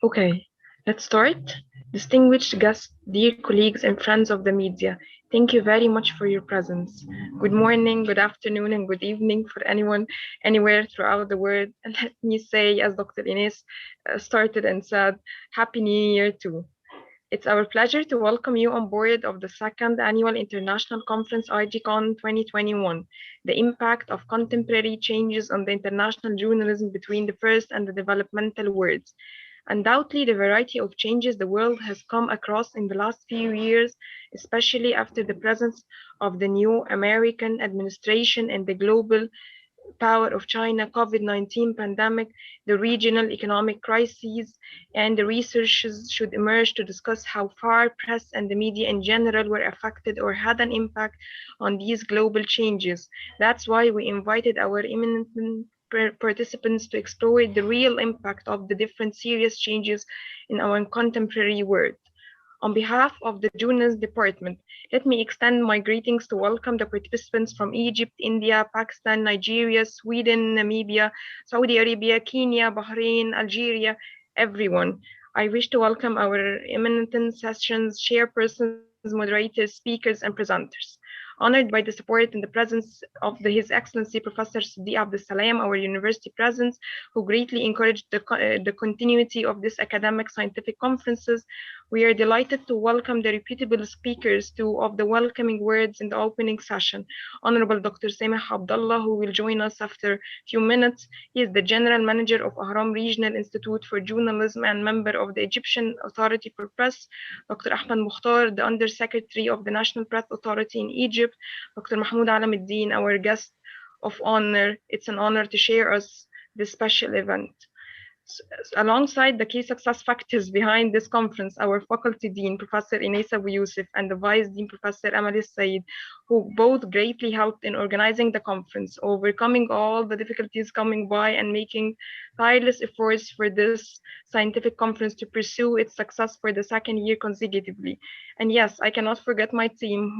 Okay, let's start. Distinguished guests, dear colleagues, and friends of the media, thank you very much for your presence. Good morning, good afternoon, and good evening for anyone anywhere throughout the world. And let me say, as Dr. Ines started and said, Happy New Year too. It's our pleasure to welcome you on board of the second annual international conference Ijcon 2021, the impact of contemporary changes on the international journalism between the first and the developmental worlds. Undoubtedly, the variety of changes the world has come across in the last few years, especially after the presence of the new American administration and the global power of China, COVID-19 pandemic, the regional economic crises, and the researchers should emerge to discuss how far press and the media in general were affected or had an impact on these global changes. That's why we invited our eminent participants to explore the real impact of the different serious changes in our contemporary world. On behalf of the journalism department, let me extend my greetings to welcome the participants from Egypt, India, Pakistan, Nigeria, Sweden, Namibia, Saudi Arabia, Kenya, Bahrain, Algeria, everyone. I wish to welcome our eminent sessions, chairpersons, moderators, speakers, and presenters. Honored by the support and the presence of His Excellency Professor Sidi Abdel Salam, our university presence, who greatly encouraged the continuity of this academic scientific conferences, we are delighted to welcome the reputable speakers of the welcoming words in the opening session. Honorable Dr. Sameh Abdullah, who will join us after a few minutes. He is the General Manager of Ahram Regional Institute for Journalism and member of the Egyptian Authority for Press. Dr. Ahmed Mukhtar, the Undersecretary of the National Press Authority in Egypt. Dr. Mahmoud Alamuddin, our guest of honor. It's an honor to share us this special event. Alongside the key success factors behind this conference, our faculty dean, Professor Ines Abu Yusuf, and the vice dean, Professor Amal Said, who both greatly helped in organizing the conference, overcoming all the difficulties coming by and making tireless efforts for this scientific conference to pursue its success for the second year consecutively. And yes, I cannot forget my team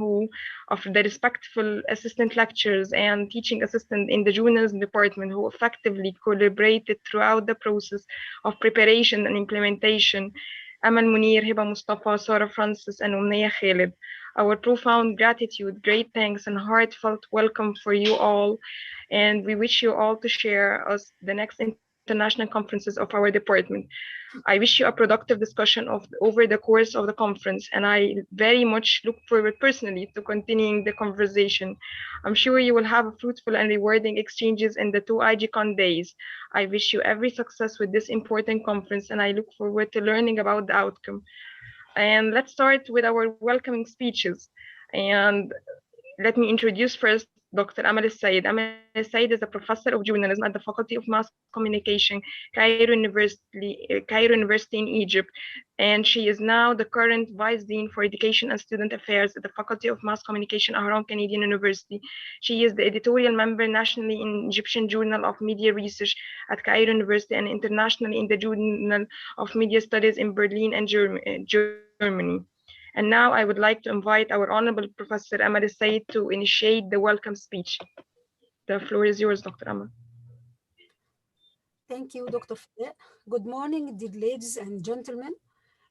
of the respectful assistant lecturers and teaching assistant in the journalism department who effectively collaborated throughout the process of preparation and implementation. Amal Munir, Hiba Mustafa, Sarah Francis, and Umneya Khalid. Our profound gratitude, great thanks, and heartfelt welcome for you all. And we wish you all to share us the next international conferences of our department. I wish you a productive discussion over the course of the conference, and I very much look forward personally to continuing the conversation. I'm sure you will have fruitful and rewarding exchanges in the 2 Ijcon days. I wish you every success with this important conference, and I look forward to learning about the outcome. And let's start with our welcoming speeches. And let me introduce first Dr. Amal Said. Amal Said is a professor of journalism at the Faculty of Mass Communication, Cairo University in Egypt. And she is now the current Vice Dean for Education and Student Affairs at the Faculty of Mass Communication, Ahram Canadian University. She is the editorial member nationally in Egyptian Journal of Media Research at Cairo University and internationally in the Journal of Media Studies in Berlin and Germany. And now I would like to invite our Honorable Professor Amal Said to initiate the welcome speech. The floor is yours, Dr. Amal. Thank you, Dr. Fidel. Good morning, dear ladies and gentlemen.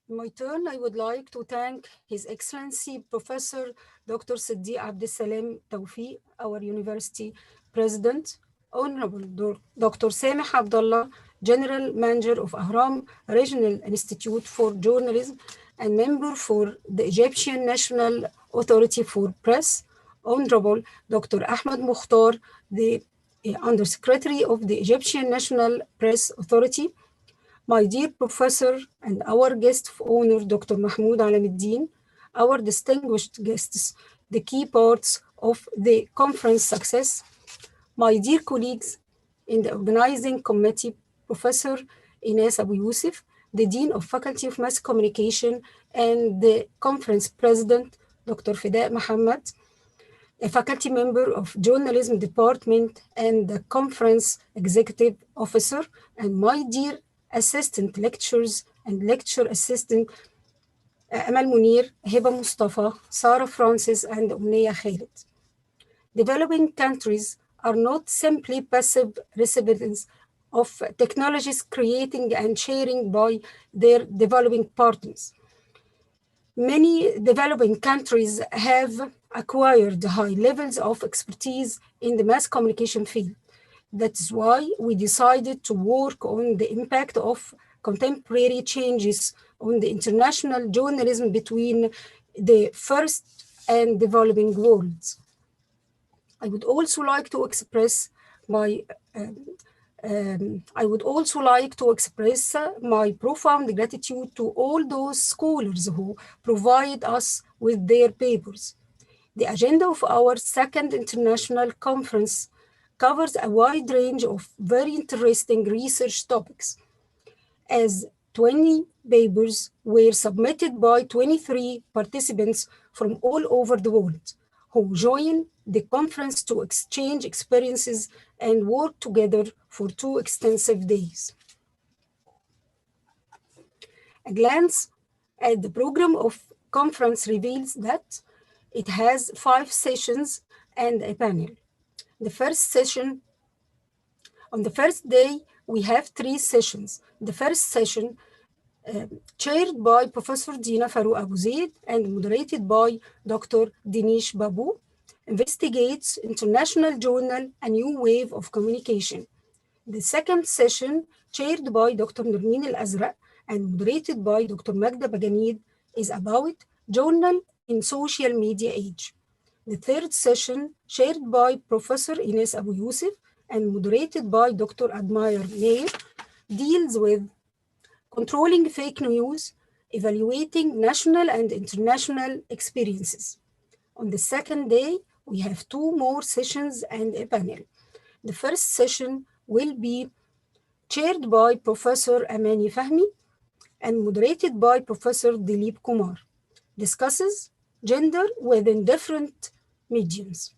In my turn, I would like to thank His Excellency Professor Dr. Sidi Abdel Salam Tawfiq, our university president, Honorable Dr. Sameh Abdullah, General Manager of Ahram Regional Institute for Journalism and member for the Egyptian National Authority for Press, Honorable Dr. Ahmed Mukhtar, the Undersecretary of the Egyptian National Press Authority, my dear professor and our guest of honor, Dr. Mahmoud Alamuddin, our distinguished guests, the key parts of the conference success, my dear colleagues in the organizing committee, Professor Ines Abu Yusuf, the Dean of Faculty of Mass Communication, and the conference president, Dr. Fida Mohammed, a faculty member of journalism department and the conference executive officer, and my dear assistant lecturers and lecture assistant, Amal Munir, Hiba Mustafa, Sarah Francis, and Umneya Khalid. Developing countries are not simply passive recipients of technologies creating and sharing by their developing partners. Many developing countries have acquired high levels of expertise in the mass communication field. That's why we decided to work on the impact of contemporary changes on the international journalism between the first and developing worlds. I would also like to express my my profound gratitude to all those scholars who provide us with their papers. The agenda of our second international conference covers a wide range of very interesting research topics, as 20 papers were submitted by 23 participants from all over the world who joined the conference to exchange experiences and work together for 2 extensive days. A glance at the program of conference reveals that it has 5 sessions and a panel. The first session, on the first day, we have 3 sessions. The first session, chaired by Professor Dina Farouk Abu Zaid and moderated by Dr. Dinesh Babu, investigates international journal, a new wave of communication. The second session, chaired by Dr. Nurmeen Al-Azraq and moderated by Dr. Magda Baganid, is about journal in social media age. The third session, chaired by Professor Ines Abu Yusuf and moderated by Dr. Admire Meir, deals with controlling fake news, evaluating national and international experiences. On the second day, we have 2 more sessions and a panel. The first session will be chaired by Professor Amani Fahmi and moderated by Professor Dilip Kumar, discusses gender within different mediums.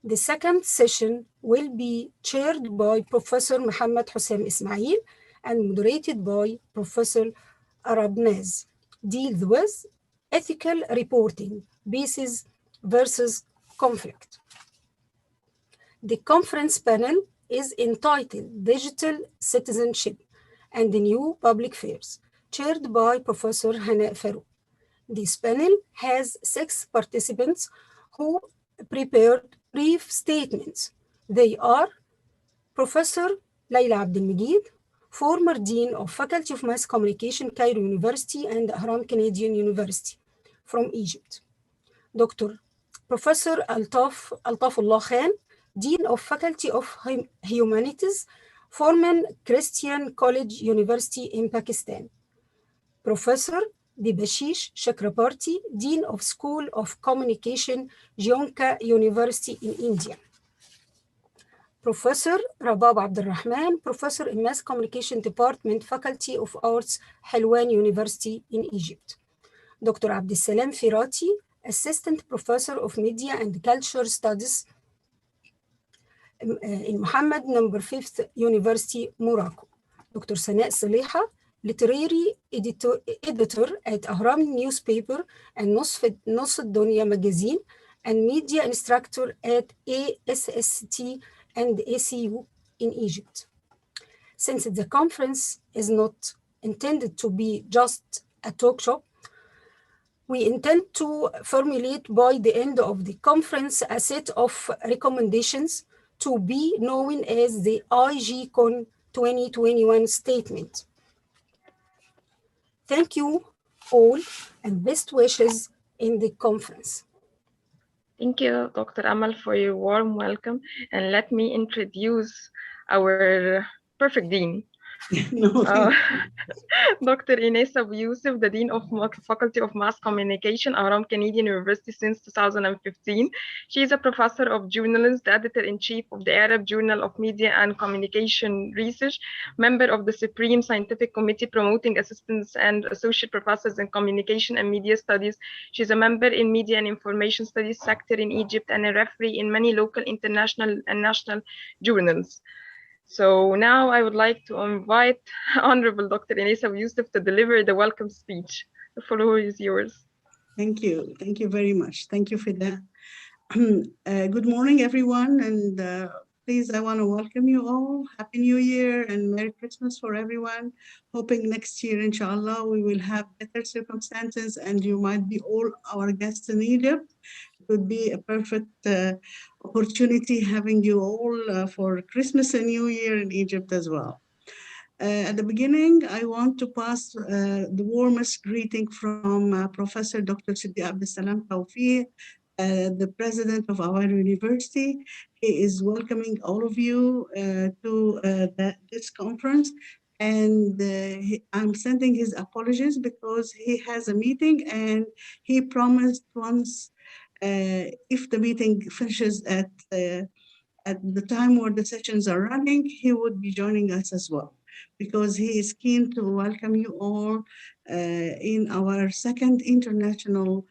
The second session will be chaired by Professor Muhammad Hussein Ismail and moderated by Professor Arabnaz, deals with ethical reporting, basis versus conflict. The conference panel is entitled Digital Citizenship and the New Public Affairs, chaired by Professor Hana Farouk. This panel has 6 participants who prepared brief statements. They are Professor Layla Abdelmajid, former Dean of Faculty of Mass Communication, Cairo University and Ahram Canadian University from Egypt. Dr. Professor Altafullah Khan, Dean of Faculty of Humanities, Foreman Christian College University in Pakistan. Professor Debashish Chakrabarti, Dean of School of Communication, Jionka University in India. Professor Rabab Abdulrahman, Professor in Mass Communication Department, Faculty of Arts, Helwan University in Egypt. Dr. Abdessalam Firati, Assistant Professor of Media and Culture Studies in Mohammed No. 5th University, Morocco. Dr. Sana Saleha, Literary Editor at Ahram Newspaper and Nos Dunya Magazine, and Media Instructor at ASST and ACU in Egypt. Since the conference is not intended to be just a talk shop, we intend to formulate by the end of the conference a set of recommendations to be known as the Ijcon 2021 statement. Thank you all and best wishes in the conference. Thank you, Dr. Amal, for your warm welcome. And let me introduce our perfect dean. Dr. Ines Abu Yusuf, the Dean of Faculty of Mass Communication, Ahram Canadian University since 2015. She is a professor of journalism, the editor-in-chief of the Arab Journal of Media and Communication Research, member of the Supreme Scientific Committee promoting assistants and associate professors in communication and media studies. She is a member in Media and Information Studies sector in Egypt and a referee in many local, international, and national journals. So now I would like to invite Honorable Dr. Ines Abu Yusuf to deliver the welcome speech. The floor is yours. Thank you. Thank you very much. Thank you for that. Good morning, everyone. And please, I want to welcome you all. Happy New Year and Merry Christmas for everyone. Hoping next year, inshallah, we will have better circumstances and you might be all our guests in Egypt. It would be a perfect opportunity having you all for Christmas and New Year in Egypt as well. At the beginning, I want to pass the warmest greeting from Professor Dr. Sidi Abdesalam Tawfiq, the president of our university. He is welcoming all of you to this conference. And I'm sending his apologies because he has a meeting and he promised once if the meeting finishes at the time where the sessions are running, he would be joining us as well because he is keen to welcome you all in our second international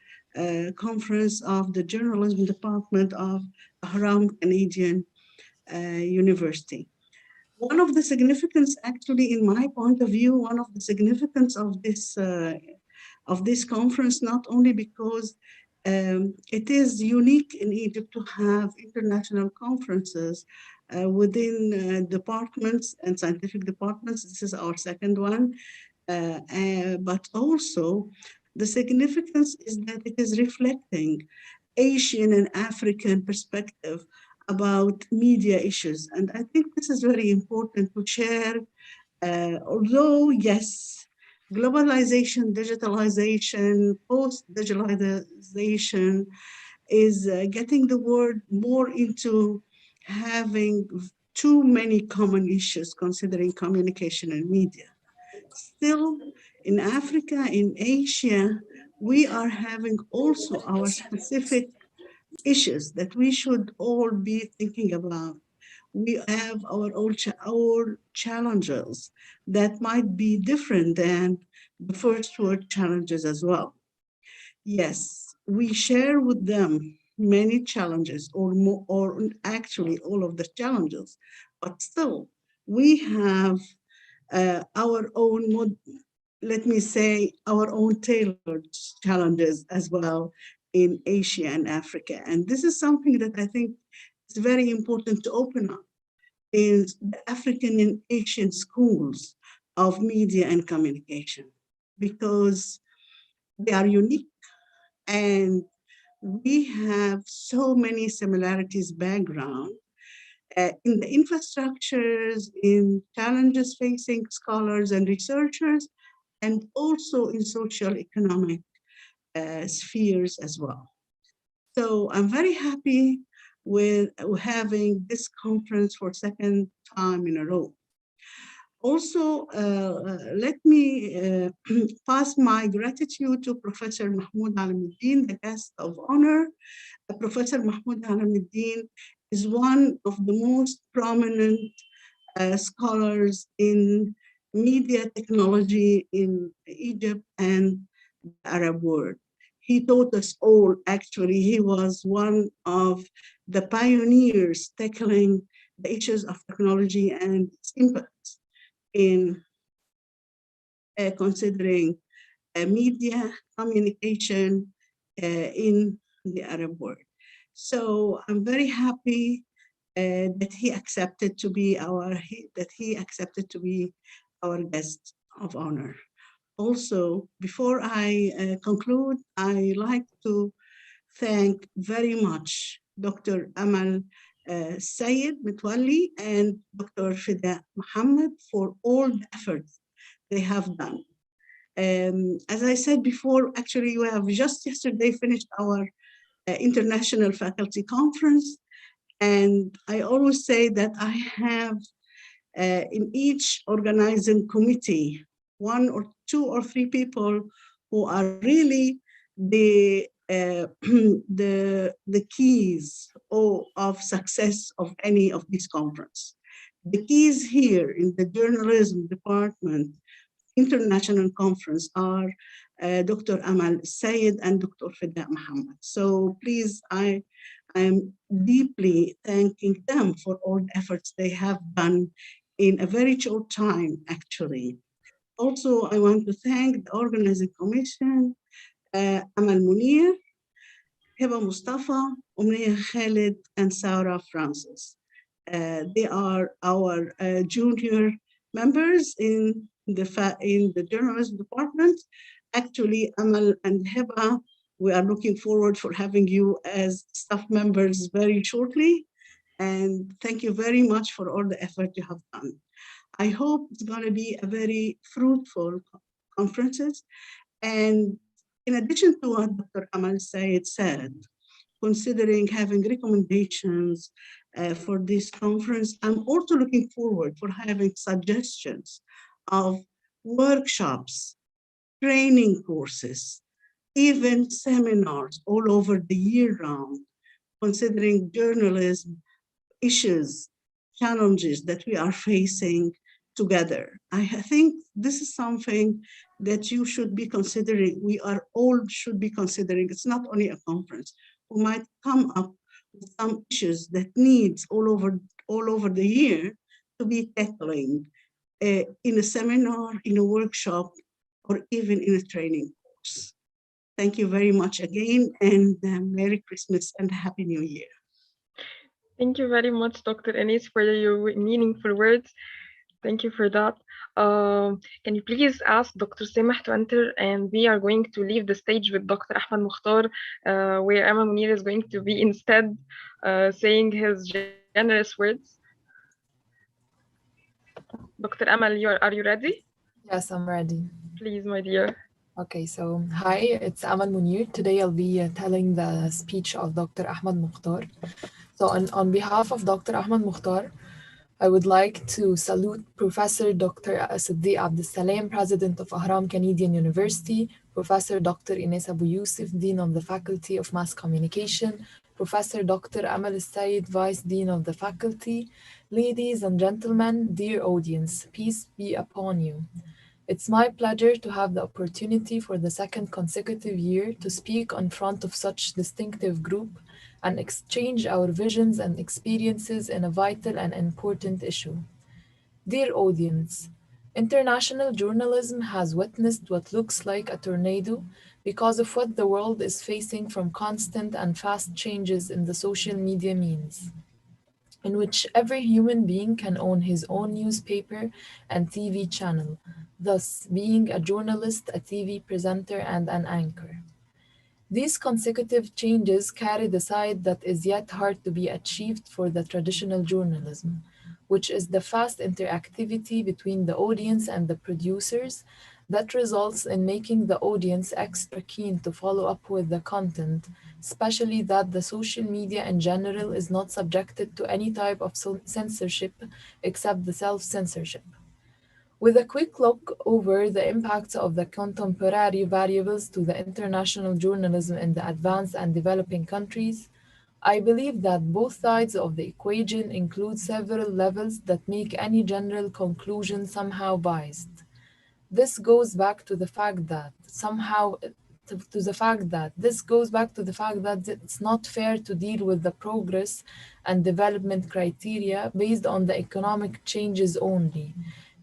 conference of the journalism department of Ahram Canadian University. One of the significance, actually, in my point of view, one of the significance of this conference, not only because it is unique in Egypt to have international conferences within departments and scientific departments. This is our second one. But also the significance is that it is reflecting Asian and African perspective about media issues. And I think this is very important to share, although yes, globalization, digitalization, post-digitalization is getting the world more into having too many common issues considering communication and media. Still, in Africa, in Asia, we are having also our specific issues that we should all be thinking about. We have our challenges that might be different than the first world challenges as well. Yes, we share with them many challenges or more, or actually all of the challenges, but still we have our own, let me say, our own tailored challenges as well in Asia and Africa. And this is something that I think is very important to open up in the African and Asian schools of media and communication, because they are unique and we have so many similarities background in the infrastructures, in challenges facing scholars and researchers, and also in social economic spheres as well. So I'm very happy with having this conference for second time in a row. Also, let me pass my gratitude to Professor Mahmoud Alamuddin, the guest of honor. Professor Mahmoud Alamuddin is one of the most prominent scholars in media technology in Egypt and the Arab world. He taught us all, actually, he was one of the pioneers tackling the issues of technology and its impacts in considering media communication in the Arab world. So I'm very happy that he accepted to be our guest of honor. Also, before I conclude, I like to thank very much Dr. Amal Sayed Mitwali and Dr. Fida Muhammad for all the efforts they have done. As I said before, actually, we have just yesterday finished our international faculty conference. And I always say that I have in each organizing committee, one or two or three people who are really the keys of success of any of these conferences. The keys here in the journalism department international conference are Dr. Amal Sayed and Dr. Fida Muhammad. So please, I am deeply thanking them for all the efforts they have done in a very short time, actually. Also, I want to thank the organizing commission, Amal Munir, Heba Mustafa, Umniya Khalid, and Sarah Francis. They are our junior members in the journalism department. Actually, Amal and Heba, we are looking forward for having you as staff members very shortly. And thank you very much for all the effort you have done. I hope it's going to be a very fruitful conferences. And in addition to what Dr. Amal Sayed said, considering having recommendations for this conference, I'm also looking forward for having suggestions of workshops, training courses, even seminars all over the year round, considering journalism issues, challenges that we are facing together. I think this is something that you should be considering. We are all should be considering. It's not only a conference. We might come up with some issues that needs all over the year to be tackling in a seminar, in a workshop, or even in a training course. Thank you very much again, and Merry Christmas and Happy New Year. Thank you very much, Dr. Enis, for your meaningful words. Thank you for that. Can you please ask Dr. Semah to enter, and we are going to leave the stage with Dr. Ahmed Mukhtar, where Amal Munir is going to be instead saying his generous words. Dr. Amal, are you ready? Yes, I'm ready. Please, my dear. Okay, so hi, it's Amal Munir. Today I'll be telling the speech of Dr. Ahmed Mukhtar. So on behalf of Dr. Ahmed Mukhtar, I would like to salute Professor Dr. Siddiq Abdessalam, President of Ahram Canadian University, Professor Dr. Ines Abu Yusuf, Dean of the Faculty of Mass Communication, Professor Dr. Amal Said, Vice Dean of the Faculty. Ladies and gentlemen, dear audience, peace be upon you. It's my pleasure to have the opportunity for the second consecutive year to speak in front of such distinctive group and exchange our visions and experiences in a vital and important issue. Dear audience, international journalism has witnessed what looks like a tornado because of what the world is facing from constant and fast changes in the social media means, in which every human being can own his own newspaper and TV channel, thus being a journalist, a TV presenter, and an anchor. These consecutive changes carry the side that is yet hard to be achieved for the traditional journalism, which is the fast interactivity between the audience and the producers that results in making the audience extra keen to follow up with the content, especially that the social media in general is not subjected to any type of censorship except the self-censorship. With a quick look over the impacts of the contemporary variables to the international journalism in the advanced and developing countries, I believe that both sides of the equation include several levels that make any general conclusion somehow biased. This goes back to the fact that it's not fair to deal with the progress and development criteria based on the economic changes only,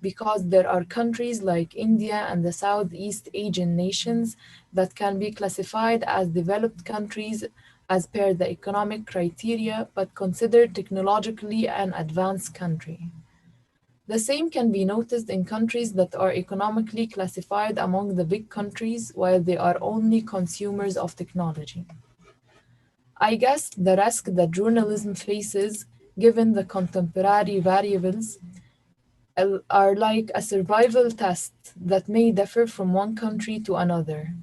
because there are countries like India and the Southeast Asian nations that can be classified as developed countries as per the economic criteria, but considered technologically an advanced country. The same can be noticed in countries that are economically classified among the big countries while they are only consumers of technology. I guess the risk that journalism faces, given the contemporary variables, are like a survival test that may differ from one country to another,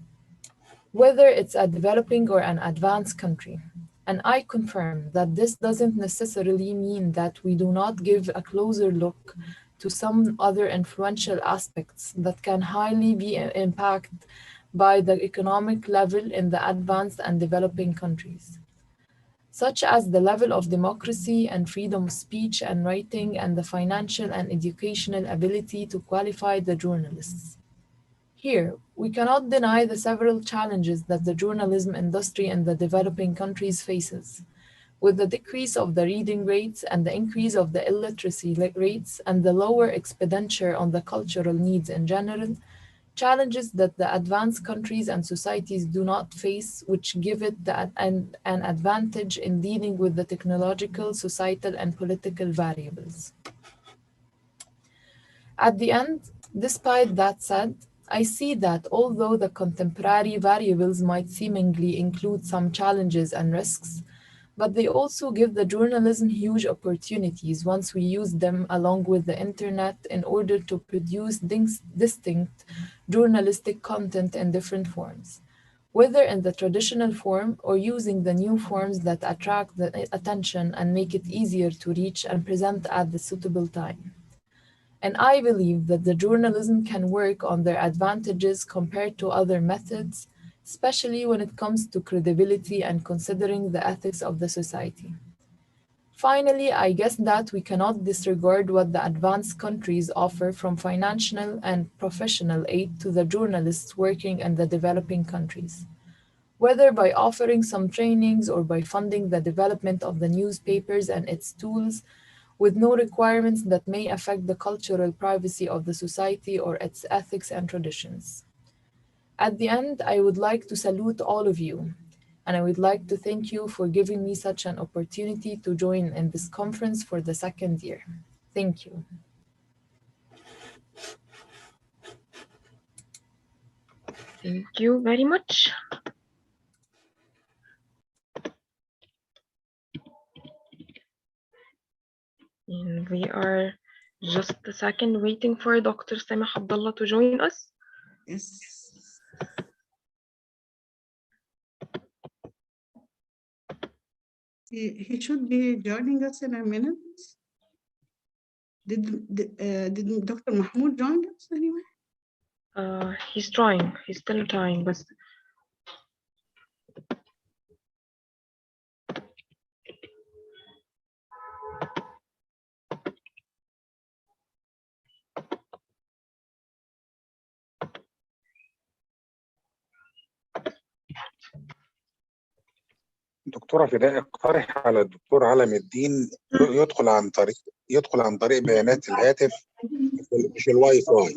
whether it's a developing or an advanced country. And I confirm that this doesn't necessarily mean that we do not give a closer look to some other influential aspects that can highly be impacted by the economic level in the advanced and developing countries, such as the level of democracy and freedom of speech and writing and the financial and educational ability to qualify the journalists. Here, we cannot deny the several challenges that the journalism industry in the developing countries faces, with the decrease of the reading rates and the increase of the illiteracy rates and the lower expenditure on the cultural needs in general. challenges that the advanced countries and societies do not face, which give it an advantage in dealing with the technological, societal, and political variables. At the end, despite that said, I see that although the contemporary variables might seemingly include some challenges and risks, but they also give the journalism huge opportunities once we use them along with the internet in order to produce distinct journalistic content in different forms, whether in the traditional form or using the new forms that attract the attention and make it easier to reach and present at the suitable time. And I believe that the journalism can work on their advantages compared to other methods, especially when it comes to credibility and considering the ethics of the society. Finally, I guess that we cannot disregard what the advanced countries offer from financial and professional aid to the journalists working in the developing countries, whether by offering some trainings or by funding the development of the newspapers and its tools with no requirements that may affect the cultural privacy of the society or its ethics and traditions. At the end, I would like to salute all of you, and I would like to thank you for giving me such an opportunity to join in this conference for the second year. Thank you. Thank you very much. And we are just a second waiting for Dr. Samah Abdullah to join us. Yes. He should be joining us in a minute. Did Dr. Mahmoud join us anyway? He's trying. He's still trying, but دكتورة فداء اقترح على الدكتور علم الدين يدخل عن طريق بيانات الهاتف مش الواي فاي.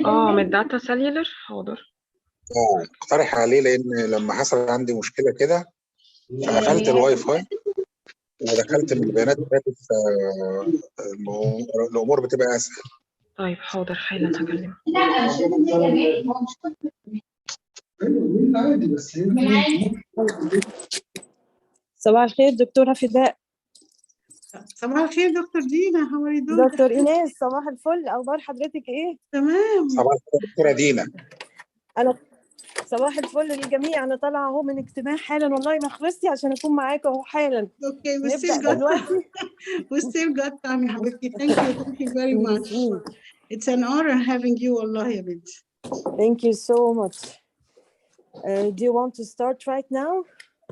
من الداتا سيلولر. حاضر. اقترح عليه لان لما حصل عندي مشكلة كده فقفلت الواي فاي ودخلت من بيانات الهاتف، الامور بتبقى اسهل. طيب حاضر، حالا هكلمه. صباح الخير دكتورة فداء. صباح الخير دكتور دينا. How are you doing؟ دكتور إيناس صباح الفل، أخبار حضرتك إيه؟ تمام. صباح الخير دكتورة دينا. أنا صباح الفل للجميع. أنا طالعة أهو من اجتماع حالا، والله ما خلصتي عشان أكون معاكم أهو حالا. Okay, نبدأ دلوقتي. we still got time يا حبيبتي. Thank you very much. It's an honor having you والله يا بنتي. Thank you so much. Do you want to start right now?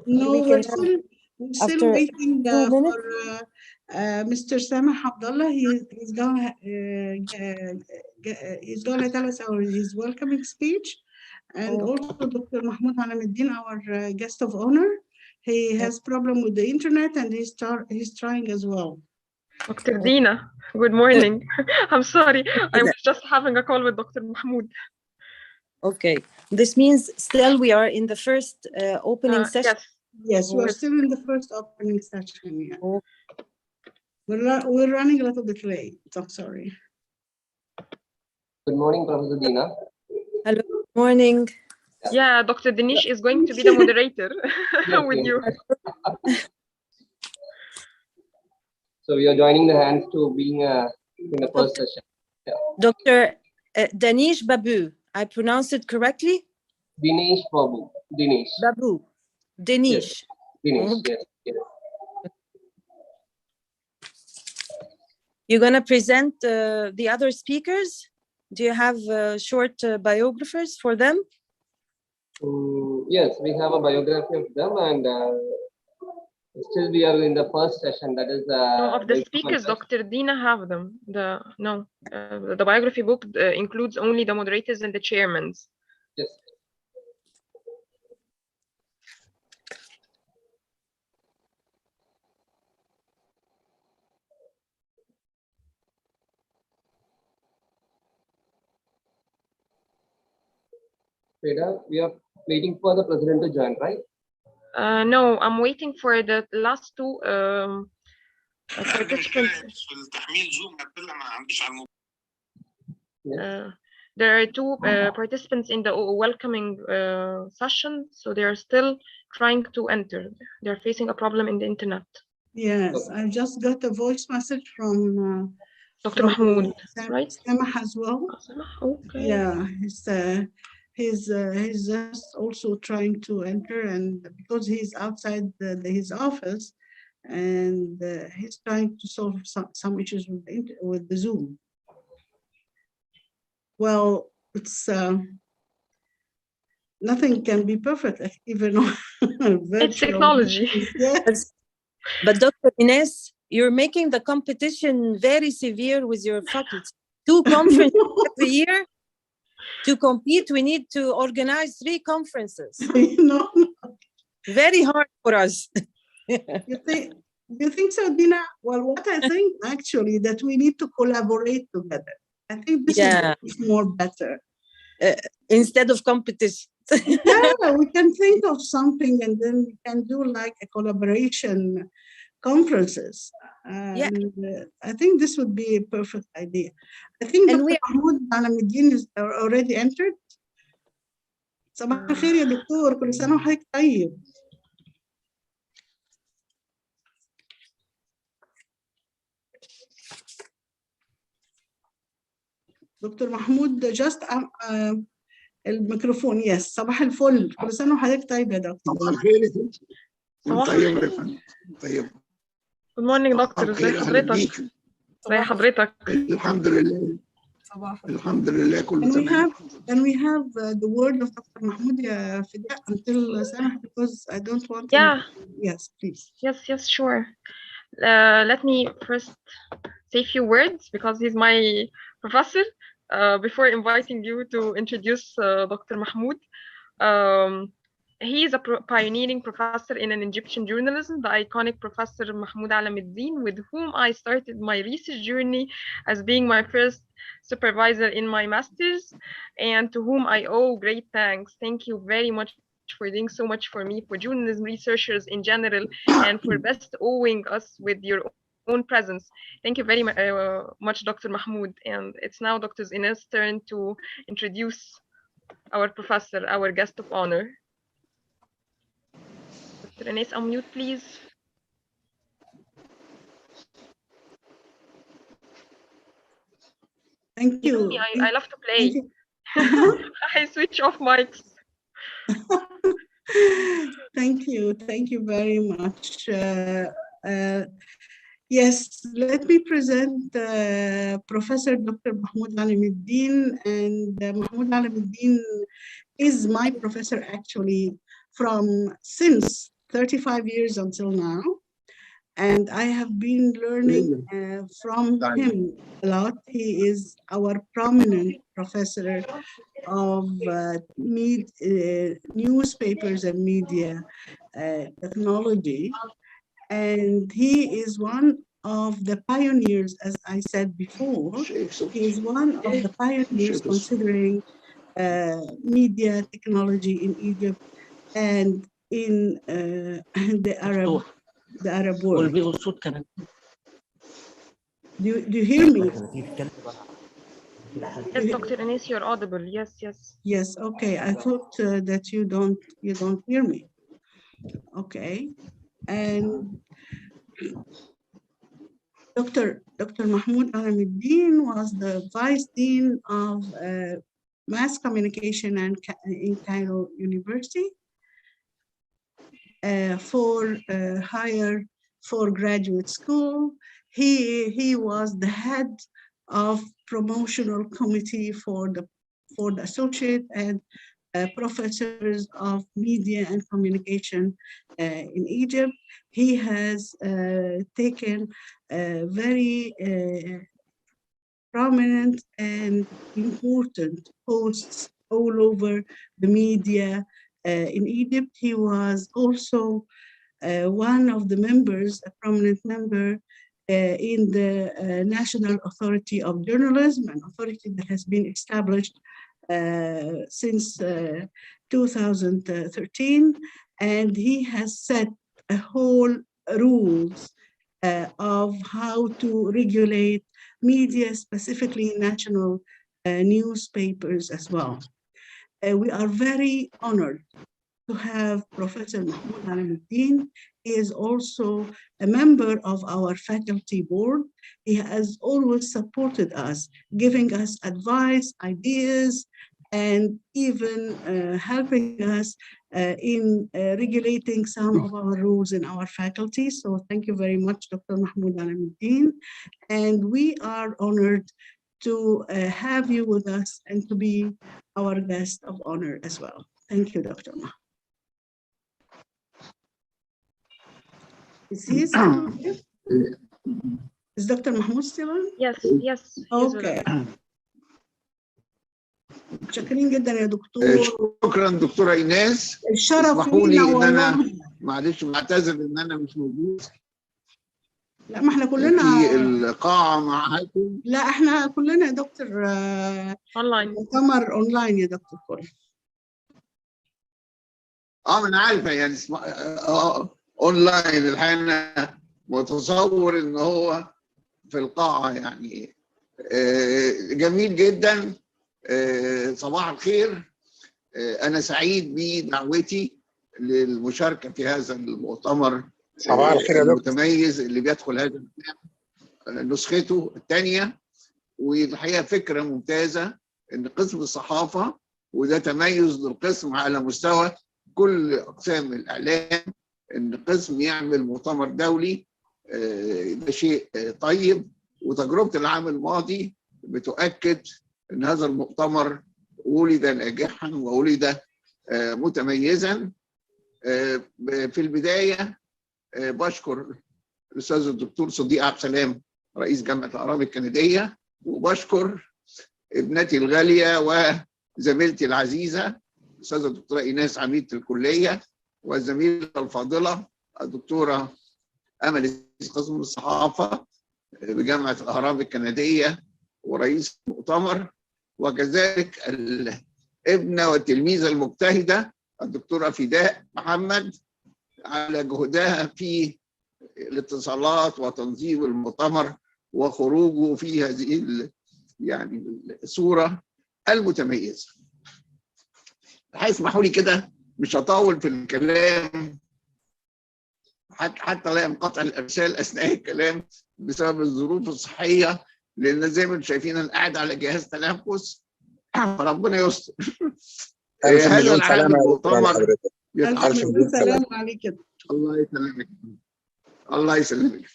No, we're still waiting for Mr. Samah Abdullah. He's gonna tell us his welcoming speech, and also Dr. Mahmoud Alamuddin, our guest of honor. He has problem with the internet, and he's trying as well. Dr. Dina, good morning. I'm sorry, I was just having a call with Dr. Mahmoud. Okay, this means still we are in the first opening session. Yes, we are still in the first opening session. Yeah. We're running a little bit late. I'm sorry. Good morning, Professor Dina. Hello, good morning. Yeah, Dr. Danish is going to be the moderator with you. So we are joining the hands to being in the first session. Yeah. Dr. Danish Babu, I pronounced it correctly? Dinesh Babu. Dinesh. Babu. Dinesh. Yes. Dinesh, yes. You're going to present the other speakers? Do you have short biographers for them? Yes, we have a biography of them, and still we are in the first session. That is of the speakers, Dr. Dina have them. The biography book includes only the moderators and the chairmans. Yes. Frida, we are waiting for the president to join, right? No, I'm waiting for the last two participants. There are two participants in the welcoming session, so they are still trying to enter. They're facing a problem in the internet. Yes, I just got a voice message from Dr. Mahmoud, right? Samah as well. Okay. Yeah, he's just also trying to enter, and because he's outside his office, and he's trying to solve some issues with the Zoom. Well, it's nothing can be perfect, even virtual. It's technology. Yes. But Dr. Ines, you're making the competition very severe with your faculty. 2 conferences every year. To compete, we need to organize 3 conferences. Very hard for us. You think so, Dina? Well, what I think actually that we need to collaborate together. I think this is more better. Instead of competition. Yeah, we can think of something and then we can do like a collaboration conferences. And I think this would be a perfect idea. I think Dr. Mahmoud Alamuddin is already entered. صباح الخير يا دكتور، كل سنة وحضرتك طيب. دكتور محمود just الميكروفون. يس، صباح الفل، كل سنة وحضرتك طيب يا دكتور. صباح الخير يا فندم. طيب يا فندم. طيب. Good morning دكتور، ازي حضرتك؟ ازي حضرتك؟ الحمد لله. الحمد لله كله تمام. And we have the word of Dr. Mahmoud يا فداء until Samah, because I don't want to. Yeah. Yes, please. Yes, sure. Let me first say a few words because he's my professor before inviting you to introduce Dr. Mahmoud. He is a pioneering professor in an Egyptian journalism, the iconic Professor Mahmoud Alamuddin, with whom I started my research journey as being my first supervisor in my master's, and to whom I owe great thanks. Thank you very much for doing so much for me, for journalism researchers in general, and for best owing us with your own presence. Thank you very much, Dr. Mahmoud. And it's now Dr. Ines' turn to introduce our professor, our guest of honor. Dr. Ines, unmute, please. Thank you. I love to play. I switch off mics. Thank you very much. Yes, let me present Professor Dr. Mahmoud Alamuddin. And Mahmoud Alamuddin is my professor actually since 35 years until now. And I have been learning from him a lot. He is our prominent professor of newspapers and media technology. And he is one of the pioneers, as I said before. He is one of the pioneers considering media technology in Egypt and in the Arab world. Do you hear me? Yes, Dr. Ines, you're audible. Yes. Yes. Okay. I thought that you don't hear me. Okay. And Dr. Mahmoud Alamuddin was the Vice Dean of Mass Communication in Cairo University for graduate school. He was the head of promotional committee for the associate and professors of media and communication in Egypt. He has taken very prominent and important posts all over the media in Egypt. He was also one of the members, a prominent member in the National Authority of Journalism, an authority that has been established since 2013, and he has set a whole rules of how to regulate media, specifically national newspapers as well. We are very honored to have Professor Mahmoud Alamuddin. He is also a member of our faculty board. He has always supported us, giving us advice, ideas, and even helping us in regulating some of our rules in our faculty. So thank you very much, Dr. Mahmoud Alamuddin. And we are honored to have you with us and to be our guest of honor as well. Thank you, Dr. Mahmoud. Is he still here? Is Dr. Mahmoud still on? Yes, yes. Okay. شاكرين جدا يا دكتور. شكرا دكتورة إيناس. الشرف اسمحوا لي لينا إن أنا والله. معلش بعتذر إن أنا مش موجود. لا ما احنا كلنا في القاعة معاكم. لا احنا كلنا يا دكتور اونلاين. مؤتمر اونلاين يا دكتور كله. ما أنا عارفة يعني اونلاين. الحقيقة أنا متصور إن هو في القاعة يعني. جميل جدا. صباح الخير. أنا سعيد بدعوتي للمشاركة في هذا المؤتمر صباح الخير يا دكتور. المتميز اللي بيدخل هذا نسخته الثانية. والحقيقة فكرة ممتازة إن قسم الصحافة، وده تميز للقسم على مستوى كل أقسام الإعلام، إن قسم يعمل مؤتمر دولي. ده شيء طيب، وتجربة العام الماضي بتؤكد إن هذا المؤتمر ولد ناجحا وولد متميزا. في البداية بشكر الأستاذ الدكتور صديق عبد السلام رئيس جامعة الأهرام الكندية، وبشكر ابنتي الغالية وزميلتي العزيزة الأستاذة الدكتورة إيناس عميدة الكلية، والزميلة الفاضلة الدكتورة أمل قسم الصحافة بجامعة الأهرام الكندية ورئيس المؤتمر، وكذلك الابنة والتلميذة المجتهدة الدكتورة فداء محمد على جهدها في الاتصالات وتنظيم المؤتمر وخروجه في هذه يعني الصورة المتميزة. هيسمحوا لي كده مش هطول في الكلام حتى لا ينقطع الارسال اثناء الكلام بسبب الظروف الصحيه، لان زي ما انتم شايفين انا قاعد على جهاز تنفس فربنا يستر. هذا العام المؤتمر ألف مليون سلام عليك. الله يسلمك. الله يسلمك.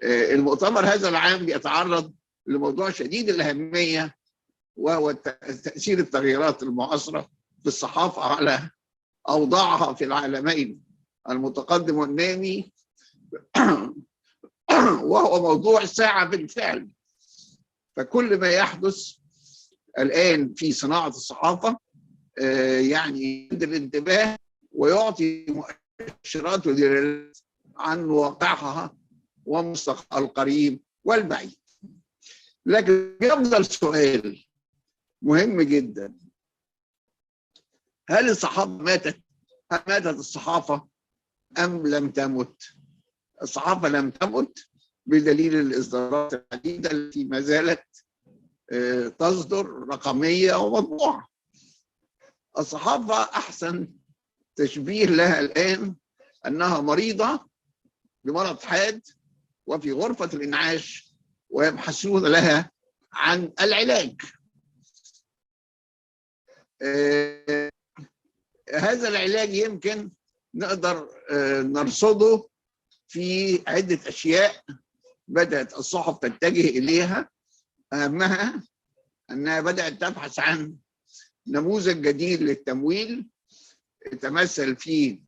المؤتمر هذا العام بيتعرض لموضوع شديد الأهمية، وهو تأثير التغييرات المعاصرة في الصحافة على أوضاعها في العالمين المتقدم والنامي، وهو موضوع الساعة بالفعل. فكل ما يحدث الآن في صناعة الصحافة يعني يجذب الانتباه ويعطي مؤشرات ودلالات عن واقعها ومستقبلها القريب والبعيد. لكن يفضل سؤال مهم جدا: هل الصحافة ماتت؟ هل ماتت الصحافة أم لم تمت؟ الصحافة لم تمت بدليل الإصدارات العديدة التي ما زالت تصدر رقمية ومطبوعة. الصحافة أحسن تشبيه لها الآن أنها مريضة بمرض حاد وفي غرفة الإنعاش ويبحثون لها عن العلاج. هذا العلاج يمكن نقدر نرصده في عدة أشياء بدأت الصحف تتجه إليها. أهمها أنها بدأت تبحث عن نموذج جديد للتمويل يتمثل في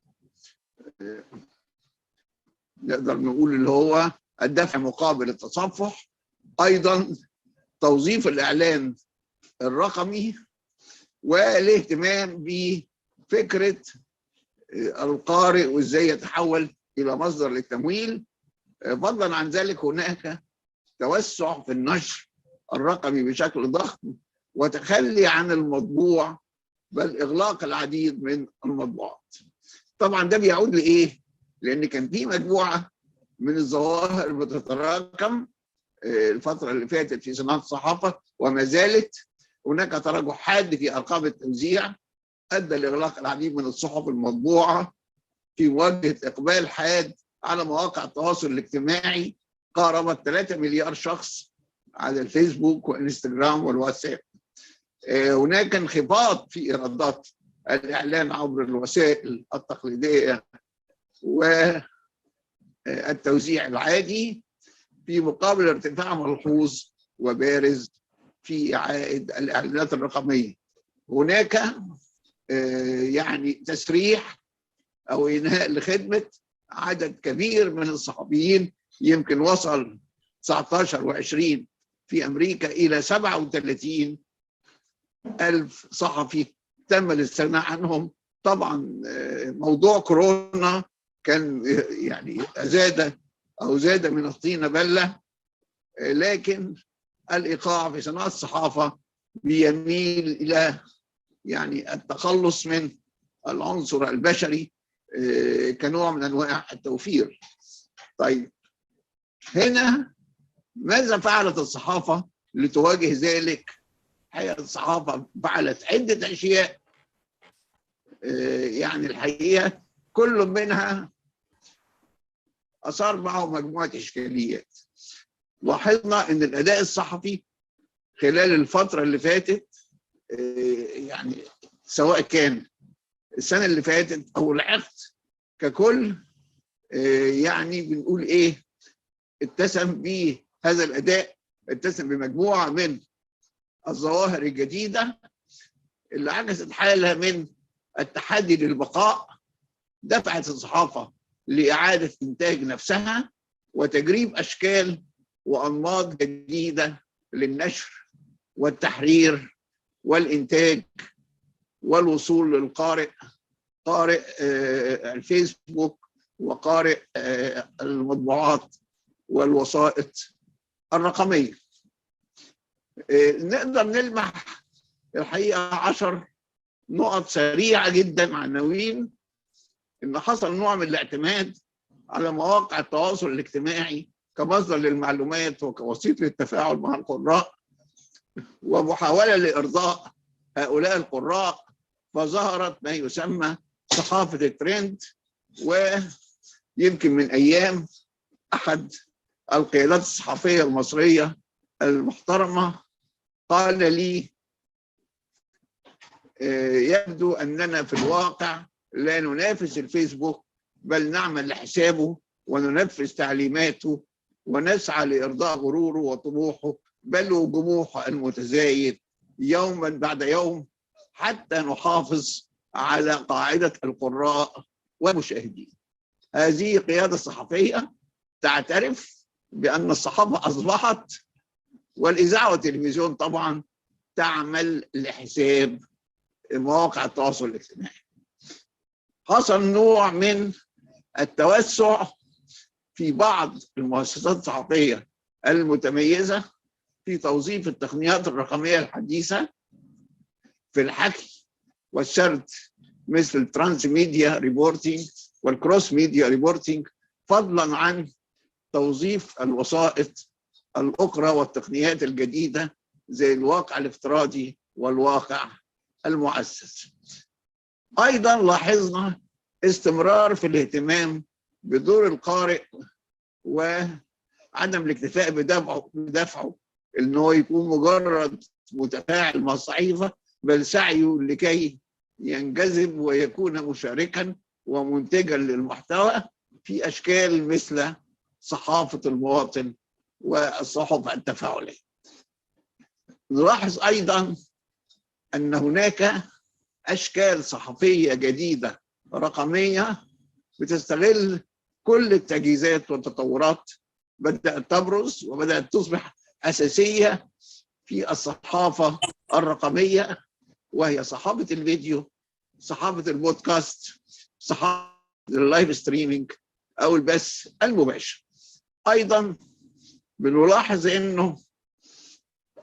نقدر نقول اللي هو الدفع مقابل التصفح، أيضا توظيف الإعلان الرقمي، والاهتمام بفكرة القارئ وإزاي يتحول إلى مصدر للتمويل. فضلا عن ذلك هناك توسع في النشر الرقمي بشكل ضخم وتخلي عن المطبوع، بل إغلاق العديد من المطبوعات. طبعا ده بيعود لإيه؟ لأن كان في مجموعة من الظواهر بتتراكم الفترة اللي فاتت في صناعة الصحافة، وما زالت هناك تراجع حاد في أرقام التوزيع أدى لإغلاق العديد من الصحف المطبوعة في مواجهة إقبال حاد على مواقع التواصل الاجتماعي قاربت 3 مليار شخص على الفيسبوك والإنستغرام والواتساب. هناك انخفاض في إيرادات الإعلان عبر الوسائل التقليدية والتوزيع العادي، في مقابل ارتفاع ملحوظ وبارز في عائد الإعلانات الرقمية. هناك يعني تسريح أو إنهاء لخدمة عدد كبير من الصحفيين، يمكن وصل 19 و20 في أمريكا إلى 37,000 صحفي تم الاستغناء عنهم. طبعا موضوع كورونا كان يعني زاد من الطين بلة، لكن الإيقاع في صناعة الصحافة بيميل إلى يعني التخلص من العنصر البشري كنوع من أنواع التوفير. طيب هنا ماذا فعلت الصحافة لتواجه ذلك؟ الحقيقة الصحافة فعلت عدة أشياء، يعني الحقيقة كل منها أثار معه مجموعة إشكاليات. لاحظنا أن الأداء الصحفي خلال الفترة اللي فاتت، يعني سواء كان السنة اللي فاتت أو العقد ككل، يعني بنقول إيه، اتسم بهذا الأداء، اتسم بمجموعة من الظواهر الجديدة اللي عكست حالة من التحدي للبقاء، دفعت الصحافة لإعادة إنتاج نفسها وتجريب أشكال وأنماط جديدة للنشر والتحرير والإنتاج والوصول للقارئ، قارئ الفيسبوك وقارئ المطبوعات والوسائط الرقمية. نقدر نلمح الحقيقة 10 نقط سريعة جدا عناوين. إن حصل نوع من الاعتماد على مواقع التواصل الاجتماعي كمصدر للمعلومات وكوسيط للتفاعل مع القراء، ومحاولة لإرضاء هؤلاء القراء، فظهرت ما يسمى ثقافة الترند. ويمكن من أيام أحد القيادات الصحفية المصرية المحترمة قال لي يبدو أننا في الواقع لا ننافس الفيسبوك، بل نعمل لحسابه وننفذ تعليماته ونسعى لإرضاء غروره وطموحه بل وجموحه المتزايد يوما بعد يوم، حتى نحافظ على قاعدة القراء والمشاهدين. هذه قيادة صحفية تعترف بأن الصحافة أصبحت، والإذاعة والتلفزيون طبعا، تعمل لحساب مواقع التواصل الاجتماعي. حصل نوع من التوسع في بعض المؤسسات الصحفية المتميزة في توظيف التقنيات الرقمية الحديثة في الحكي والسرد، مثل الترانس ميديا ريبورتينج والكروس ميديا ريبورتينج، فضلا عن توظيف الوسائط الأخرى والتقنيات الجديدة زي الواقع الافتراضي والواقع المؤسس. أيضا لاحظنا استمرار في الاهتمام بدور القارئ وعدم الاكتفاء بدفعه انه يكون مجرد متفاعل مع الصحيفه، بل سعيه لكي ينجذب ويكون مشاركا ومنتجا للمحتوى في اشكال مثل صحافه المواطن والصحف التفاعليه. نلاحظ ايضا ان هناك اشكال صحفيه جديده رقميه بتستغل كل التجهيزات والتطورات بدأت تبرز وبدأت تصبح أساسية في الصحافة الرقمية، وهي صحافة الفيديو، صحافة البودكاست، صحافة اللايف ستريمينج أو البث المباشر. أيضا بنلاحظ أنه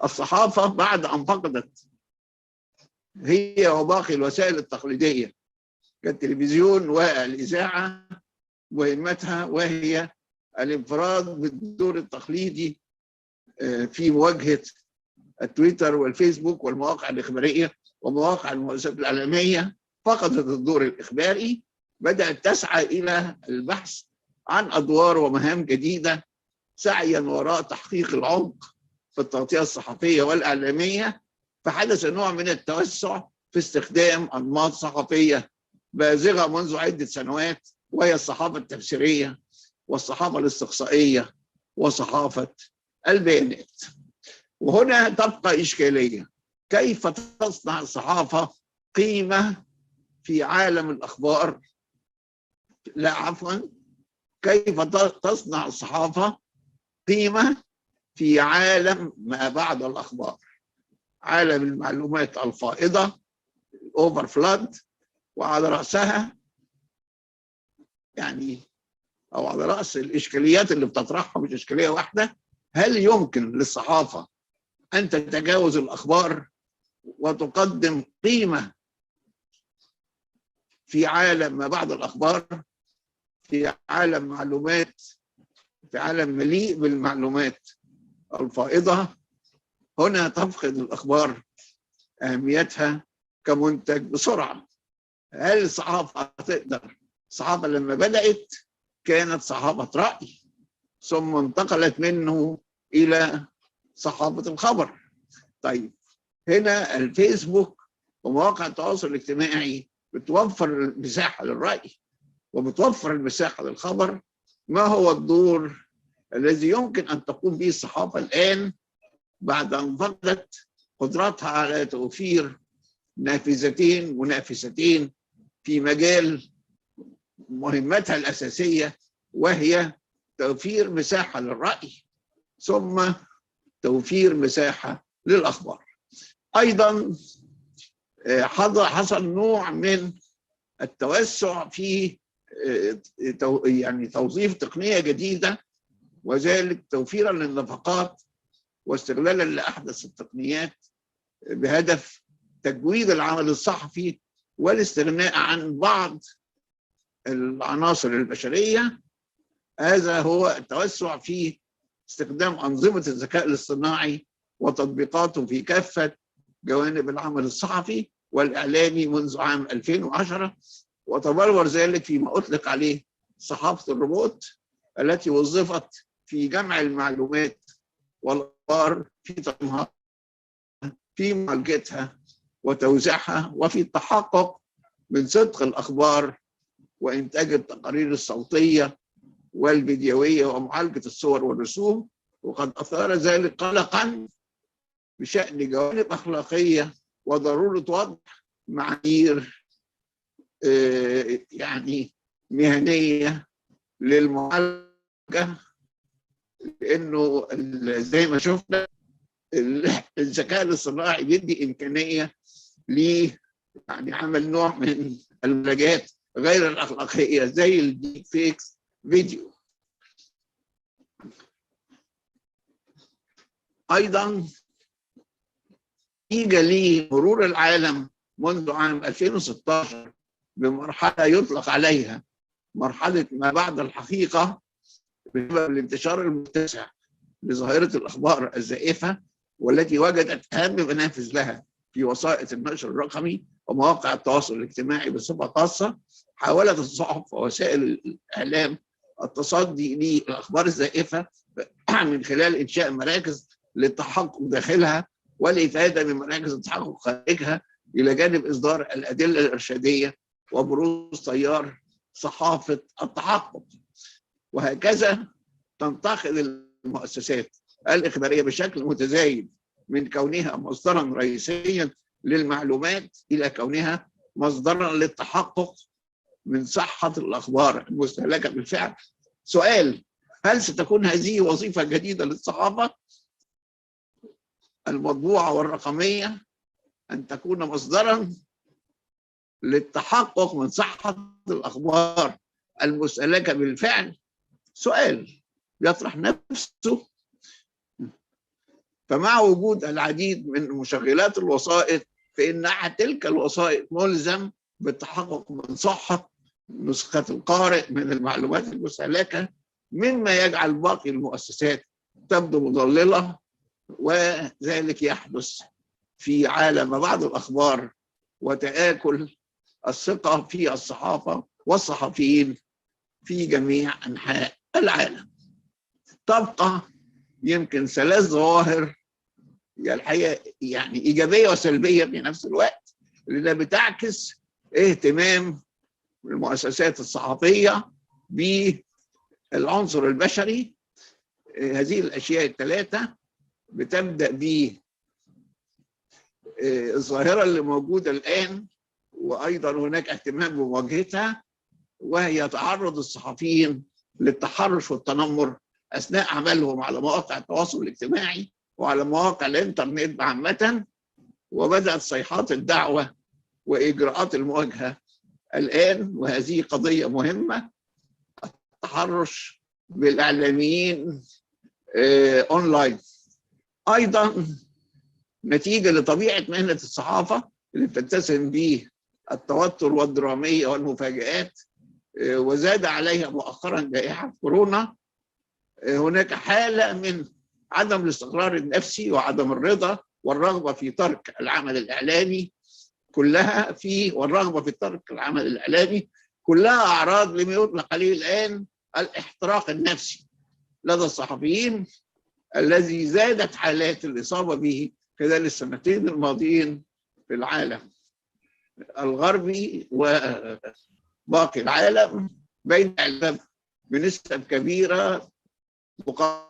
الصحافة بعد أن فقدت هي وباقي الوسائل التقليدية كالتلفزيون والإذاعة مهمتها، وهي الانفراد بالدور التقليدي في مواجهة التويتر والفيسبوك والمواقع الإخبارية ومواقع المؤسسات الإعلامية. فقدت الدور الإخباري، بدأت تسعى إلى البحث عن أدوار ومهام جديدة سعيا وراء تحقيق العمق في التغطية الصحفية والإعلامية. فحدث نوع من التوسع في استخدام أنماط صحفية بازغة منذ عدة سنوات، وهي الصحافة التفسيرية والصحافة الاستقصائية وصحافة البيانات. وهنا تبقى إشكالية: كيف تصنع الصحافة قيمة في عالم الأخبار؟ لا عفوا، كيف تصنع الصحافة قيمة في عالم ما بعد الأخبار، عالم المعلومات الفائضة الأوفر فلاد، وعلى رأسها يعني أو على رأس الإشكاليات اللي بتطرحها مش إشكالية واحدة: هل يمكن للصحافة أن تتجاوز الأخبار وتقدم قيمة في عالم ما بعد الأخبار، في عالم معلومات، في عالم مليء بالمعلومات الفائضة؟ هنا تفقد الأخبار أهميتها كمنتج بسرعة. هل الصحافة تقدر؟ الصحافة لما بدأت كانت صحافة رأي، ثم انتقلت منه إلى صحافة الخبر. طيب هنا الفيسبوك ومواقع التواصل الاجتماعي بتوفر المساحة للرأي وبتوفر المساحة للخبر. ما هو الدور الذي يمكن أن تقوم به الصحافة الآن بعد أن فقدت قدرتها على توفير نافذتين منافستين في مجال مهمتها الأساسية، وهي توفير مساحة للرأي ثم توفير مساحة للأخبار؟ أيضا حصل نوع من التوسع في يعني توظيف تقنية جديدة، وذلك توفيرا للنفقات واستغلالا لأحدث التقنيات بهدف تجويد العمل الصحفي والاستغناء عن بعض العناصر البشرية. هذا هو التوسع في استخدام أنظمة الذكاء الاصطناعي وتطبيقاته في كافة جوانب العمل الصحفي والإعلامي منذ عام 2010، وتبلور ذلك فيما أطلق عليه صحافة الروبوت، التي وظفت في جمع المعلومات والأخبار، في تنظيمها، في معالجتها وتوزيعها، وفي التحقق من صدق الأخبار وإنتاج التقارير الصوتية والفيديوية ومعالجة الصور والرسوم. وقد أثار ذلك قلقا بشأن جوانب أخلاقية وضرورة وضع معايير يعني مهنية للمعالجة، لأنه زي ما شفنا الذكاء الاصطناعي بيدي إمكانية يعني عمل نوع من المعالجات غير الأخلاقية زي الديب فيكس فيديو. أيضا نتيجة لمرور العالم منذ عام 2016 بمرحلة يطلق عليها مرحلة ما بعد الحقيقة، بسبب الانتشار المتسع لظاهرة الأخبار الزائفة، والتي وجدت أهم منافذ لها في وسائط النشر الرقمي ومواقع التواصل الاجتماعي بصفة خاصة، حاولت الصحف ووسائل الإعلام التصدي للأخبار الزائفة من خلال إنشاء مراكز للتحقق داخلها والإفادة من مراكز التحقق خارجها، إلى جانب إصدار الأدلة الإرشادية وبروز تيار صحافة التحقق. وهكذا تنتقل المؤسسات الإخبارية بشكل متزايد من كونها مصدرا رئيسيا للمعلومات إلى كونها مصدرا للتحقق من صحة الأخبار المستهلكة بالفعل. سؤال: هل ستكون هذه وظيفة جديدة للصحافة المطبوعة والرقمية، أن تكون مصدرا للتحقق من صحة الأخبار المستهلكة بالفعل؟ سؤال يطرح نفسه فمع وجود العديد من مشغلات الوسائط فإن تلك الوسائط ملزم بالتحقق من صحة نسخة القارئ من المعلومات المستهلكة، مما يجعل باقي المؤسسات تبدو مضللة، وذلك يحدث في عالم بعض الأخبار وتآكل الثقة في الصحافة والصحفيين في جميع أنحاء العالم. تبقى يمكن 3 ظواهر الحقيقة يعني إيجابية وسلبية في نفس الوقت، لأنها بتعكس اهتمام المؤسسات الصحفية بالعنصر البشري. هذه الأشياء ال3 بتبدأ بالظاهرة اللي موجودة الآن، وأيضا هناك اهتمام بمواجهتها، وهي تعرض الصحفيين للتحرش والتنمر أثناء عملهم على مواقع التواصل الاجتماعي وعلى مواقع الإنترنت عامة. وبدأت صيحات الدعوة وإجراءات المواجهة الآن، وهذه قضية مهمة. التحرش بالإعلاميين أونلاين أيضا نتيجة لطبيعة مهنة الصحافة اللي بتتسم به التوتر والدرامية والمفاجآت، وزاد عليها مؤخرا جائحة كورونا. هناك حالة من عدم الاستقرار النفسي وعدم الرضا والرغبة في ترك العمل الإعلامي والرغبة في ترك العمل الإعلامي كلها أعراض لما يطلق عليه الآن الاحتراق النفسي لدى الصحفيين، الذي زادت حالات الإصابة به خلال السنتين الماضيين في العالم الغربي وباقي العالم، بين العالم بنسب كبيرة مقارنة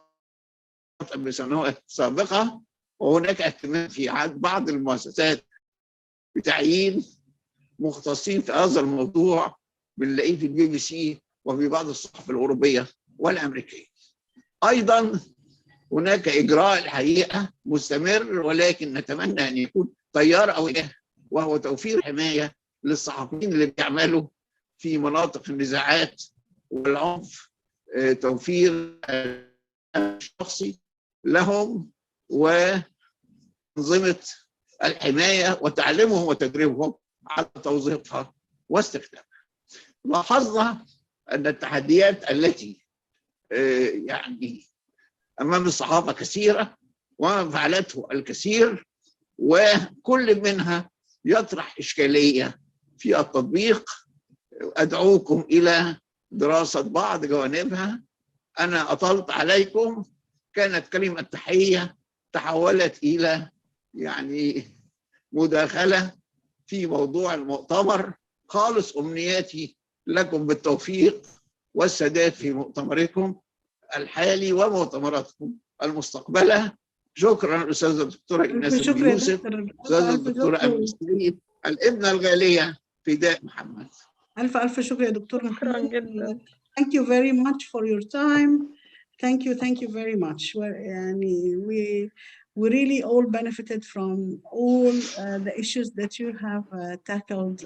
بسنوات سابقة. وهناك اهتمام في بعض المؤسسات بتعيين مختصين في هذا الموضوع، بنلاقيه في BBC وفي بعض الصحف الأوروبية والأمريكية. أيضا هناك إجراء الحقيقة مستمر، ولكن نتمنى أن يكون تيار أولياء، وهو توفير حماية للصحفيين اللي بيعملوا في مناطق النزاعات والعنف، توفير الشخصي لهم وأنظمة الحماية وتعليمهم وتدريبهم على توظيفها واستخدامها. لاحظنا أن التحديات التي يعني أمام الصحافة كثيرة وما فعلته الكثير، وكل منها يطرح إشكالية في التطبيق. أدعوكم إلى دراسة بعض جوانبها. أنا أطلت عليكم، كانت كلمة تحية تحولت إلى يعني مداخلة في موضوع المؤتمر. خالص أمنياتي لكم بالتوفيق والسداد في مؤتمركم الحالي ومؤتمراتكم المستقبلة. شكرا أستاذة الدكتورة إيناس بن يوسف، أستاذة الدكتورة أمل السليم، الابنة الغالية فداء محمد. ألف شكر يا دكتور شكرا محمد. جدا. Thank you very much for your time. Thank you very much. يعني we really all benefited from all the issues that you have tackled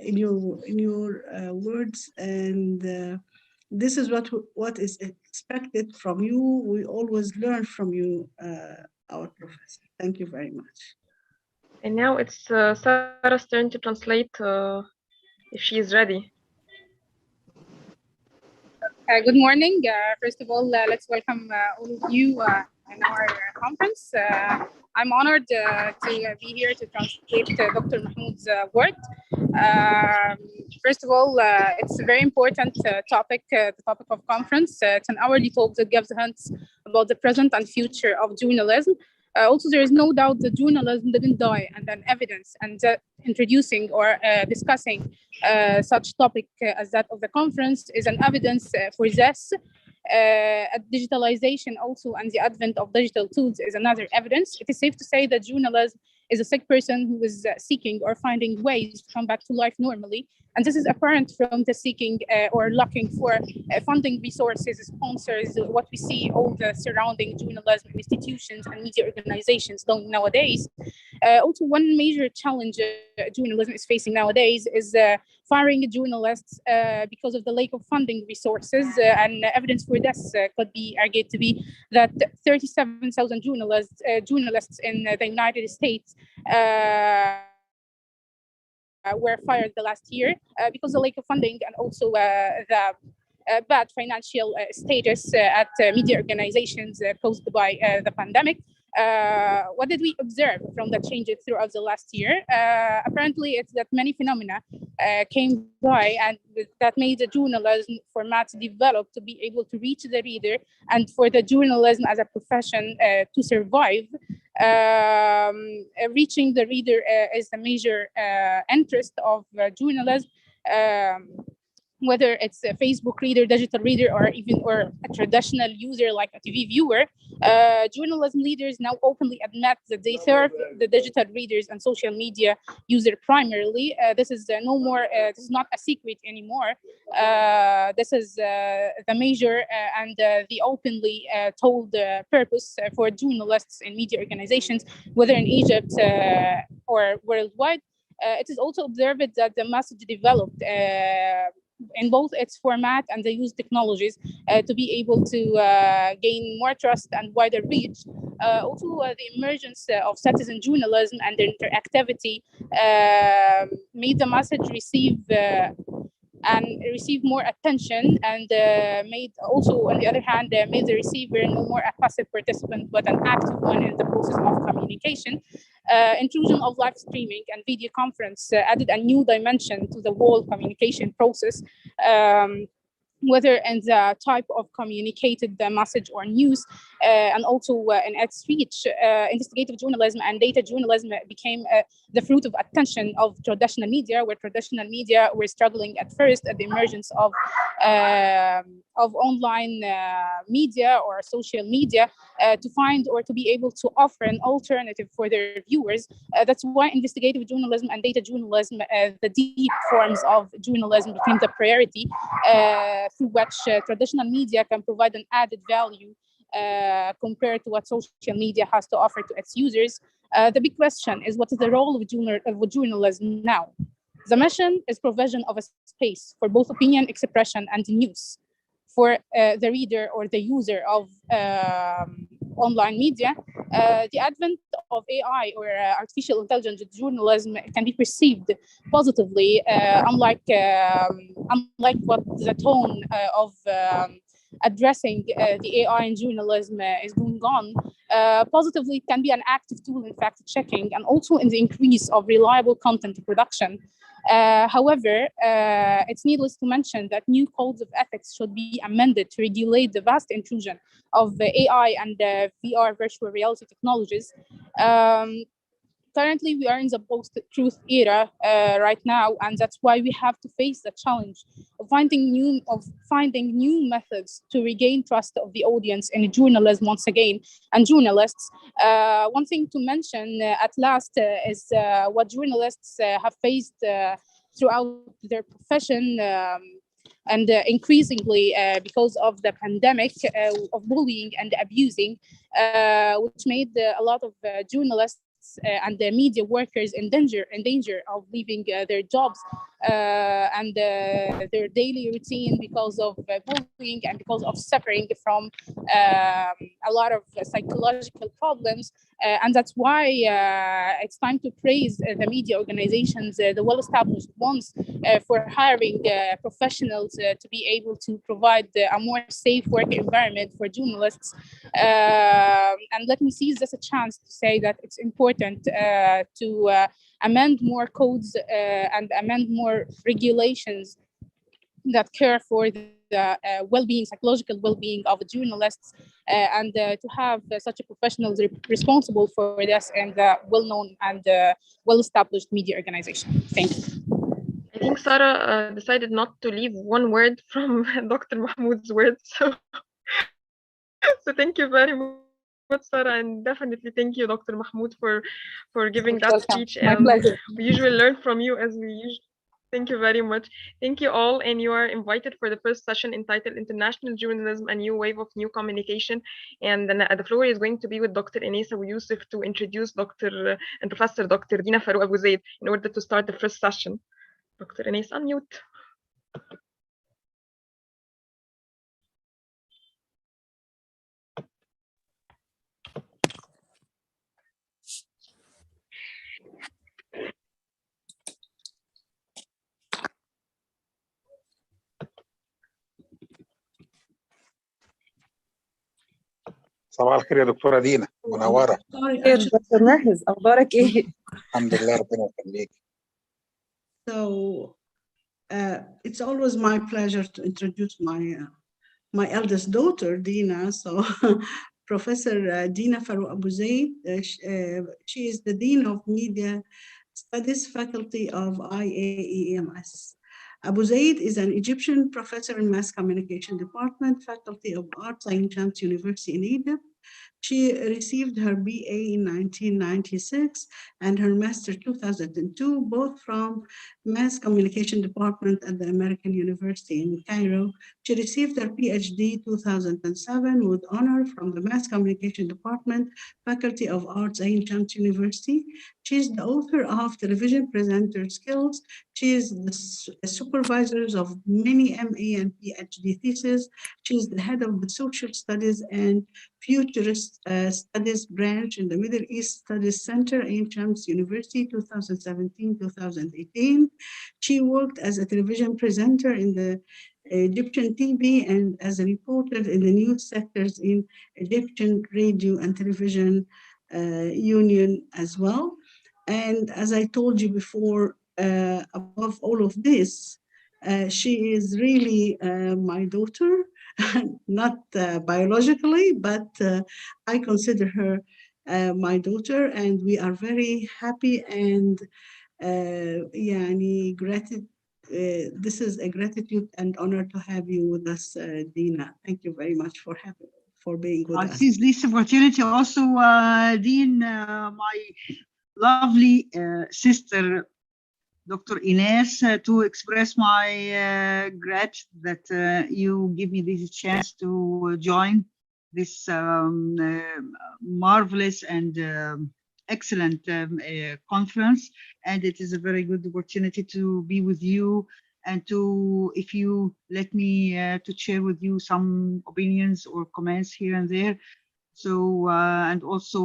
in your words, and this is what is expected from you. We always learn from you, our professor. Thank you very much. And now it's Sarah's turn to translate if she is ready. Good morning. First of all, let's welcome all of you in our conference. I'm honored to be here to translate Dr. Mahmoud's work. First of all, it's a very important topic, the topic of conference. It's an hourly talk that gives hints about the present and future of journalism. Also, there is no doubt that journalism didn't die, and then evidence and introducing or discussing such topic as that of the conference is an evidence for this. Digitalization also and the advent of digital tools is another evidence. It is safe to say that journalism is a sick person who is seeking or finding ways to come back to life normally. And this is apparent from the seeking or looking for funding resources, sponsors, what we see all the surrounding journalism institutions and media organizations doing nowadays. Also, one major challenge journalism is facing nowadays is firing journalists because of the lack of funding resources, and evidence for this could be argued to be that 37,000 journalists in the United States were fired the last year because of the lack of funding, and also the bad financial status at media organizations caused by the pandemic. What did we observe from the changes throughout the last year? Apparently, it's that many phenomena came by and that made the journalism format develop to be able to reach the reader, and for the journalism as a profession to survive. Reaching the reader is the major interest of journalism. Whether it's a Facebook reader, digital reader, or a traditional user like a TV viewer, journalism leaders now openly admit that they serve the digital readers and social media user primarily. This is no more. This is not a secret anymore. This is the major and the openly told purpose for journalists and media organizations, whether in Egypt or worldwide. It is also observed that the message developed in both its format and the used technologies to be able to gain more trust and wider reach. Also, the emergence of citizen journalism and their interactivity made the message receive more attention, and made also, on the other hand, made the receiver no more a passive participant but an active one in the process of communication. Intrusion of live streaming and video conference added a new dimension to the whole communication process. Whether in the type of communicated message or news, and also in its reach. Investigative journalism and data journalism became the fruit of attention of traditional media, where traditional media were struggling at first at the emergence of online media or social media to find or to be able to offer an alternative for their viewers. That's why investigative journalism and data journalism, the deep forms of journalism, became the priority through which traditional media can provide an added value compared to what social media has to offer to its users. The big question is, what is the role of journalism now? The mission is provision of a space for both opinion expression and news for the reader or the user of online media. The advent of AI or artificial intelligence journalism can be perceived positively, unlike what the tone of addressing the AI in journalism is going on. Positively, it can be an active tool in fact-checking and also in the increase of reliable content production. However, it's needless to mention that new codes of ethics should be amended to regulate the vast intrusion of AI and VR virtual reality technologies. Currently, we are in the post-truth era right now, and that's why we have to face the challenge of finding new methods to regain trust of the audience in journalism once again, and journalists. One thing to mention at last is what journalists have faced throughout their profession. And increasingly, because of the pandemic, of bullying and abusing, which made a lot of journalists and the media workers in danger of leaving their jobs and their daily routine because of bullying and because of suffering from a lot of psychological problems. And that's why it's time to praise the media organizations, the well-established ones, for hiring professionals to be able to provide a more safe work environment for journalists. And let me seize this a chance to say that it's important to amend more codes and amend more regulations that care for the well-being, psychological well-being of journalists, and to have such a professionals responsible for this in the well-known and well-established media organization. Thank you. I think Sarah decided not to leave one word from Dr. Mahmoud's words. So thank you very much, Sarah, and definitely thank you, Dr. Mahmoud, for giving that speech. My pleasure. We usually learn from you as we usually. Thank you very much. Thank you all, and you are invited for the first session entitled International Journalism, a New Wave of New Communication. And then the floor is going to be with Dr. Inesa Yusuf to introduce Dr. and Professor Dr. Dina Farouk Abu Zaid in order to start the first session. Dr. Ines, unmute. صباح الخير يا دكتورة دينا، منورة. خير دكتور ناهز، اخبارك ايه؟ الحمد لله، ربنا يخليك. So it's always my pleasure to introduce my eldest daughter, Dina. So Professor Dina Farouk Abu Zaid, she is the Dean of Media Studies Faculty of IAEMS. Abu Zaid is an Egyptian professor in Mass Communication Department, Faculty of Arts, Ain Shams University in Egypt. She received her BA in 1996 and her Master 2002, both from Mass Communication Department at the American University in Cairo. She received her PhD 2007 with honor from the Mass Communication Department, Faculty of Arts, Ain Shams University. She is the author of Television Presenter Skills. She is the supervisor of many MA and PhD theses. She is the head of the Social Studies and Futurist Studies branch in the Middle East Studies Center, Ain Shams University, 2017-2018. She worked as a television presenter in the Egyptian TV and as a reporter in the news sectors in Egyptian Radio and Television Union as well. And as I told you before, above all of this, she is really my daughter, not biologically, but I consider her my daughter, and we are very happy and this is a gratitude and honor to have you with us, Dina. Thank you very much for being with I us. seize this opportunity also, Dean, my lovely sister, Dr. Ines, to express my gratitude that you give me this chance to join this marvelous and excellent conference. And it is a very good opportunity to be with you and to, if you let me to share with you some opinions or comments here and there. So, and also,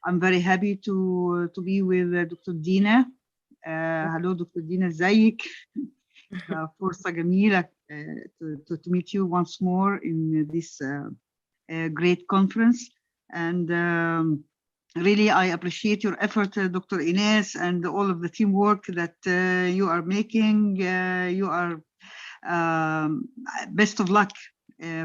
I'm very happy to be with Dr. Dina. Hello, Dr. Dina, ازيك? فرصة جميلة to meet you once more in this great conference. And really, I appreciate your effort, Dr. Ines, and all of the teamwork that you are making. You are best of luck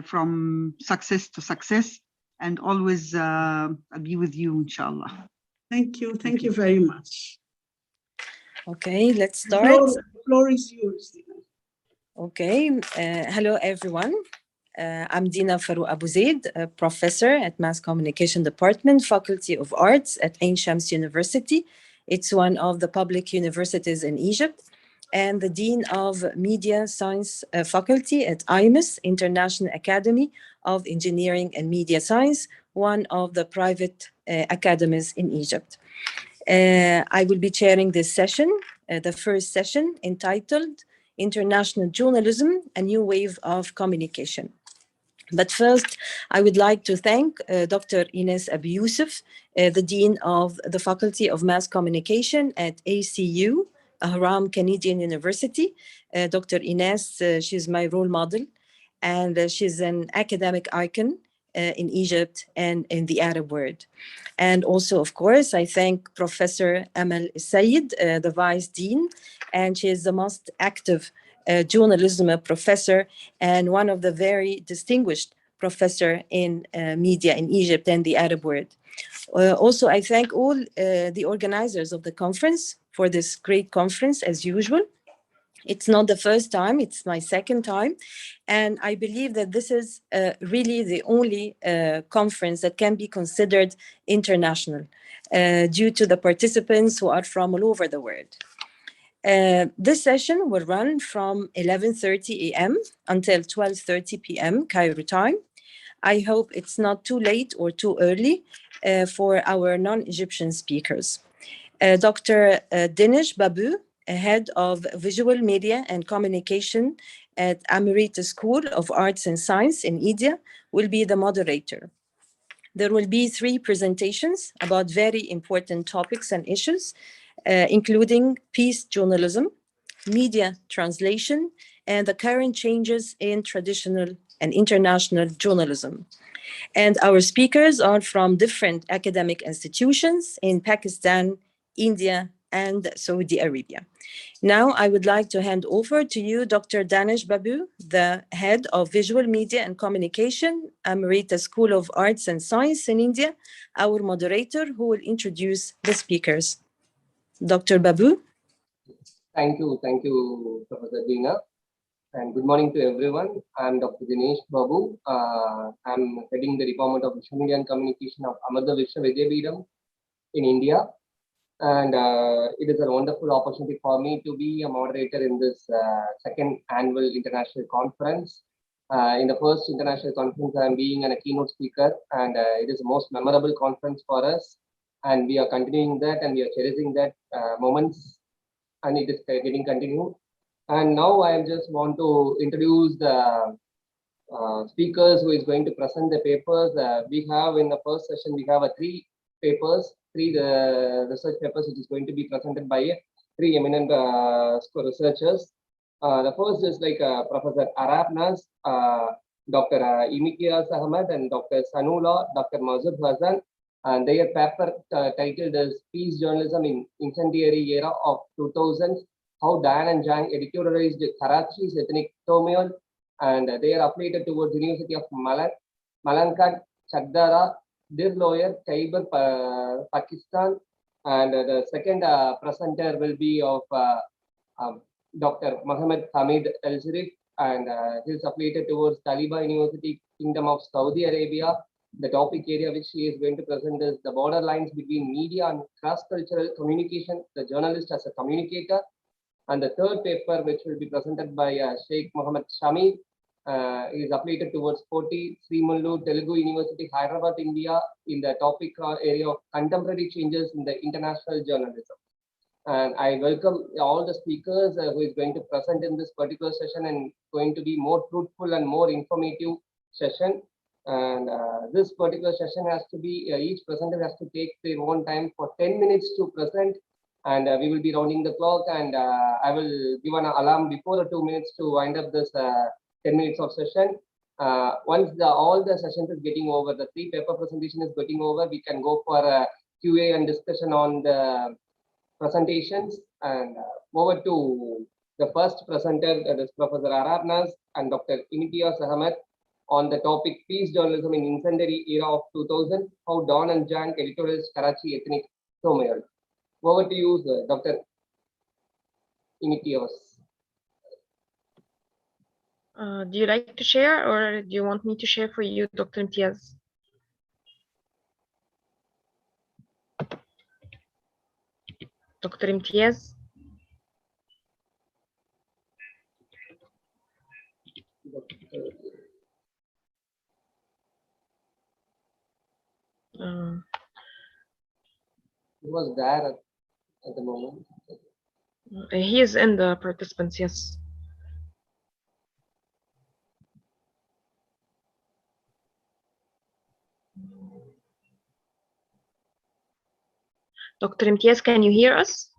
from success to success. And always I'll be with you, inshallah. Thank you. Thank you very much. Okay, let's start. The floor is yours. Okay, hello everyone. I'm Dina Farouk Abu Zaid, a professor at Mass Communication Department, Faculty of Arts at Ain Shams University. It's one of the public universities in Egypt, and the Dean of Media Science Faculty at IMES, International Academy of Engineering and Media Science, one of the private academies in Egypt. I will be chairing this session, the first session entitled International Journalism, a New Wave of Communication. But first, I would like to thank Dr. Ines Abu Yusuf, the Dean of the Faculty of Mass Communication at ACU, Ahram Canadian University. Dr. Ines, she's my role model, and she's an academic icon in Egypt and in the Arab world. And also, of course, I thank Professor Amal Sayed, the Vice Dean, and she is the most active journalism professor and one of the very distinguished professor in media in Egypt and the Arab world. Also, I thank all the organizers of the conference for this great conference, as usual. It's not the first time, it's my second time. And I believe that this is really the only conference that can be considered international due to the participants who are from all over the world. This session will run from 11:30 a.m. until 12:30 p.m. Cairo time. I hope it's not too late or too early for our non-Egyptian speakers. Dr. Dinesh Babu, Head of Visual Media and Communication at Amrita School of Arts and Science in India, will be the moderator. There will be 3 presentations about very important topics and issues, including peace journalism, media translation, and the current changes in traditional and international journalism. And our speakers are from different academic institutions in Pakistan, India, and Saudi Arabia. Now, I would like to hand over to you, Dr. Dinesh Babu, the Head of Visual Media and Communication, Amrita School of Arts and Science in India, our moderator, who will introduce the speakers. Dr. Babu. Thank you, Professor Dina. And good morning to everyone. I'm Dr. Dinesh Babu. I'm heading the Department of Visual Media and Communication of Amrita Vishwavidyapitham in India. And it is a wonderful opportunity for me to be a moderator in this second annual international conference. In the first international conference, I'm being a keynote speaker, and it is the most memorable conference for us. And we are continuing that, and we are cherishing that moments, and it is getting continued. And now I just want to introduce the speakers who is going to present the papers. We have in the first session, we have 3 papers, 3 research papers, which is going to be presented by 3 eminent researchers. The first is like Professor Arabnas, Dr. Imtiaz Ahmed, and Dr. Sanullah, Dr. Masood Hassan. And their paper titled as Peace Journalism in Incendiary Era of 2000s, How Dan and Jang Editorialized Karachi's Ethnic Turmoil. And they are affiliated towards University of Malakand, Chakdara, Dir Lawyer, Khyber, Pakistan. And the second presenter will be of Dr. Mohammed Hamid El Sharif, and he is affiliated towards Taliban University, Kingdom of Saudi Arabia. The topic area which he is going to present is the borderlines between media and cross-cultural communication, the journalist as a communicator. And the third paper, which will be presented by Sheikh Muhammad Shami, is affiliated towards Koti, Srimullu, Telugu University, Hyderabad, India, in the topic area of contemporary changes in the international journalism. And I welcome all the speakers who is going to present in this particular session, and going to be more fruitful and more informative session. And this particular session has to be, each presenter has to take their own time for 10 minutes to present. And we will be rounding the clock, and I will give an alarm before the 2 minutes to wind up this 10 minutes of session. Once all the sessions is getting over, the 3 paper presentation is getting over, we can go for a QA and discussion on the presentations. And over to the first presenter, that is Professor Arabnas and Dr. Imtiaz Ahmed, on the topic Peace Journalism in Incendiary Era of 2000, How Dawn and Jang Editorialized Karachi Ethnic Turmoil. Over to you, Dr. Imtiaz. Do you like to share, or do you want me to share for you, Dr. Imtiaz? Dr. Imtiaz? He was there at the moment. He is in the participants, yes. Dr. Imtiaz, can you hear us?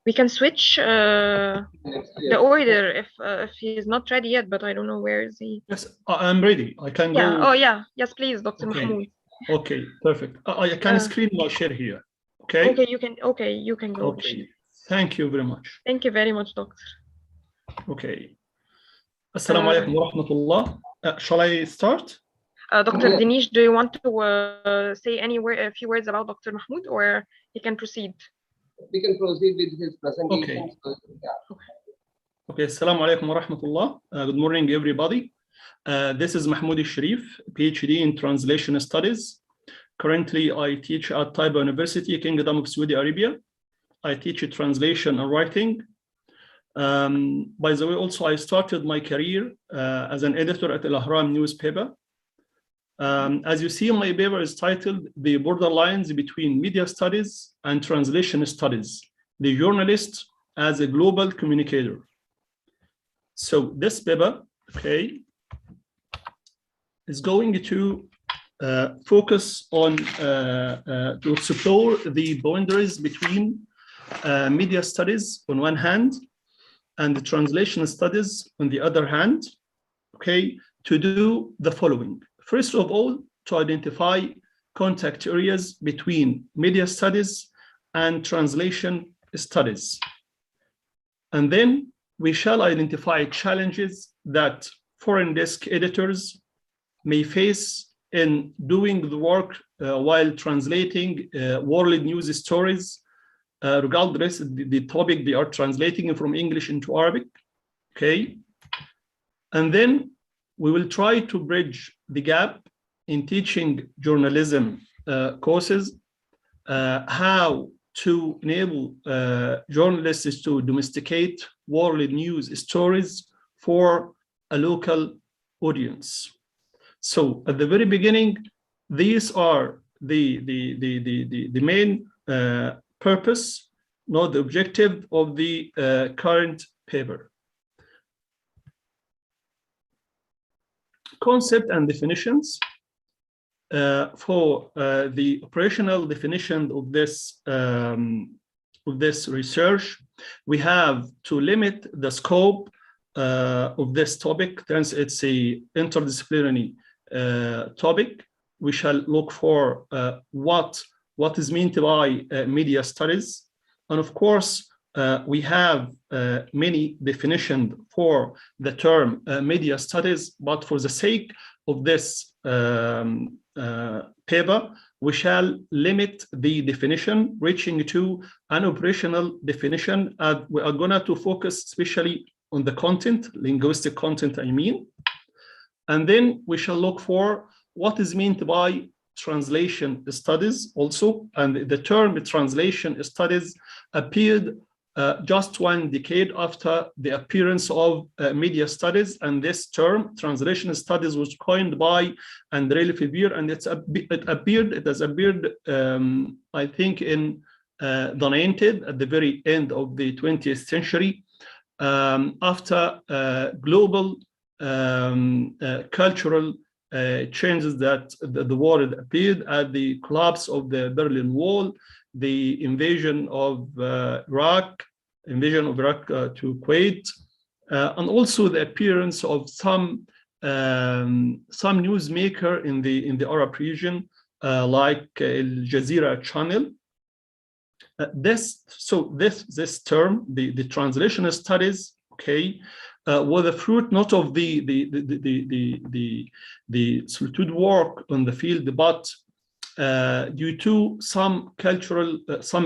We can switch the order if he is not ready yet, but I don't know where is he. Yes, I'm ready. I can go. go. Oh yeah, yes, please, Dr. Mahmoud. Okay, perfect. I can screen my share here. Okay. Okay, you can go. Okay. Thank you very much. Thank you very much, Doctor. Okay. Assalamu alaikum wa rahmatullah. Shall I start? Dr. Dinesh, do you want to say a few words about Dr. Mahmoud, or he can proceed? We can proceed with his presentation. Okay. Assalamu alaikum wa rahmatullah. Good morning, everybody. This is Mahmoud Sharif, PhD in Translation Studies. Currently, I teach at Taiba University, Kingdom of Saudi Arabia. I teach translation and writing. By the way, also I started my career as an editor at Al Ahram newspaper. As you see, my paper is titled "The Borderlines Between Media Studies and Translation Studies: The Journalist as a Global Communicator." So this paper, okay, is going to focus on to explore the boundaries between media studies on one hand and the translation studies on the other hand, okay, to do the following. First of all, to identify contact areas between media studies and translation studies. And then we shall identify challenges that foreign desk editors may face in doing the work while translating world news stories, regardless of the topic they are translating from English into Arabic, okay? And then we will try to bridge the gap in teaching journalism courses, how to enable journalists to domesticate world news stories for a local audience. So at the very beginning, these are the main purpose, not the objective of the current paper. Concept and definitions. For the operational definition of this research, we have to limit the scope of this topic. Since it's a interdisciplinary topic, we shall look for what is meant by media studies. And of course, we have many definitions for the term media studies, but for the sake of this paper, we shall limit the definition, reaching to an operational definition. We are going to focus especially on the content, linguistic content, I mean. And then we shall look for what is meant by translation studies also. And the term translation studies appeared just 1 decade after the appearance of media studies, and this term translation studies was coined by André Lefebvre, and it has appeared I think in the 90s, at the very end of the 20th century, after global cultural changes that the world appeared at the collapse of the Berlin Wall, the invasion of Iraq to Kuwait, and also the appearance of some newsmaker in the Arab region, like Al Jazeera channel. This term, the translation studies, okay, was a fruit not of the solitude work on the field, but due to some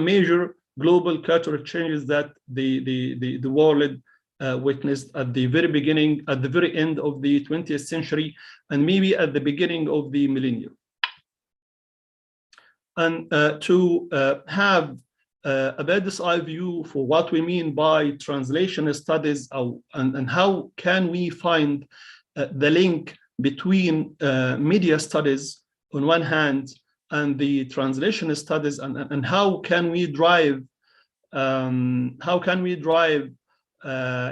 major global cultural changes that the world witnessed at the very beginning, at the very end of the 20th century, and maybe at the beginning of the millennium. And to have a bird's eye view for what we mean by translation studies, and how can we find the link between media studies on one hand and the translation studies, and how can we drive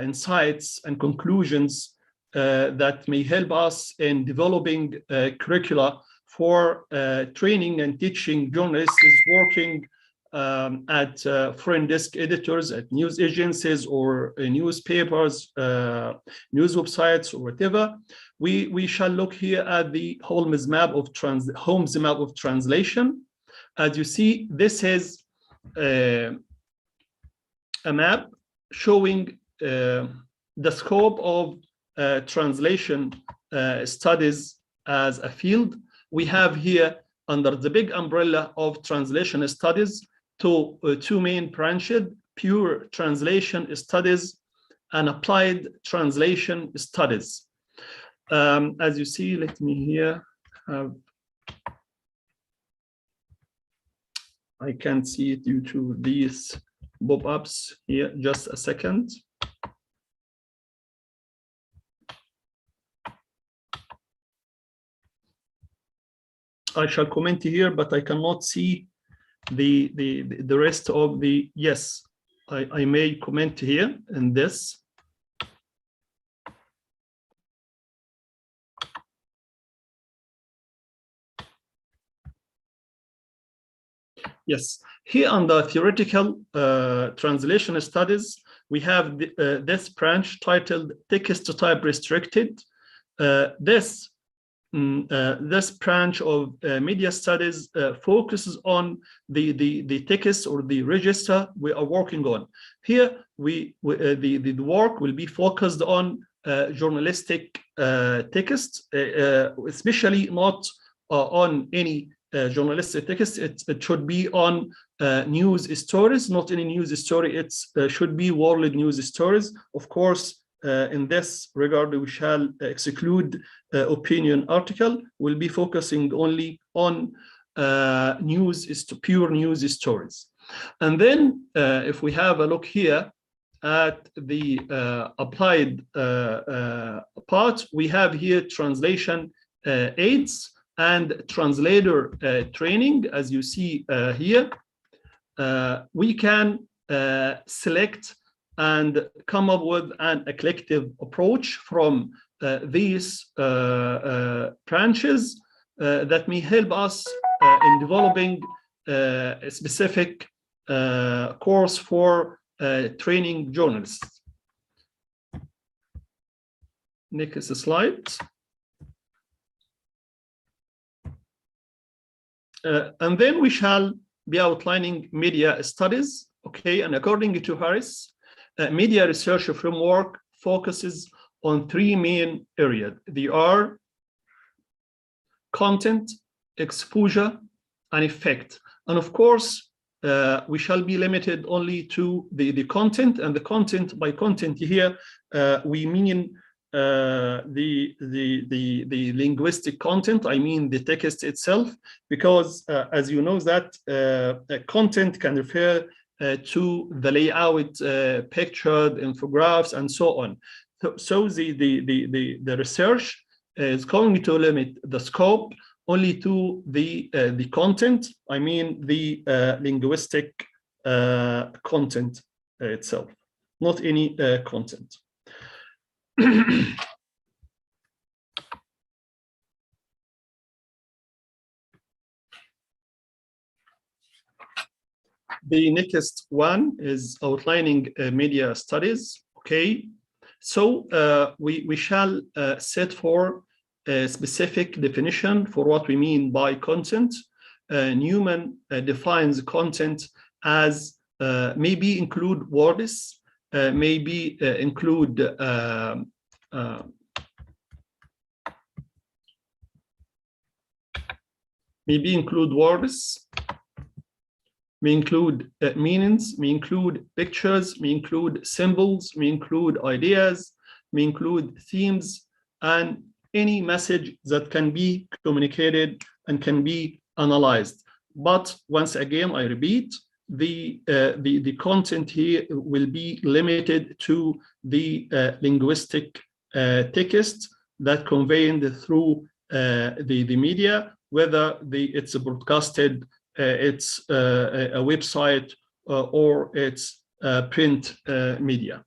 insights and conclusions that may help us in developing curricula for training and teaching journalists working at foreign desk editors, at news agencies or newspapers, news websites, or whatever. We shall look here at the Holmes map of translation. As you see, this is a map showing the scope of translation studies as a field. We have here, under the big umbrella of translation studies, two main branches: pure translation studies and applied translation studies. As you see, let me here have, I can't see it due to these pop-ups here, just a second. I shall comment here, but I cannot see the rest of the, yes, I may comment here in this. Yes, here on the theoretical translation studies, we have this branch titled text type restricted. This branch of media studies focuses on the text or the register we are working on. Here, the work will be focused on journalistic text, especially not on any journalistic text. It should be on news stories, not any news story. It should be world news stories. Of course, in this regard, we shall exclude opinion article. We'll be focusing only on pure news stories. And then if we have a look here at the applied part, we have here translation aids and translator training. As you see here, we can select and come up with a collective approach from these branches that may help us in developing a specific course for training journalists. Next slide. And then we shall be outlining media studies, okay? And according to Harris, media research framework focuses on three main areas. They are content, exposure, and effect. And of course, we shall be limited only to the content, and the content, by content here, we mean the linguistic content, I mean the text itself, because as you know that content can refer to the layout, pictured infographics, and so on. So the research is going to limit the scope only to the content, I mean the linguistic content itself, not any content. The next one is outlining media studies. Okay, so we shall set for a specific definition for what we mean by content. Newman defines content as maybe include words, maybe include words, may include meanings, may include pictures, may include symbols, may include ideas, may include themes, and any message that can be communicated and can be analyzed. But once again, I repeat, the content here will be limited to the linguistic text that conveyed through the media, whether it's broadcasted, it's a website, or it's print media.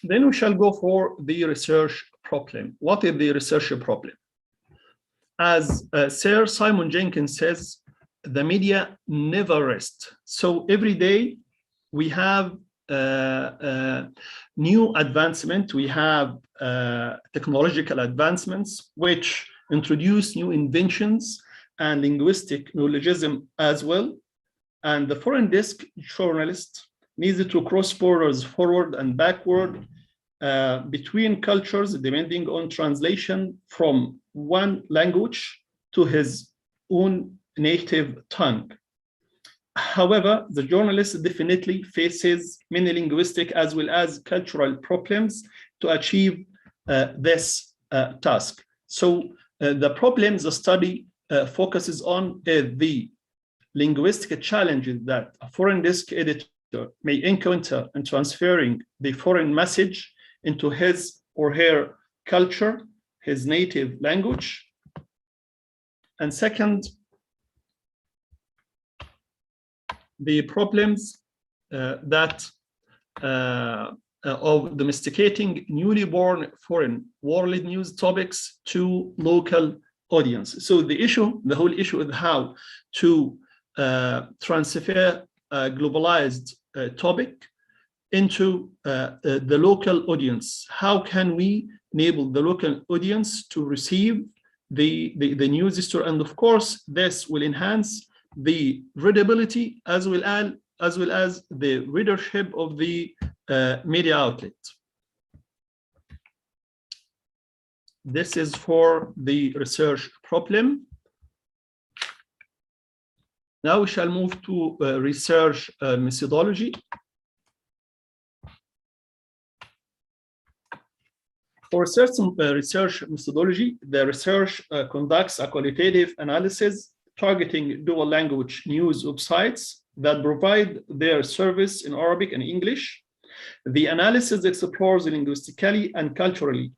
Then we shall go for the research problem. What is the research problem? As Sir Simon Jenkins says, the media never rest. So every day we have new advancement, we have technological advancements which introduce new inventions and linguistic neologism as well. And the foreign desk journalist needs to cross borders forward and backward between cultures, depending on translation from one language to his own native tongue. However, the journalist definitely faces many linguistic as well as cultural problems to achieve this task. So the problems the study focuses on is the linguistic challenges that a foreign desk editor may encounter in transferring the foreign message into his or her culture, his native language. And second, the problems of domesticating newly born foreign world news topics to local audience. So the whole issue is how to transfer a globalized topic into the local audience. How can we enable the local audience to receive the news story? And of course, this will enhance the readability as well as the readership of the media outlet. This is for the research problem. Now we shall move to research methodology. For research methodology, the research conducts a qualitative analysis targeting dual language news websites that provide their service in Arabic and English. The analysis explores linguistically and culturally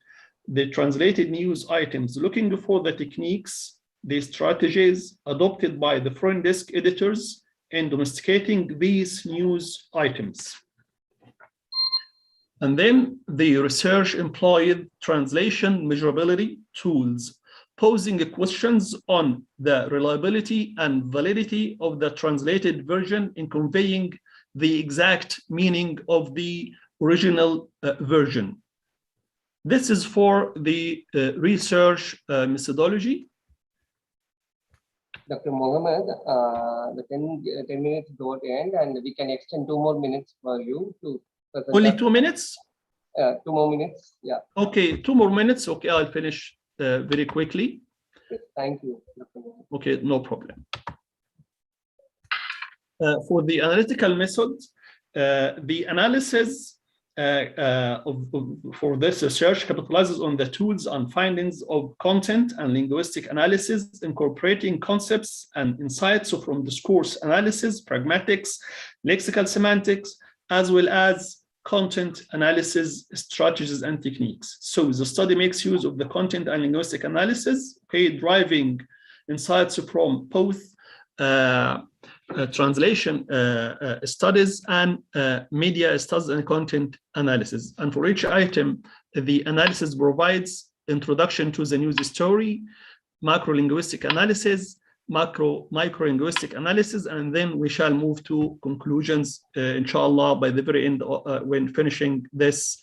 the translated news items, looking for the techniques, the strategies adopted by the foreign desk editors in domesticating these news items. And then the research employed translation measurability tools, posing questions on the reliability and validity of the translated version in conveying the exact meaning of the original version. This is for the research methodology. Dr. Mohammed, the 10 minutes go at the end, and we can extend 2 more minutes for you to present. Only 2 minutes? 2 more minutes, yeah. Okay, 2 more minutes. Okay, I'll finish very quickly. Yes, thank you, Dr. Mohammed. Okay, no problem. For the analytical method, the analysis for this research capitalizes on the tools and findings of content and linguistic analysis, incorporating concepts and insights from discourse analysis, pragmatics, lexical semantics, as well as content analysis strategies and techniques. So the study makes use of the content and linguistic analysis, driving insights from both translation studies and media studies and content analysis. And for each item, the analysis provides introduction to the news story, macro-linguistic analysis, micro-linguistic analysis, and then we shall move to conclusions, inshallah, by the very end when finishing this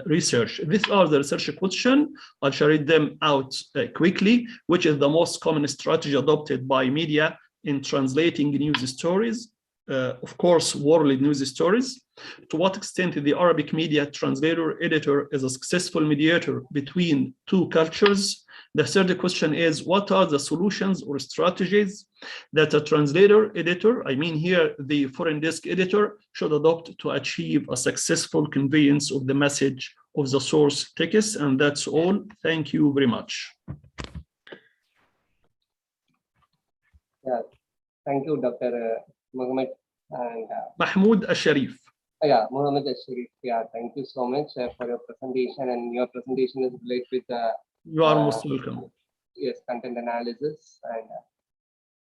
research. These are the research questions. I shall read them out quickly. Which is the most common strategy adopted by media in translating news stories? Of course, world news stories. To what extent the Arabic media translator editor is a successful mediator between two cultures? The third question is, what are the solutions or strategies that a translator editor, I mean here the foreign desk editor, should adopt to achieve a successful conveyance of the message of the source text? And that's all. Thank you very much. Yeah, thank you, Dr. Mohammed and Mahmoud Al-Sharif. Yeah, Mohammed Al-Sharif. Yeah, thank you so much for your presentation, and your presentation is related with you are most welcome. Yes, content analysis.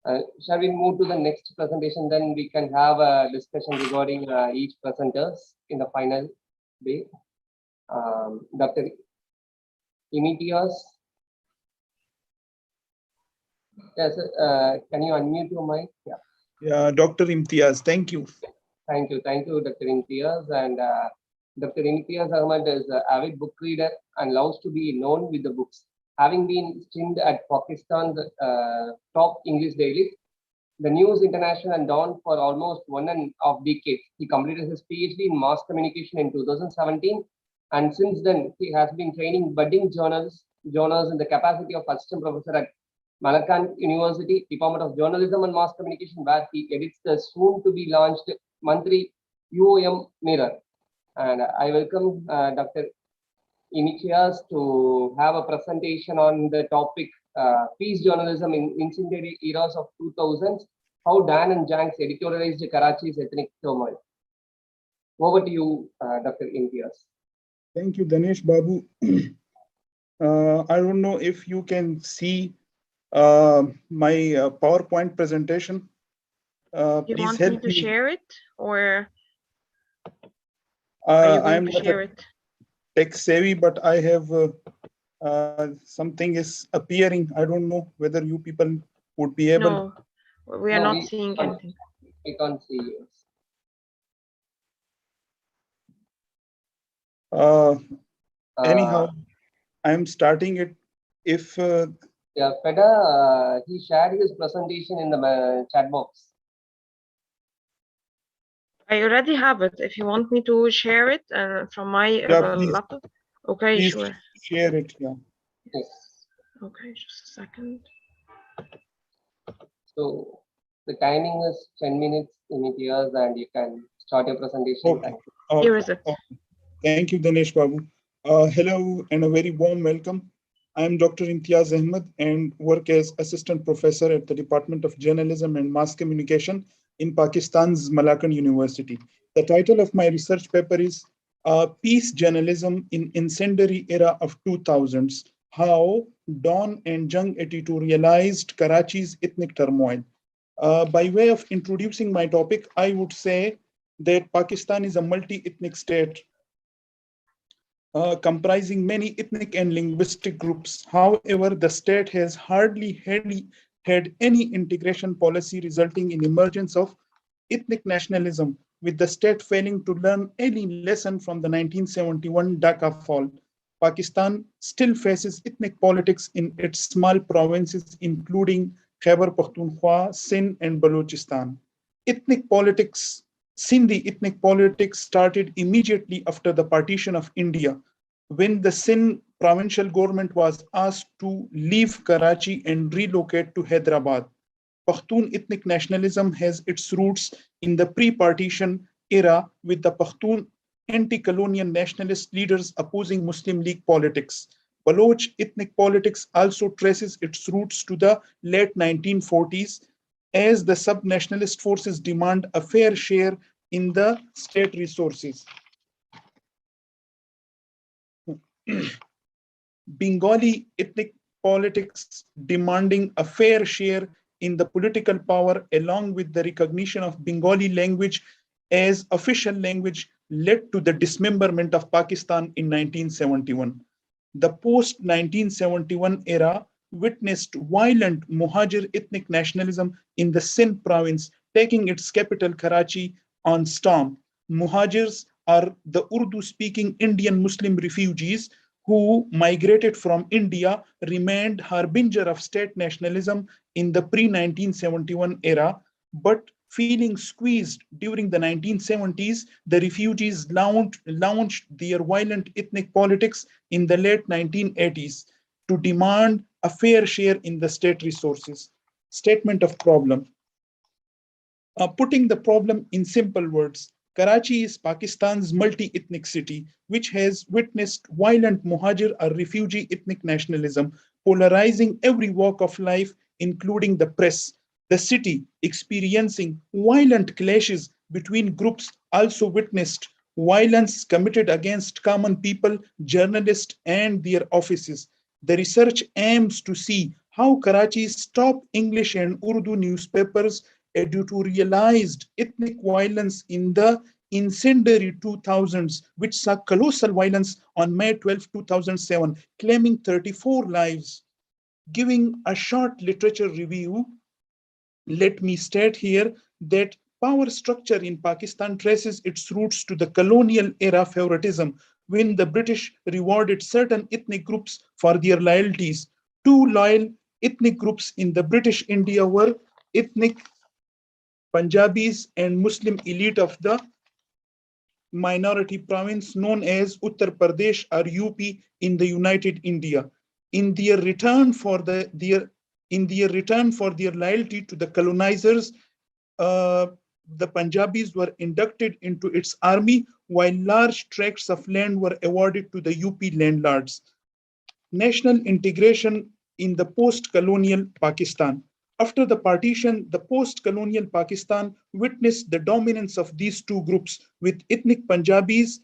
And shall we move to the next presentation? Then we can have a discussion regarding each presenters in the final day. Dr. Imitios. Yes, can you unmute your mic? Yeah. Yeah, Dr. Imtiaz, thank you. Thank you, Dr. Imtiaz. And Dr. Imtiaz Ahmad is an avid book reader and loves to be known with the books. Having been stint at Pakistan's top English dailies, The News International and Dawn for almost 1.5 decades. He completed his PhD in mass communication in 2017, and since then he has been training budding journalists in the capacity of assistant professor at Malakand University, Department of Journalism and Mass Communication, where he edits the soon-to-be launched monthly UOM Mirror. And I welcome Dr. Imitiaz to have a presentation on the topic peace journalism in incendiary eras of 2000s, how Dan and Janks editorialized Karachi's ethnic turmoil. Over to you, Dr. Imtiaz. Thank you, Danesh Babu. I don't know if you can see my PowerPoint presentation. You Please want me help to me. share it, or are you going I'm to not share a it? tech savvy, but I have something is appearing. I don't know whether you people would be able. No, we are No, not seeing anything. we can't see you. Anyhow, I'm starting it. If Yeah, Feda, he shared his presentation in the chat box. I already have it. If you want me to share it from my please, laptop, okay, please sure. share it. Yeah. Yes. Okay, just a second. So the timing is 10 minutes in years, and you can start your presentation. Okay. Thank you. Okay. Here is it. Okay. Thank you, Danesh Babu. Hello and a very warm welcome. I'm Dr. Imtiaz Ahmed and work as assistant professor at the Department of Journalism and Mass Communication in Pakistan's Malakand University. The title of my research paper is Peace Journalism in Incendiary Era of 2000s, How Dawn and Jung Editorialized Karachi's Ethnic Turmoil. By way of introducing my topic, I would say that Pakistan is a multi-ethnic state comprising many ethnic and linguistic groups. However, the state has hardly had any integration policy, resulting in emergence of ethnic nationalism, with the state failing to learn any lesson from the 1971 Dhaka fall. Pakistan still faces ethnic politics in its small provinces, including Khyber Pakhtunkhwa, Sindh, and Balochistan. Ethnic politics Sindhi ethnic politics started immediately after the partition of India, when the Sindh provincial government was asked to leave Karachi and relocate to Hyderabad. Pashtun ethnic nationalism has its roots in the pre-partition era, with the Pashtun anti-colonial nationalist leaders opposing Muslim League politics. Baloch ethnic politics also traces its roots to the late 1940s, as the sub-nationalist forces demand a fair share in the state resources. Bengali ethnic politics demanding a fair share in the political power, along with the recognition of Bengali language as official language, led to the dismemberment of Pakistan in 1971. The post-1971 era witnessed violent Muhajir ethnic nationalism in the Sindh province, taking its capital Karachi on storm. Muhajirs are the Urdu-speaking Indian Muslim refugees who migrated from India, remained harbinger of state nationalism in the pre-1971 era, but feeling squeezed during the 1970s, the refugees launched their violent ethnic politics in the late 1980s to demand a fair share in the state resources. Statement of problem. Putting the problem in simple words, Karachi is Pakistan's multi-ethnic city, which has witnessed violent Muhajir or refugee ethnic nationalism, polarizing every walk of life, including the press. The city, experiencing violent clashes between groups, also witnessed violence committed against common people, journalists, and their offices. The research aims to see how Karachi's top English and Urdu newspapers editorialized ethnic violence in the incendiary 2000s, which saw colossal violence on May 12, 2007, claiming 34 lives. Giving a short literature review, let me state here that power structure in Pakistan traces its roots to the colonial era favoritism, when the British rewarded certain ethnic groups for their loyalties. Two loyal ethnic groups in the British India were ethnic Punjabis and Muslim elite of the minority province known as Uttar Pradesh or UP in the United India. In their return for their loyalty to the colonizers, the Punjabis were inducted into its army, while large tracts of land were awarded to the UP landlords. National integration in the post-colonial Pakistan. After the partition, the post-colonial Pakistan witnessed the dominance of these two groups, with ethnic Punjabis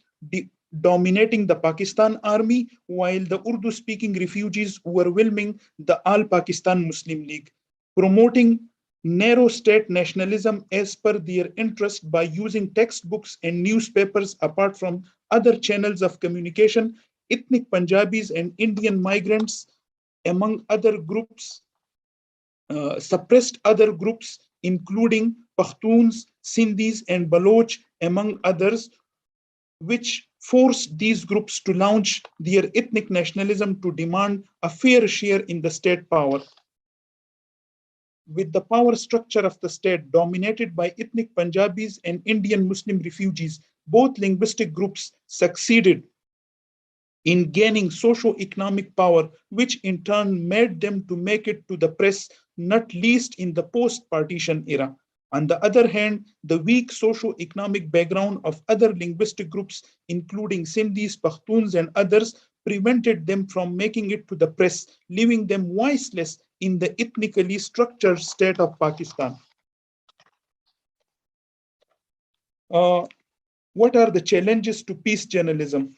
dominating the Pakistan army, while the Urdu-speaking refugees overwhelming the All-Pakistan Muslim League, promoting narrow state nationalism as per their interest by using textbooks and newspapers apart from other channels of communication. Ethnic Punjabis and Indian migrants, among other groups, suppressed other groups, including Pashtuns, Sindhis, and Baloch, among others, which forced these groups to launch their ethnic nationalism to demand a fair share in the state power. With the power structure of the state dominated by ethnic Punjabis and Indian Muslim refugees, both linguistic groups succeeded in gaining socio-economic power, which in turn made them to make it to the press, not least in the post-partition era. On the other hand, the weak socio-economic background of other linguistic groups, including Sindhis, Pashtuns, and others, prevented them from making it to the press, leaving them voiceless in the ethnically structured state of Pakistan. What are the challenges to peace journalism?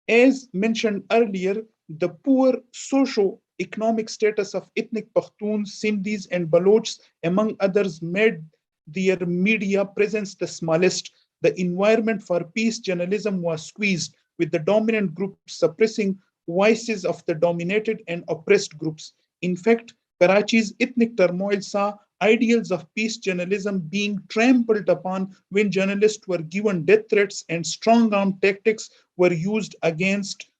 As mentioned earlier, the poor socio-economic status of ethnic Pashtuns, Sindhis, and Balochs, among others, made their media presence the smallest. The environment for peace journalism was squeezed, with the dominant group suppressing voices of the dominated and oppressed groups. In fact, Karachi's ethnic turmoil saw ideals of peace journalism being trampled upon when journalists were given death threats and strong-arm tactics were used against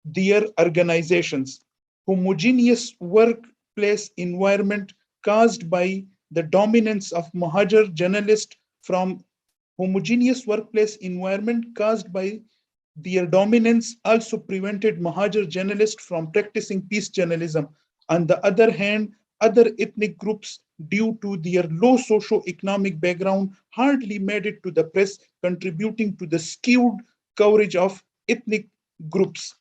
their organizations. Homogeneous workplace environment caused by the dominance of Muhajir journalists from homogeneous workplace environment caused by their dominance also prevented Muhajir journalists from practicing peace journalism. On the other hand, other ethnic groups, due to their low socio-economic background, hardly made it to the press, contributing to the skewed coverage of ethnic groups.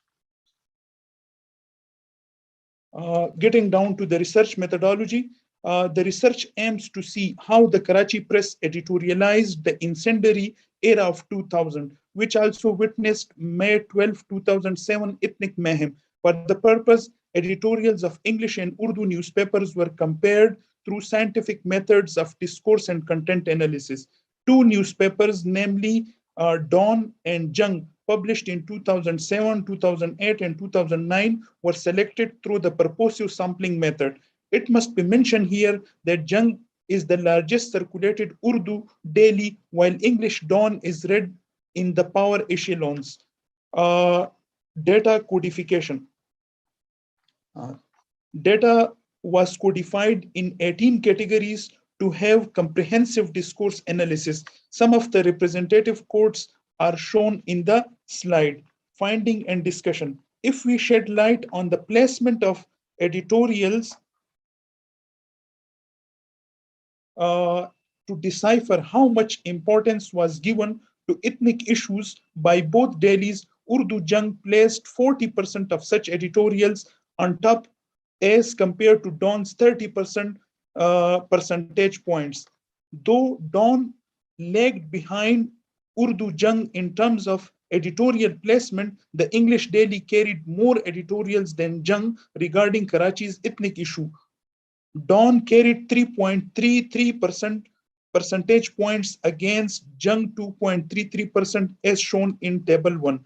Getting down to the research methodology, the research aims to see how the Karachi press editorialized the incendiary era of 2000, which also witnessed May 12, 2007 ethnic mayhem. For the purpose, editorials of English and Urdu newspapers were compared through scientific methods of discourse and content analysis. Two newspapers, namely Dawn and Jung, published in 2007, 2008, and 2009, were selected through the purposive sampling method. It must be mentioned here that Jung is the largest circulated Urdu daily, while English Dawn is read in the power echelons. Data codification. Data was codified in 18 categories to have comprehensive discourse analysis. Some of the representative codes are shown in the slide. Finding and discussion. If we shed light on the placement of editorials to decipher how much importance was given to ethnic issues by both dailies, Urdu Jung placed 40% of such editorials on top as compared to Dawn's 30% percentage points. Though Dawn lagged behind Urdu Jung in terms of editorial placement, the English daily carried more editorials than Jung regarding Karachi's ethnic issue. Dawn carried 3.33% percentage points against Jung 2.33% as shown in table 1.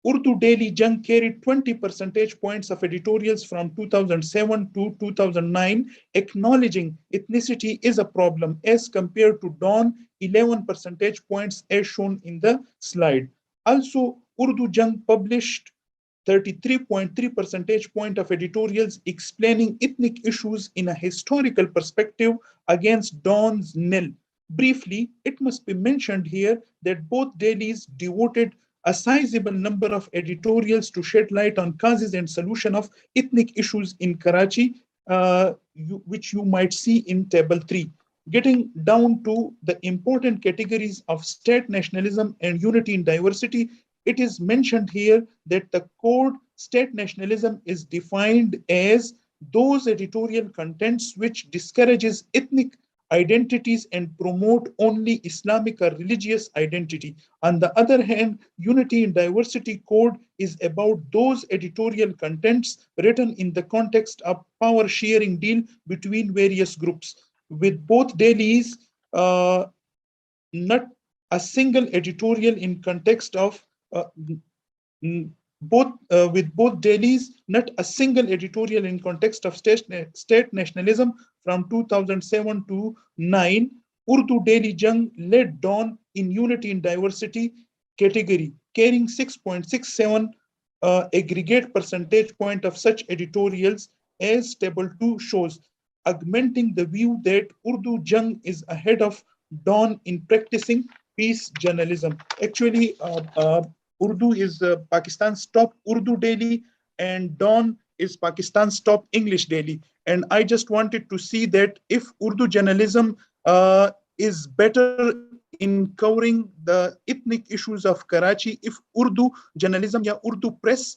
Urdu Daily Jung carried 20 percentage points of editorials from 2007 to 2009, acknowledging ethnicity is a problem as compared to Dawn 11 percentage points as shown in the slide. Also, Urdu Jung published 33.3 percentage point of editorials explaining ethnic issues in a historical perspective against Dawn's nil. Briefly, it must be mentioned here that both dailies devoted a sizable number of editorials to shed light on causes and solution of ethnic issues in Karachi, which you might see in table 3. Getting down to the important categories of state nationalism and unity in diversity, it is mentioned here that the code state nationalism is defined as those editorial contents which discourages ethnic identities and promote only Islamic or religious identity. On the other hand, Unity in Diversity Code is about those editorial contents written in the context of power sharing deal between various groups. With both dailies, not a single editorial in context of with both dailies, not a single editorial in context of state nationalism from 2007 to 9. Urdu Daily Jung led Dawn in Unity in Diversity category, carrying 6.67 aggregate percentage point of such editorials, as table 2 shows, augmenting the view that Urdu Jung is ahead of Dawn in practicing peace journalism. Actually, Urdu is Pakistan's top Urdu daily, and Dawn is Pakistan's top English daily. And I just wanted to see that if Urdu journalism is better in covering the ethnic issues of Karachi, if Urdu journalism ya Urdu press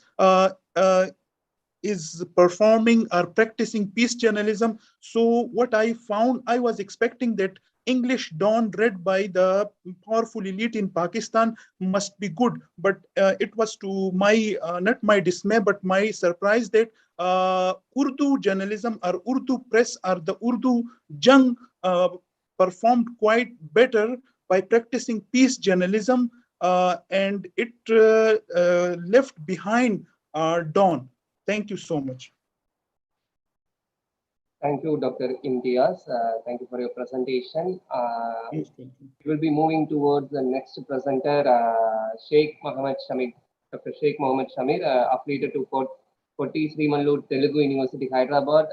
is performing or practicing peace journalism. So what I found, I was expecting that English Dawn read by the powerful elite in Pakistan must be good, but it was to my, not my dismay, but my surprise that Urdu journalism or Urdu press or the Urdu Jung performed quite better by practicing peace journalism, and it left behind Dawn. Thank you so much. Thank you, Dr. Imtiaz. Thank you for your presentation. We will be moving towards the next presenter, Sheikh Mohammed Shamir. Dr. Sheikh Mohammed Shamir, affiliated to Kotti Sri Mallur Telugu University, Hyderabad.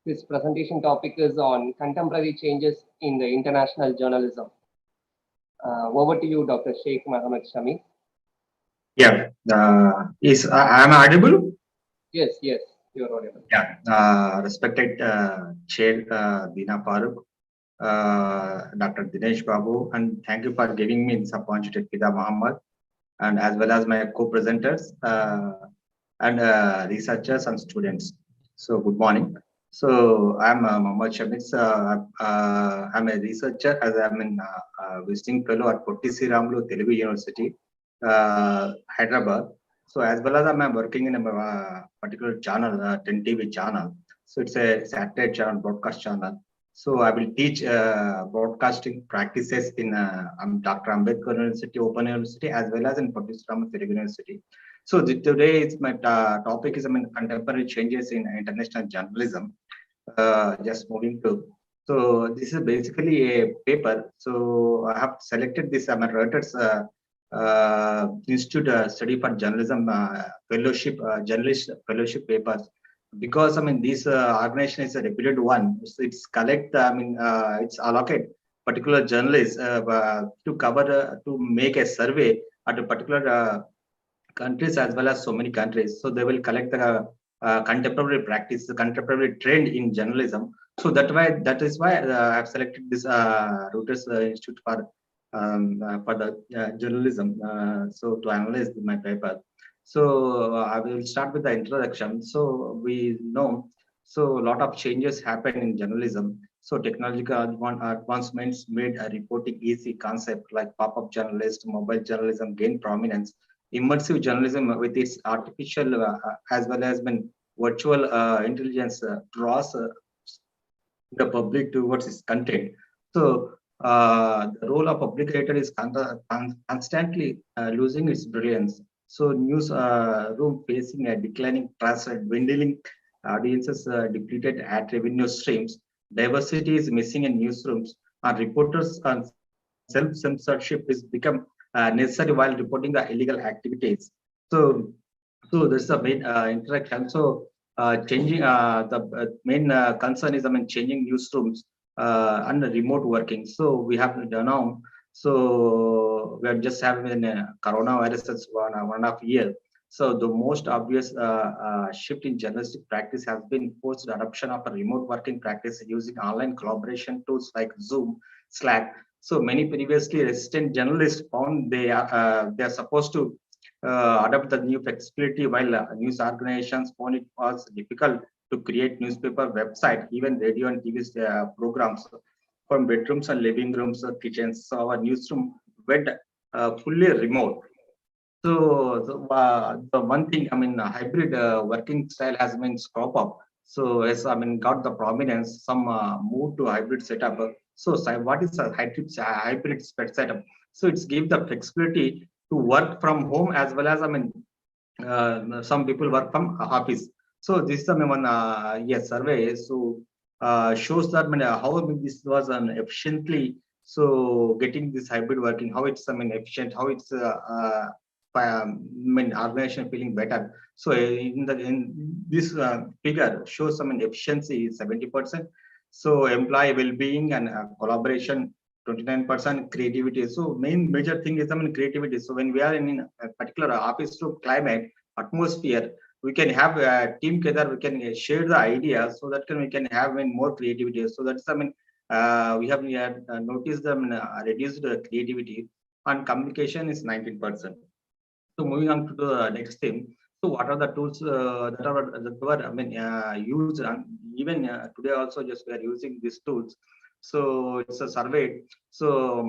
His presentation topic is on contemporary changes in the international journalism. Over to you, Dr. Sheikh Mohammed Shamir. Yeah, am I audible? Yes, yes, you're audible. Yeah, respected Chair Dina Farooq, Dr. Dinesh Babu, and thank you for giving me this opportunity, Fida Muhammad, and as well as my co-presenters and researchers and students. So good morning. So I'm Mohammed Shamir. I'm a researcher as I'm a visiting fellow at Kotti Sri Mallur Telugu University, Hyderabad. So as well as I'm working in a particular channel, 10 TV channel. So it's a satellite channel, broadcast channel. So I will teach broadcasting practices in Dr. Ambedkar University, Open University, as well as in Kotti Sri Mallur Telugu University. So today is my topic is contemporary changes in international journalism. Just moving to. So this is basically a paper. So I have selected this Reuters Institute Study for Journalism Fellowship, Journalist Fellowship papers, because this organization is a reputed one. So it's collect. It's allocate particular journalists to cover to make a survey at a particular countries as well as so many countries. So they will collect the contemporary practice, the contemporary trend in journalism. So that is why I have selected this Reuters Institute for the journalism. So to analyze my paper. So I will start with the introduction. So we know, so a lot of changes happen in journalism. So technological advancements made a reporting easy concept like pop-up journalist, mobile journalism gain prominence. Immersive journalism with its artificial as well as virtual intelligence draws the public towards its content. So the role of public editor is constantly losing its brilliance. So news room facing a declining trust, dwindling audiences, depleted ad revenue streams. Diversity is missing in newsrooms. Reporters and self-censorship is become necessary while reporting the illegal activities. So this is the main interaction. So changing the main concern is changing newsrooms and remote working. So we have now. So we are just having coronavirus as one and a half year. So the most obvious shift in journalistic practice has been forced adoption of a remote working practice using online collaboration tools like Zoom, Slack. So many previously resident journalists found they are supposed to adopt the new flexibility, while news organizations found it was difficult to create newspaper website, even radio and TV programs. from bedrooms and living rooms, kitchens. So our newsroom went fully remote. So the one thing, I mean, hybrid working style has been crop up. So as I mean, got the prominence, some move to hybrid setup. What is a hybrid setup? So it's give the flexibility to work from home as well as, I mean, some people work from office. So this is one yes survey. So shows that, I mean, how this was efficiently. So getting this hybrid working, how it's, I mean, efficient, how it's I mean, organization feeling better. So in this figure shows some efficiency is 70%. So employee well-being and collaboration 29%, creativity. So main major thing is, I mean, creativity. So when we are in a particular office to climate atmosphere, we can have a team together. We can share the ideas so that we can have, I mean, more creativity. So that's, I mean, we have noticed them reduced creativity, and communication is 19%. So moving on to the next thing. So what are the tools that were I mean used, and even today also just we are using these tools. So it's a survey. So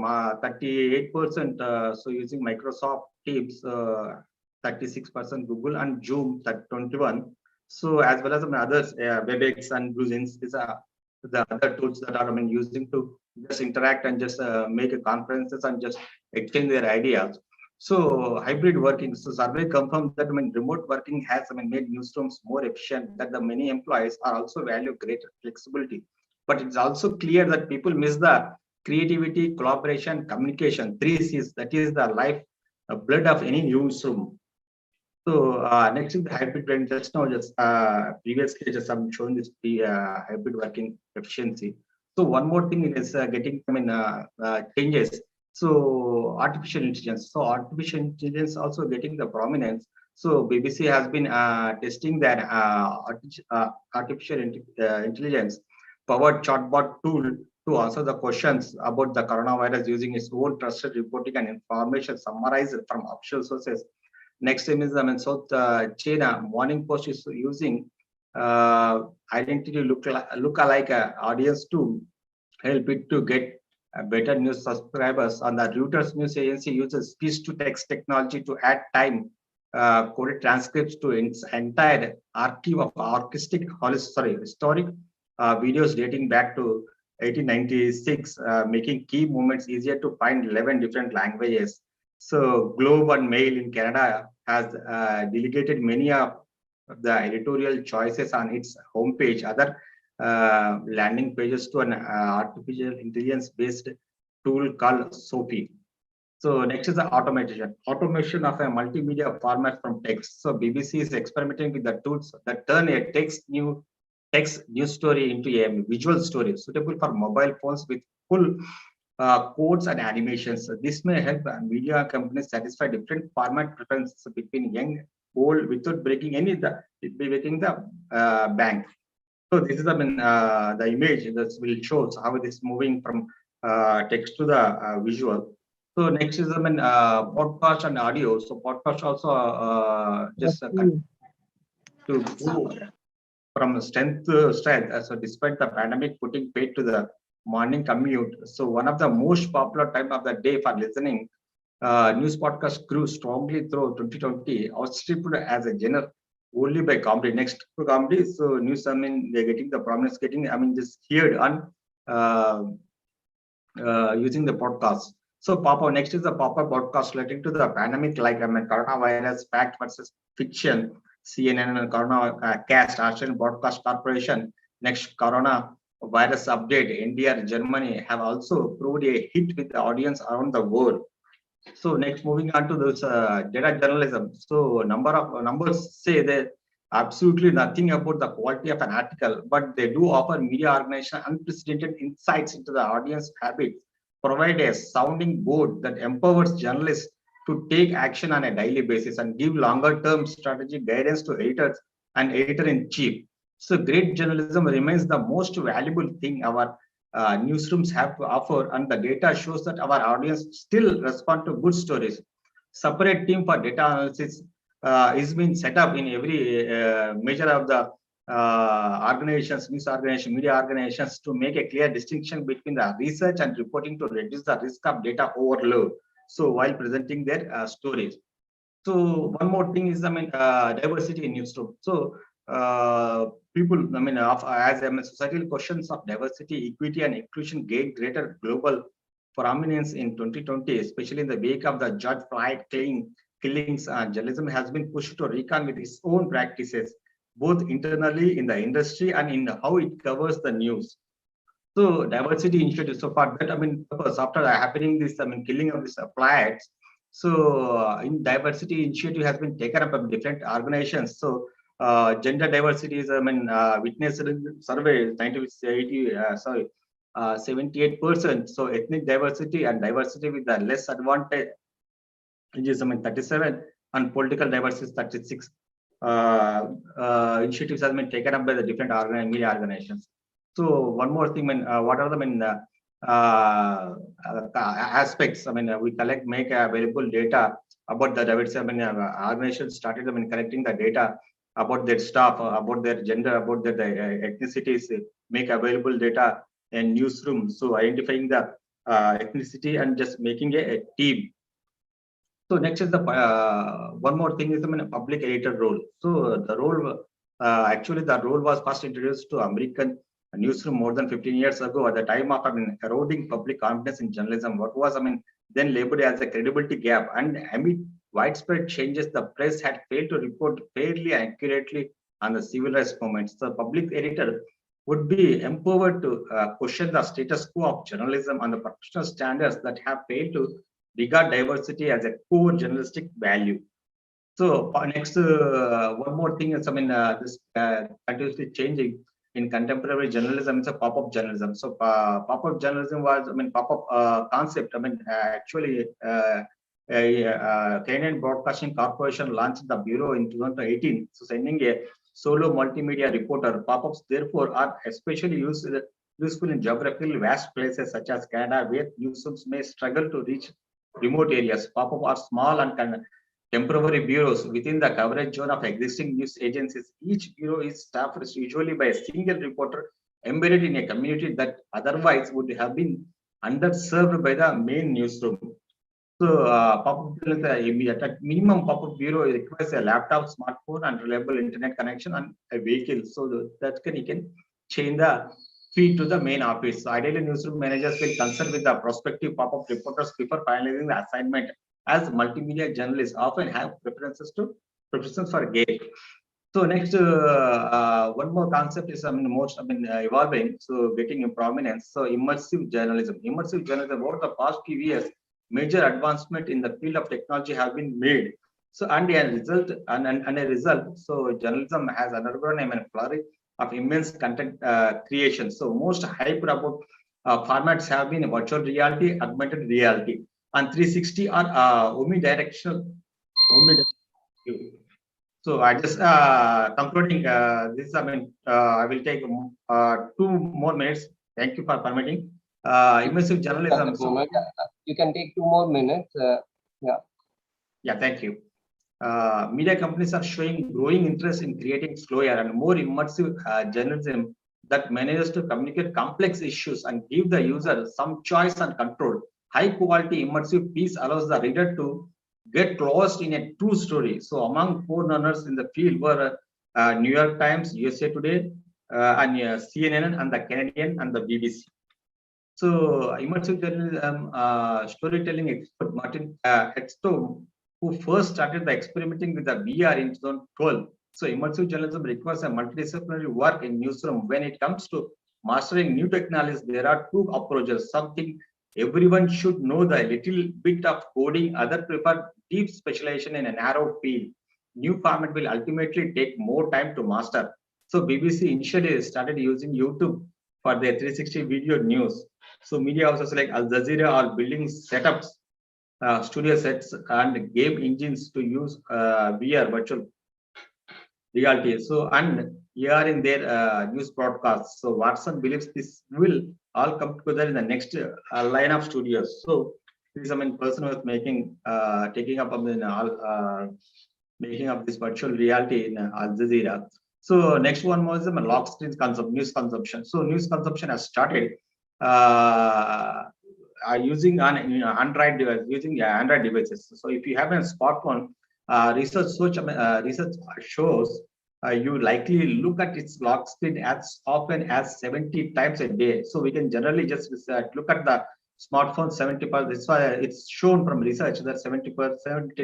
38% so using Microsoft Teams, 36% Google, and Zoom that 21. So as well as others, WebEx and BlueJeans is the other tools that are, I mean, using to just interact and just make conferences and just exchange their ideas. So hybrid working. So survey confirms that, I mean, remote working has, I mean, made newsrooms more efficient. That the many employees are also value greater flexibility. But it's also clear that people miss the creativity, collaboration, communication. 3 C's. That is the life blood of any newsroom. So next is the hybrid blend. Just now, just previously, just I'm showing this hybrid working efficiency. So one more thing is getting, I mean, changes. So artificial intelligence. So artificial intelligence also getting the prominence. So BBC has been testing that artificial intelligence powered chatbot tool to answer the questions about the coronavirus using its own trusted reporting and information summarized from official sources. Next thing is, I mean, South China Morning Post is using identity look-alike audience to help it to get better news subscribers. And the Reuters news agency uses speech-to-text technology to add time coded transcripts to its entire archive of historic videos dating back to 1896, making key moments easier to find 11 different languages. So Globe and Mail in Canada has delegated many of the editorial choices on its homepage, other landing pages to an artificial intelligence-based tool called Sophie. So next is the automation of a multimedia format from text. So BBC is experimenting with the tools that turn a text news story into a visual story suitable for mobile phones with full codes and animations. This may help media companies satisfy different format preferences between young, old, without breaking the bank. So this is the image that will show how it is moving from text to the visual. So next is podcast and audio. So podcast also just to go from strength to strength. So despite the pandemic putting paid to the morning commute, so one of the most popular time of the day for listening, news podcast grew strongly through 2020, outstripped as a genre only by comedy. Next to comedy, so news, I mean, they're getting the prominence, just heard on using the podcast. So next is the pop-up podcast relating to the pandemic, like, I mean, coronavirus, fact versus fiction, CNN and Corona Cast, Australian Broadcast Corporation. Next, Corona virus update, India and Germany have also proved a hit with the audience around the world. So next, moving on to this data journalism. So numbers say that absolutely nothing about the quality of an article, but they do offer media organization unprecedented insights into the audience habits, provide a sounding board that empowers journalists to take action on a daily basis and give longer term strategic guidance to editors and editor-in-chief. So great journalism remains the most valuable thing our newsrooms have to offer, and the data shows that our audience still respond to good stories. Separate team for data analysis is being set up in every measure of the organizations, news organizations, media organizations to make a clear distinction between the research and reporting to reduce the risk of data overload. So while presenting their stories. So one more thing is, diversity in newsroom. So people, as societal questions of diversity, equity, and inclusion gained greater global prominence in 2020, especially in the wake of the George Floyd killings. Journalism has been pushed to recon with its own practices, both internally in the industry and in how it covers the news. So diversity initiative. So for that, purpose after happening this, killing of these Floyds. So in diversity initiative has been taken up by different organizations. So gender diversity is, witnessed in survey 78%. So ethnic diversity and diversity with the less advantage is 37, and political diversity is 36. Initiatives has been taken up by the different media organizations. So one more thing, what are the aspects? We make available data about the diversity. Organizations started collecting the data about their staff, about their gender, about their ethnicities, make available data in newsroom. So identifying the ethnicity and just making a team. So next is the one more thing is the public editor role. So the role, actually the role was first introduced to American newsroom more than 15 years ago at the time of eroding public confidence in journalism. What was then labeled as a credibility gap, and amid widespread changes, the press had failed to report fairly and accurately on the civil rights movements. The public editor would be empowered to question the status quo of journalism and the professional standards that have failed to regard diversity as a core journalistic value. So next, one more thing is, this continuously changing in contemporary journalism. It's a pop-up journalism. So pop-up journalism was, pop-up concept. Actually, Canadian Broadcasting Corporation launched the bureau in 2018. So sending a solo multimedia reporter. Pop-ups therefore are especially useful in geographically vast places such as Canada, where newsrooms may struggle to reach remote areas. Pop-up are small and temporary bureaus within the coverage zone of existing news agencies. Each bureau is staffed usually by a single reporter embedded in a community that otherwise would have been underserved by the main newsroom. So pop-up at minimum, pop-up bureau requires a laptop, smartphone, and reliable internet connection and a vehicle. So that you can change the feed to the main office. So ideally, newsroom managers will consult with the prospective pop-up reporters before finalizing the assignment, as multimedia journalists often have preferences for gate. So next, one more concept is most evolving, so getting in prominence. So immersive journalism. Immersive journalism over the past few years, major advancement in the field of technology have been made. So and a result, so journalism has undergone a flurry of immense content creation. So most hype about formats have been virtual reality, augmented reality, and 360 or omnidirectional. So I just concluding this. I will take 2 more minutes. Thank you for permitting. Immersive journalism. So, you can take 2 more minutes. Yeah, thank you. Media companies are showing growing interest in creating slower and more immersive journalism that manages to communicate complex issues and give the user some choice and control. High quality immersive piece allows the reader to get lost in a true story. So among forerunners in the field were New York Times, USA Today, and CNN, and the Canadian and the BBC. So immersive journalism storytelling expert Martin Edstone, who first started the experimenting with the VR in 2012. So immersive journalism requires a multidisciplinary work in newsroom. When it comes to mastering new technologies, there are 2 approaches. Something everyone should know the little bit of coding, other prefer deep specialization in a narrow field. New format will ultimately take more time to master. So BBC initially started using YouTube for their 360 video news. So media houses like Al Jazeera are building setups, studio sets, and game engines to use VR, virtual reality. So and AR in their news broadcasts. So Watson believes this will all come together in the next line of studios. So this is person who is making taking up making up this virtual reality in Al Jazeera. So next one was the lock screen news consumption. So news consumption has started using Android devices. So if you have a smartphone, research shows you likely look at its lock screen as often as 70 times a day. So we can generally just look at the smartphone 70%. That's why it's shown from research that 70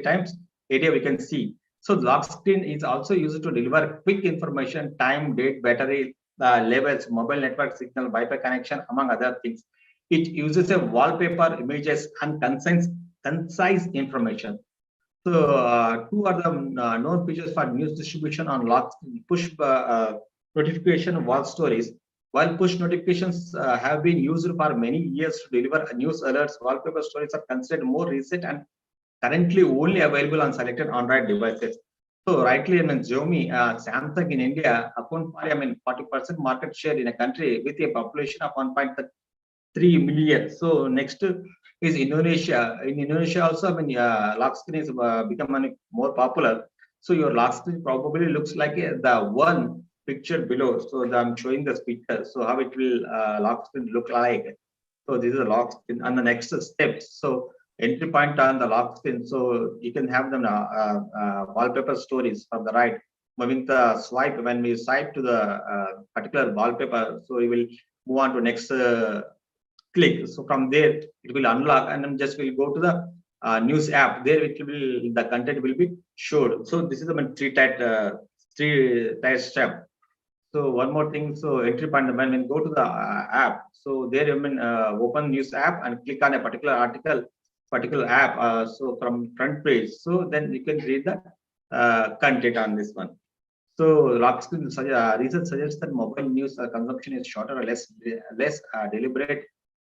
times a day we can see. So lock screen is also used to deliver quick information, time, date, battery levels, mobile network signal, Wi-Fi connection, among other things. It uses a wallpaper, images, and concise information. So two are the known features for news distribution on lock screen: push notification wall stories. While push notifications have been used for many years to deliver news alerts, wallpaper stories are considered more recent and currently only available on selected Android devices. So rightly, Xiaomi, Samsung in India account for 40% market share in a country with a population of 1.3 million. So next is Indonesia. In Indonesia also, lock screen is becoming more popular. So your lock screen probably looks like the one picture below. So I'm showing the picture. So how it will lock screen look like. So this is a lock screen and the next step. So entry point on the lock screen. So you can have them wallpaper stories from the right. Moving the swipe, when we swipe to the particular wallpaper, so we will move on to next click. So from there, it will unlock and then just will go to the news app. There it will, the content will be showed. So this is the three-tier step. So one more thing, so entry point, when we go to the app, so there you open news app and click on a particular article, particular app. So from front page, so then you can read the content on this one. So lock screen research suggests that mobile news consumption is shorter or less deliberate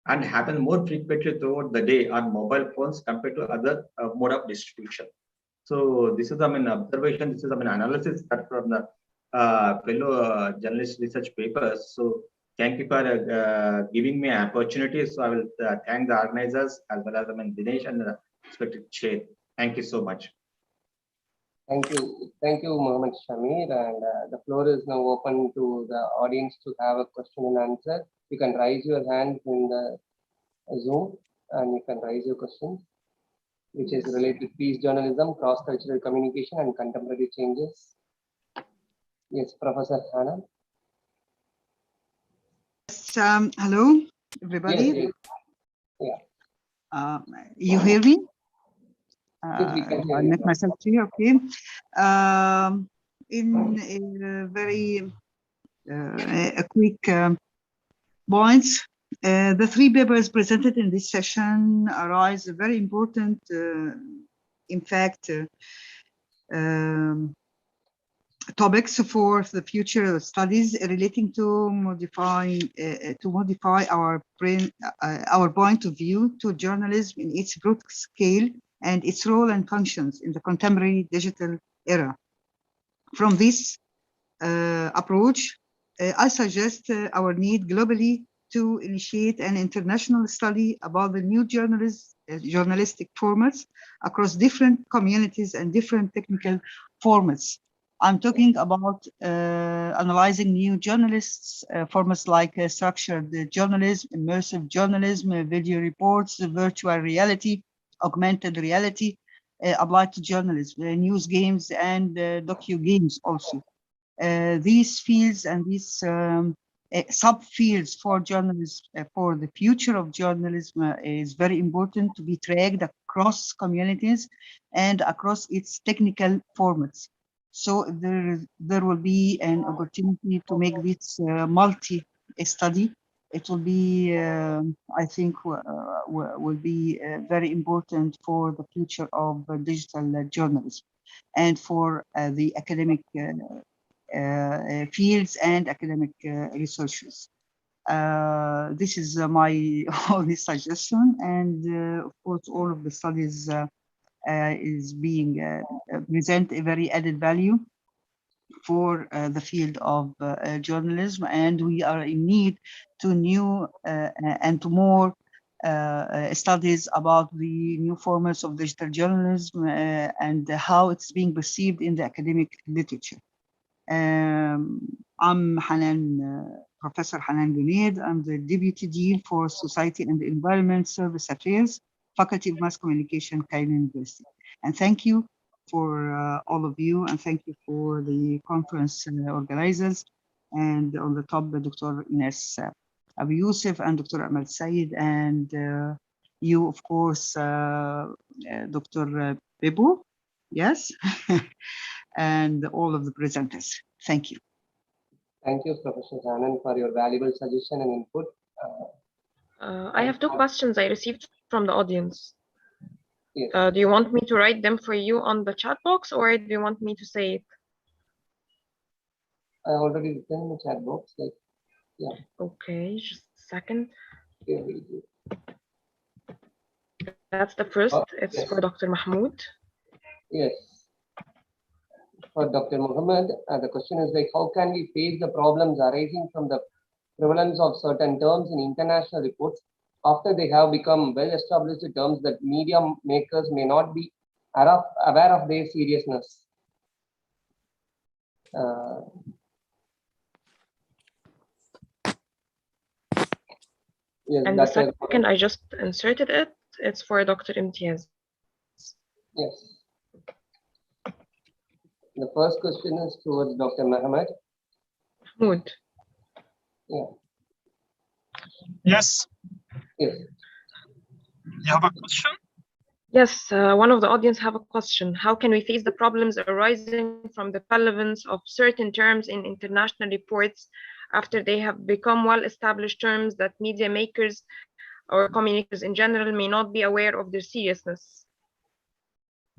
and happen more frequently throughout the day on mobile phones compared to other mode of distribution. So this is observation. This is analysis that from the fellow journalist research papers. So thank you for giving me an opportunity. So I will thank the organizers as well as Dinesh and the respected chair. Thank you so much. Thank you, Mohammed Shamir. And the floor is now open to the audience to have a question and answer. You can raise your hand in the Zoom and you can raise your questions, which is related to peace journalism, cross-cultural communication, and contemporary changes. Yes, Professor Hannah. Hello, everybody. Yes, yes. Yeah. You hear me? Yes, we can hear I you. make myself clear, okay. In a very a quick points, the three papers presented in this session arise very important, in fact, topics for the future studies relating to modify our point of view to journalism in its broad scale and its role and functions in the contemporary digital era. From this approach, I suggest our need globally to initiate an international study about the new journalistic formats across different communities and different technical formats. I'm talking about analyzing new journalists formats like structured journalism, immersive journalism, video reports, virtual reality, augmented reality, applied to journalism, news games, and docu-games also. These fields and these sub-fields for journalism, for the future of journalism is very important to be tracked across communities and across its technical formats. So there will be an opportunity to make this multi-study. It will be, I think, will be very important for the future of digital journalism and for the academic fields and academic researchers. This is my only suggestion, and of course, all of the studies is being present a very added value for the field of journalism, and we are in need to new and to more studies about the new formats of digital journalism and how it's being perceived in the academic literature. I'm Professor Hanan Gunaid. I'm the Deputy Dean for Society and Environment Service Affairs, Faculty of Mass Communication, Cairo University. And thank you for all of you, and thank you for the conference organizers, and on the top, Dr. Ines Abu Yusuf and Dr. Amal Said, and you, of course, Dr. Bebo, yes, and all of the presenters. Thank you. Thank you, Professor Hanan, for your valuable suggestion and input. I have two questions I received from the audience. Yes. Do you want me to write them for you on the chat box, or do you want me to say it? I already written in the chat box. Like, yeah. Okay, just a second. Here we go. That's the first. It's yes. for Dr. Mahmoud. Yes. For Dr. Muhammad, the question is like, how can we face the problems arising from the prevalence of certain terms in international reports after they have become well-established terms that media makers may not be aware of their seriousness? Yes, and the second, I just inserted it. It's for Dr. Imtiaz. Yes. The first question is towards Dr. Mahmoud. Mahmoud. Yeah. Yes. Yes. You have a question? Yes, one of the audience have a question. How can we face the problems arising from the relevance of certain terms in international reports after they have become well-established terms that media makers or communicators in general may not be aware of their seriousness?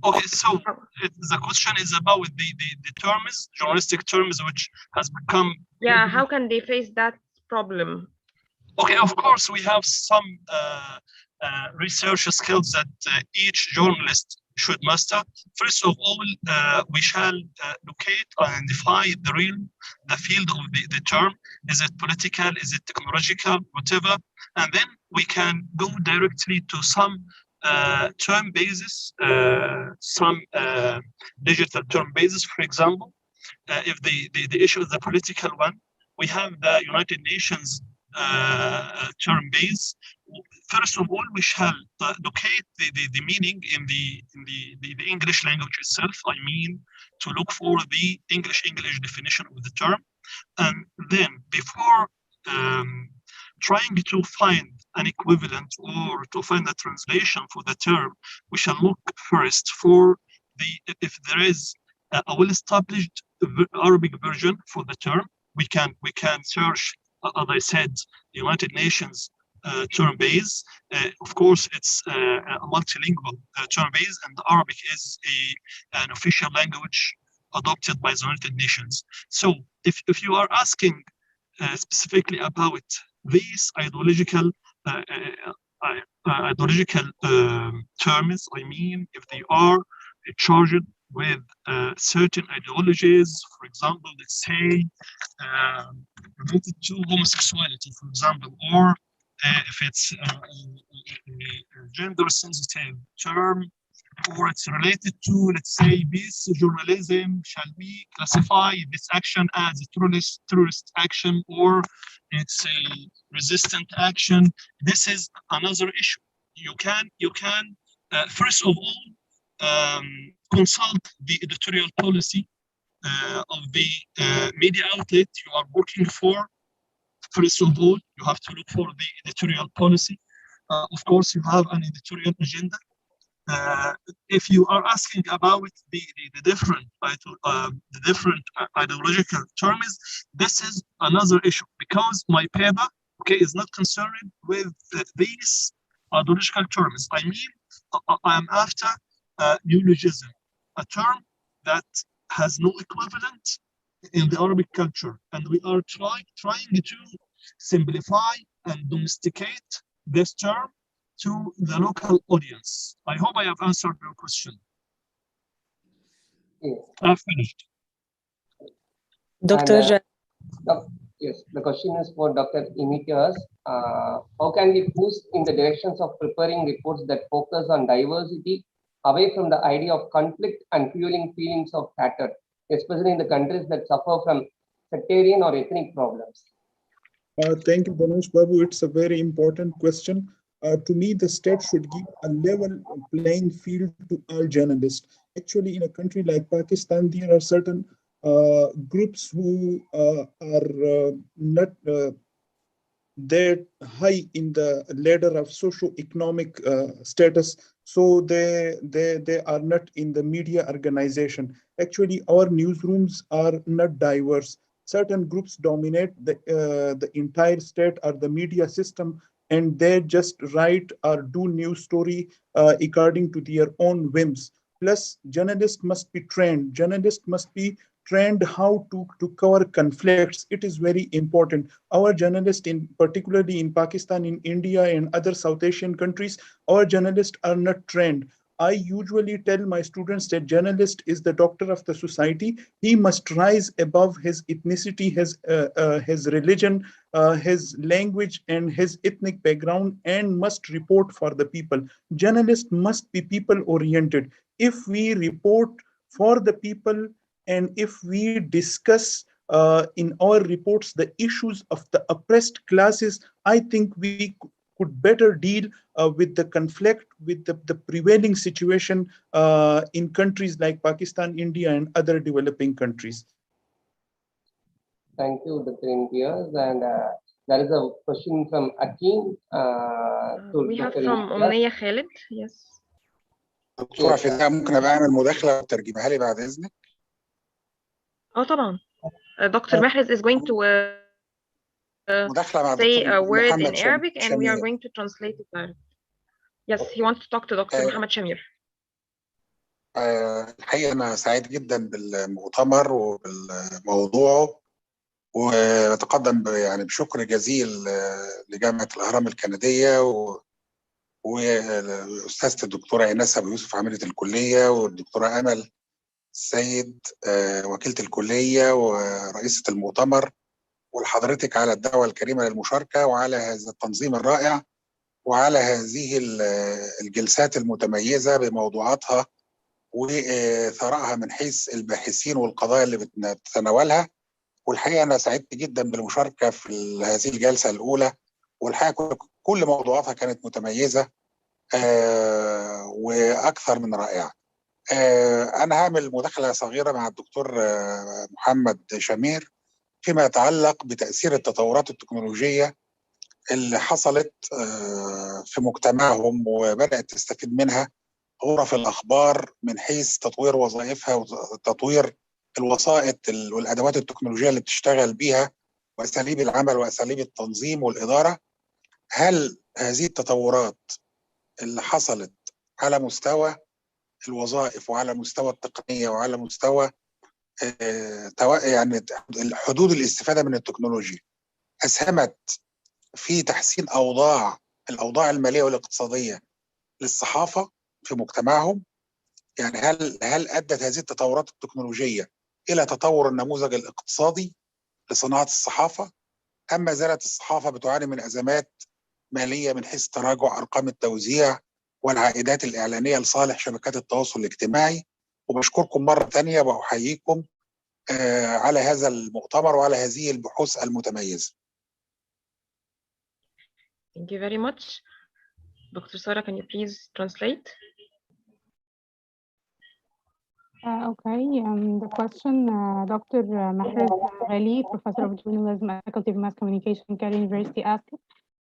Okay, so the question is about the terms, journalistic terms, which has become... Yeah, how can they face that problem? Okay, of course, we have some research skills that each journalist should master. First of all, we shall locate and identify the field of the term. Is it political? Is it technological? Whatever. And then we can go directly to some term basis, some digital term basis. For example, if the issue is the political one, we have the United Nations term base. First of all, we shall locate the meaning in the English language itself. I mean, to look for the English definition of the term. And then before trying to find an equivalent or to find a translation for the term, we shall look first for if there is a well-established Arabic version for the term. We can search, as I said, United Nations term base. Of course, it's a multilingual term base, and Arabic is an official language adopted by the United Nations. So if you are asking specifically about these ideological terms, I mean, if they are charged with certain ideologies, for example, let's say related to homosexuality, for example, or if it's a gender sensitive term, or it's related to, let's say, peace journalism, shall we classify this action as a terrorist action, or it's a resistant action? This is another issue. You can first of all consult the editorial policy of the media outlet you are working for. First of all, you have to look for the editorial policy. Of course, you have an editorial agenda. If you are asking about the different ideological terms, this is another issue, because my paper, okay, is not concerned with these ideological terms. I mean, I am after neologism, a term that has no equivalent in the Arabic culture, and we are trying to simplify and domesticate this term to the local audience. I hope I have answered your question. Yes. I've finished. Dr. Yes, the question is for Dr. Imtiaz. How can we push in the directions of preparing reports that focus on diversity away from the idea of conflict and fueling feelings of hatred? especially in the countries that suffer from sectarian or ethnic problems? Thank you, Ganesh Babu. It's a very important question. To me, the state should give a level playing field to all journalists. Actually, in a country like Pakistan, there are certain groups who are not that high in the ladder of socio-economic status, so they are not in the media organization. Actually, our newsrooms are not diverse. Certain groups dominate the entire state or the media system, and they just write or do news story according to their own whims. Plus, journalists must be trained. Journalists must be trained how to cover conflicts. It is very important. Our journalists, in particularly in Pakistan, in India, and other South Asian countries, our journalists are not trained. I usually tell my students that journalist is the doctor of the society. He must rise above his ethnicity, his religion, his language, and his ethnic background, and must report for the people. Journalists must be people-oriented. If we report for the people, and if we discuss in our reports the issues of the oppressed classes, I think we could better deal with the conflict, with the prevailing situation in countries like Pakistan, India, and other developing countries. Thank you, Dr. Imtiaz. And there is a question from Akin. We have from Omniya Khalid. Yes. دكتورة فداء، ممكن ابقى اعمل مداخلة وترجمها لي بعد اذنك؟ طبعا. Dr. Mahrez is going to مداخلة مع say الدكتور a word in محمد Arabic and we are شمير. going to translate it there. Yes, he wants to talk to Dr. Mohammed Shamir. الحقيقة أنا سعيد جدا بالمؤتمر وبالموضوع، وأتقدم يعني بشكر جزيل لجامعة الأهرام الكندية وأستاذة الدكتورة إيناس أبو يوسف عاملة الكلية، والدكتورة أمل السيد وكيلة الكلية ورئيسة المؤتمر، ولحضرتك على الدعوة الكريمة للمشاركة، وعلى هذا التنظيم الرائع، وعلى هذه الجلسات المتميزة بموضوعاتها وثرائها من حيث الباحثين والقضايا اللي بتتناولها. والحقيقة أنا سعدت جدا بالمشاركة في هذه الجلسة الأولى، والحقيقة كل موضوعاتها كانت متميزة وأكثر من رائعة. أنا هعمل مداخلة صغيرة مع الدكتور محمد شمير فيما يتعلق بتأثير التطورات التكنولوجية اللي حصلت في مجتمعهم وبدأت تستفيد منها غرف الأخبار من حيث تطوير وظائفها وتطوير الوسائط والأدوات التكنولوجية اللي بتشتغل بيها وأساليب العمل وأساليب التنظيم والإدارة. هل هذه التطورات اللي حصلت على مستوى الوظائف وعلى مستوى التقنية وعلى مستوى يعني حدود الاستفادة من التكنولوجيا أسهمت في تحسين الأوضاع المالية والاقتصادية للصحافة في مجتمعهم؟ يعني هل أدت هذه التطورات التكنولوجية إلى تطور النموذج الاقتصادي لصناعة الصحافة؟ أم ما زالت الصحافة بتعاني من أزمات مالية من حيث تراجع أرقام التوزيع والعائدات الإعلانية لصالح شبكات التواصل الاجتماعي؟ وبشكركم مرة ثانية وأحييكم على هذا المؤتمر وعلى هذه البحوث المتميزة. Thank you very much. Dr. Sarah, can you please translate? Okay, the question, Dr. Mahrez Ali, Professor of Journalism at Faculty of Mass Communication, Cairo University, asked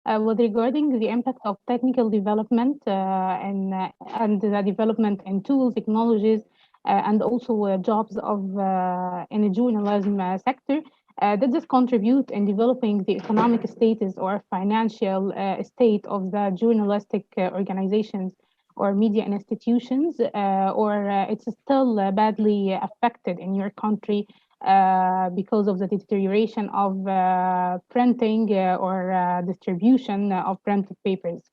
was regarding the impact of technical development and the development in tools, technologies, and also jobs in the journalism sector. Did this contribute in developing the economic status or financial state of the journalistic organizations or media institutions, or it's still badly affected in your country because of the deterioration of printing or distribution of printed papers?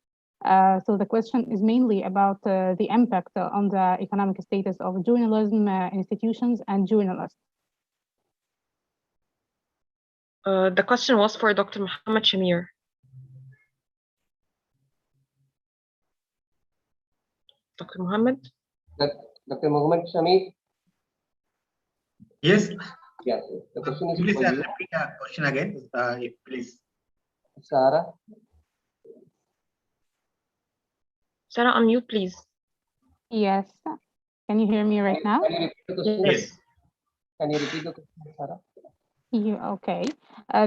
So the question is mainly about the impact on the economic status of journalism institutions and journalists. The question was for Dr. Mohammed Shamir. Dr. Mohammed? Dr. Mohammed Shamir? Yes. Yes. The question is Please for you. repeat the question again, if please. Sarah. Sarah, unmute, please. Yes. Can you hear me right now? Can you repeat the question? Yes. Can you repeat the question, Sarah? Okay.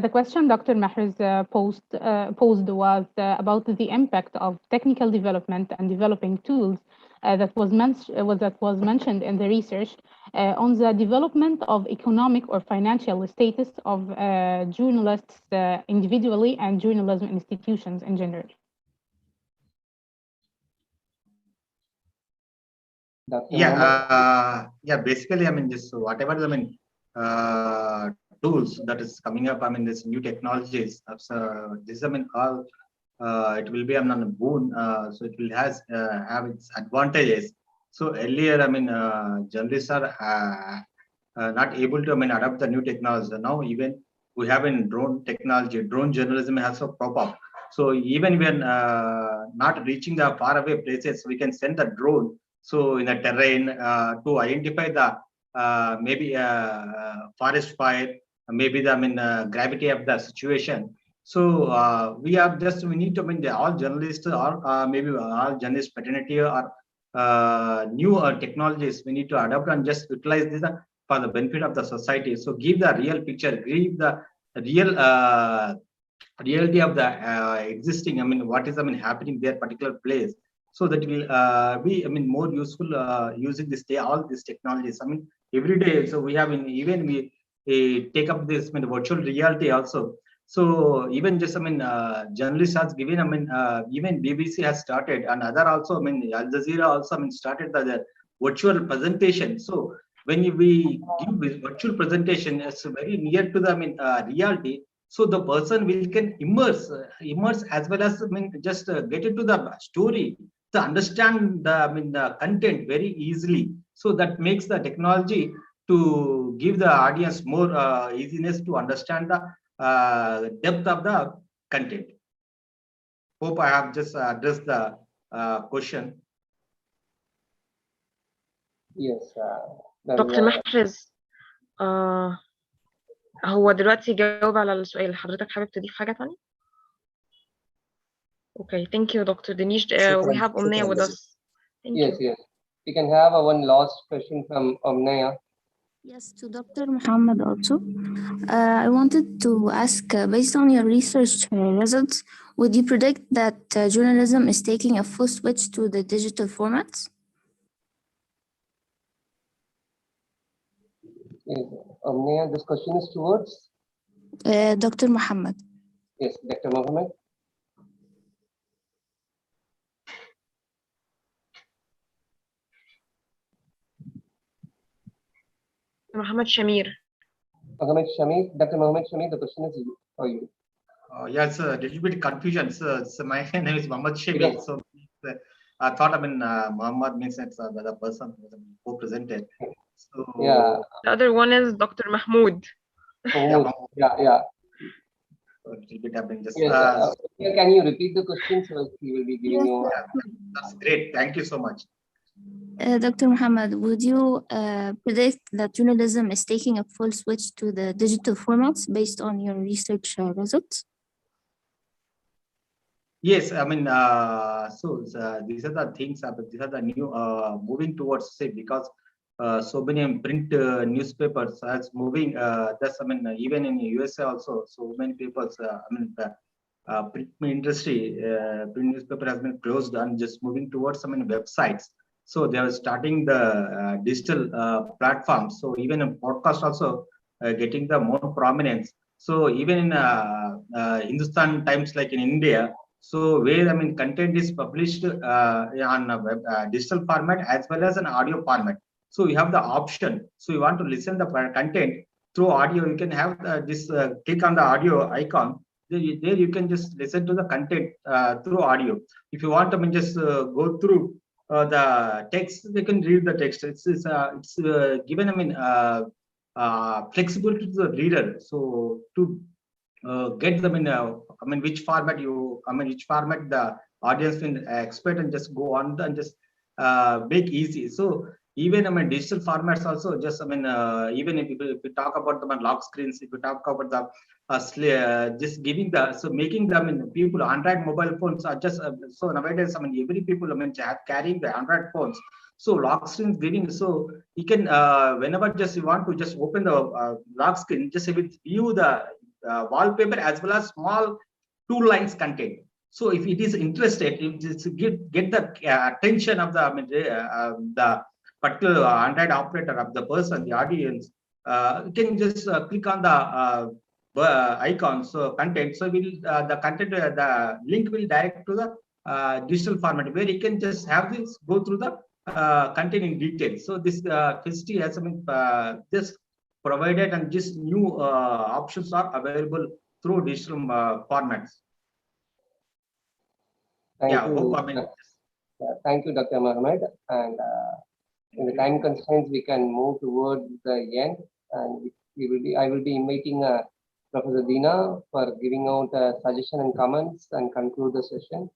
The question Dr. Mahrez posed was about the impact of technical development and developing tools that was mentioned in the research on the development of economic or financial status of journalists individually and journalism institutions in general. Yeah, basically, I mean, just whatever, I mean, tools that is coming up, I mean, this new technologies, this, I mean, all, it will be, I mean, a boon, so it will have its advantages. So earlier, I mean, journalists are not able to, I mean, adapt the new technology. Now, even we have in drone technology, drone journalism has a pop up. So even when not reaching the faraway places, we can send the drone. So in a terrain to identify the maybe forest fire, maybe the, I mean, gravity of the situation. So we need to, I mean, all journalists or maybe all journalist fraternity or new technologies we need to adapt and just utilize this for the benefit of the society. So give the real picture, give the real reality of the existing, I mean, what is, I mean, happening there particular place. So that will be, I mean, more useful using this all these technologies. I mean, every day. So we have even we take up this, I mean, virtual reality also. So even just, I mean, journalists has given, I mean, even BBC has started, and other also, I mean, Al Jazeera also, I mean, started the virtual presentation. So when we give virtual presentation, it's very near to the, I mean, reality. So the person will can immerse as well as, I mean, just get into the story to understand the, I mean, the content very easily. So that makes the technology to give the audience more easiness to understand the depth of the content. Hope I have just addressed the question. Yes. دكتور محرز هو دلوقتي جاوب على السؤال. حضرتك حابب تضيف حاجة تانية؟ Okay, thank you, Dr. Denish. We have Omnia with us. Yes. We can have one last question from Omnia. Yes, to Dr. Muhammad also. I wanted to ask, based on your research results, would you predict that journalism is taking a full switch to the digital formats? Yes, Omnia, this question is towards? Dr. Muhammad. Yes, Dr. Muhammad. Muhammad Shamir. Dr. Muhammad Shamir, the question is for you. Yes, a little bit confusion. So my name is Muhammad Shamir. Yes. So I thought, I mean, Muhammad means it's the person who presented. So yeah, the other one is Dr. Mahmoud. Yeah. A little bit I've been just. Yes, can you repeat the question so he will be giving you? That's great. Thank you so much. Dr. Muhammad, would you predict that journalism is taking a full switch to the digital formats based on your research results? Yes, I mean, so these are the things, these are the new moving towards, say, because so many print newspapers as moving, that's, I mean, even in USA also, so many papers, I mean, the print industry, print newspaper has been closed and just moving towards, I mean, websites. So they are starting the digital platforms. So even in podcast also getting the more prominence. So even in Hindustan Times, like in India, so where, I mean, content is published on a web, digital format as well as an audio format. So you have the option. So you want to listen the content through audio, you can have this click on the audio icon. There you can just listen to the content through audio. If you want to, I mean, just go through the text, they can read the text. It's given, I mean, flexibility to the reader. So to get them in, I mean, which format the audience can expect and just go on and just make easy. So Even digital formats also. Just even if we talk about the lock screens, if we talk about the just giving making them people Android mobile phones are just so nowadays every people carrying the Android phones. So lock screens giving, so you can whenever just you want to just open the lock screen, just view the wallpaper as well as small 2 lines content. So if it is interested, if just get the attention of the particular Android operator of the person, the audience, you can just click on the icon, so content. So will the content, the link will direct to the digital format where you can just have this go through the content in detail. So this facility has this provided, and just new options are available through digital formats. Thank you. Thank you, Dr. Mohammed. And in the time constraints, we can move towards the end, and I will be inviting Professor Dina for giving out suggestion and comments and conclude the session.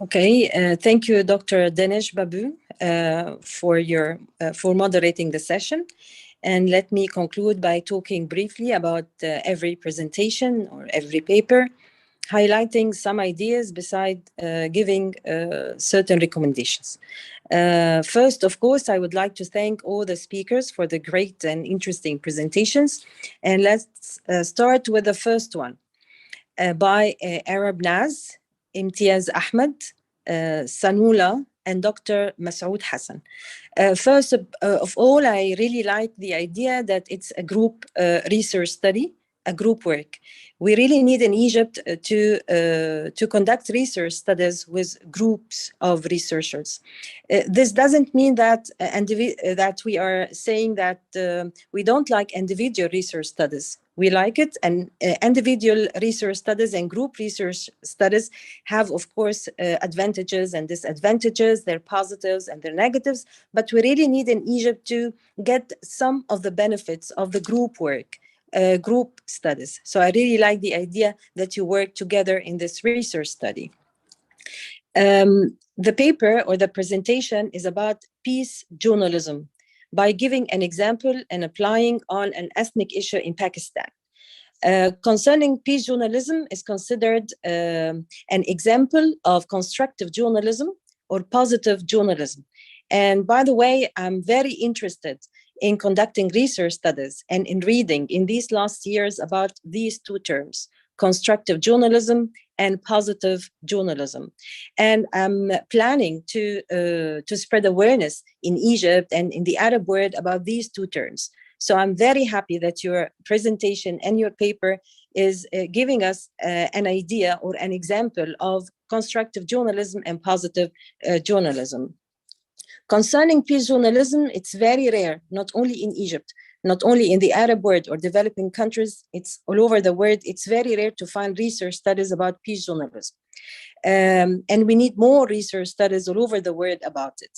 Okay, thank you, Dr. Dinesh Babu, for moderating the session. And let me conclude by talking briefly about every presentation or every paper, highlighting some ideas beside giving certain recommendations. First, of course, I would like to thank all the speakers for the great and interesting presentations. And let's start with the first one by Arab Naz, Imtiaz Ahmed, Sanula, and Dr. Masoud Hassan. First of all, I really like the idea that it's a group research study, a group work. We really need in Egypt to conduct research studies with groups of researchers. This doesn't mean that that we are saying that we don't like individual research studies. We like it, and individual research studies and group research studies have, of course, advantages and disadvantages, their positives and their negatives, but we really need in Egypt to get some of the benefits of the group work. Group studies. So I really like the idea that you work together in this research study. The paper or the presentation is about peace journalism by giving an example and applying on an ethnic issue in Pakistan. Concerning peace journalism is considered an example of constructive journalism or positive journalism. And by the way, I'm very interested in conducting research studies and in reading in these last years about these two terms, constructive journalism and positive journalism. And I'm planning to spread awareness in Egypt and in the Arab world about these two terms. So I'm very happy that your presentation and your paper is giving us an idea or an example of constructive journalism and positive journalism. Concerning peace journalism, it's very rare, not only in Egypt, not only in the Arab world or developing countries, it's all over the world. It's very rare to find research studies about peace journalism. And we need more research studies all over the world about it.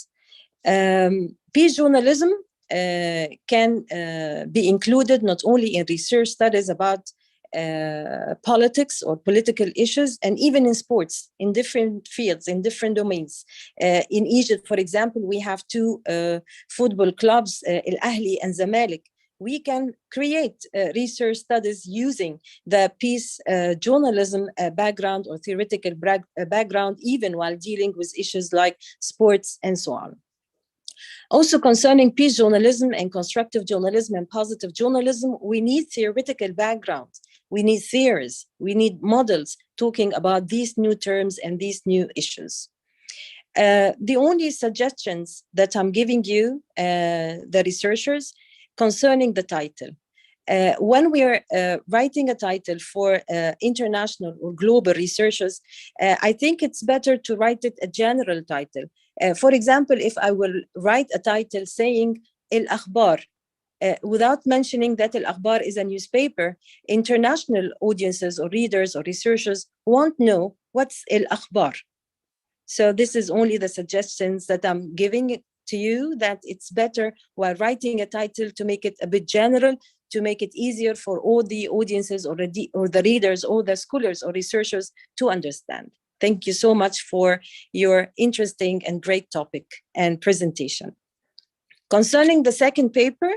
Peace journalism can be included not only in research studies about politics or political issues, and even in sports, in different fields, in different domains. In Egypt, for example, we have two football clubs, Al Ahli and Zamalek. We can create research studies using the peace journalism background or theoretical background, even while dealing with issues like sports and so on. Also concerning peace journalism and constructive journalism and positive journalism, we need theoretical background. We need theories, we need models talking about these new terms and these new issues. The only suggestions that I'm giving you, the researchers, concerning the title. When we're writing a title for international or global researchers, I think it's better to write it a general title. For example, if I will write a title saying Al-Akhbar, without mentioning that Al-Akhbar is a newspaper, international audiences or readers or researchers won't know what's Al-Akhbar. So this is only the suggestions that I'm giving to you, that it's better while writing a title to make it a bit general, to make it easier for all the audiences or the readers or the scholars or researchers to understand. Thank you so much for your interesting and great topic and presentation. Concerning the second paper,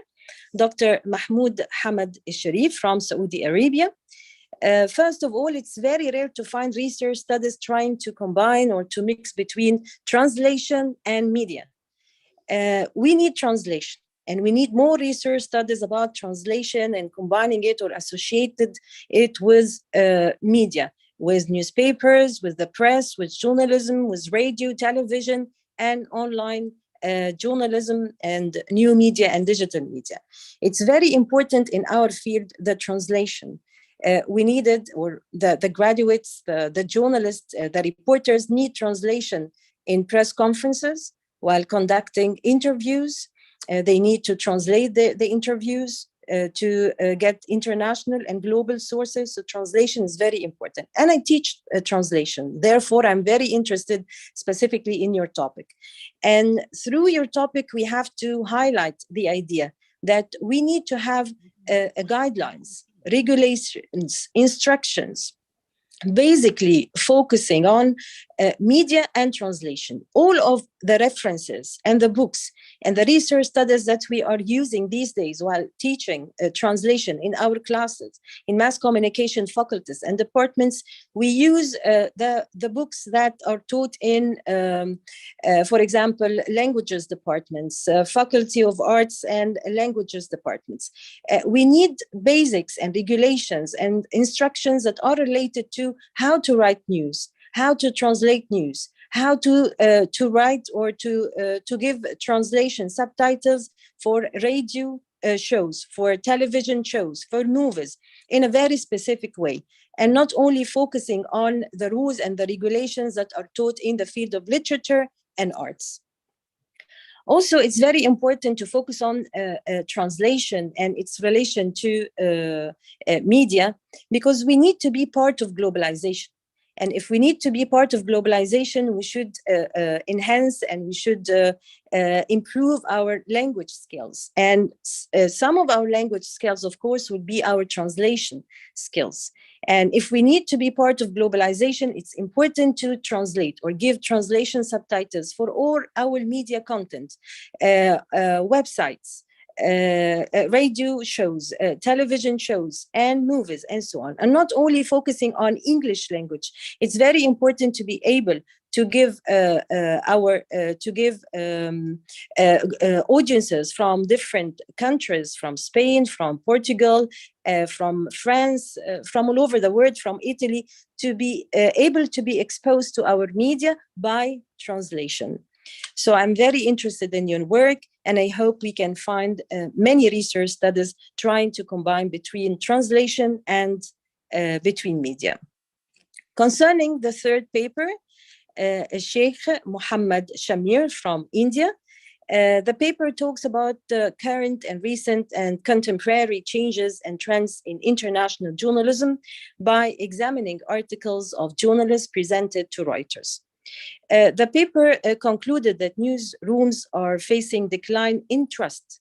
Dr. Mahmoud Hamad Sharif from Saudi Arabia. First of all, it's very rare to find research studies trying to combine or to mix between translation and media. We need translation, and we need more research studies about translation and combining it or associated it with media, with newspapers, with the press, with journalism, with radio, television, and online journalism and new media and digital media. It's very important in our field, the translation. We needed, or the graduates, the journalists, the reporters need translation in press conferences while conducting interviews. They need to translate the interviews to get international and global sources. So translation is very important. And I teach translation. Therefore, I'm very interested specifically in your topic. And through your topic, we have to highlight the idea that we need to have guidelines, regulations, instructions, basically focusing on media and translation. All of the references and the books and the research studies that we are using these days while teaching translation in our classes, in mass communication faculties and departments, we use the books that are taught in, for example, languages departments, faculty of arts and languages departments. We need basics and regulations and instructions that are related to how to write news, how to translate news, how to write or to give translation subtitles for radio shows, for television shows, for movies in a very specific way, and not only focusing on the rules and the regulations that are taught in the field of literature and arts. Also, it's very important to focus on translation and its relation to media, because we need to be part of globalization. And if we need to be part of globalization, we should enhance and we should improve our language skills. And some of our language skills, of course, would be our translation skills. And if we need to be part of globalization, it's important to translate or give translation subtitles for all our media content, websites, radio shows, television shows, and movies, and so on. And not only focusing on English language, it's very important to be able to give audiences from different countries, from Spain, from Portugal, from France, from all over the world, from Italy, to be able to be exposed to our media by translation. So I'm very interested in your work, and I hope we can find many research studies trying to combine between translation and between media. Concerning the third paper, Sheikh Muhammad Shamir from India, the paper talks about current and recent and contemporary changes and trends in international journalism by examining articles of journalists presented to Reuters. The paper concluded that newsrooms are facing decline in trust.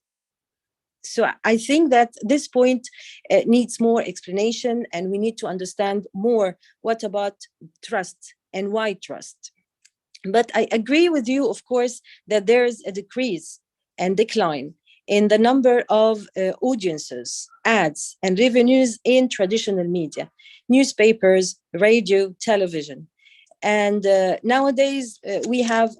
So I think that this point needs more explanation, and we need to understand more what about trust and why trust. But I agree with you, of course, that there is a decrease and decline in the number of audiences, ads, and revenues in traditional media, newspapers, radio, television. And nowadays, we have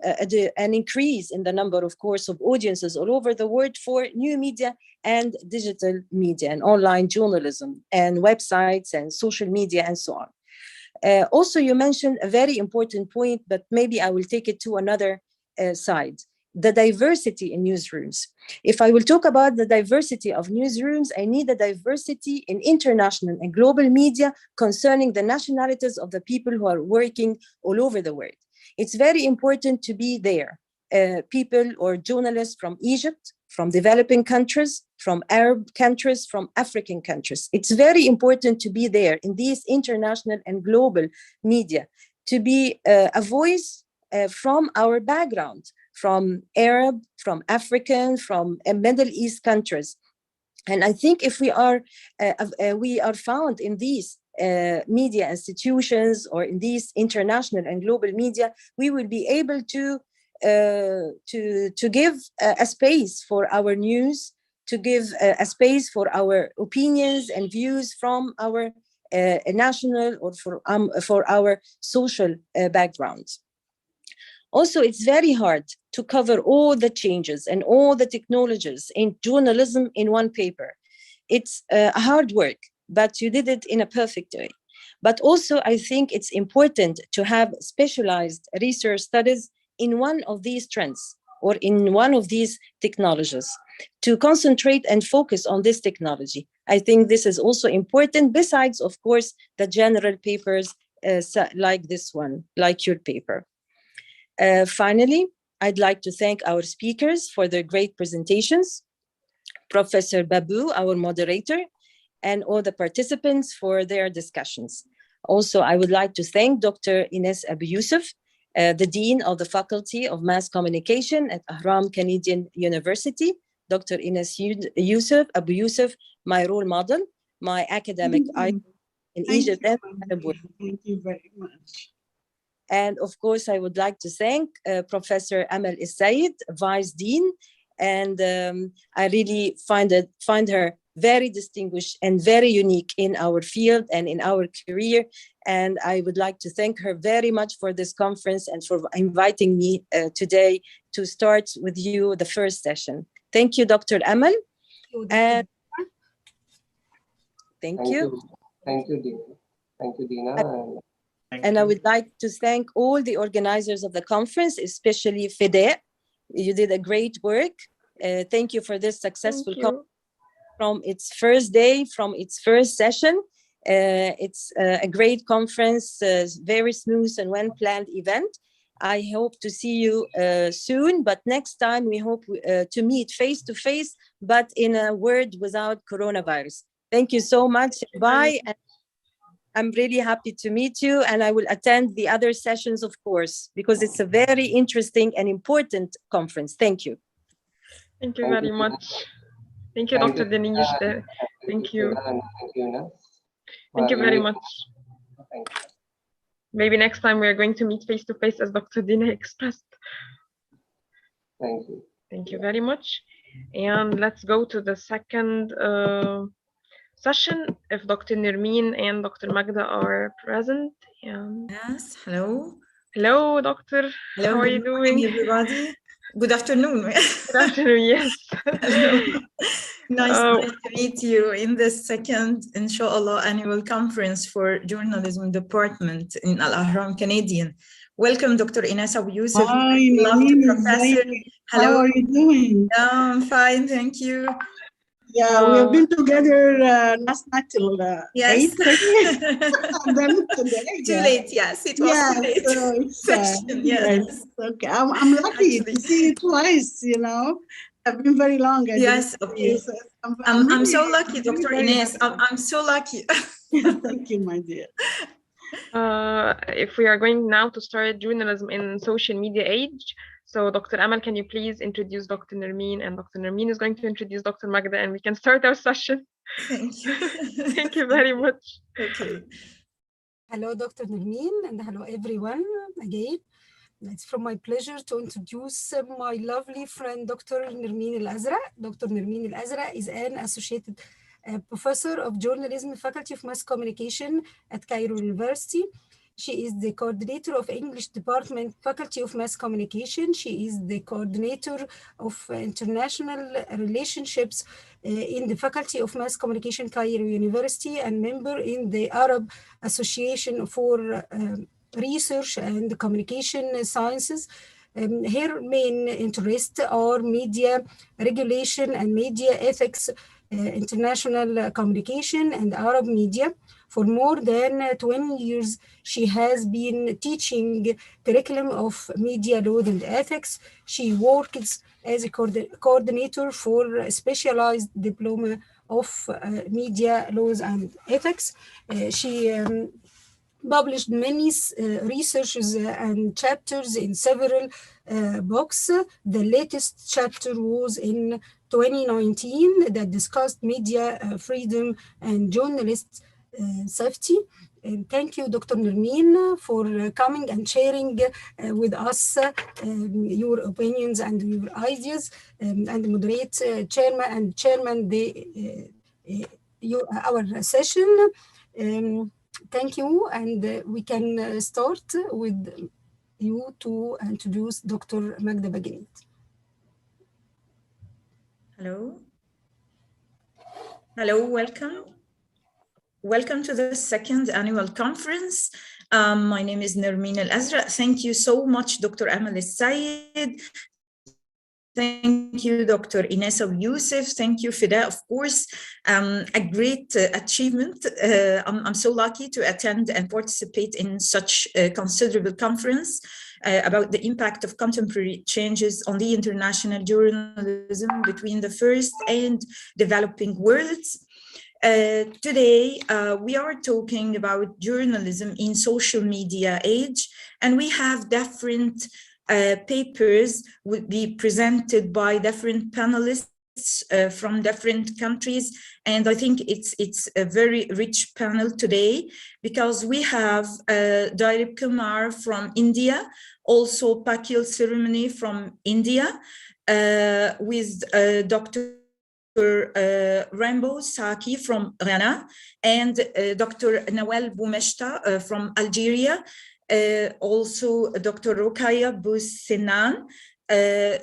an increase in the number, of course, of audiences all over the world for new media and digital media and online journalism and websites and social media and so on. Also, you mentioned a very important point, but maybe I will take it to another side. The diversity in newsrooms. If I will talk about the diversity of newsrooms, I need a diversity in international and global media concerning the nationalities of the people who are working all over the world. It's very important to be there. People or journalists from Egypt, from developing countries, from Arab countries, from African countries. It's very important to be there in these international and global media, to be a voice from our background, from Arab, from African, from Middle East countries. And I think if we are found in these media institutions or in these international and global media, we will be able to give a space for our news, to give a space for our opinions and views from our national or for our social backgrounds. Also, it's very hard to cover all the changes and all the technologies in journalism in one paper. It's hard work, but you did it in a perfect way. But also, I think it's important to have specialized research studies in one of these trends or in one of these technologies to concentrate and focus on this technology. I think this is also important, besides, of course, the general papers like this one, like your paper. Finally, I'd like to thank our speakers for their great presentations, Professor Babu, our moderator, and all the participants for their discussions. Also, I would like to thank Dr. Ines Abu Yusuf, the Dean of the Faculty of Mass Communication at Ahram Canadian University. Dr. Ines Abu Yusuf, my role model, my academic icon in Egypt and Arab world. Thank you very much. And of course, I would like to thank Professor Amal Essayed, Vice Dean, and I really find her very distinguished and very unique in our field and in our career. And I would like to thank her very much for this conference and for inviting me today to start with you the first session. Thank you, Dr. Amal. And thank you. Thank you, Dina. Thank you, Dina. And I would like to thank all the organizers of the conference, especially FEDE. You did a great work. Thank you for this successful conference. From its first day, from its first session. It's a great conference, very smooth and well-planned event. I hope to see you soon, but next time we hope to meet face-to-face, but in a world without coronavirus. Thank you so much. Bye. And I'm really happy to meet you, and I will attend the other sessions, of course, because it's a very interesting and important conference. Thank you. Thank you very much. Thank you, Dr. Denise. Thank you. Thank you very much. Maybe next time we are going to meet face to face, as Dr. Dina expressed. Thank you. Thank you very much. And let's go to the second session, if Dr. Nermeen and Dr. Magda are present. Yes, hello. Hello, doctor. Hello, how are you doing? Everybody. Good afternoon. Good afternoon, yes. Nice to meet you in this second, inshallah, annual conference for journalism department in Al Ahram Canadian. Welcome, Dr. Ines Abu Yusuf. Hi, Professor. Hello. How are you doing? I'm fine, thank you. Yeah, we have been together last night till yes. 8:30. And then today, too late, yes, it was too late. So it's, yes. Okay, I'm lucky to see you twice, you know. I've been very long. Yes, okay. So I'm so lucky, Dr. Ines. I'm so lucky. Thank you, my dear. If we are going now to start journalism in social media age, so Dr. Amal, can you please introduce Dr. Nermeen, and Dr. Nermeen is going to introduce Dr. Magda, and we can start our session. Thank you. Thank you very much. Okay. Hello, Dr. Nermeen, and hello, everyone, again. It's from my pleasure to introduce my lovely friend, Dr. Nermeen Al-Azra. Dr. Nermeen Al-Azra is an associated professor of journalism, Faculty of Mass Communication at Cairo University. She is the coordinator of English Department, Faculty of Mass Communication. She is the coordinator of international relationships in the Faculty of Mass Communication, Cairo University, and member in the Arab Association for Research and Communication Sciences. Her main interests are media regulation and media ethics, international communication, and Arab media. For more than 20 years, she has been teaching curriculum of media law and ethics. She works as a coordinator for a specialized diploma of media laws and ethics. She published many researches and chapters in several books. The latest chapter was in 2019 that discussed media freedom and journalists safety. And thank you, Dr. Nermeen, for coming and sharing with us your opinions and your ideas, and moderate chairman our session. Thank you, and we can start with you to introduce Dr. Magda Bagnid. Hello. Hello, welcome. Welcome to the second annual conference. My name is Nermeen Al-Azraq. Thank you so much, Dr. Amal Al-Sayed. Thank you, Dr. Ines Youssef. Thank you, Fida, of course. A great achievement. I'm so lucky to attend and participate in such a considerable conference about the impact of contemporary changes on the international journalism between the first and developing worlds. Today, we are talking about journalism in social media age, and we have different papers will be presented by different panelists from different countries, and I think it's a very rich panel today because we have Dilip Kumar from India, also Pakil Ceremony from India, with Dr. Rambo Saki from Ghana, and Dr. Nawal Boumeshta from Algeria, also Dr. Rokaya Boussinan.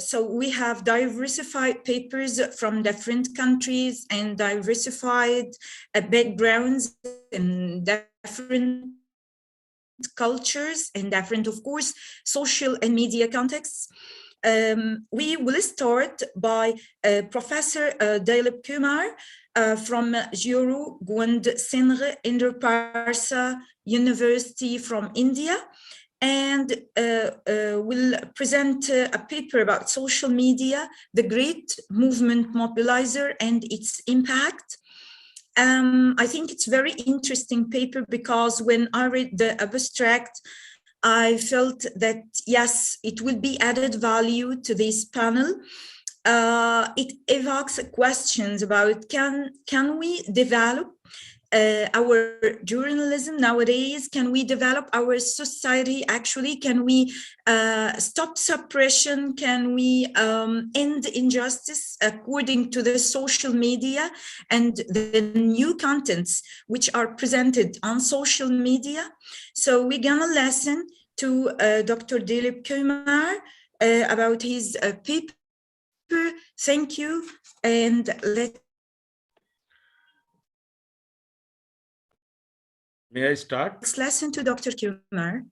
So we have diversified papers from different countries and diversified backgrounds and different cultures and different, of course, social and media contexts. We will start by Professor Dilip Kumar from Guru Gobind Singh Indraparsa University from India, and will present a paper about social media, the great movement mobilizer and its impact. I think it's very interesting paper because when I read the abstract, I felt that, yes, it will be added value to this panel. It evokes questions about can we develop our journalism nowadays? Can we develop our society actually? Can we stop suppression? Can we end injustice according to the social media and the new contents which are presented on social media? So we're gonna listen to Dr. Dilip Kumar about his paper. Thank you, and May I start? let's listen to Dr. Kumar.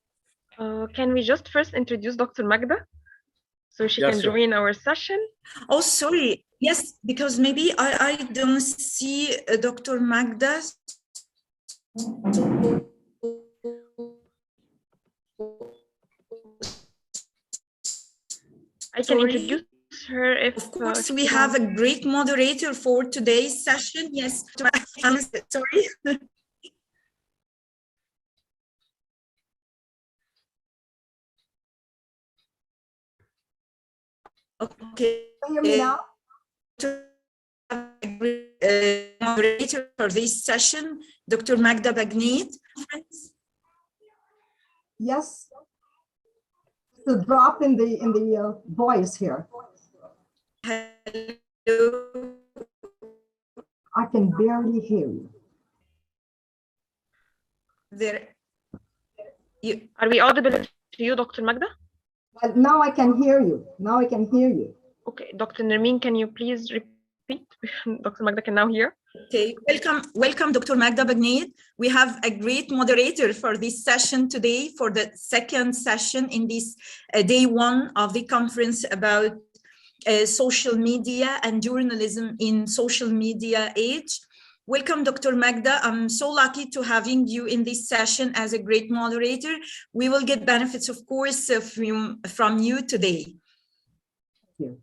Can we just first introduce Dr. Magda so she can join our session? Oh, sorry. Yes, because maybe I don't see Dr. Magda. I can introduce her if... Of course, we have a great moderator for today's session. Yes, sorry. Okay. Hear me now? Moderator for this session, Dr. Magda Bagnid. Yes. The drop in the voice here. Hello. I can barely hear you. Are we audible to you, Dr. Magda? Well, now I can hear you. Now I can hear you. Okay, Dr. Nermeen, can you please repeat? Dr. Magda can now hear. Okay, welcome, Dr. Magda Bagnid. We have a great moderator for this session today, for the second session in this day one of the conference about social media and journalism in social media age. Welcome, Dr. Magda. I'm so lucky to having you in this session as a great moderator. We will get benefits, of course, from you today. Thank you.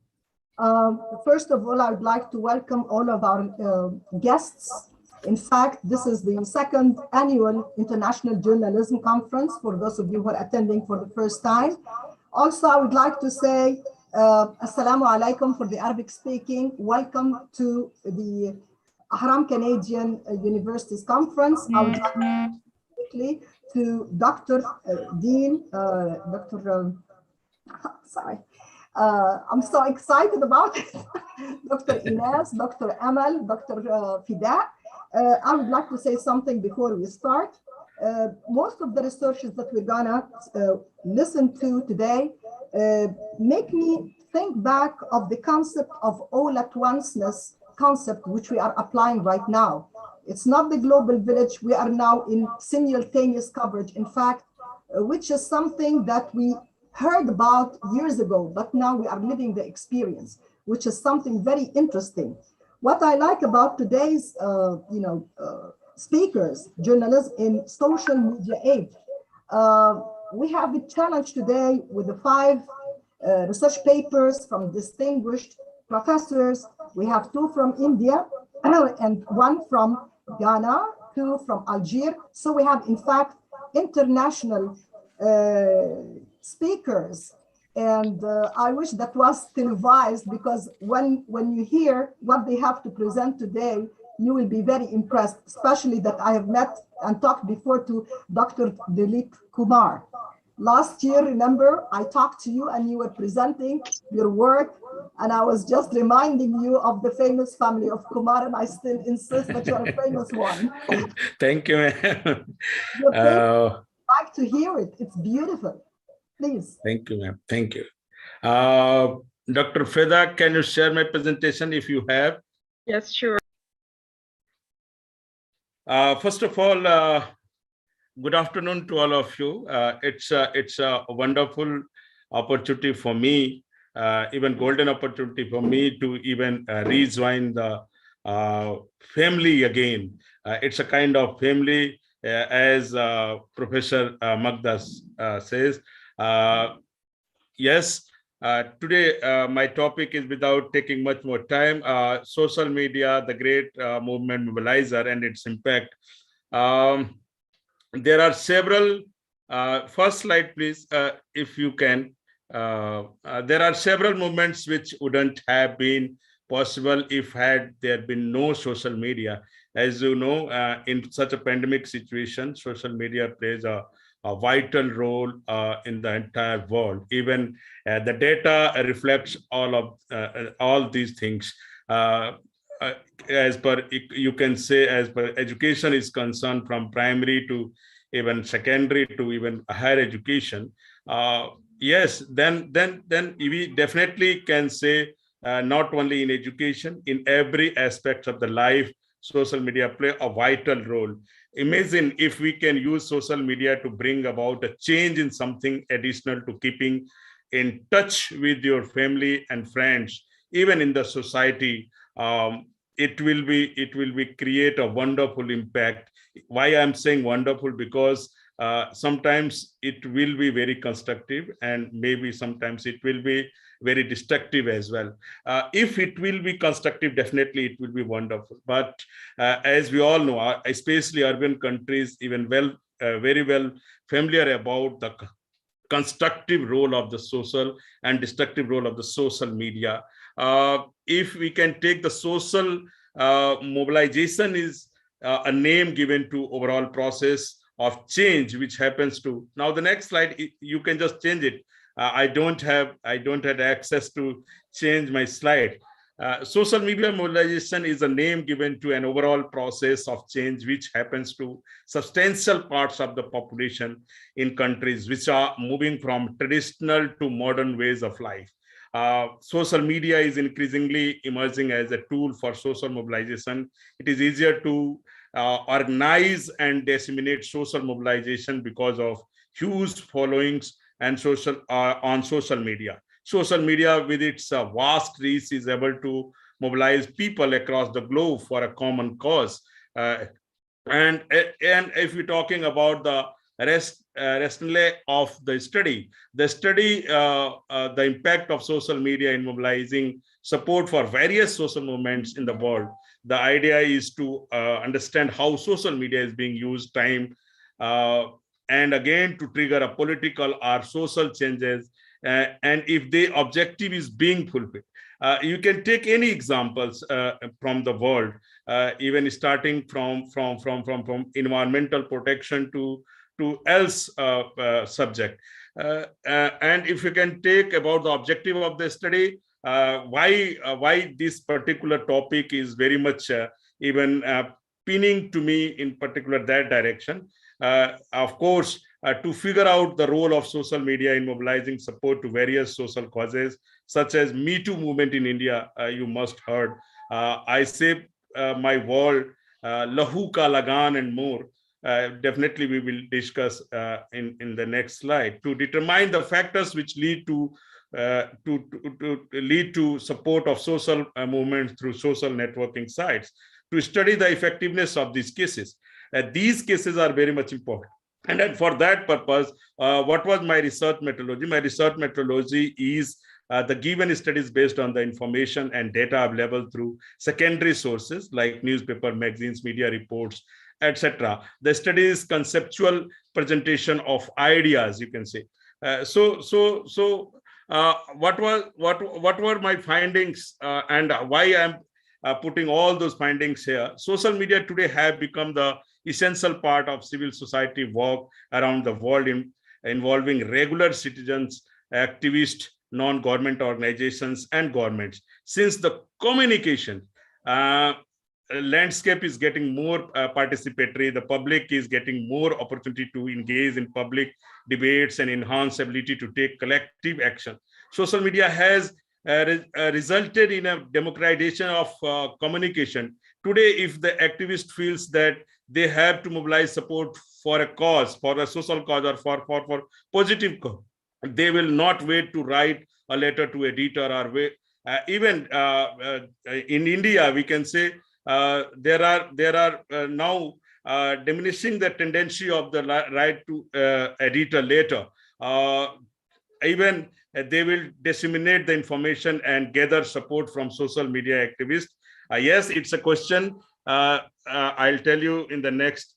First of all, I would like to welcome all of our guests. In fact, this is the second annual International Journalism Conference for those of you who are attending for the first time. Also, I would like to say Assalamu alaikum for the Arabic speaking. Welcome to the Ahram Canadian Universities Conference. I would like to quickly to Dr. Dean, Dr. Sorry. I'm so excited about it. Dr. Ines, Dr. Amal, Dr. Fida. I would like to say something before we start. Most of the researches that we're gonna listen to today make me think back of the concept of all at onceness concept, which we are applying right now. It's not the global village. We are now in simultaneous coverage. In fact, which is something that we heard about years ago, but now we are living the experience, which is something very interesting. What I like about today's, speakers, journalists in social media age, we have a challenge today with the 5 research papers from distinguished professors. We have 2 from India and 1 from Ghana, 2 from Algeria. So we have, in fact, international speakers. And I wish that was televised, because when you hear what they have to present today, you will be very impressed, especially that I have met and talked before to Dr. Dilip Kumar. Last year, remember, I talked to you and you were presenting your work, and I was just reminding you of the famous family of Kumar, and I still insist that you're a famous one. Thank you, ma'am. I'd like to hear it. It's beautiful. Please. Thank you, ma'am. Thank you. Dr. Fida, can you share my presentation if you have? Yes, sure. First of all, good afternoon to all of you. It's a wonderful opportunity for me, even golden opportunity for me to even rejoin the family again. It's a kind of family, as Professor Magdas says. Yes, today my topic is, without taking much more time, social media, the great movement mobilizer and its impact. There are several, first slide please, if you can. There are several movements which wouldn't have been possible if had there been no social media. As you know, in such a pandemic situation, social media plays a vital role in the entire world. Even the data reflects all these things. As per, you can say, as per education is concerned, from primary to even secondary to even higher education. Yes, then we definitely can say, not only in education, in every aspect of the life, social media play a vital role. Imagine if we can use social media to bring about a change in something additional to keeping in touch with your family and friends, even in the society. It will be create a wonderful impact. Why I'm saying wonderful? Because sometimes it will be very constructive, and maybe sometimes it will be very destructive as well. If it will be constructive, definitely it will be wonderful. But as we all know, especially urban countries, even very well familiar about the constructive role of the social and destructive role of the social media. If we can take the social mobilization is a name given to overall process of change which happens to. Now the next slide, you can just change it. I don't have access to change my slide. Social media mobilization is a name given to an overall process of change which happens to substantial parts of the population in countries which are moving from traditional to modern ways of life. Social media is increasingly emerging as a tool for social mobilization. It is easier to organize and disseminate social mobilization because of huge followings and on social media. Social media, with its vast reach, is able to mobilize people across the globe for a common cause. And if we're talking about the rest of the study, the impact of social media in mobilizing support for various social movements in the world. The idea is to understand how social media is being used time and again to trigger a political or social changes, and if the objective is being fulfilled. You can take any examples from the world, even starting from environmental protection to else subject. And if you can take about the objective of the study, why this particular topic is very much even pinning to me in particular that direction. Of course, to figure out the role of social media in mobilizing support to various social causes, such as Me Too movement in India, you must heard. I Save My World, Lahu Ka Lagan, and more. Definitely we will discuss in the next slide to determine the factors which lead to lead to support of social movements through social networking sites, to study the effectiveness of these cases. These cases are very much important. And then for that purpose, what was my research methodology? My research methodology is the given studies based on the information and data available through secondary sources like newspaper, magazines, media reports, etc. The study is conceptual presentation of ideas, you can say. What were my findings and why I'm putting all those findings here? Social media today have become the essential part of civil society work around the world, involving regular citizens, activists, non-government organizations, and governments. Since the communication landscape is getting more participatory, the public is getting more opportunity to engage in public debates and enhance ability to take collective action. Social media has resulted in a democratization of communication. Today, if the activist feels that they have to mobilize support for a cause, for a social cause, or for positive cause, they will not wait to write a letter to editor or wait. Even in India, we can say there are now diminishing the tendency of the right to edit a letter. Even they will disseminate the information and gather support from social media activists. Yes, it's a question. I'll tell you in the next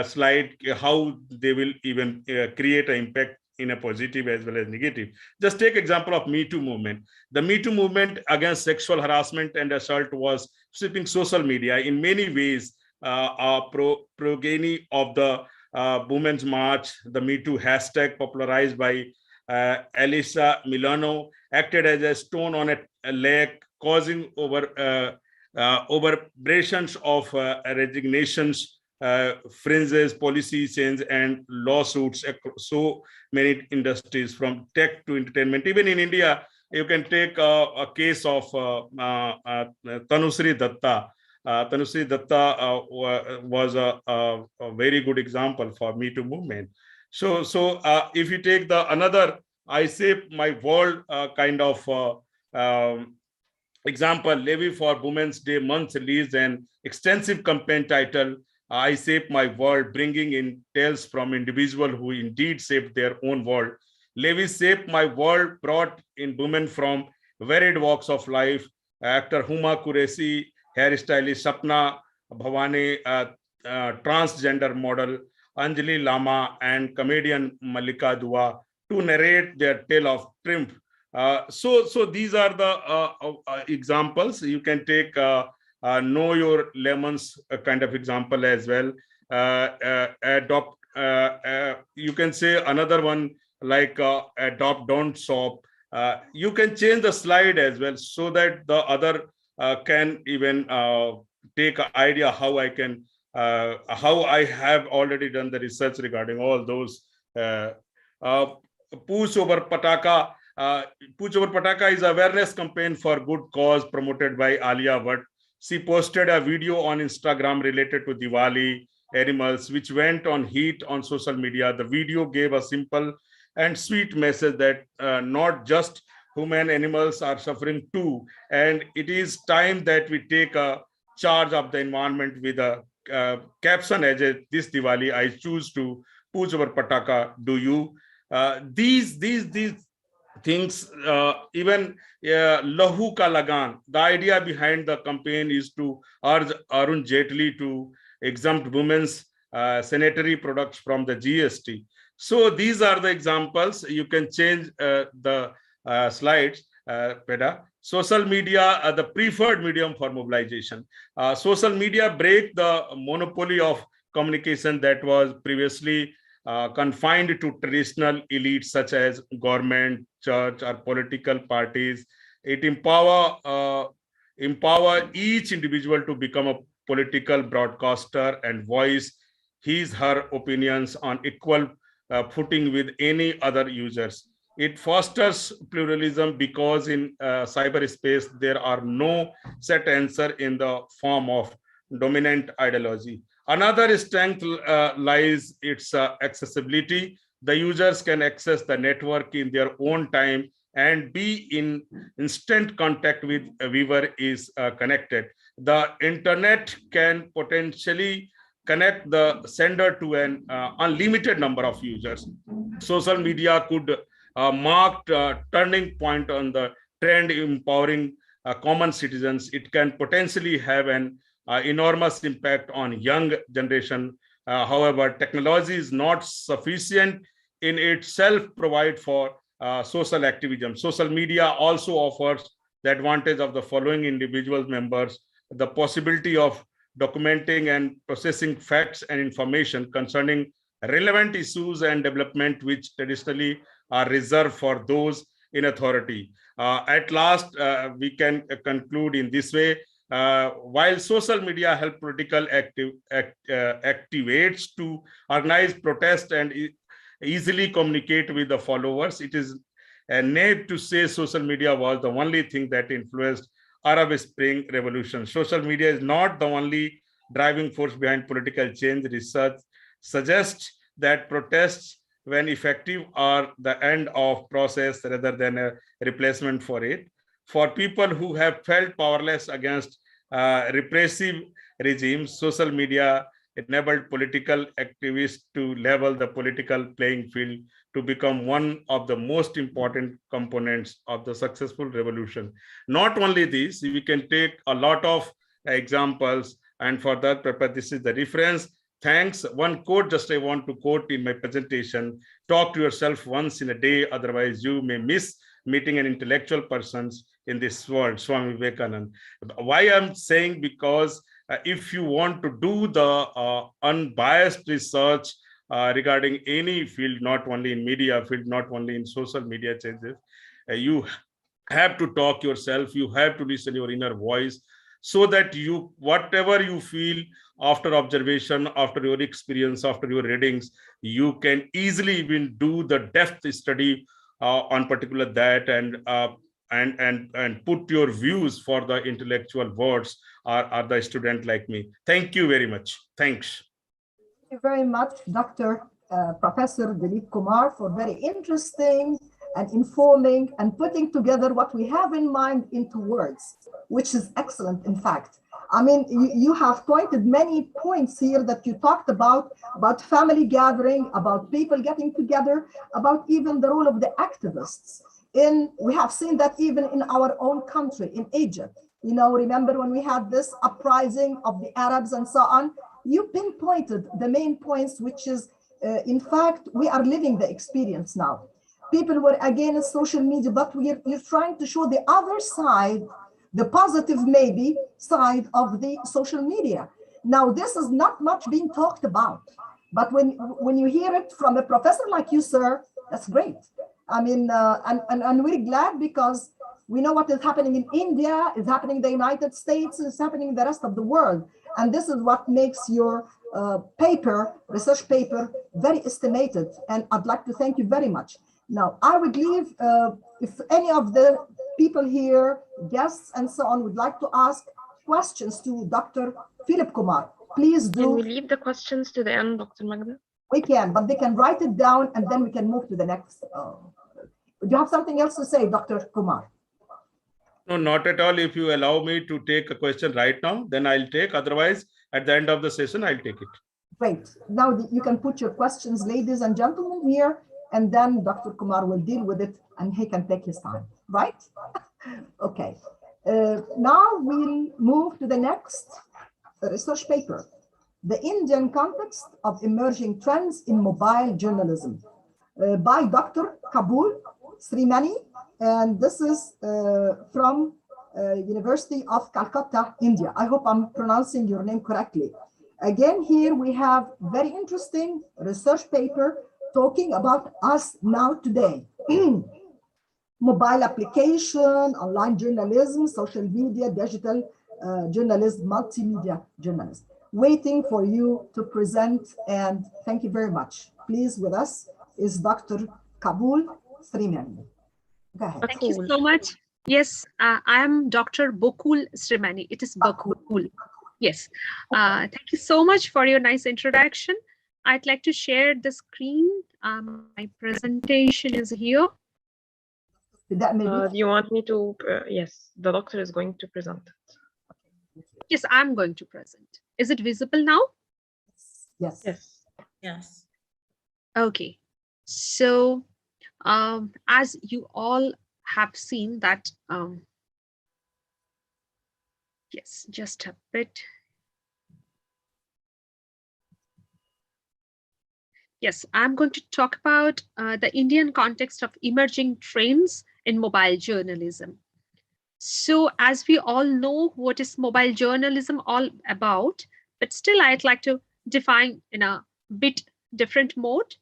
slide how they will even create an impact in a positive as well as negative. Just take example of Me Too movement. The Me Too movement against sexual harassment and assault was sweeping social media in many ways. Progeny of the Women's March, the Me Too hashtag popularized by Elisa Milano, acted as a stone on a lake, causing overbrations of resignations, fringes, policy change, and lawsuits across so many industries from tech to entertainment. Even in India, you can take a case of Tanushree Datta. Tanushree Datta was a very good example for Me Too movement. So if you take the another I Save My World kind of example, Levy for Women's Day month released an extensive campaign titled I Save My World, bringing in tales from individuals who indeed saved their own world. Levy Save My World brought in women from varied walks of life. Actor Huma Qureshi, hairstylist Sapna Bhavani, transgender model Anjali Lama, and comedian Malika Dua to narrate their tale of triumph. So these are the examples. You can take Know Your Lemons kind of example as well. Adopt. You can say another one like Adopt, Don't Shop. You can change the slide as well so that the other can even take an idea how I can how I have already done the research regarding all those. Pooch Over Pataka. Pooch Over Pataka is an awareness campaign for good cause promoted by Alia Bhatt. She posted a video on Instagram related to Diwali animals, which went on heat on social media. The video gave a simple and sweet message that not just human animals are suffering too. And it is time that we take a charge of the environment with a caption as this Diwali, I choose to Pooch Over Pataka. Do you? These things, even Lahu Ka Lagan, the idea behind the campaign is to urge Arun Jaitley to exempt women's sanitary products from the GST. So these are the examples. You can change the slides. Peda. Social media, the preferred medium for mobilization. Social media break the monopoly of communication that was previously confined to traditional elites such as government, church, or political parties. It empower each individual to become a political broadcaster and voice his her opinions on equal footing with any other users. It fosters pluralism because in cyberspace there are no set answer in the form of dominant ideology. Another strength lies its accessibility. The users can access the network in their own time and be in instant contact with whoever is connected. The internet can potentially connect the sender to an unlimited number of users. Social media could mark a turning point on the trend empowering common citizens. It can potentially have an enormous impact on young generation. However, technology is not sufficient in itself provide for social activism. Social media also offers the advantage of the following individual members: the possibility of documenting and processing facts and information concerning relevant issues and development which traditionally are reserved for those in authority. At last, we can conclude in this way. While social media help political activates to organize protest and easily communicate with the followers, it is naive to say social media was the only thing that influenced Arab Spring revolution. Social media is not the only driving force behind political change. Research suggests that protests, when effective, are the end of process rather than a replacement for it. For people who have felt powerless against repressive regimes, social media enabled political activists to level the political playing field to become one of the most important components of the successful revolution. Not only this, we can take a lot of examples, and for that purpose, this is the reference. Thanks. One quote just I want to quote in my presentation: talk to yourself once in a day, otherwise you may miss meeting an intellectual persons in this world. Swami Vivekananda. Why I'm saying? Because if you want to do the unbiased research regarding any field, not only in media field, not only in social media changes, you have to talk yourself, you have to listen your inner voice, so that you, whatever you feel after observation, after your experience, after your readings, you can easily even do the depth study on particular that, and put your views for the intellectual words are the student like me. Thank you very much. Thanks. Thank you very much, Dr. Professor Dilip Kumar, for very interesting and informing and putting together what we have in mind into words, which is excellent, in fact. I mean, you have pointed many points here that you talked about family gathering, about people getting together, about even the role of the activists. We have seen that even in our own country, in Egypt. You know, remember when we had this uprising of the Arabs and so on? You pinpointed the main points, which is, in fact, we are living the experience now. People were against social media, but you're trying to show the other side, the positive maybe side of the social media. Now, this is not much being talked about, but when you hear it from a professor like you, sir, that's great. I mean, and we're glad because we know what is happening in India, is happening in the United States, is happening in the rest of the world. And this is what makes your research paper, very estimated. And I'd like to thank you very much. Now, I would leave, if any of the people here, guests and so on, would like to ask questions to Dr. Philip Kumar, please do. Can we leave the questions to the end, Dr. Magda? We can, but they can write it down and then we can move to the next. Do you have something else to say, Dr. Kumar? No, not at all. If you allow me to take a question right now, then I'll take. Otherwise, at the end of the session, I'll take it. Great. Now you can put your questions, ladies and gentlemen, here, and then Dr. Kumar will deal with it and he can take his time, right? Okay. Now we'll move to the next research paper, The Indian Context of Emerging Trends in Mobile Journalism, by Dr. Kabul Srimani, and this is from University of Calcutta, India. I hope I'm pronouncing your name correctly. Again, here we have very interesting research paper talking about us now today. Mobile application, online journalism, social media, digital journalism, multimedia journalism. Waiting for you to present, and thank you very much. Please, with us is Dr. Kabul Srimani. Go ahead. Thank you so much. Yes, I am Dr. Bokul Srimani. It is Bakul. Yes. Thank you so much for your nice introduction. I'd like to share the screen. My presentation is here. Do you want me to? Yes, the doctor is going to present it. Yes, I'm going to present. Is it visible now? Yes. Yes. Yes. Okay. So, as you all have seen that, yes, just a bit. Yes, I'm going to talk about the Indian context of emerging trends in mobile journalism. So as we all know what is mobile journalism all about, but still I'd like to define in a bit different mode.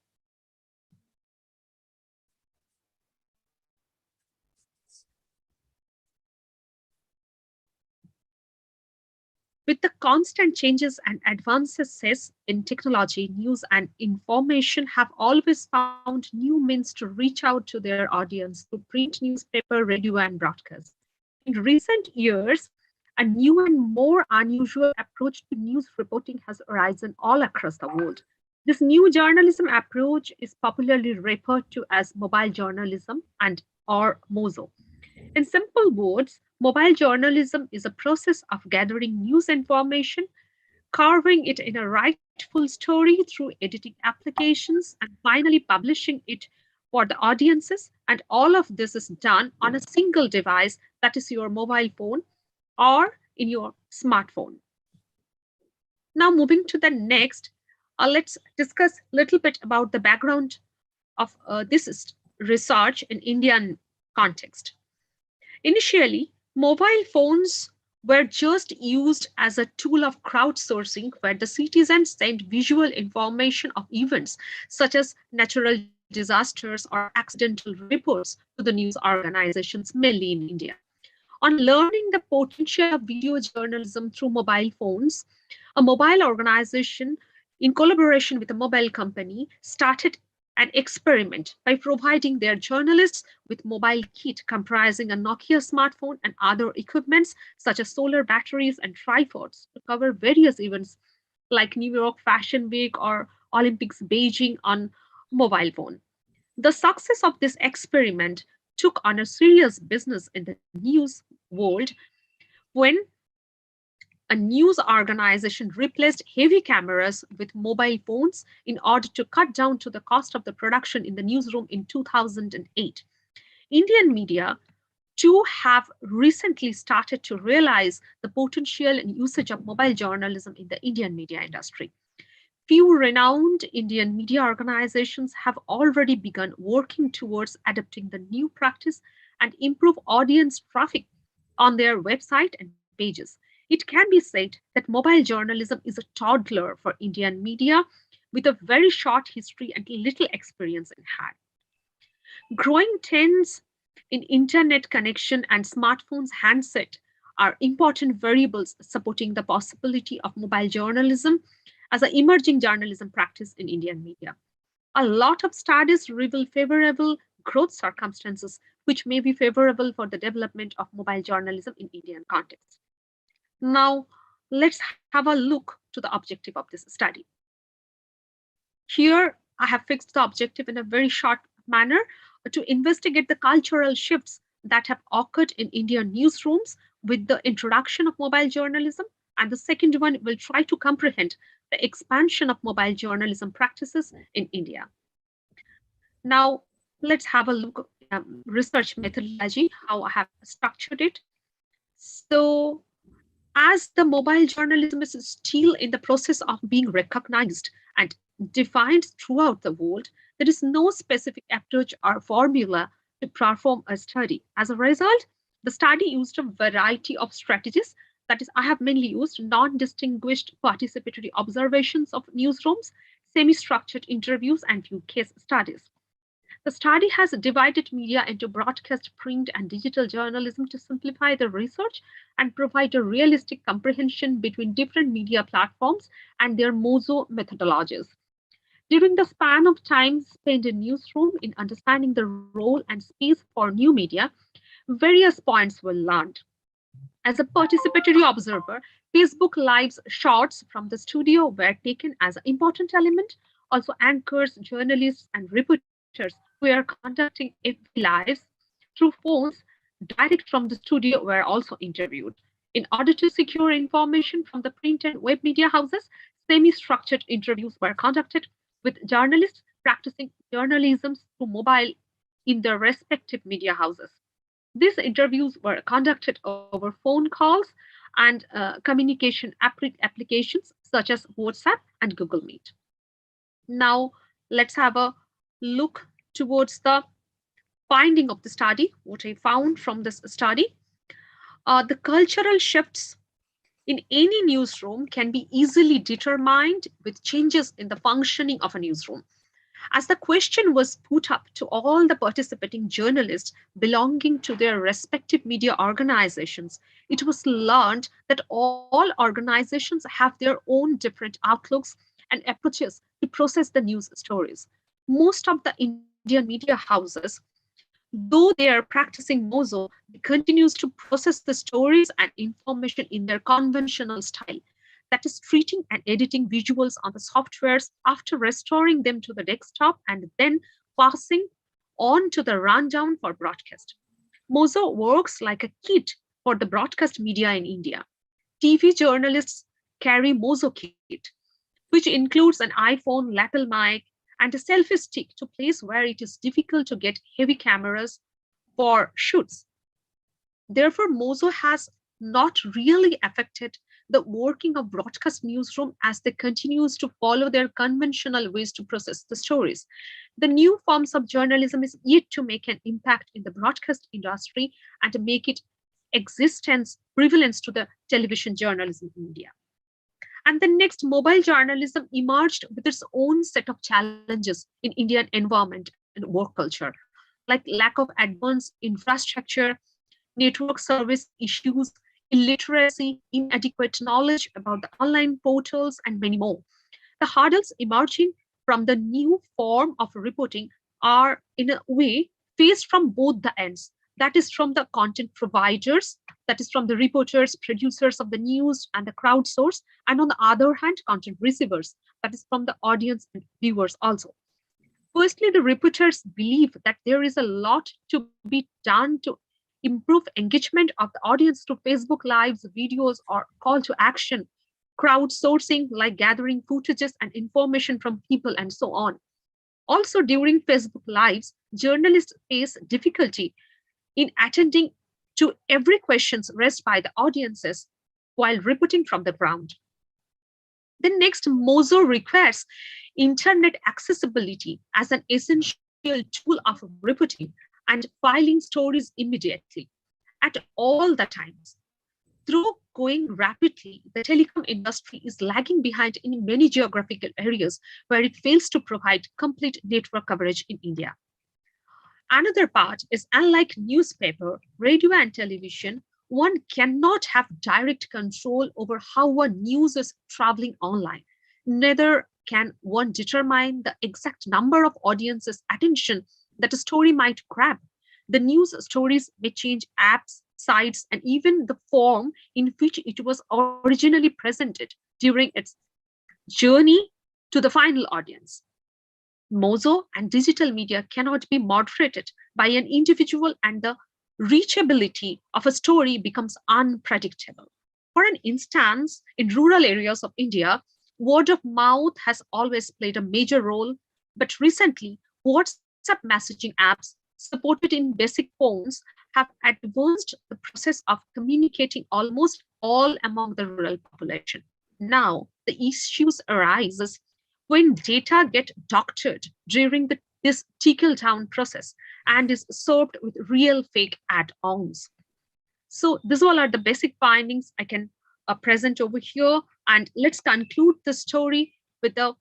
With the constant changes and advances in technology, news and information have always found new means to reach out to their audience through print, newspaper, radio, and broadcast. In recent years, a new and more unusual approach to news reporting has arisen all across the world. This new journalism approach is popularly referred to as mobile journalism and or MOJO. In simple words, mobile journalism is a process of gathering news information, carving it in a rightful story through editing applications, and finally publishing it for the audiences. And all of this is done on a single device, that is your mobile phone or in your smartphone. Now moving to the next, let's discuss a little bit about the background of this research in Indian context. Initially, mobile phones were just used as a tool of crowdsourcing where the citizens sent visual information of events such as natural disasters or accidental reports to the news organizations, mainly in India. On learning the potential of video journalism through mobile phones, a mobile organization in collaboration with a mobile company started an experiment by providing their journalists with mobile kit comprising a Nokia smartphone and other equipments such as solar batteries and tripods to cover various events like New York Fashion Week or Olympics Beijing on mobile phone. The success of this experiment took on a serious business in the news world when a news organization replaced heavy cameras with mobile phones in order to cut down to the cost of the production in the newsroom in 2008. Indian media too have recently started to realize the potential and usage of mobile journalism in the Indian media industry. Few renowned Indian media organizations have already begun working towards adopting the new practice and improve audience traffic on their website and pages. It can be said that mobile journalism is a toddler for Indian media with a very short history and little experience in hand. Growing trends in internet connection and smartphones handset are important variables supporting the possibility of mobile journalism as an emerging journalism practice in Indian media. A lot of studies reveal favorable growth circumstances which may be favorable for the development of mobile journalism in Indian context. Now, let's have a look to the objective of this study. Here, I have fixed the objective in a very short manner to investigate the cultural shifts that have occurred in Indian newsrooms with the introduction of mobile journalism. And the second one will try to comprehend the expansion of mobile journalism practices in India. Now, let's have a look at research methodology, how I have structured it. So, as the mobile journalism is still in the process of being recognized and defined throughout the world, there is no specific approach or formula to perform a study. As a result, the study used a variety of strategies. That is, I have mainly used non-distinguished participatory observations of newsrooms, semi-structured interviews, and few case studies. The study has divided media into broadcast, print, and digital journalism to simplify the research and provide a realistic comprehension between different media platforms and their MOZO methodologies. During the span of time spent in newsroom in understanding the role and space for new media, various points were learned. As a participatory observer, Facebook Live's shots from the studio were taken as an important element. Also, anchors, journalists, and reporters who are conducting FB Lives through phones direct from the studio were also interviewed. In order to secure information from the print and web media houses, semi-structured interviews were conducted with journalists practicing journalism through mobile in their respective media houses. These interviews were conducted over phone calls and communication applications such as WhatsApp and Google Meet. Now, let's have a look towards the finding of the study, what I found from this study. The cultural shifts in any newsroom can be easily determined with changes in the functioning of a newsroom. As the question was put up to all the participating journalists belonging to their respective media organizations, it was learned that all organizations have their own different outlooks and approaches to process the news stories. Most of the Indian media houses, though they are practicing MOZO, they continues to process the stories and information in their conventional style. That is, treating and editing visuals on the softwares after restoring them to the desktop and then passing on to the rundown for broadcast. MOZO works like a kit for the broadcast media in India. TV journalists carry MOZO kit, which includes an iPhone, lapel mic, and a selfie stick to place where it is difficult to get heavy cameras for shoots. Therefore, MOZO has not really affected the working of broadcast newsroom as they continues to follow their conventional ways to process the stories. The new forms of journalism is yet to make an impact in the broadcast industry and to make it prevalence to the television journalism in India. And the next, mobile journalism emerged with its own set of challenges in Indian environment and work culture, like lack of advanced infrastructure, network service issues, illiteracy, inadequate knowledge about the online portals, and many more. The hurdles emerging from the new form of reporting are, in a way, faced from both the ends. That is, from the content providers, that is, from the reporters, producers of the news, and the crowd source, and on the other hand, content receivers, that is, from the audience and viewers also. Firstly, the reporters believe that there is a lot to be done to improve engagement of the audience through Facebook Lives, videos, or call to action, crowdsourcing like gathering footages and information from people, and so on. Also, during Facebook Lives, journalists face difficulty in attending to every questions raised by the audiences while reporting from the ground. The next, MOZO requires internet accessibility as an essential tool of reporting and filing stories immediately at all the times. Though going rapidly, the telecom industry is lagging behind in many geographical areas where it fails to provide complete network coverage in India. Another part is, unlike newspaper, radio, and television, one cannot have direct control over how a news is traveling online. Neither can one determine the exact number of audience's attention that a story might grab. The news stories may change apps, sites, and even the form in which it was originally presented during its journey to the final audience. MOZO and digital media cannot be moderated by an individual, and the reachability of a story becomes unpredictable. For an instance, in rural areas of India, word of mouth has always played a major role, but recently, WhatsApp messaging apps supported in basic phones have advanced the process of communicating almost all among the rural population. Now, the issues arises when data get doctored during the this trickle-down process and is served with real fake add-ons. So these all are the basic findings I can present over here. And let's conclude the story with the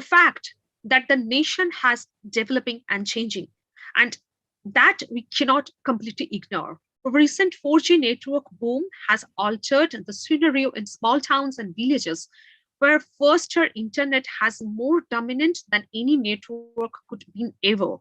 fact that the nation has developing and changing, and that we cannot completely ignore. Recent 4G network boom has altered the scenario in small towns and villages, where faster internet has more dominant than any network could be ever.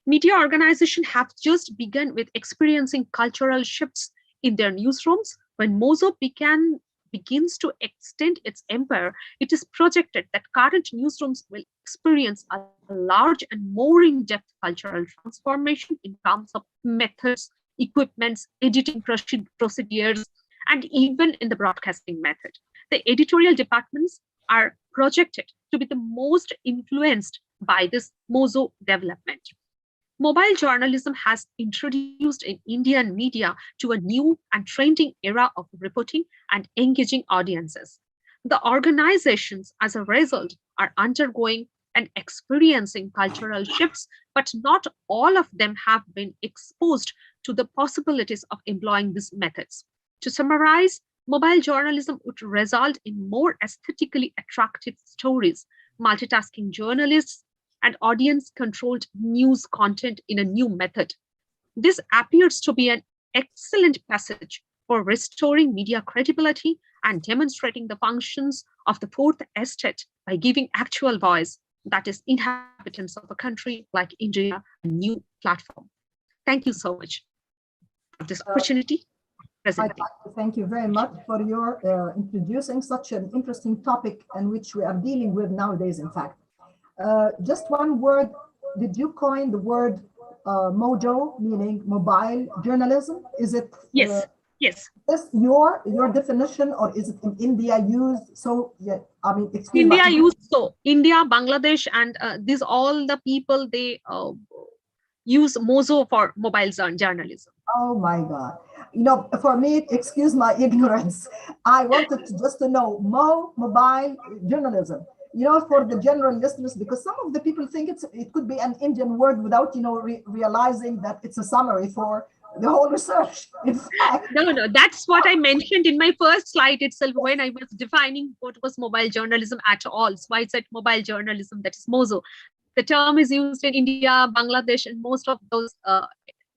Media organizations have just begun with experiencing cultural shifts in their newsrooms. When Mozo begins to extend its empire, it is projected that current newsrooms will experience a large and more in-depth cultural transformation in terms of methods, equipments, editing procedures, and even in the broadcasting method. The editorial departments are projected to be the most influenced by this Mozo development. Mobile journalism has introduced in Indian media to a new and trending era of reporting and engaging audiences. The organizations, as a result, are undergoing and experiencing cultural shifts, but not all of them have been exposed to the possibilities of employing these methods. To summarize, mobile journalism would result in more aesthetically attractive stories, multitasking journalists, and audience-controlled news content in a new method. This appears to be an excellent passage for restoring media credibility and demonstrating the functions of the fourth estate by giving actual voice, that is, inhabitants of a country like India, a new platform. Thank you so much for this opportunity. I'd like to thank you very much for your introducing such an interesting topic in which we are dealing with nowadays, in fact. Just one word, did you coin the word mojo, meaning mobile journalism? Is it yes, yes. Is your definition, or is it in India used? So yeah, I mean, India used so India, Bangladesh, and these all the people, they use mozo for mobile journalism. Oh my God. You know, for me, excuse my ignorance. I wanted to just to know mobile journalism. You know, for the general listeners, because some of the people think it could be an Indian word without, you know, realizing that it's a summary for the whole research. In fact, no, that's what I mentioned in my first slide itself when I was defining what was mobile journalism at all. So I said mobile journalism, that is mozo. The term is used in India, Bangladesh, and most of those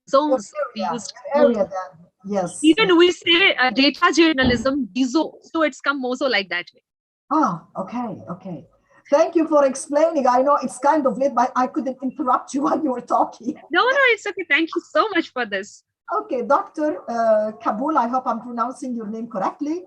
zones used. Yes. Even we say data journalism, DIZO, so it's come mozo like that way. Ah, okay. Thank you for explaining. I know it's kind of late, but I couldn't interrupt you while you were talking. No, it's okay. Thank you so much for this. Okay, Dr. Kabul, I hope I'm pronouncing your name correctly.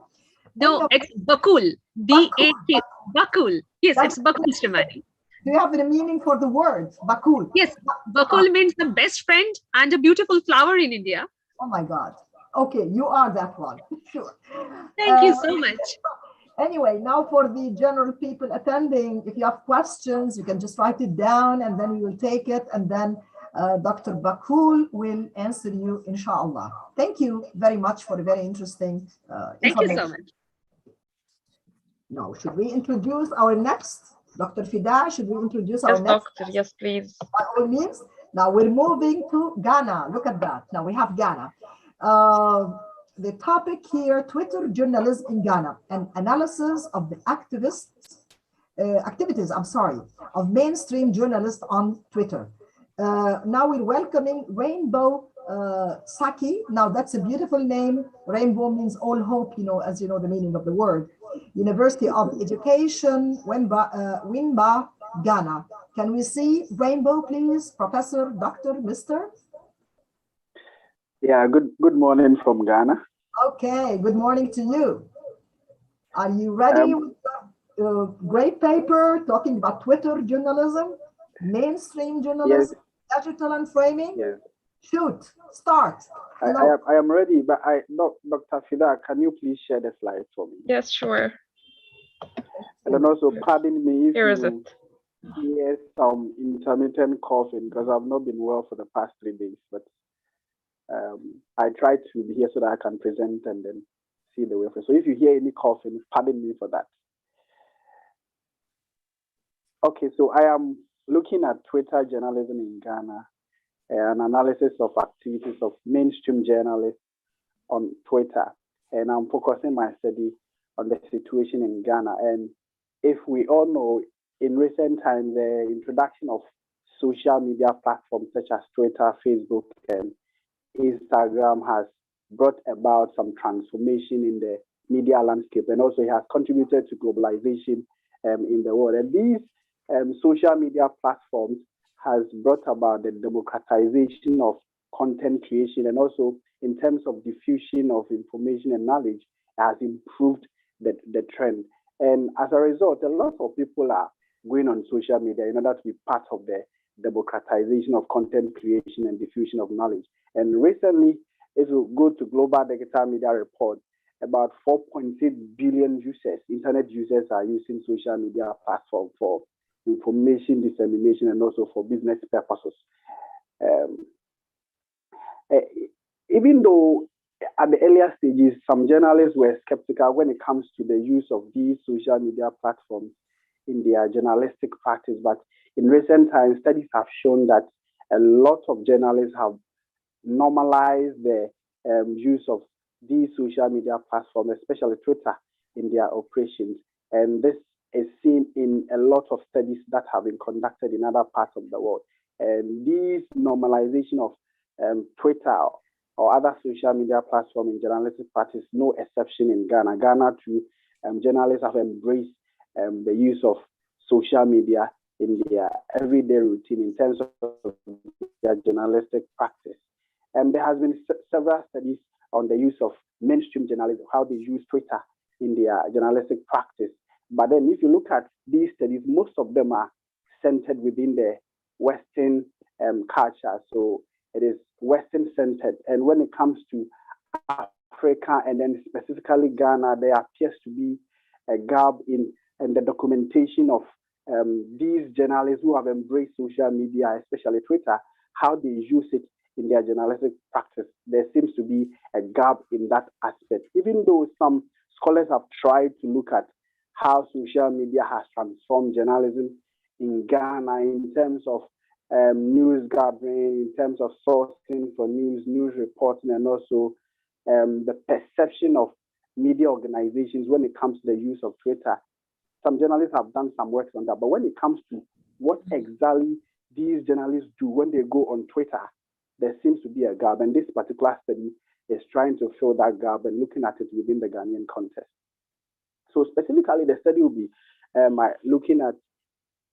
No, it's Bakul. B-A-K. Bakul. Yes, it's Bakul Shrimati. Do you have the meaning for the word, Bakul? Yes, Bakul means the best friend and a beautiful flower in India. Oh my God. Okay, you are that one. Sure. Thank you so much. Anyway, now for the general people attending, if you have questions, you can just write it down and then we will take it, and then Dr. Bakul will answer you, inshallah. Thank you very much for a very interesting Thank you so much. Now, should we introduce our next? Dr. Fida, should we introduce our next? Doctor, yes, please. By all means. Now we're moving to Ghana. Look at that. Now we have Ghana. The topic here, Twitter journalism in Ghana, an analysis of the activities of mainstream journalists on Twitter. Now we're welcoming Rainbow Saki. Now that's a beautiful name. Rainbow means all hope, you know, as you know the meaning of the word. University of Education, Wimba, Ghana. Can we see Rainbow, please? Professor, Doctor, Mr.? Yeah, good morning from Ghana. Okay, good morning to you. Are you ready with the great paper talking about Twitter journalism, mainstream journalism, yes. Digital and framing? Yes. Shoot, start. I am ready, but Dr. Fida, can you please share the slides for me? Yes, sure. And then also pardon me if Here is it. Hear some intermittent coughing because I've not been well for the past 3 days, but I try to be here so that I can present and then see the way forward. So if you hear any coughing, pardon me for that. Okay, so I am looking at Twitter journalism in Ghana, an analysis of activities of mainstream journalists on Twitter, and I'm focusing my study on the situation in Ghana. And if we all know, in recent times, the introduction of social media platforms such as Twitter, Facebook, and Instagram has brought about some transformation in the media landscape, and also it has contributed to globalization in the world. And these social media platforms has brought about the democratization of content creation, and also in terms of diffusion of information and knowledge has improved the trend. And as a result, a lot of people are going on social media in order to be part of the democratization of content creation and diffusion of knowledge. And recently, if you go to Global Digital Media Report, about 4.8 billion users, internet users, are using social media platform for information dissemination and also for business purposes. Even though at the earlier stages, some journalists were skeptical when it comes to the use of these social media platforms in their journalistic practice, but in recent times, studies have shown that a lot of journalists have normalized the use of these social media platforms, especially Twitter, in their operations. And this is seen in a lot of studies that have been conducted in other parts of the world. And this normalization of Twitter or other social media platforms in journalistic practice, no exception in Ghana. Ghana too, journalists have embraced the use of social media in their everyday routine in terms of their journalistic practice. And there has been several studies on the use of mainstream journalism, how they use Twitter in their journalistic practice. But then if you look at these studies, most of them are centered within the Western culture. So it is Western centered. And when it comes to Africa and then specifically Ghana, there appears to be a gap in the documentation of these journalists who have embraced social media, especially Twitter, how they use it in their journalistic practice. There seems to be a gap in that aspect, even though some scholars have tried to look at how social media has transformed journalism in Ghana in terms of news gathering, in terms of sourcing for news reporting, and also the perception of media organizations when it comes to the use of Twitter. Some journalists have done some work on that, but when it comes to what exactly these journalists do when they go on Twitter, there seems to be a gap, and this particular study is trying to fill that gap and looking at it within the Ghanaian context. So specifically, the study will be looking at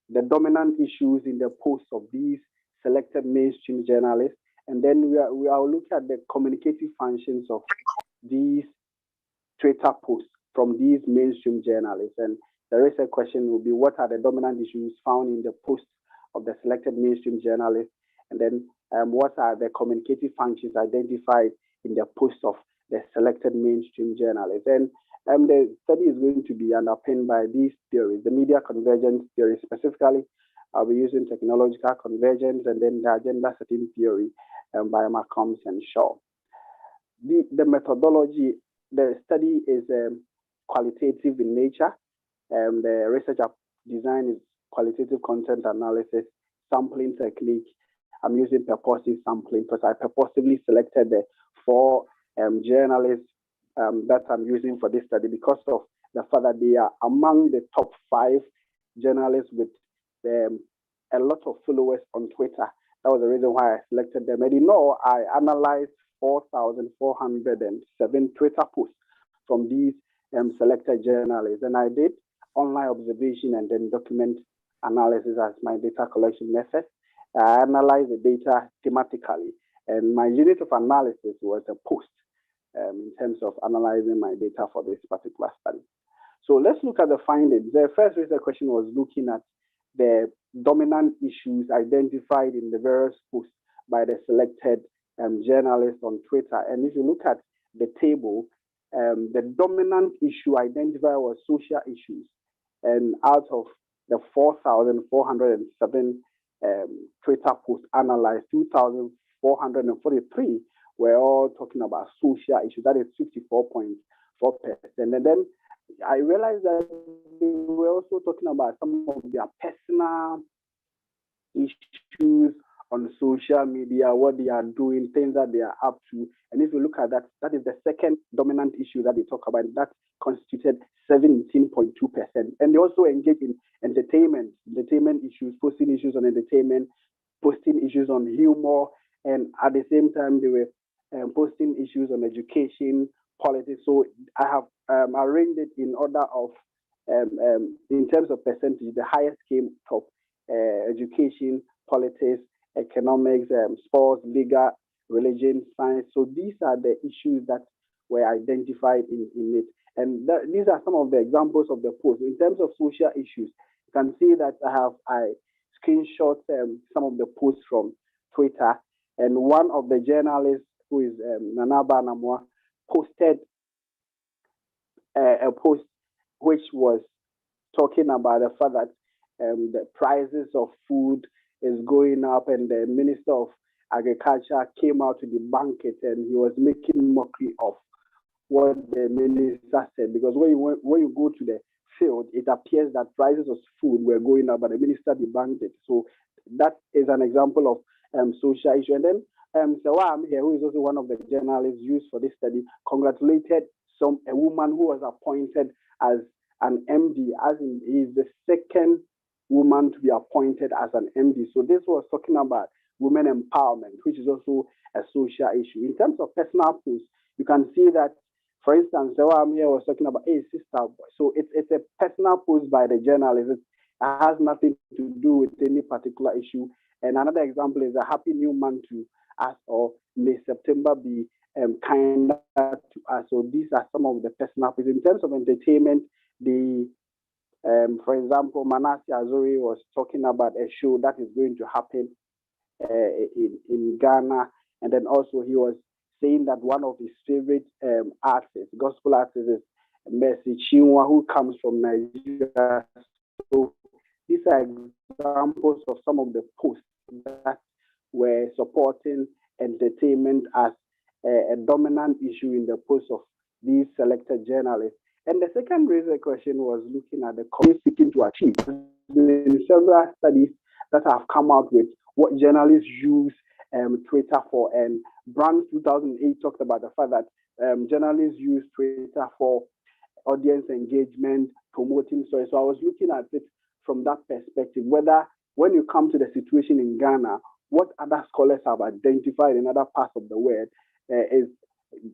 the dominant issues in the posts of these selected mainstream journalists, and then we are looking at the communicative functions of these Twitter posts from these mainstream journalists. And the research question will be, what are the dominant issues found in the posts of the selected mainstream journalists? And then what are the communicative functions identified in the posts of the selected mainstream journalists? And the study is going to be underpinned by these theories, the media convergence theory specifically. I'll be using technological convergence and then the agenda setting theory by Malcolm and Shaw. The methodology, the study is qualitative in nature. The research design is qualitative content analysis, sampling technique. I'm using purposive sampling because I purposively selected the 4 journalists that I'm using for this study because of the fact that they are among the top 5 journalists with a lot of followers on Twitter. That was the reason why I selected them. And I analyzed 4,407 Twitter posts from these selected journalists. And I did online observation and then document analysis as my data collection method. I analyzed the data thematically, and my unit of analysis was a post in terms of analyzing my data for this particular study. So let's look at the findings. The first research question was looking at the dominant issues identified in the various posts by the selected journalists on Twitter. And if you look at the table, the dominant issue identified was social issues. And out of the 4,407 Twitter posts analyzed, 2,443 were all talking about social issues. That is 54.4%. And then I realized that they were also talking about some of their personal issues on social media, what they are doing, things that they are up to. And if you look at that, that is the second dominant issue that they talk about. That constituted 17.2%. And they also engage in entertainment issues, posting issues on entertainment, posting issues on humor, and at the same time, they were posting issues on education, politics. So I have arranged it in order of, in terms of percentage, the highest came top education, politics, economics, sports, legal, religion, science. So these are the issues that were identified in it. And these are some of the examples of the posts. In terms of social issues, you can see that I screenshot some of the posts from Twitter. And one of the journalists, who is Nanaba Namwa, posted a post which was talking about the fact that the prices of food is going up, and the Minister of Agriculture came out to debunk it, and he was making mockery of what the minister said. Because when you go to the field, it appears that prices of food were going up, but the minister debunked it. So that is an example of social issue. And then Sawam here, who is also one of the journalists used for this study, congratulated a woman who was appointed as an MD, as in he is the second woman to be appointed as an MD. So this was talking about women empowerment, which is also a social issue. In terms of personal posts, you can see that, for instance, Sawam here was talking about a sister boy. So it's a personal post by the journalist. It has nothing to do with any particular issue. And another example is a happy new month to us, or may September be kinder to us. So these are some of the personal posts. In terms of entertainment, for example, Manasi Azuri was talking about a show that is going to happen in Ghana. And then also he was saying that one of his favorite artists, gospel artists, is Mercy Chinua, who comes from Nigeria. So these are examples of some of the posts that were supporting entertainment as a dominant issue in the posts of these selected journalists. And the second raised question was looking at the community seeking to achieve. There are several studies that have come out with what journalists use Twitter for. And Brands 2008 talked about the fact that journalists use Twitter for audience engagement, promoting stories. So I was looking at it from that perspective, whether when you come to the situation in Ghana, what other scholars have identified in other parts of the world is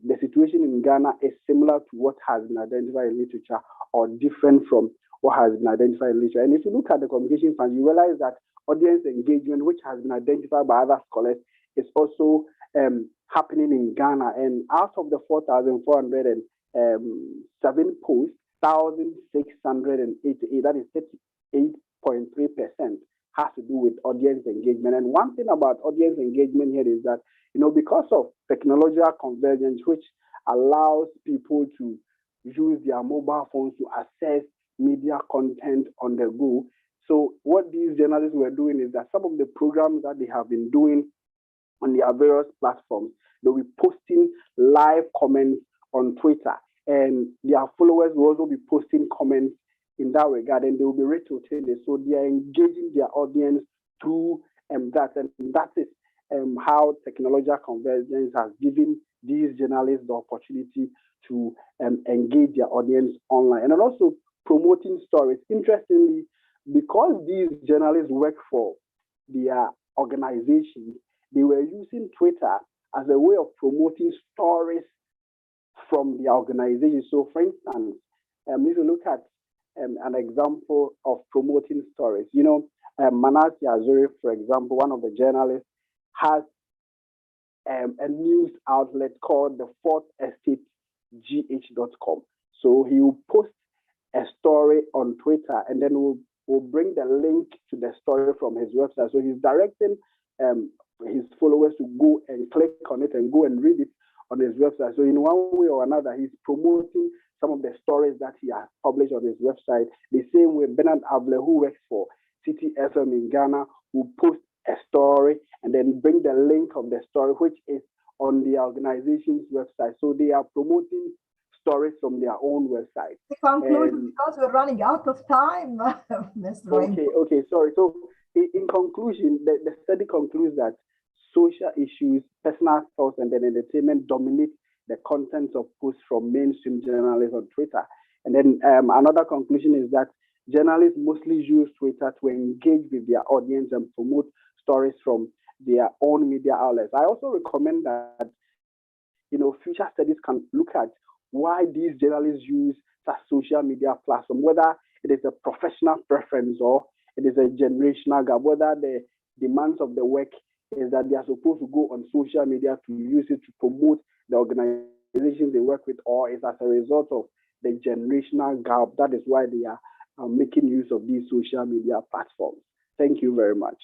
the situation in Ghana is similar to what has been identified in literature or different from what has been identified in literature. And if you look at the communication funds, you realize that audience engagement, which has been identified by other scholars, is also happening in Ghana. And out of the 4,407 posts, 1,688, that is 38.3%, has to do with audience engagement. And one thing about audience engagement here is that, because of technological convergence, which allows people to use their mobile phones to access media content on the go. So what these journalists were doing is that some of the programs that they have been doing on their various platforms, they'll be posting live comments on Twitter, and their followers will also be posting comments in that regard, and they will be retweeting it. So they are engaging their audience through that, and that is how technological convergence has given these journalists the opportunity to engage their audience online. And then also promoting stories. Interestingly, because these journalists work for their organizations, they were using Twitter as a way of promoting stories from the organization. So for instance, if you look at an example of promoting stories, Manasi Azuri, for example, one of the journalists, has a news outlet called the Fourth Estate GH.com. So he will post a story on Twitter, and then we'll bring the link to the story from his website. So he's directing his followers to go and click on it and go and read it on his website. So in one way or another, he's promoting some of the stories that he has published on his website. The same way Bernard Able, who works for City FM in Ghana, will post a story and then bring the link of the story, which is on the organization's website. So they are promoting stories from their own website. The conclusion, because we're running out of time, Mr. Rainbow. Okay, sorry. So in conclusion, the study concludes that social issues, personal thoughts, and then entertainment dominate the contents of posts from mainstream journalists on Twitter. And then another conclusion is that journalists mostly use Twitter to engage with their audience and promote stories from their own media outlets. I also recommend that, future studies can look at why these journalists use such social media platform, whether it is a professional preference or it is a generational gap, whether the demands of the work is that they are supposed to go on social media to use it to promote the organizations they work with, or is as a result of the generational gap. That is why they are making use of these social media platforms. Thank you very much.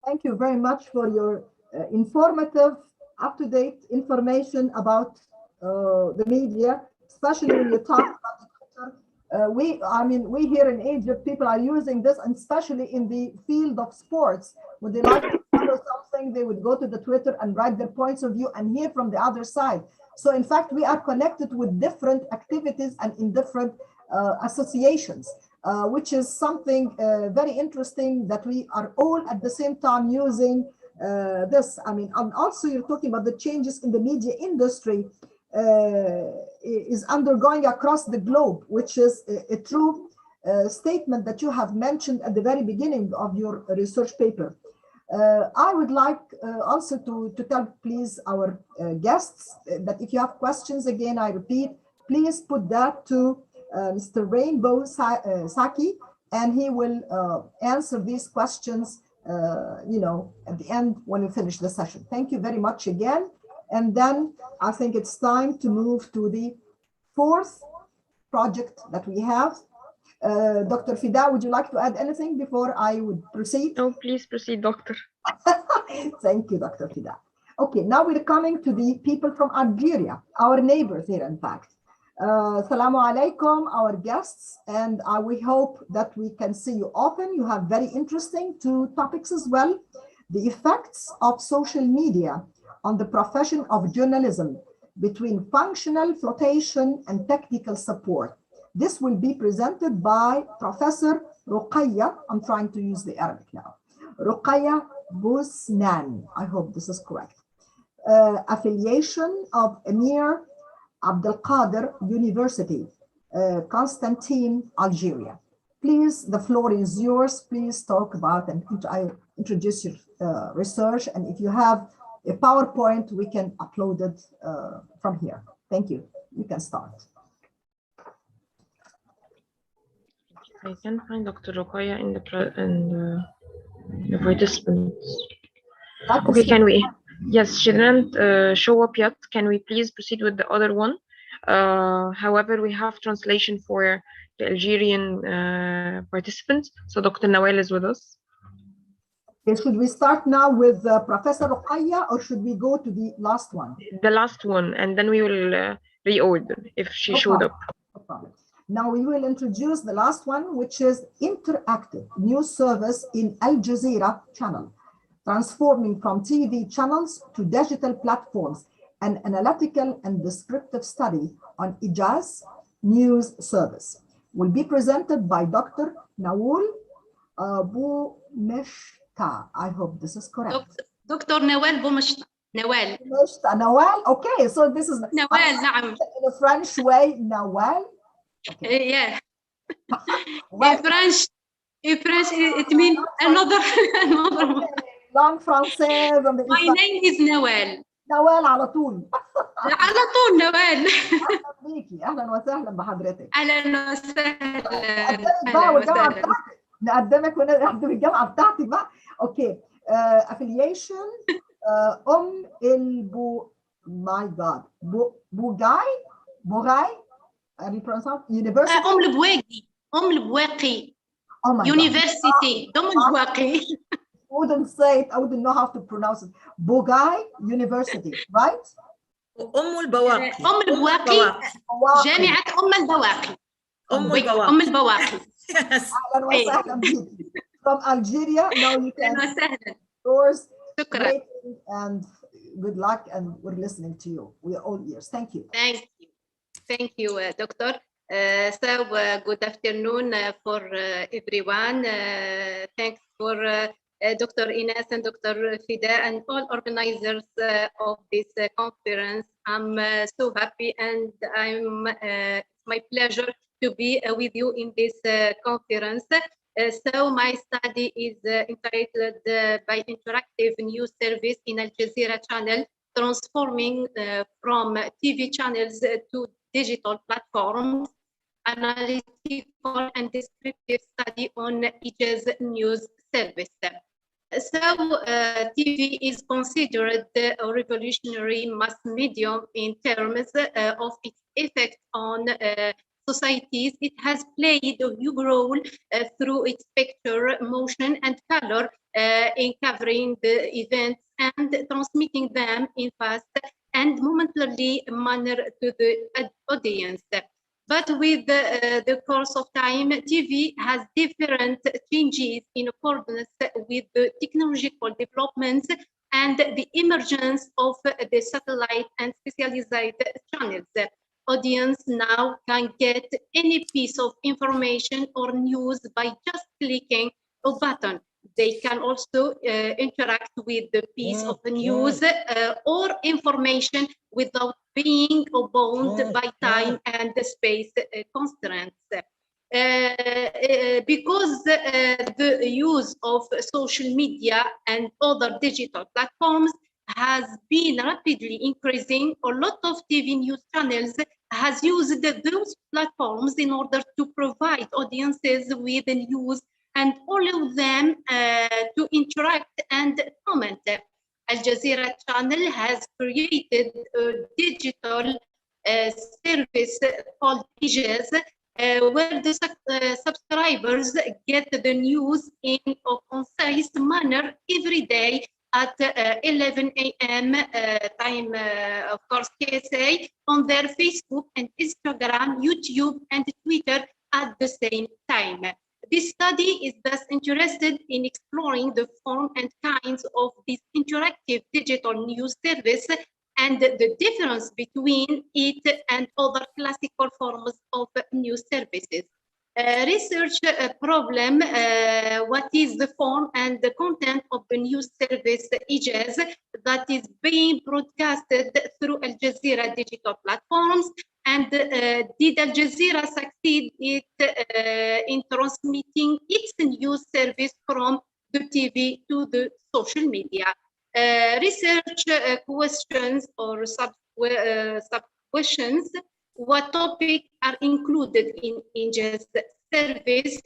Thank you very much for your informative, up-to-date information about the media, especially when you talk about Twitter. We here in Egypt, people are using this, and especially in the field of sports, when they like to follow something, they would go to the Twitter and write their points of view and hear from the other side. So in fact, we are connected with different activities and in different associations, which is something very interesting, that we are all at the same time using this. And also you're talking about the changes in the media industry is undergoing across the globe, which is a true statement that you have mentioned at the very beginning of your research paper. I would like also to tell, please, our guests that if you have questions, again, I repeat, please put that to Mr. Rainbow Saki, and he will answer these questions, at the end when we finish the session. Thank you very much again. And then I think it's time to move to the fourth project that we have. Dr. Fida, would you like to add anything before I would proceed? No, please proceed, doctor. Thank you, Dr. Fida. Okay, now we're coming to the people from Algeria, our neighbors here, in fact. Assalamu alaikum, our guests, and we hope that we can see you often. You have very interesting two topics as well. The effects of social media on the profession of journalism between functional flotation and technical support. This will be presented by Professor Ruqayya. I'm trying to use the Arabic now. Ruqayya Bousnan. I hope this is correct. Affiliation of Emir Abdelkader University, Constantine, Algeria. Please, the floor is yours. Please talk about and introduce your research. And if you have a PowerPoint, we can upload it from here. Thank you. You can start. I can find Dr. Ruqayya in the participants. Okay, can we? Yes, she didn't show up yet. Can we please proceed with the other one? However, we have translation for the Algerian participants. So Dr. Nawal is with us. Okay, should we start now with Professor Ruqayya, or should we go to the last one? The last one, and then we will reorder if she showed up. No problem. Now we will introduce the last one, which is interactive news service in Al Jazeera channel, transforming from TV channels to digital platforms, an analytical and descriptive study on Ijaz news service. Will be presented by Dr. Nawal Boumeshta. I hope this is correct. Dr. Nawal Boumeshta. Nawal. Nawal. Okay, so this is Nawal. نعم. In a French way, Nawal. Okay. Yeah. In French, it means another one. Long Français. My name is Nawal. نوال على طول. على طول نوال. اهلا بيكي، اهلا وسهلا بحضرتك. اهلا وسهلا. نقدمك ونقدم الجامعه بتاعتك بقى. اوكي. affiliation my God. بوغاي. How do you pronounce it? University. البواقي. البواقي. Oh my University. البواقي. Wouldn't say it. I wouldn't know how to pronounce it. Bogai University, right? البواقي. البواقي. جامعة البواقي. البواقي. أهلا وسهلا بك. From Algeria, now you can. أهلا وسهلا. Yours. شكرا. And good luck, and we're listening to you. We are all ears. Thank you. Thank you. Thank you, Doctor. Good afternoon for everyone. Thanks for Dr. Ines and Dr. Fida and all organizers of this conference. I'm so happy and it's my pleasure to be with you in this conference. So my study is entitled by Interactive News Service in Al Jazeera channel, transforming from TV channels to digital platforms, analytical and descriptive study on Ijcon news service. So TV is considered a revolutionary mass medium in terms of its effect on societies. It has played a huge role through its picture, motion, and color in covering the events and transmitting them in fast and momentary manner to the audience. But with the course of time, TV has different changes in accordance with the technological developments and the emergence of the satellite and specialized channels. Audience now can get any piece of information or news by just clicking a button. They can also interact with the piece of news or information without being bound by time and space constraints. Because the use of social media and other digital platforms has been rapidly increasing, a lot of TV news channels has used those platforms in order to provide audiences with the news and allow them to interact and comment. Al Jazeera channel has created a digital service called Ijcon, where the subscribers get the news in a concise manner every day at 11 a.m. Time, of course, KSA, on their Facebook and Instagram, YouTube, and Twitter at the same time. This study is thus interested in exploring the form and kinds of this interactive digital news service and the difference between it and other classical forms of news services. Research problem, what is the form and the content of the news service Ijcon that is being broadcasted through Al Jazeera digital platforms, and did Al Jazeera succeed in transmitting its news service from the TV to the social media? Research questions or sub-questions. What topics are included in Ijcon service?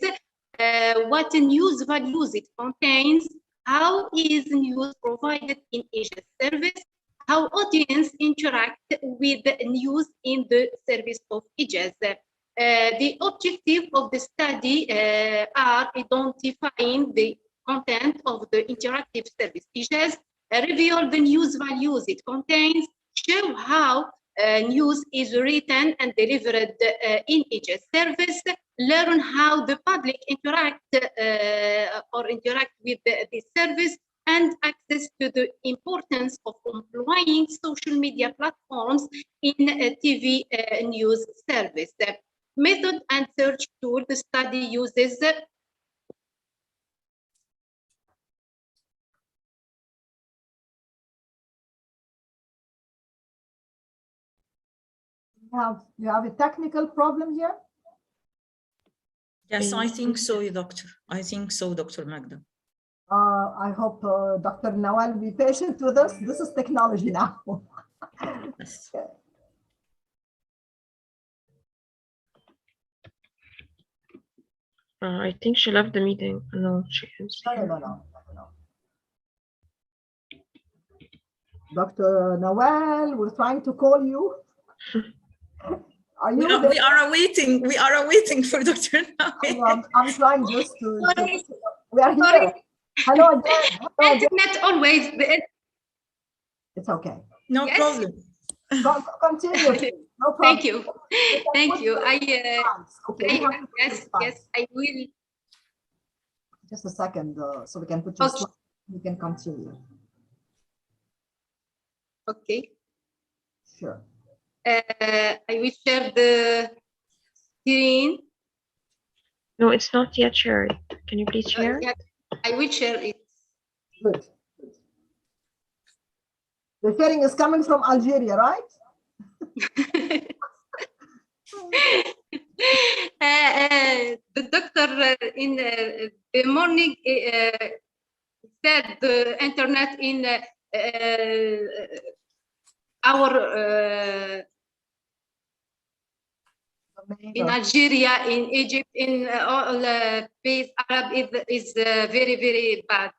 What news values it contains? How is news provided in Ijcon service? How audience interact with the news in the service of Ijcon? The objective of the study are identifying the content of the interactive service Ijcon, reveal the news values it contains, show how news is written and delivered in Ijcon service, learn how the public interact with this service, and access to the importance of employing social media platforms in TV news service. Method and search tool, the study uses You have a technical problem here? Yes, I think so, Doctor. I think so, Dr. Magda. I hope Dr. Nawal will be patient with us. This is technology now. Yes. I think she left the meeting. No, she is. No. Dr. Nawal, we're trying to call you. Are you there? We are awaiting for Dr. Nawal. I'm trying just to we are here. Hello again. Internet always. It's okay. No problem. Continue. No problem. Thank you. Thank you. Yes, I will. Just a second, so we can put your slide. You can continue. Okay. Sure. I will share the screen. No, it's not yet shared. Can you please share? Yeah, I will share it. Good. The sharing is coming from Algeria, right? The doctor in the morning said the internet in our in Algeria, in Egypt, in all place Arab is very, very bad.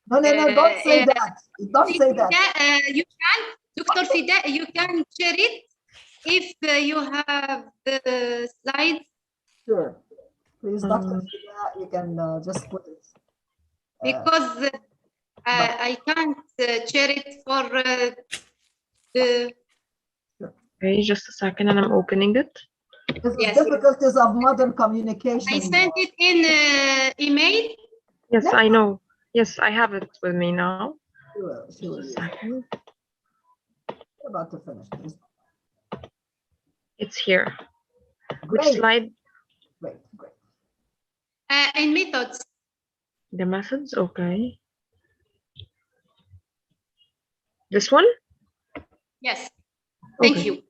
No, don't say that. Don't say that. You can, Dr. Fida, you can share it if you have the slides. Sure. Please, Dr. Fida, you can just put it. Because I can't share it for the... Okay, just a second, and I'm opening it. This is difficulties of modern communication. I sent it in email. Yes, I know. Yes, I have it with me now. She will. We're about to finish, please. It's here. Great. Which slide? Great. And methods. The methods, okay. This one? Yes. Thank you.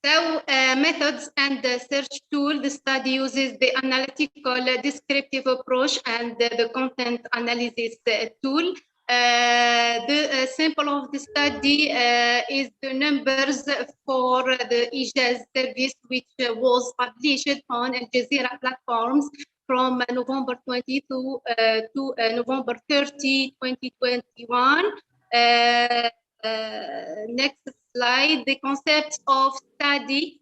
So methods and the search tool, the study uses the analytical descriptive approach and the content analysis tool. The sample of the study is the numbers for the Ijaz service, which was published on Al Jazeera platforms from November 20 to November 30, 2021. Next slide, the concept of study.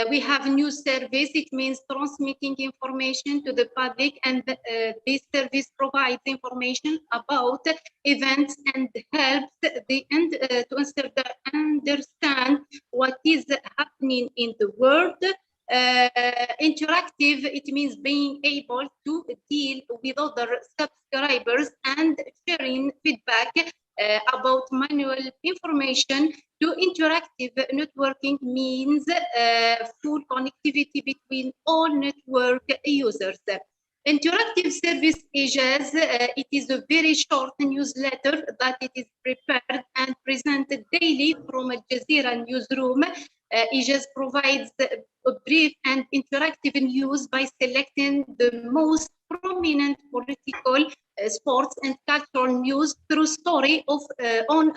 We have a new service. It means transmitting information to the public, and this service provides information about events and helps the end to understand what is happening in the world. Interactive, it means being able to deal with other subscribers and sharing feedback about manual information. To interactive networking means full connectivity between all network users. Interactive service Ijaz, it is a very short newsletter that it is prepared and presented daily from Al Jazeera newsroom. Ijaz provides a brief and interactive news by selecting the most prominent political, sports, and cultural news through story on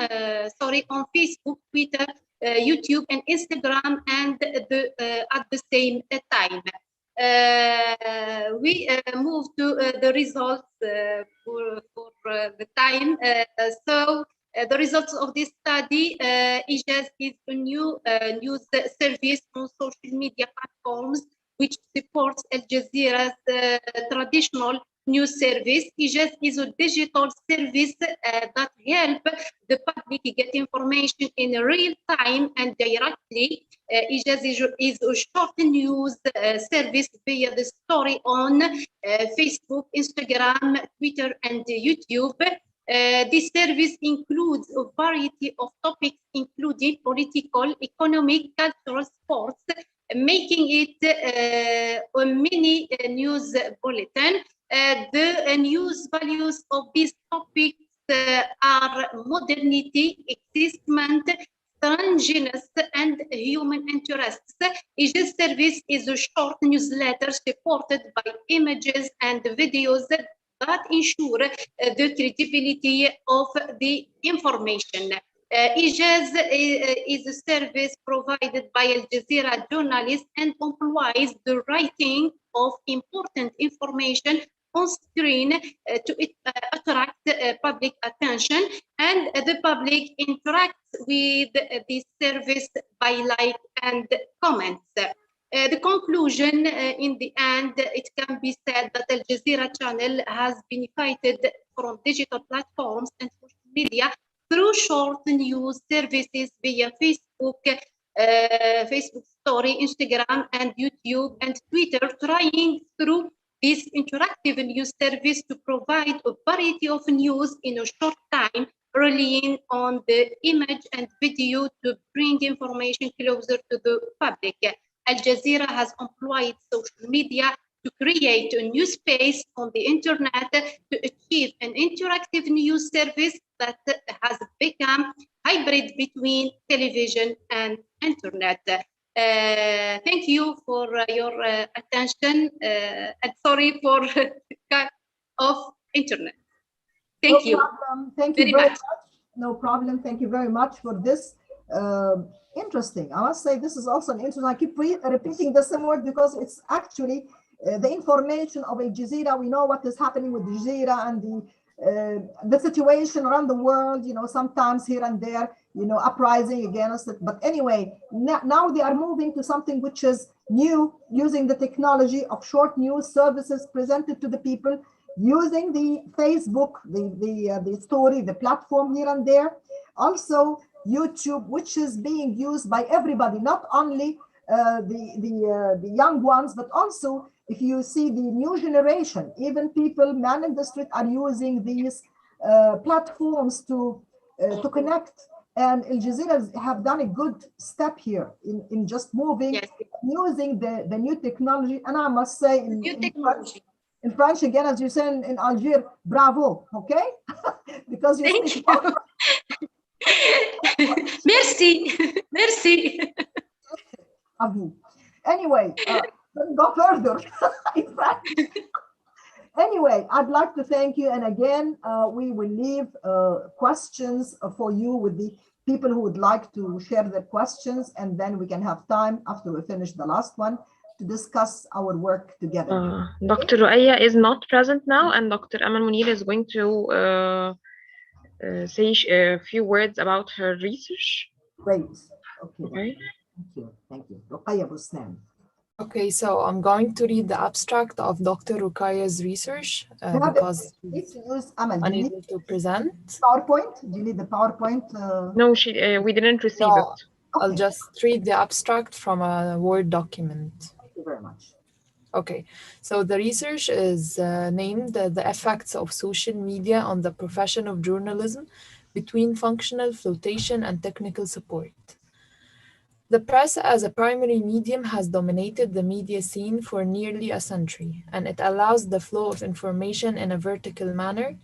Facebook, Twitter, YouTube, and Instagram, and at the same time. We move to the results for the time. The results of this study, Ijaz is a new news service on social media platforms which supports Al Jazeera's traditional news service. Ijaz is a digital service that helps the public get information in real time and directly. Ijaz is a short news service via the story on Facebook, Instagram, Twitter, and YouTube. This service includes a variety of topics, including political, economic, cultural, sports, making it a mini news bulletin. The news values of these topics are modernity, existment, strangeness, and human interests. Ijaz service is a short newsletter supported by images and videos that ensure the credibility of the information. Ijaz is a service provided by Al Jazeera journalists and employs the writing of important information on screen to attract public attention, and the public interacts with this service by like and comments. The conclusion, in the end, it can be said that Al Jazeera channel has benefited from digital platforms and social media through short news services via Facebook, Facebook Story, Instagram, and YouTube, and Twitter, trying through this interactive news service to provide a variety of news in a short time relying on the image and video to bring information closer to the public. Al Jazeera has employed social media to create a new space on the internet to achieve an interactive news service that has become hybrid between television and internet. Thank you for your attention and sorry for cut off internet. Thank you. Problem. Thank you very much. No problem. Thank you very much for this. Interesting. I must say this is also an interesting. I keep repeating the same word because it's actually the information of Al Jazeera. We know what is happening with Al Jazeera and the situation around the world. You know, sometimes here and there, you know, uprising against it. But anyway, now they are moving to something which is new, using the technology of short news services presented to the people, using the Facebook, the story, the platform here and there. Also YouTube, which is being used by everybody, not only the young ones, but also if you see the new generation, even people, man in the street, are using these platforms to connect. And Al Jazeera have done a good step here in just moving, yes, using the new technology. And I must say, in French, again, as you say in Algiers, bravo, okay? Because you speak. Merci, merci. Anyway, go further. Anyway, I'd like to thank you. And again, we will leave questions for you with the people who would like to share their questions. And then we can have time after we finish the last one to discuss our work together. Dr. Ruqayya is not present now, and Dr. Amal Munir is going to say a few words about her research. Great. Okay. Thank you. Thank you. Ruqayya Busnan. Okay, so I'm going to read the abstract of Dr. Ruqayya's research because use Amal. unable to present. PowerPoint? Do you need the PowerPoint? No, we didn't receive it. Okay. I'll just read the abstract from a Word document. Thank you very much. Okay, so the research is named The Effects of Social Media on the Profession of Journalism Between Functional Flotation and Technical Support. The press as a primary medium has dominated the media scene for nearly a century, and it allows the flow of information in a vertical manner,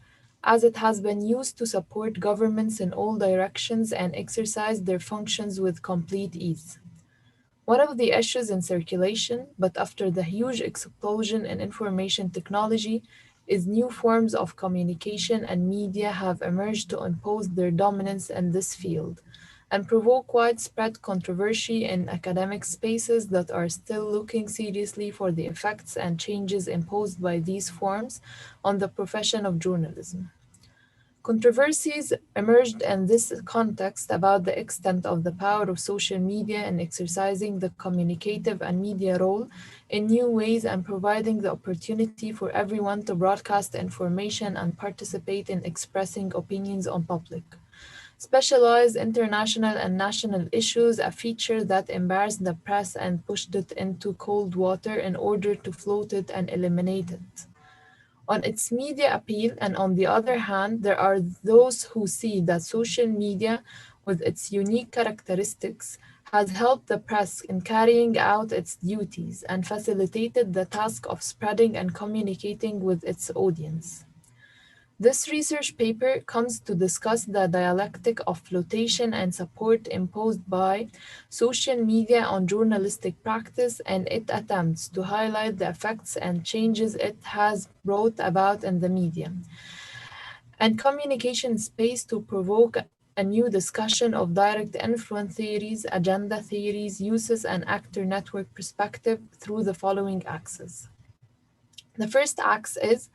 as it has been used to support governments in all directions and exercise their functions with complete ease. One of the issues in circulation, but after the huge explosion in information technology, is new forms of communication and media have emerged to impose their dominance in this field and provoke widespread controversy in academic spaces that are still looking seriously for the effects and changes imposed by these forms on the profession of journalism. Controversies emerged in this context about the extent of the power of social media in exercising the communicative and media role in new ways and providing the opportunity for everyone to broadcast information and participate in expressing opinions on public. Specialized international and national issues, a feature that embarrassed the press and pushed it into cold water in order to float it and eliminate it. On its media appeal, and on the other hand, there are those who see that social media, with its unique characteristics, has helped the press in carrying out its duties and facilitated the task of spreading and communicating with its audience. This research paper comes to discuss the dialectic of flotation and support imposed by social media on journalistic practice, and it attempts to highlight the effects and changes it has brought about in the medium and communication space to provoke a new discussion of direct influence theories, agenda theories, uses, and actor network perspective through the following axes. The first axe is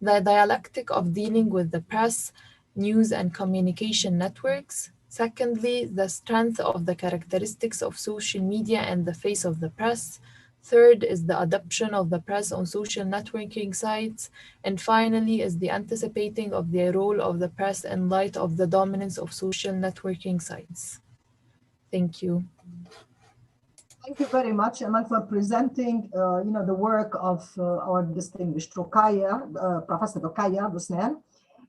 the dialectic of dealing with the press, news, and communication networks. Secondly, the strength of the characteristics of social media and the face of the press. Third is the adoption of the press on social networking sites. And finally is the anticipating of the role of the press in light of the dominance of social networking sites. Thank you. Thank you very much, Amal, for presenting, the work of our distinguished Ruqayya, Professor Ruqayya Busnan.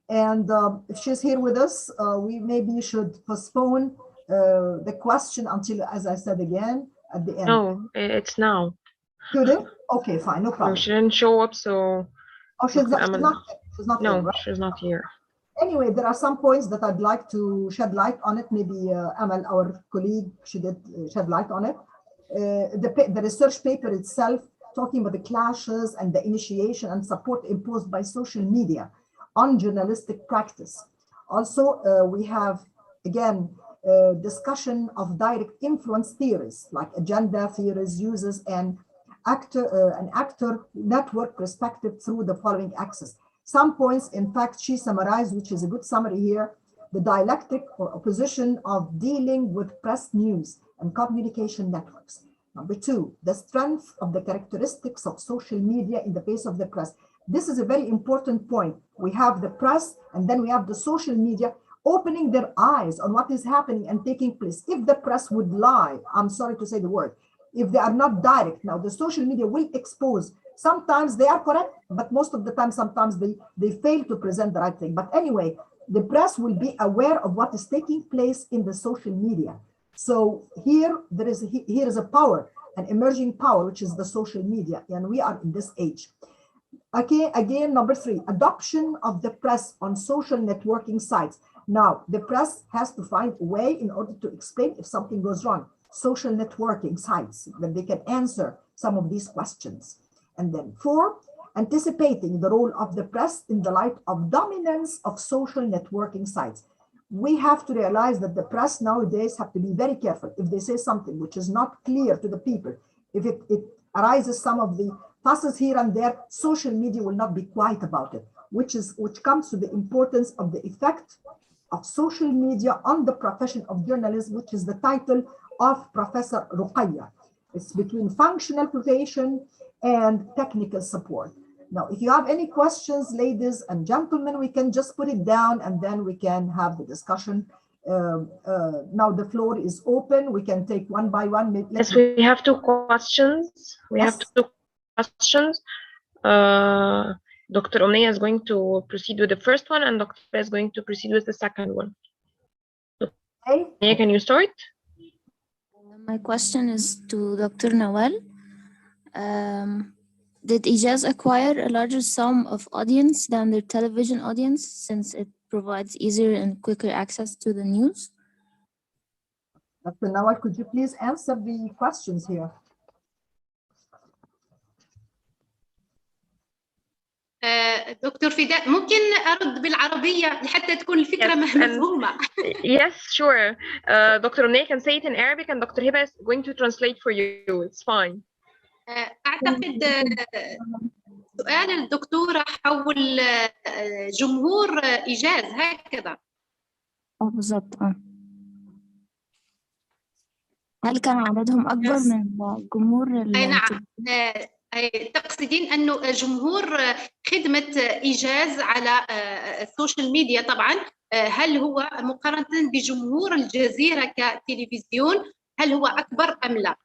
And if she's here with us, we maybe should postpone the question until, as I said again, at the end. No, it's now. Today? Okay, fine, no problem. No, she didn't show up, so. Oh, she's not No, in, right? she's not here. Anyway, there are some points that I'd like to shed light on it. Maybe Amal, our colleague, she did shed light on it. The research paper itself, talking about the clashes and the initiation and support imposed by social media on journalistic practice. Also, we have, again, discussion of direct influence theories, like agenda theories, uses an actor network perspective through the following axis. Some points, in fact, she summarized, which is a good summary here, the dialectic or opposition of dealing with press news and communication networks. Number two, the strength of the characteristics of social media in the face of the press. This is a very important point. We have the press, and then we have the social media opening their eyes on what is happening and taking place. If the press would lie, I'm sorry to say the word, if they are not direct, now the social media will expose. Sometimes they are correct, but most of the time, sometimes they fail to present the right thing. But anyway, the press will be aware of what is taking place in the social media. So here is a power, an emerging power, which is the social media, and we are in this age. Okay, again, number three, adoption of the press on social networking sites. Now, the press has to find a way in order to explain if something goes wrong. Social networking sites, that they can answer some of these questions. And then four, anticipating the role of the press in the light of dominance of social networking sites. We have to realize that the press nowadays have to be very careful. If they say something which is not clear to the people, if it arises some of the fusses here and there, social media will not be quiet about it, which comes to the importance of the effect of social media on the profession of journalism, which is the title of Professor Ruqayya. It's between functional flotation and technical support. Now, if you have any questions, ladies and gentlemen, we can just put it down and then we can have the discussion. Now the floor is open. We can take one by one. Yes, we have two questions. We have two questions. Dr. Omnia is going to proceed with the first one and Dr. is going to proceed with the second one. Okay. Omnia, can you start? My question is to Dr. Nawal. Did Ijaz acquire a larger sum of audience than their television audience since it provides easier and quicker access to the news? Dr. Nawal, could you please answer the questions here? دكتور فداء ممكن أرد بالعربية لحتى تكون الفكرة مفهومة. Yes, sure. Dr. Omnia can say it in Arabic and Dr. Hiba is going to translate for you. It's fine. أعتقد سؤال الدكتورة حول جمهور إيجاز هكذا. بالضبط. هل كان عددهم أكبر من جمهور نعم. تقصدين أنه جمهور خدمة إيجاز على السوشيال ميديا طبعا هل هو مقارنة بجمهور الجزيرة كتلفزيون هل هو أكبر أم لا؟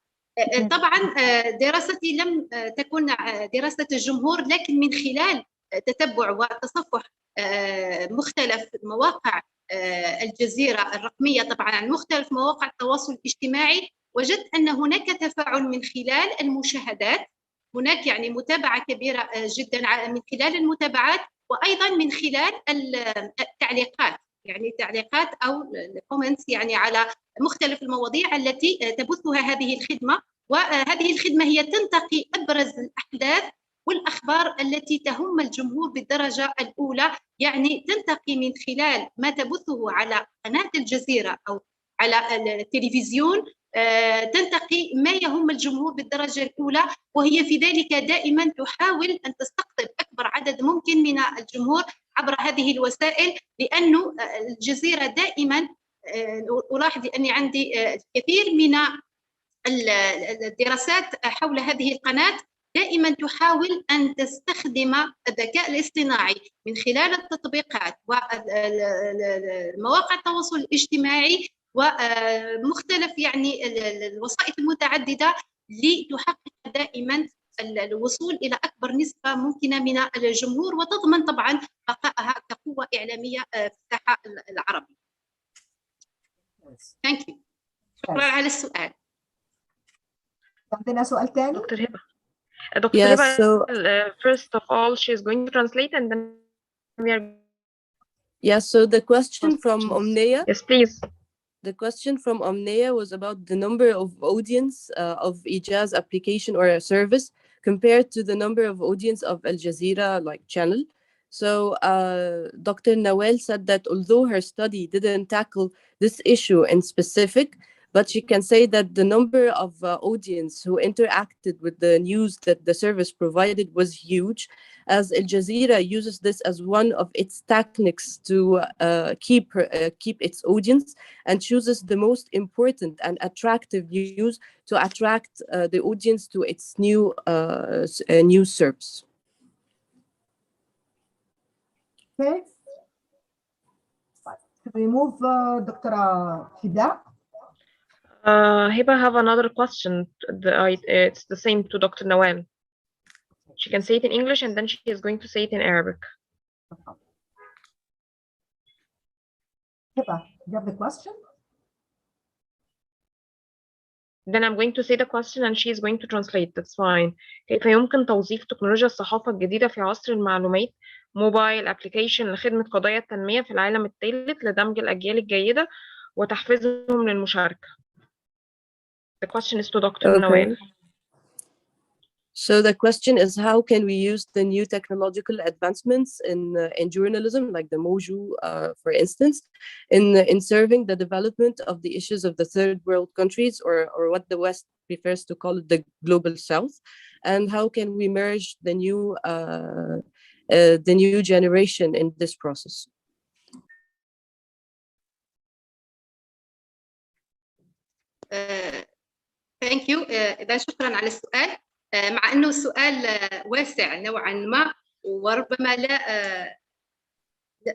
طبعا دراستي لم تكن دراسة الجمهور لكن من خلال تتبع وتصفح مختلف مواقع الجزيرة الرقمية طبعا عن مختلف مواقع التواصل الاجتماعي وجدت أن هناك تفاعل من خلال المشاهدات هناك يعني متابعة كبيرة جدا من خلال المتابعات وأيضا من خلال التعليقات يعني تعليقات أو الكومنتس يعني على مختلف المواضيع التي تبثها هذه الخدمة وهذه الخدمة هي تنتقي أبرز الأحداث والأخبار التي تهم الجمهور بالدرجة الأولى يعني تنتقي من خلال ما تبثه على قناة الجزيرة أو على التلفزيون تنتقي ما يهم الجمهور بالدرجة الأولى وهي في ذلك دائما تحاول أن تستقطب أكبر عدد ممكن من الجمهور عبر هذه الوسائل لأنه الجزيرة دائما ألاحظ أني عندي كثير من الدراسات حول هذه القناة دائما تحاول أن تستخدم الذكاء الاصطناعي من خلال التطبيقات ومواقع التواصل الاجتماعي ومختلف يعني الوسائط المتعددة لتحقق دائما الوصول إلى أكبر نسبة ممكنة من الجمهور، وتضمن طبعا بقائها كقوة إعلامية في الساحة العربية. Thank you. شكرا على السؤال. عندنا سؤال تاني؟ دكتور هبة. دكتور هبة, first of all, she is going to translate and then we are. Yes, so the question from Omneya. Yes, please. The question from Omneya was about the number of audience of Ijaz application or a service compared to the number of audience of Al Jazeera like channel. So Dr. Nawal said that although her study didn't tackle this issue in specific, but she can say that the number of audience who interacted with the news that the service provided was huge, as Al Jazeera uses this as one of its techniques to keep its audience, and chooses the most important and attractive news to attract the audience to its news service. Okay. We move Dr. Fida. Hiba have another question. It's the same to Dr. Nawal. She can say it in English and then she is going to say it in Arabic. Hiba, you have the question? Then I'm going to say the question and she is going to translate. That's fine. كيف يمكن توظيف تكنولوجيا الصحافة الجديدة في عصر المعلومات موبايل ابلكيشن لخدمة قضايا التنمية في العالم الثالث لدمج الأجيال الجيدة وتحفيزهم للمشاركة. The question is to Dr. Nawal. So the question is, how can we use the new technological advancements in journalism, like the Moju, for instance, in serving the development of the issues of the third world countries, or what the West prefers to call it, the global South, and how can we merge the new generation in this process? Thank you. إذا شكرا على السؤال. مع أنه السؤال واسع نوعا ما وربما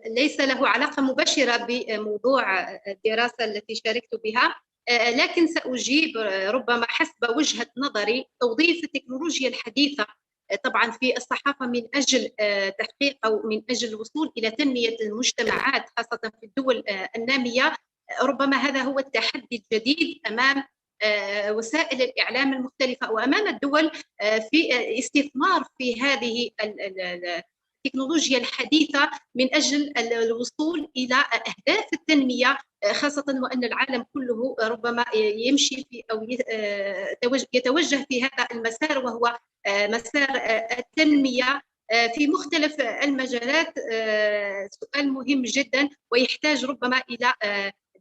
ليس له علاقة مباشرة بموضوع الدراسة التي شاركت بها، لكن سأجيب ربما حسب وجهة نظري. توظيف التكنولوجيا الحديثة طبعا في الصحافة من أجل تحقيق أو من أجل الوصول إلى تنمية المجتمعات خاصة في الدول النامية، ربما هذا هو التحدي الجديد أمام وسائل الإعلام المختلفة وأمام الدول في استثمار في هذه التكنولوجيا الحديثة من أجل الوصول إلى أهداف التنمية، خاصة وأن العالم كله ربما يمشي في أو يتوجه في هذا المسار، وهو مسار التنمية في مختلف المجالات. سؤال مهم جدا ويحتاج ربما إلى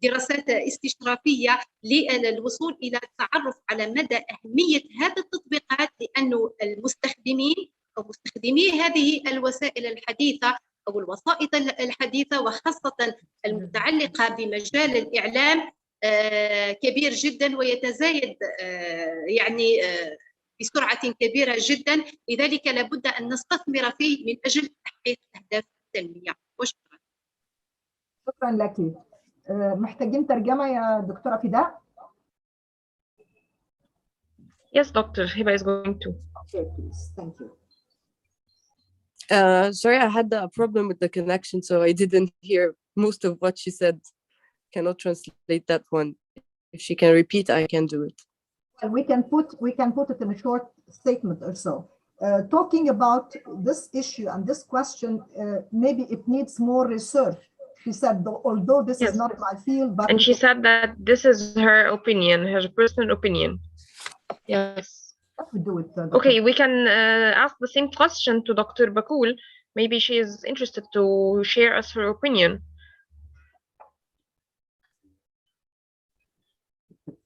دراسات استشرافية للوصول إلى التعرف على مدى أهمية هذه التطبيقات، لأن المستخدمين أو مستخدمي هذه الوسائل الحديثة أو الوسائط الحديثة وخاصة المتعلقة بمجال الإعلام كبير جدا ويتزايد يعني بسرعة كبيرة جدا، لذلك لابد أن نستثمر فيه من أجل تحقيق أهداف التنمية. وشكرا. شكرا لك. محتاجين ترجمة يا دكتورة فداء؟ Yes, Dr. Hiba is going to. Okay, please. Thank you. Sorry, I had a problem with the connection, so I didn't hear most of what she said. Cannot translate that one. If she can repeat, I can do it. Well, we can put it in a short statement or so. Talking about this issue and this question, maybe it needs more research. She said, although this is not my field, but and she said that this is her opinion, her personal opinion. Yes. We do it. Okay, we can ask the same question to Dr. Bakul. Maybe she is interested to share us her opinion.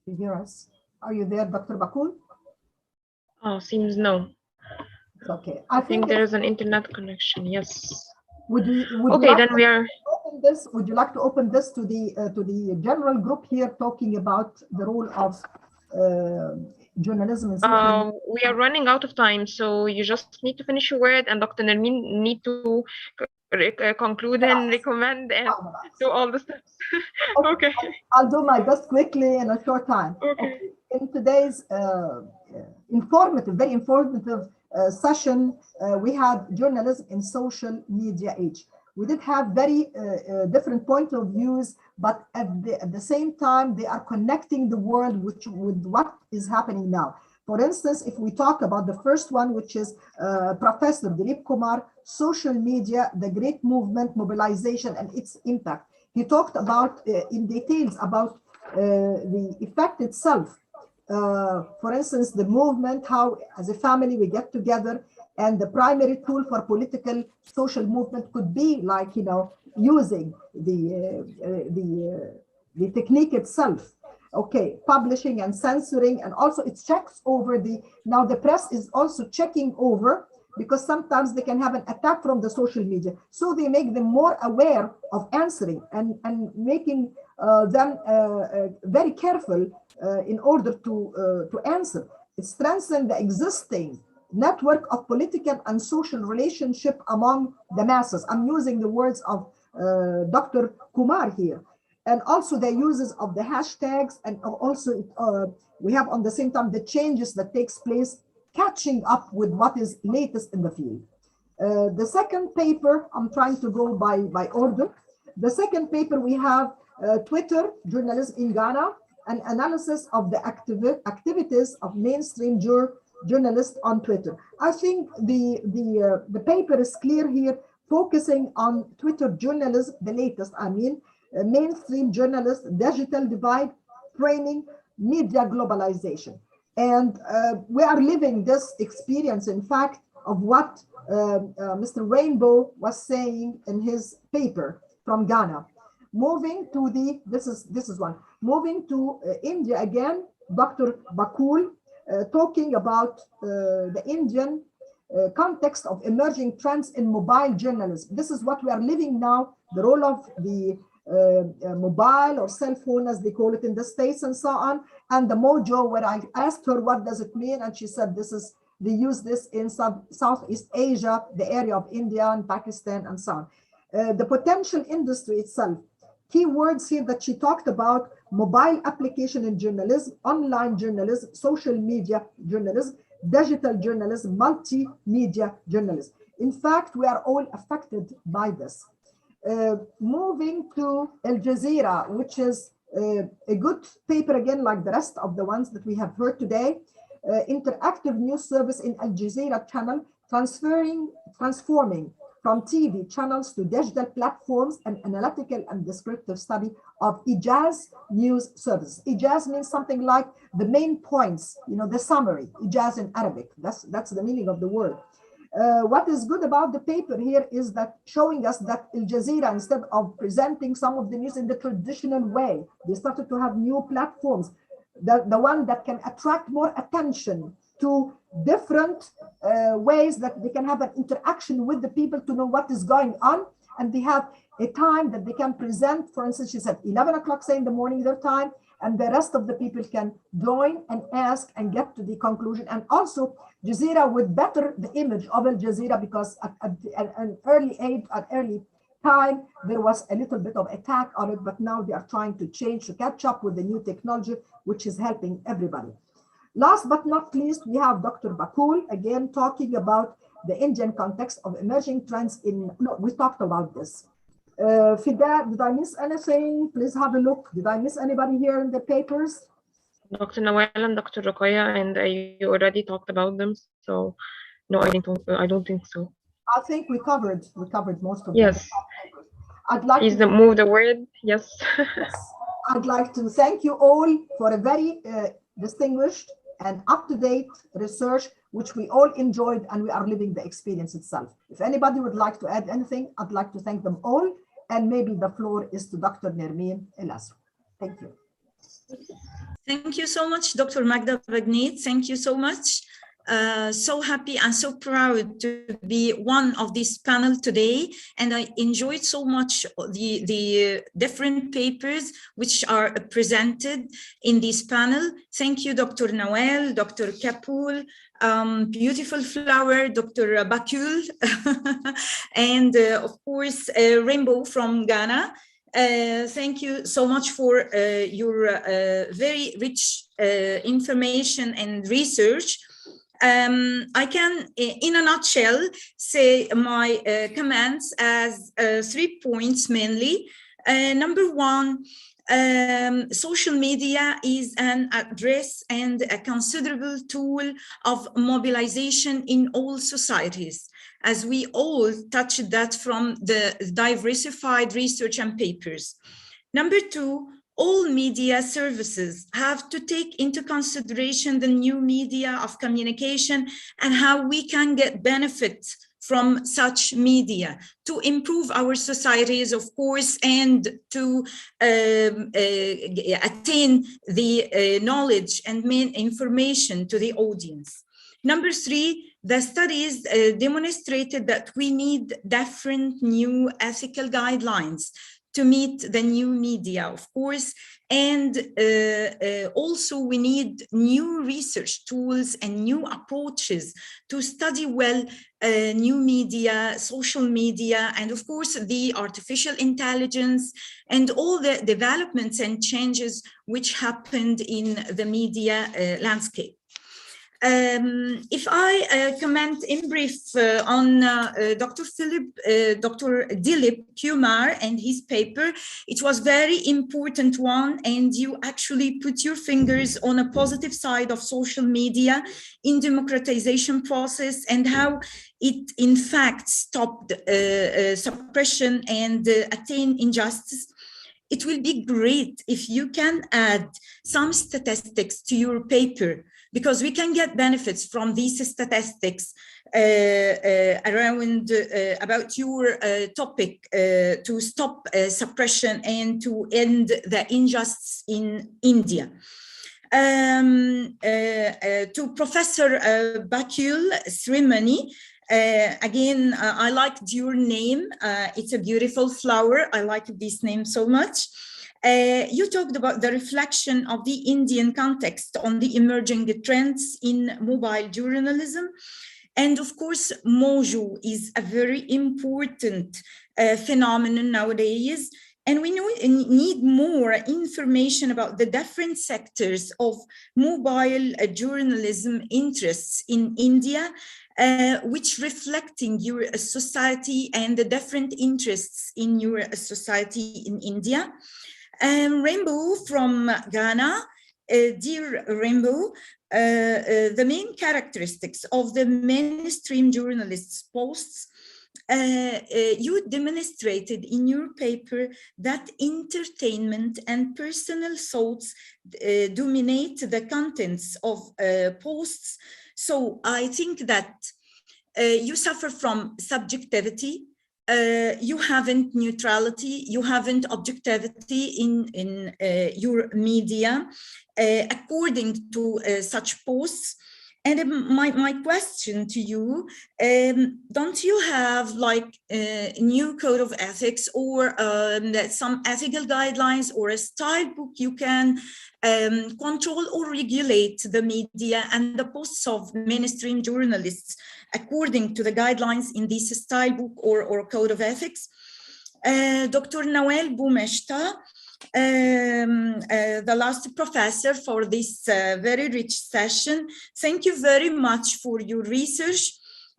You hear us? Are you there, Dr. Bakul? Oh, seems no. It's okay. I think there is an internet connection. Yes. Would okay, then we are. Would you like to open this to the general group here, talking about the role of journalism in social media? We are running out of time, so you just need to finish your word, and Dr. Nermin need to conclude and recommend and do all the steps. Okay. I'll do my best quickly in a short time. Okay. in today's very informative session, we had journalism in social media age. We did have very different point of views, but at the same time, they are connecting the world with what is happening now. For instance, if we talk about the first one, which is Professor Dilip Kumar, social media, the great movement, mobilization, and its impact. He talked about in details about the effect itself. For instance, the movement, how as a family we get together, and the primary tool for political social movement could be like, you know, using the technique itself. Okay, publishing and censoring, and also it checks over now the press is also checking over, because sometimes they can have an attack from the social media. So they make them more aware of answering and making them very careful in order to answer. It strengthens the existing network of political and social relationship among the masses. I'm using the words of Dr. Kumar here. And also the uses of the hashtags, and also we have on the same time the changes that takes place, catching up with what is latest in the field. The second paper, I'm trying to go by order. The second paper we have Twitter, Journalism in Ghana, an analysis of the activities of mainstream journalists on Twitter. I think the paper is clear here, focusing on Twitter journalism, the latest, I mean, mainstream journalists, digital divide, framing, media globalization. And we are living this experience, in fact, of what Mr. Rainbow was saying in his paper from Ghana. Moving to this is one. Moving to India again, Dr. Bakul talking about the Indian context of emerging trends in mobile journalism. This is what we are living now, the role of the mobile or cell phone, as they call it in the States and so on, and the mojo, where I asked her what does it mean, and she said they use this in Southeast Asia, the area of India and Pakistan and so on. The potential industry itself, key words here that she talked about: mobile application in journalism, online journalism, social media journalism, digital journalism, multimedia journalism. In fact, we are all affected by this. Moving to Al Jazeera, which is a good paper again, like the rest of the ones that we have heard today. Interactive news service in Al Jazeera channel, transforming from TV channels to digital platforms, and analytical and descriptive study of Ijaz news service. Ijaz means something like the main points, you know, the summary. Ijaz in Arabic, that's the meaning of the word. What is good about the paper here is that showing us that Al Jazeera, instead of presenting some of the news in the traditional way, they started to have new platforms, the one that can attract more attention to different ways that they can have an interaction with the people to know what is going on. And they have a time that they can present. For instance, she said 11 o'clock, say in the morning, their time, and the rest of the people can join and ask and get to the conclusion. And also Jazeera would better the image of Al Jazeera, because at an early age, at early time, there was a little bit of attack on it, but now they are trying to change, to catch up with the new technology, which is helping everybody. Last but not least, we have Dr. Bakul, again, talking about the Indian context of emerging trends in, no, we talked about this. Fida, did I miss anything? Please have a look. Did I miss anybody here in the papers? Dr. Nawal and Dr. Rokhaya, and you already talked about them, so no, I don't think so. I think we covered most of them. Yes. I'd like Please move the word. Yes. Yes. I'd like to thank you all for a very distinguished and up-to-date research, which we all enjoyed, and we are living the experience itself. If anybody would like to add anything, I'd like to thank them all, and maybe the floor is to Dr. Nermeen El-Asra. Thank you. Thank you so much, Dr. Magda Bagnit. Thank you so much. So happy and so proud to be one of this panel today, and I enjoyed so much the different papers which are presented in this panel. Thank you, Dr. Nawal, Dr. Kapul, beautiful flower, Dr. Bakul, and of course, Rainbow from Ghana. Thank you so much for your very rich information and research. I can, in a nutshell, say my comments as 3 points mainly. Number one, social media is an address and a considerable tool of mobilization in all societies, as we all touched that from the diversified research and papers. Number two, all media services have to take into consideration the new media of communication and how we can get benefits from such media to improve our societies, of course, and to attain the knowledge and main information to the audience. Number three, the studies demonstrated that we need different new ethical guidelines to meet the new media, of course, and also we need new research tools and new approaches to study well new media, social media, and of course the artificial intelligence and all the developments and changes which happened in the media landscape. If I comment in brief on Dr. Dilip Kumar and his paper, it was very important one, and you actually put your fingers on a positive side of social media in democratization process and how it in fact stopped suppression and attained injustice. It will be great if you can add some statistics to your paper, because we can get benefits from these statistics around about your topic to stop suppression and to end the injustice in India. To Professor Bakul Srimani, again, I liked your name. It's a beautiful flower. I like this name so much. You talked about the reflection of the Indian context on the emerging trends in mobile journalism. And of course, Mojo is a very important phenomenon nowadays. And we need more information about the different sectors of mobile journalism interests in India, which reflecting your society and the different interests in your society in India. Rainbow from Ghana, dear Rainbow, the main characteristics of the mainstream journalists' posts, you demonstrated in your paper that entertainment and personal thoughts dominate the contents of posts. So I think that you suffer from subjectivity. You haven't neutrality, you haven't objectivity in your media according to such posts. And my question to you, don't you have like a new code of ethics or some ethical guidelines or a style book you can control or regulate the media and the posts of mainstream journalists according to the guidelines in this style book or code of ethics? Dr. Nawal Boumeshta, the last professor for this very rich session. Thank you very much for your research.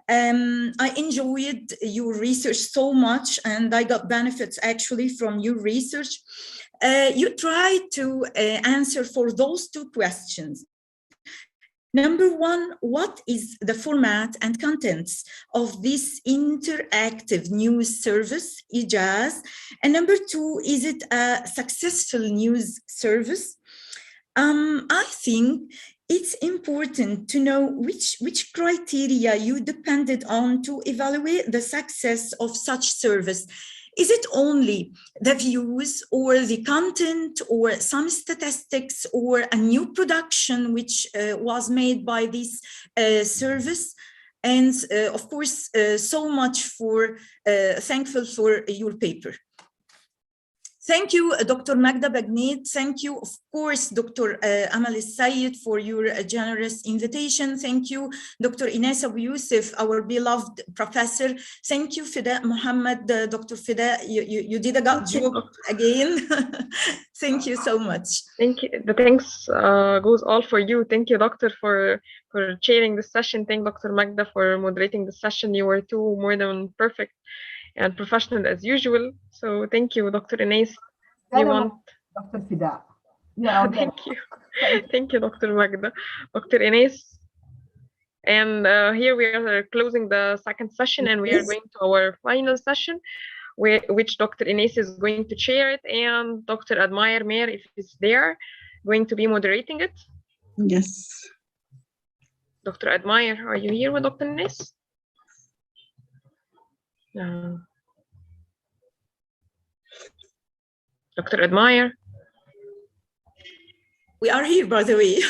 I enjoyed your research so much and I got benefits actually from your research. You tried to answer for those two questions. Number one, what is the format and contents of this interactive news service, Ijaz? And number two, is it a successful news service? I think it's important to know which criteria you depended on to evaluate the success of such service. Is it only the views or the content or some statistics or a new production which was made by this service? And of course, so much for thankful for your paper. Thank you, Dr. Magda Bagnet. Thank you, of course, Dr. Amal Sayed, for your generous invitation. Thank you, Dr. Ines Abu Yusuf, our beloved professor. Thank you, Fida Muhammad, Dr. Fida. You did a good job again. Thank you so much. Thank you. The thanks goes all for you. Thank you, Doctor, for chairing the session. Thank Dr. Magda for moderating the session. You were two more than perfect and professional as usual. So thank you, Dr. Ines. You want Dr. Fida. Yeah, thank you. Thank you, Dr. Magda. Dr. Ines. And here we are closing the second session, and we are going to our final session, which Dr. Ines is going to chair it, and Dr. Admire Mer, if he's there, going to be moderating it. Yes. Dr. Admire, are you here with Dr. Ines? No. Dr. Admire? We are here, by the way.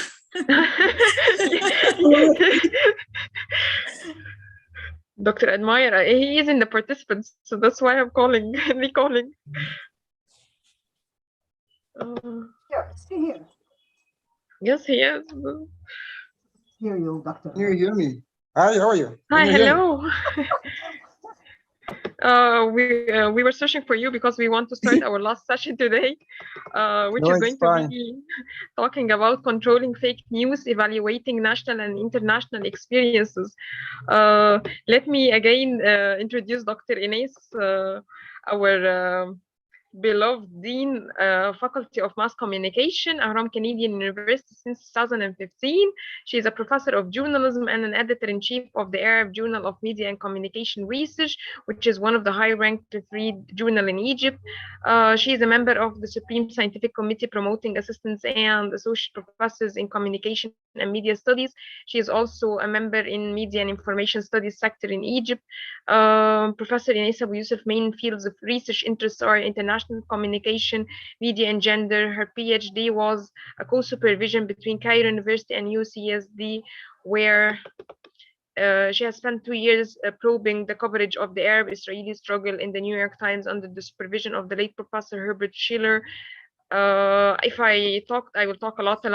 Dr. Admire, he is in the participants, so that's why I'm calling. Recalling. Yeah, is he here? Yes, he is. Hear you, Doctor. Can you hear me? Hi, how are you? Hi, hello. We were searching for you because we want to start our last session today, which is going to be talking about controlling fake news, evaluating national and international experiences. Let me again introduce Dr. Ines, our beloved Dean, Faculty of Mass Communication, Ahram Canadian University since 2015. She is a professor of journalism and an editor-in-chief of the Arab Journal of Media and Communication Research, which is one of the high-ranked read journal in Egypt. She is a member of the Supreme Scientific Committee promoting assistants and associate professors in communication and media studies. She is also a member in media and information studies sector in Egypt. Professor Ines Abu Yusuf main fields of research interests are international communication, media and gender. Her PhD was a co-supervision between Cairo University and UCSD, where she has spent 2 years probing the coverage of the Arab-Israeli struggle in the New York Times under the supervision of the late Professor Herbert Schiller. If I talked, I will talk a lot. So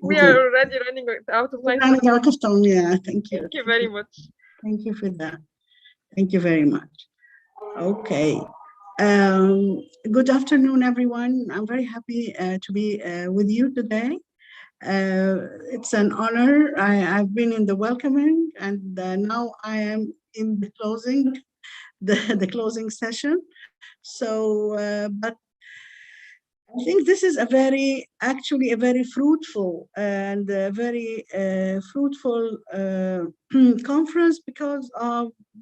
we are already running out of time. Running out of time, yeah. Thank you. Thank you very much. Thank you for that. Thank you very much. Okay. Good afternoon, everyone. I'm very happy to be with you today. It's an honor. I've been in the welcoming, and now I am in the closing, the closing session. So, but I think this is actually a very fruitful and very fruitful conference, because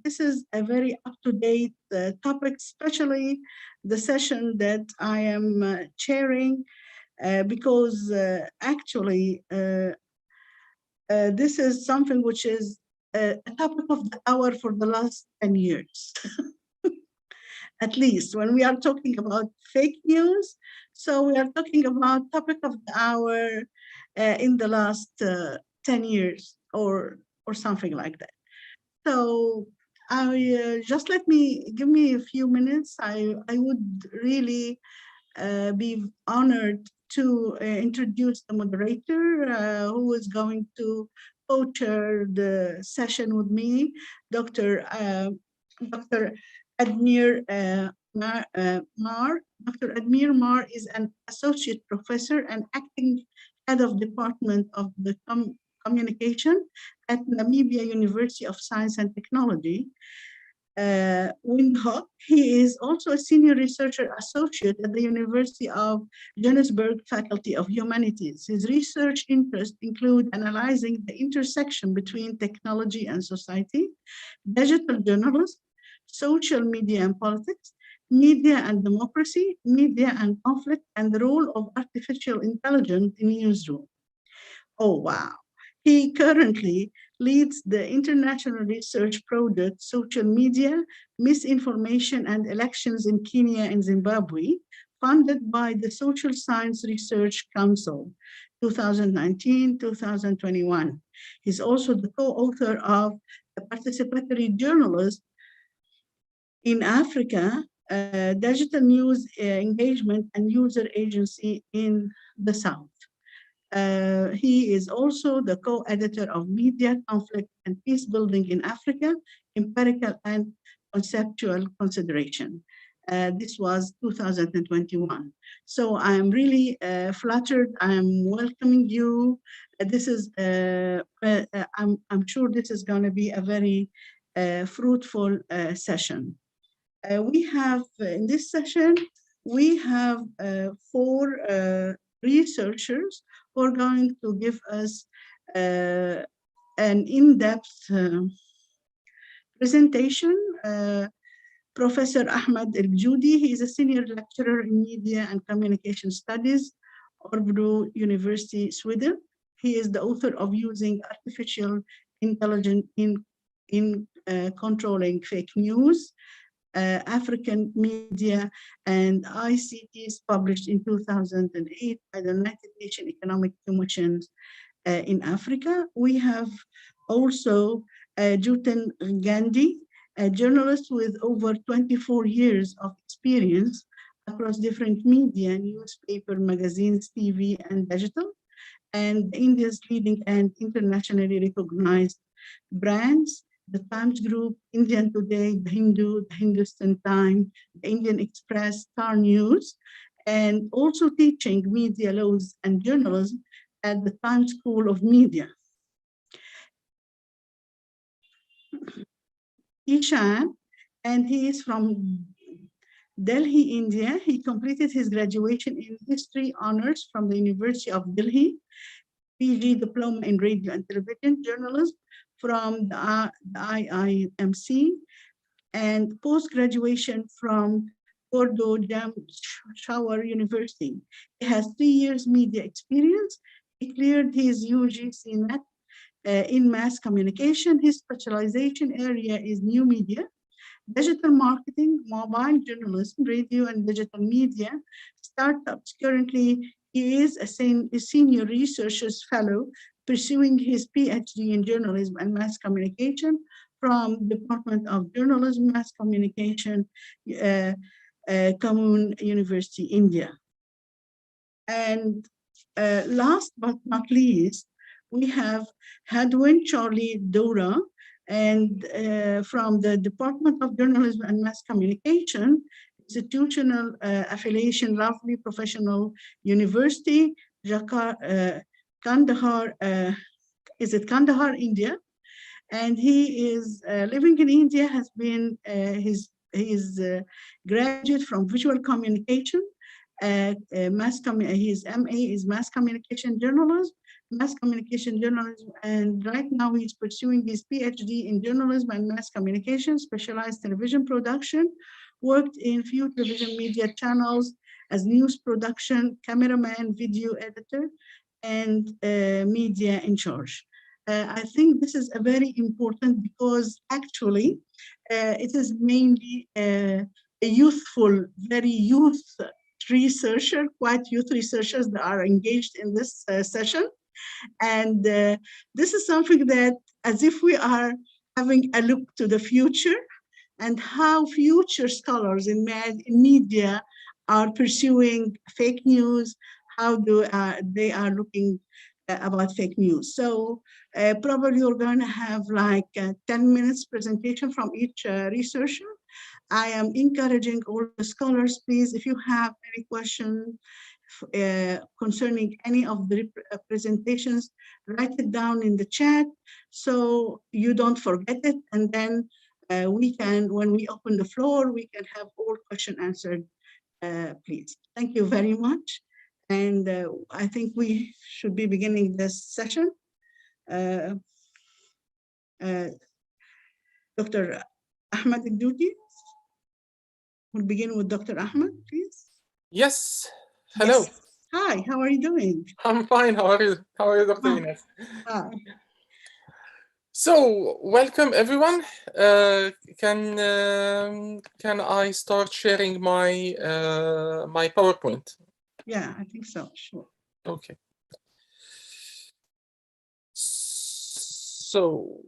this is a very up-to-date topic, especially the session that I am chairing, because actually this is something which is a topic of the hour for the last 10 years. At least when we are talking about fake news. So we are talking about topic of the hour in the last 10 years or something like that. So I just give me a few minutes. I would really be honored to introduce the moderator who is going to co-chair the session with me, Dr. Admire Mar. Dr. Admire Mar is an associate professor and acting head of Department of the Communication at Namibia University of Science and Technology, Windhoek. He is also a senior researcher associate at the University of Johannesburg Faculty of Humanities. His research interests include analyzing the intersection between technology and society, digital journalism, social media and politics, media and democracy, media and conflict, and the role of artificial intelligence in newsroom. Oh, wow. He currently leads the international research project, Social Media, Misinformation and Elections in Kenya and Zimbabwe, funded by the Social Science Research Council, 2019-2021. He's also the co-author of the Participatory Journalist in Africa, digital news engagement and user agency in the South. He is also the co-editor of Media, Conflict, and Peace Building in Africa, Empirical and Conceptual Consideration. This was 2021. So I'm really flattered. I'm welcoming you. This is, I'm sure this is going to be a very fruitful session. We have, in this session, we have 4 researchers who are going to give us an in-depth presentation. Professor Ahmed El-Joudi, he is a senior lecturer in media and communication studies, Örebro University, Sweden. He is the author of Using Artificial Intelligence in Controlling Fake News, African Media and ICTs, published in 2008 by the United Nations Economic Commission in Africa. We have also Juten Gandhi, a journalist with over 24 years of experience across different media, newspaper, magazines, TV, and digital, and India's leading and internationally recognized brands, the Times Group, Indian Today, The Hindu, the Hindustan Times, the Indian Express, Star News, and also teaching media laws and journalism at the Times School of Media. Ijcon, and he is from Delhi, India. He completed his graduation in History Honors from the University of Delhi, PG Diploma in Radio and Television Journalism from the IIMC, and post-graduation from Bordeaux Shower University. He has 3 years media experience. He cleared his UGC net in mass communication. His specialization area is new media, digital marketing, mobile journalism, radio and digital media, startups. Currently, he is a senior researcher's fellow pursuing his PhD in journalism and mass communication from Department of Journalism, Mass Communication, Commune University, India. And last but not least, we have Hadwin Charlie Dora, and from the Department of Journalism and Mass Communication, institutional affiliation, Lovely Professional University, Kandahar, is it Kandahar, India? And he is living in India, has been, he is graduate from visual communication, his MA is mass communication journalism, and right now he's pursuing his PhD in journalism and mass communication, specialized television production, worked in few television media channels as news production, cameraman, video editor, and media in charge. I think this is a very important because actually it is mainly a youthful, very youth researcher, quite youth researchers that are engaged in this session. And this is something that, as if we are having a look to the future and how future scholars in media are pursuing fake news, how they are looking about fake news. So probably we're going to have like a 10 minutes presentation from each researcher. I am encouraging all the scholars, please, if you have any question concerning any of the presentations, write it down in the chat so you don't forget it. And then we can, when we open the floor, we can have all questions answered, please. Thank you very much. And I think we should be beginning this session. Dr. Ahmed El-Joudi. We'll begin with Dr. Ahmed, please. Yes. Hello. Yes. Hi, how are you doing? I'm fine. How are you? How are you, Dr. Ines? Hi. So, welcome everyone. Can I start sharing my my PowerPoint? Yeah, I think so. Sure. Okay. So,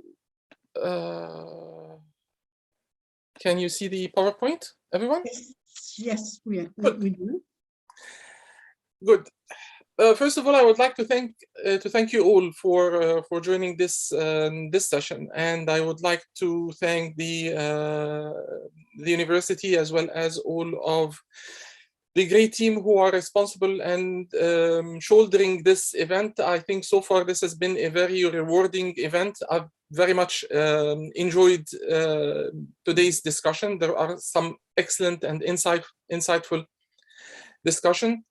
Can you see the PowerPoint, everyone? Yes, we do. Good. First of all, I would like to thank you all for joining this this session, and I would like to thank the university as well as all of the great team who are responsible and shouldering this event. I think so far this has been a very rewarding event. I've very much enjoyed today's discussion. There are some excellent and insightful discussion.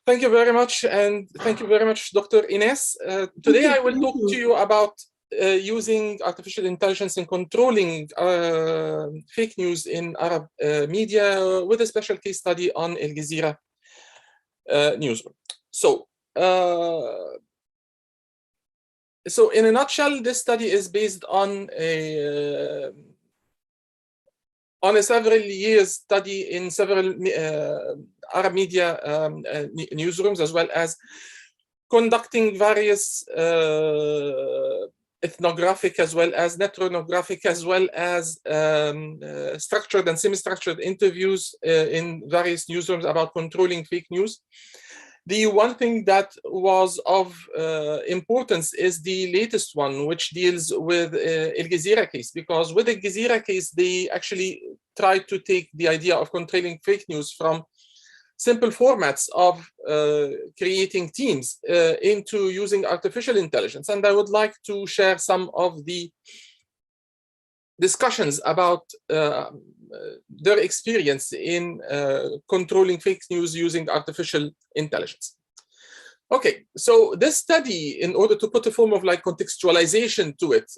Thank you very much, and thank you very much, Dr. Ines. Today I will talk to you about using artificial intelligence in controlling fake news in Arab media with a special case study on Al Jazeera newsroom. So in a nutshell, this study is based on a several years study in several Arab media newsrooms, as well as conducting various ethnographic as well as netronographic as well as structured and semi-structured interviews in various newsrooms about controlling fake news. The one thing that was of importance is the latest one, which deals with Al Jazeera case, because with Al Jazeera case, they actually tried to take the idea of controlling fake news from simple formats of creating teams into using artificial intelligence. And I would like to share some of the discussions about their experience in controlling fake news using artificial intelligence. Okay, so this study, in order to put a form of like contextualization to it,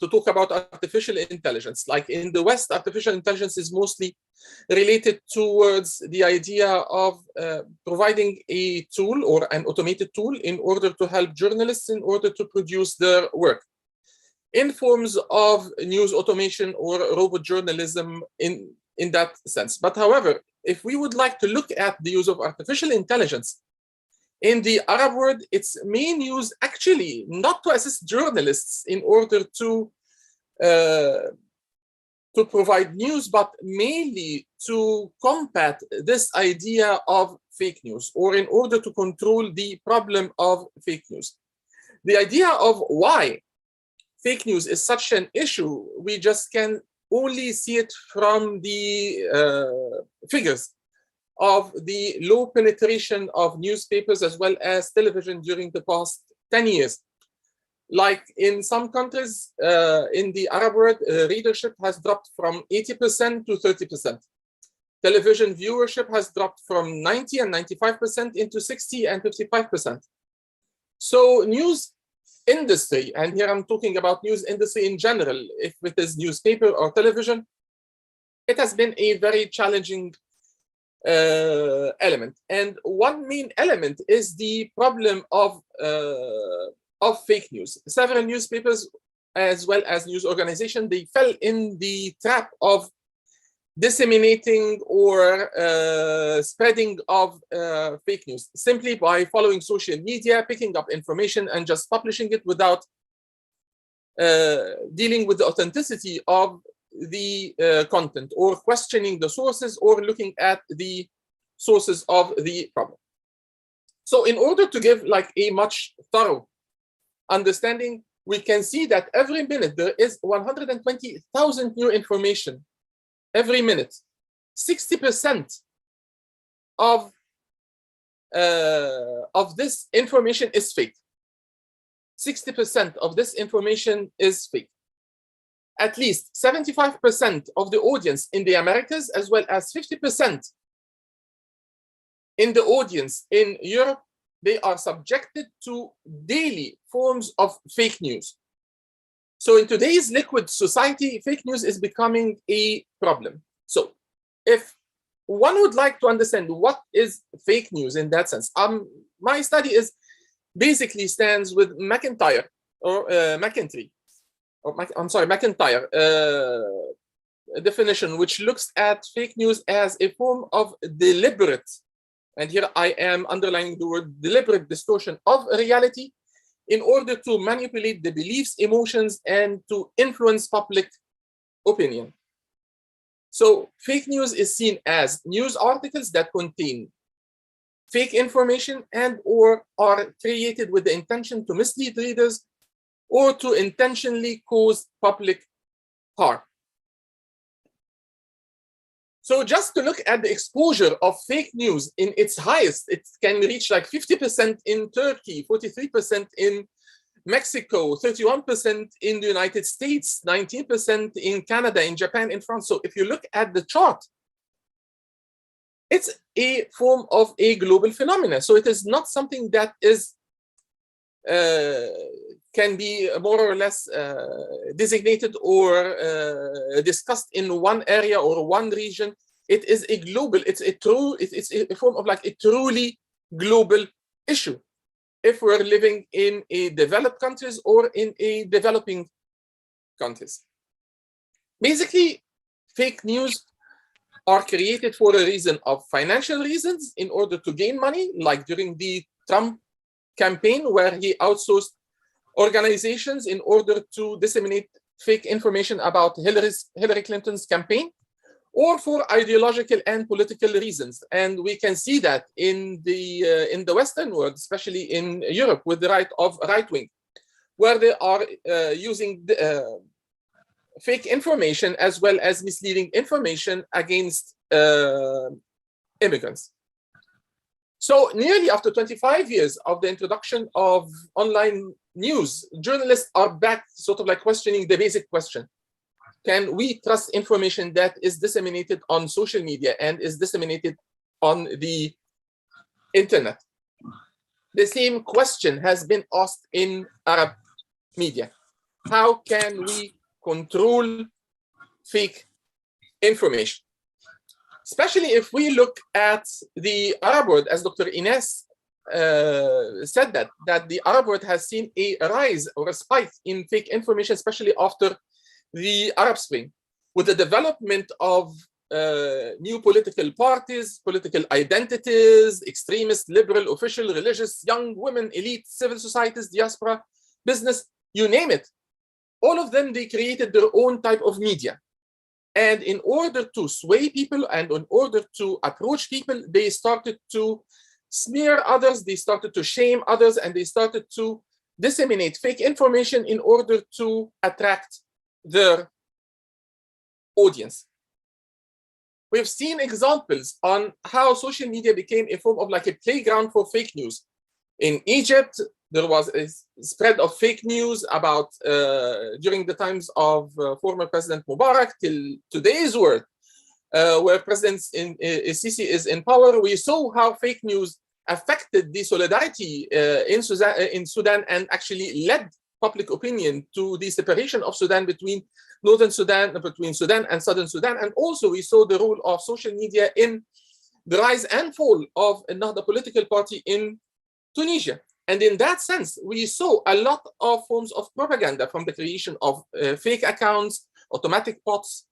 to talk about artificial intelligence, like in the West, artificial intelligence is mostly related towards the idea of providing a tool or an automated tool in order to help journalists in order to produce their work in forms of news automation or robot journalism in that sense. But however, if we would like to look at the use of artificial intelligence in the Arab world, its main use actually not to assist journalists in order to provide news, but mainly to combat this idea of fake news, or in order to control the problem of fake news. The idea of why fake news is such an issue, we just can only see it from the figures of the low penetration of newspapers as well as television during the past 10 years. Like in some countries in the Arab world, readership has dropped from 80% to 30%. Television viewership has dropped from 90 and 95% into 60 and 55%. So news industry, and here I'm talking about news industry in general, if it is newspaper or television, it has been a very challenging element. And one main element is the problem of fake news. Several newspapers as well as news organizations, they fell in the trap of disseminating or spreading of fake news simply by following social media, picking up information and just publishing it without dealing with the authenticity of the content, or questioning the sources, or looking at the sources of the problem. So in order to give like a much thorough understanding, we can see that every minute there is 120,000 new information every minute. 60% of this information is fake. 60% of this information is fake. At least 75% of the audience in the Americas, as well as 50% in the audience in Europe, they are subjected to daily forms of fake news. So in today's liquid society, fake news is becoming a problem. So if one would like to understand what is fake news in that sense, my study is basically stands with McIntyre or McIntyre definition, which looks at fake news as a form of deliberate, and here I am underlining the word deliberate, distortion of reality in order to manipulate the beliefs, emotions, and to influence public opinion. So fake news is seen as news articles that contain fake information and or are created with the intention to mislead readers or to intentionally cause public harm. So just to look at the exposure of fake news in its highest, it can reach like 50% in Turkey, 43% in Mexico, 31% in the United States, 19% in Canada, in Japan, in France. So if you look at the chart, it's a form of a global phenomenon. So it is not something that is can be more or less designated or discussed in one area or one region. It is a global, it's a form of like a truly global issue. If we're living in a developed countries or in a developing countries. Basically, fake news are created for a reason of financial reasons in order to gain money, like during the Trump campaign, where he outsourced organizations in order to disseminate fake information about Hillary Clinton's campaign, or for ideological and political reasons. And we can see that in the Western world, especially in Europe, with the right wing, where they are using fake information as well as misleading information against immigrants. So nearly after 25 years of the introduction of online news, journalists are back sort of like questioning the basic question. Can we trust information that is disseminated on social media and is disseminated on the internet? The same question has been asked in Arab media. How can we control fake information? Especially if we look at the Arab world, as Dr. Ines said that the Arab world has seen a rise or a spike in fake information, especially after the Arab Spring, with the development of new political parties, political identities, extremist, liberal, official, religious, young, women, elite, civil societies, diaspora, business, you name it. All of them, they created their own type of media. And in order to sway people and in order to approach people, they started to smear others, they started to shame others, and they started to disseminate fake information in order to attract their audience. We've seen examples on how social media became a form of like a playground for fake news. In Egypt, there was a spread of fake news about during the times of former President Mubarak till today's world, where President Sisi is in power. We saw how fake news affected the solidarity in Sudan and actually led public opinion to the separation of Sudan between Northern Sudan, between Sudan and Southern Sudan. And also we saw the role of social media in the rise and fall of another political party in Tunisia. And in that sense, we saw a lot of forms of propaganda, from the creation of fake accounts, automatic bots,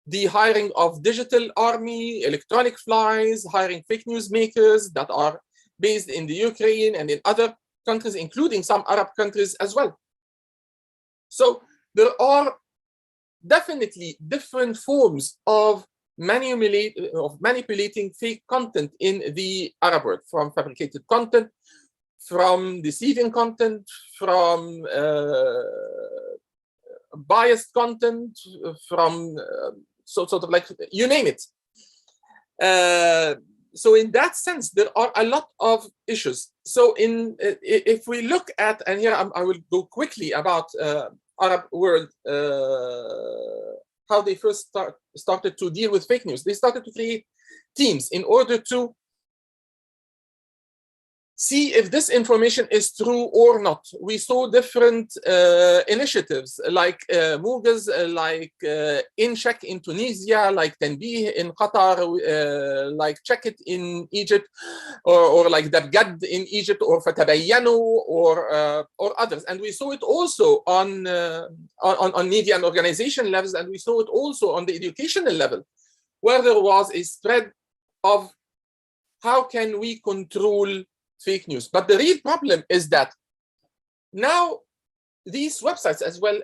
the hiring of digital army, electronic flies, hiring fake news makers that are based in the Ukraine and in other countries, including some Arab countries as well. So there are definitely different forms of manipulating fake content in the Arab world, from fabricated content, from deceiving content, from biased content, from sort of like, you name it. So in that sense, there are a lot of issues. So if we look at, and here I will go quickly about Arab world, how they first started to deal with fake news. They started to create teams in order to see if this information is true or not. We saw different initiatives like Mughaz, like InCheck in Tunisia, like Tanbih in Qatar, like Check It in Egypt, or like Dabgad in Egypt, or Fatabayanu, or others. And we saw it also on media and organization levels, and we saw it also on the educational level, where there was a spread of how can we control fake news. But the real problem is that now these websites, as well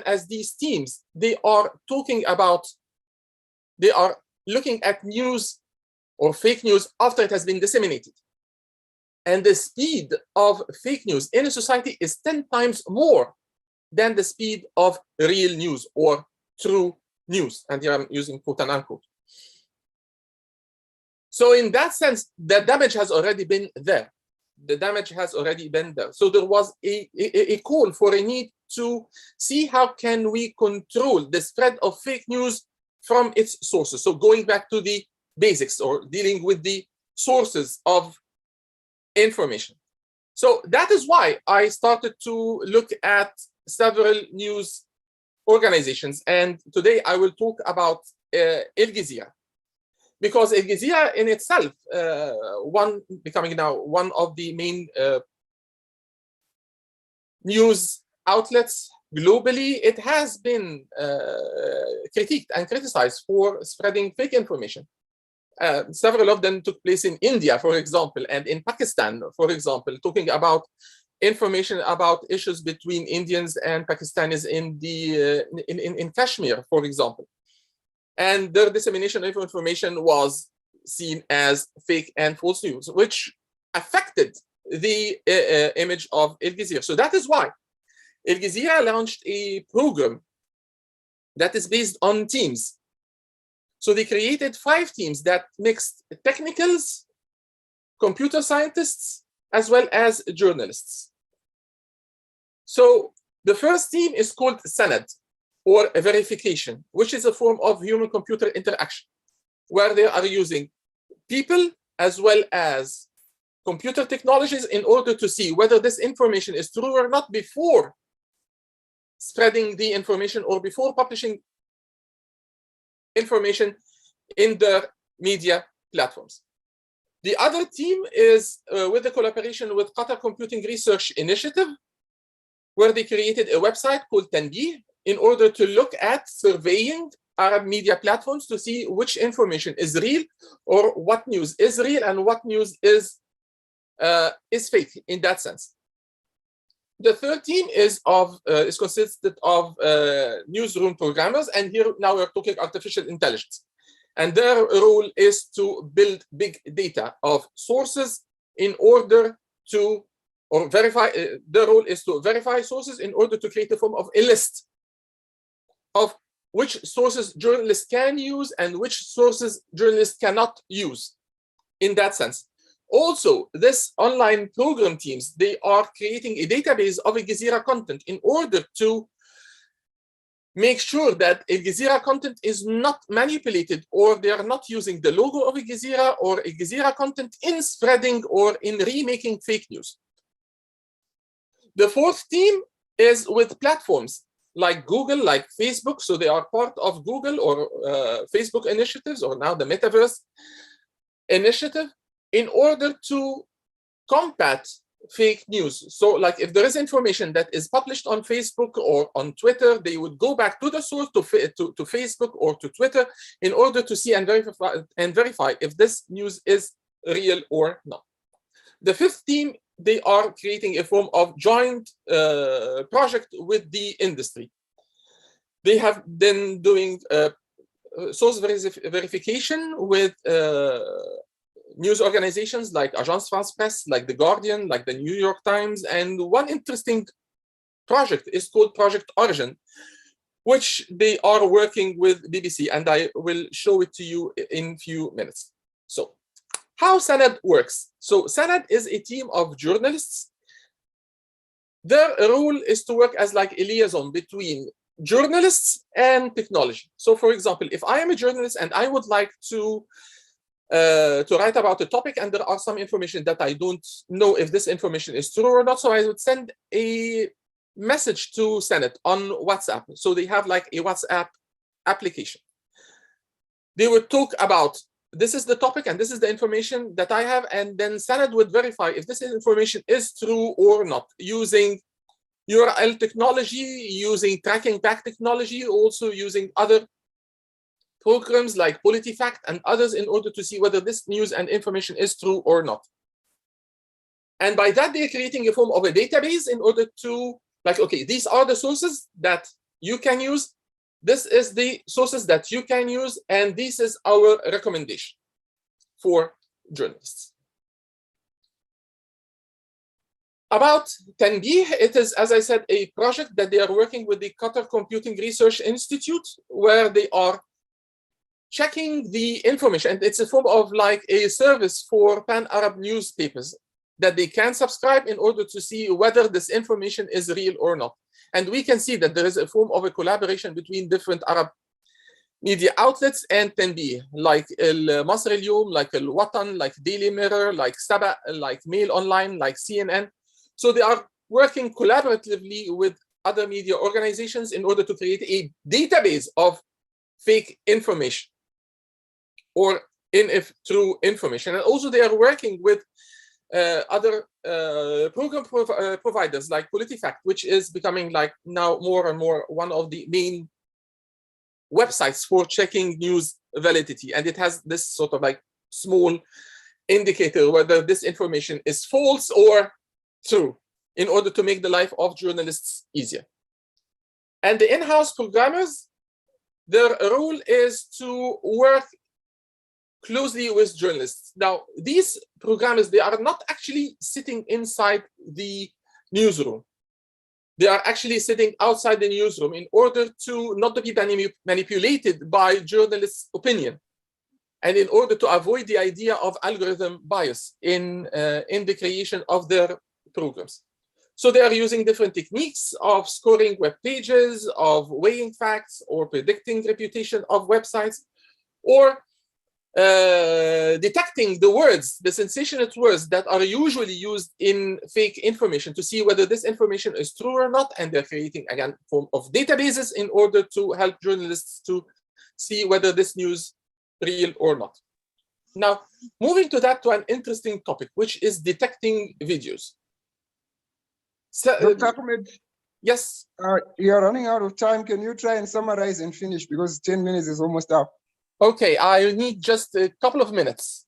as these teams, they are talking about they are looking at news or fake news after it has been disseminated. And the speed of fake news in a society is 10 times more than the speed of real news or true news. And here I'm using quote and unquote. So in that sense, the damage has already been there. The damage has already been there. So there was a call for a need to see how can we control the spread of fake news from its sources. So going back to the basics or dealing with the sources of information. So that is why I started to look at several news organizations. And today I will talk about Ijcon. Because Ijcon in itself, becoming now one of the main news outlets globally, it has been critiqued and criticized for spreading fake information. Several of them took place in India, for example, and in Pakistan, for example, talking about information about issues between Indians and Pakistanis in Kashmir, for example. And their dissemination of information was seen as fake and false news, which affected the image of Ijcon. So that is why Ijcon launched a program that is based on teams. So they created 5 teams that mixed technicals, computer scientists, as well as journalists. So the first team is called Sanad, or a verification, which is a form of human-computer interaction, where they are using people as well as computer technologies in order to see whether this information is true or not before spreading the information or before publishing information in their media platforms. The other team is with the collaboration with Qatar Computing Research Initiative, where they created a website called Tanbih in order to look at surveying Arab media platforms to see which information is real or what news is real and what news is fake in that sense. The third team is consisted of newsroom programmers, and here now we're talking artificial intelligence. And their role is to build big data of sources in order to, or verify, their role is to verify sources in order to create a form of a list of which sources journalists can use and which sources journalists cannot use in that sense. Also, this online program teams, they are creating a database of Ijcon content in order to make sure that Ijcon content is not manipulated or they are not using the logo of Ijcon or Ijcon content in spreading or in remaking fake news. The fourth team is with platforms like Google, like Facebook. So they are part of Google or Facebook initiatives, or now the Metaverse initiative, in order to combat fake news. So like if there is information that is published on Facebook or on Twitter, they would go back to the source, to Facebook or to Twitter, in order to see and verify if this news is real or not. The fifth team, they are creating a form of joint project with the industry. They have been doing source verification with news organizations like Agence France Presse, like The Guardian, like the New York Times. And one interesting project is called Project Origin, which they are working with BBC, and I will show it to you in a few minutes. So how Sanad works. So Sanad is a team of journalists. Their role is to work as like a liaison between journalists and technology. So for example, if I am a journalist and I would like to write about a topic and there are some information that I don't know if this information is true or not, so I would send a message to Sanad on WhatsApp. So they have like a WhatsApp application. They would talk about, this is the topic and this is the information that I have, and then Sanad would verify if this information is true or not, using URL technology, using tracking back technology, also using other programs like PolitiFact and others in order to see whether this news and information is true or not. And by that, they're creating a form of a database in order to, like, okay, these are the sources that you can use. this is the sources that you can use, and this is our recommendation for journalists. About Tanbih, it is, as I said, a project that they are working with the Qatar Computing Research Institute, where they are checking the information. And it's a form of like a service for pan-Arab newspapers that they can subscribe in order to see whether this information is real or not. And we can see that there is a form of a collaboration between different Arab media outlets and Tanbih, like Masr al-Yawm, like Al-Watan, like Daily Mirror, like Saba, like Mail Online, like CNN. So they are working collaboratively with other media organizations in order to create a database of fake information or true information. And also they are working with other program providers like PolitiFact, which is becoming like now more and more one of the main websites for checking news validity. And it has this sort of like small indicator whether this information is false or true in order to make the life of journalists easier. And the in-house programmers, their role is to work closely with journalists. Now, these programmers, they are not actually sitting inside the newsroom. They are actually sitting outside the newsroom in order to not to be manipulated by journalists' opinion, and in order to avoid the idea of algorithm bias in the creation of their programs. So they are using different techniques of scoring web pages, of weighing facts, or predicting reputation of websites, or detecting the words, the sensational words that are usually used in fake information to see whether this information is true or not. And they're creating, again, form of databases in order to help journalists to see whether this news is real or not. Now, moving to an interesting topic, which is detecting videos. So, Dr. Ahmed, yes. You're running out of time. Can you try and summarize and finish, because 10 minutes is almost up? Okay, I need just a couple of minutes.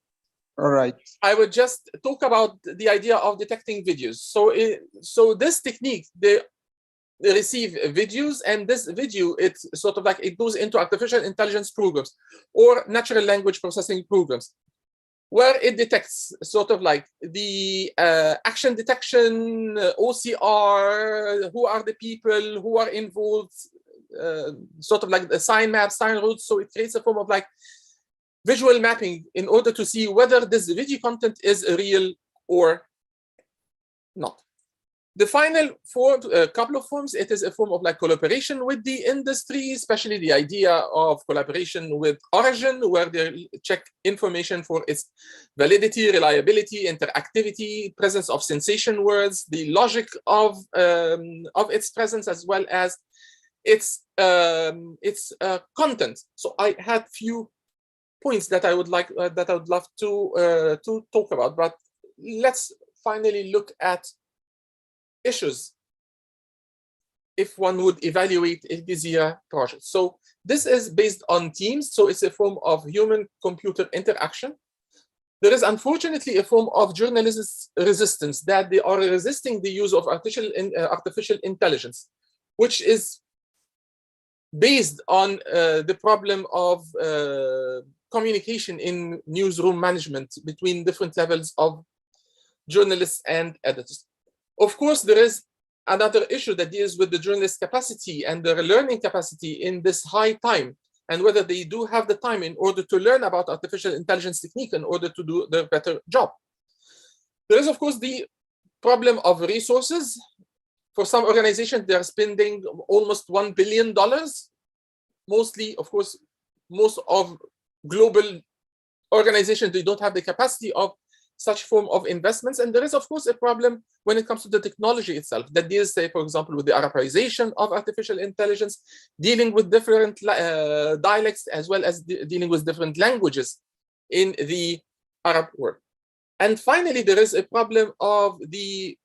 All right. I would just talk about the idea of detecting videos. So this technique, they receive videos, and this video, it's sort of like it goes into artificial intelligence programs or natural language processing programs, where it detects sort of like the action detection, OCR, who are the people who are involved, sort of like the sign maps, sign routes. So it creates a form of like visual mapping in order to see whether this video content is real or not. The final form, a couple of forms, it is a form of like collaboration with the industry, especially the idea of collaboration with Origin, where they check information for its validity, reliability, interactivity, presence of sensation words, the logic of its presence, as well as its content. So I had few points that I would love to talk about, but let's finally look at issues if one would evaluate a Ijcon project. So this is based on teams, so it's a form of human-computer interaction. There is unfortunately a form of journalist resistance, that they are resisting the use of artificial intelligence, which is based on the problem of communication in newsroom management between different levels of journalists and editors. Of course, there is another issue that deals with the journalist capacity and their learning capacity in this high time, and whether they do have the time in order to learn about artificial intelligence technique in order to do their better job. There is, of course, the problem of resources. For some organizations, they're spending almost $1 billion. Mostly, of course, most of global organizations, they don't have the capacity of such form of investments. And there is, of course, a problem when it comes to the technology itself, that deals, say, for example, with the Arabization of artificial intelligence, dealing with different dialects, as well as dealing with different languages in the Arab world. And finally, there is a problem of the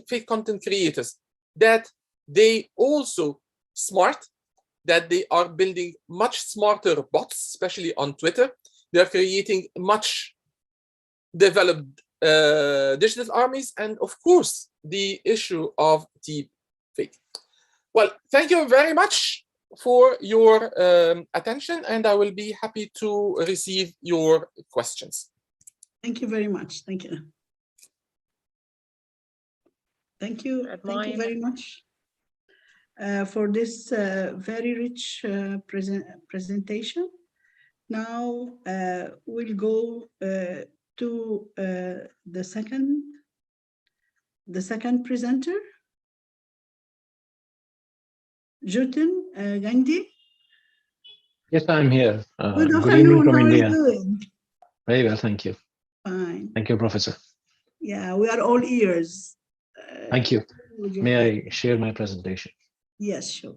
fake content creators, that they also smart, that they are building much smarter bots, especially on Twitter. They're creating much developed digital armies, and of course, the issue of deep fake. Well, thank you very much for your attention, and I will be happy to receive your questions. Thank you very much. Thank you. Thank you. Thank you very much for this very rich presentation. Now we'll go to the second presenter, Jyotin Gandhi. Yes, I'm here. Good Good evening afternoon. from How are India. you doing? Very well, thank you. Fine. Thank you, Professor. Yeah, we are all ears. Thank you. Would you May please? I share my presentation? Yes, sure.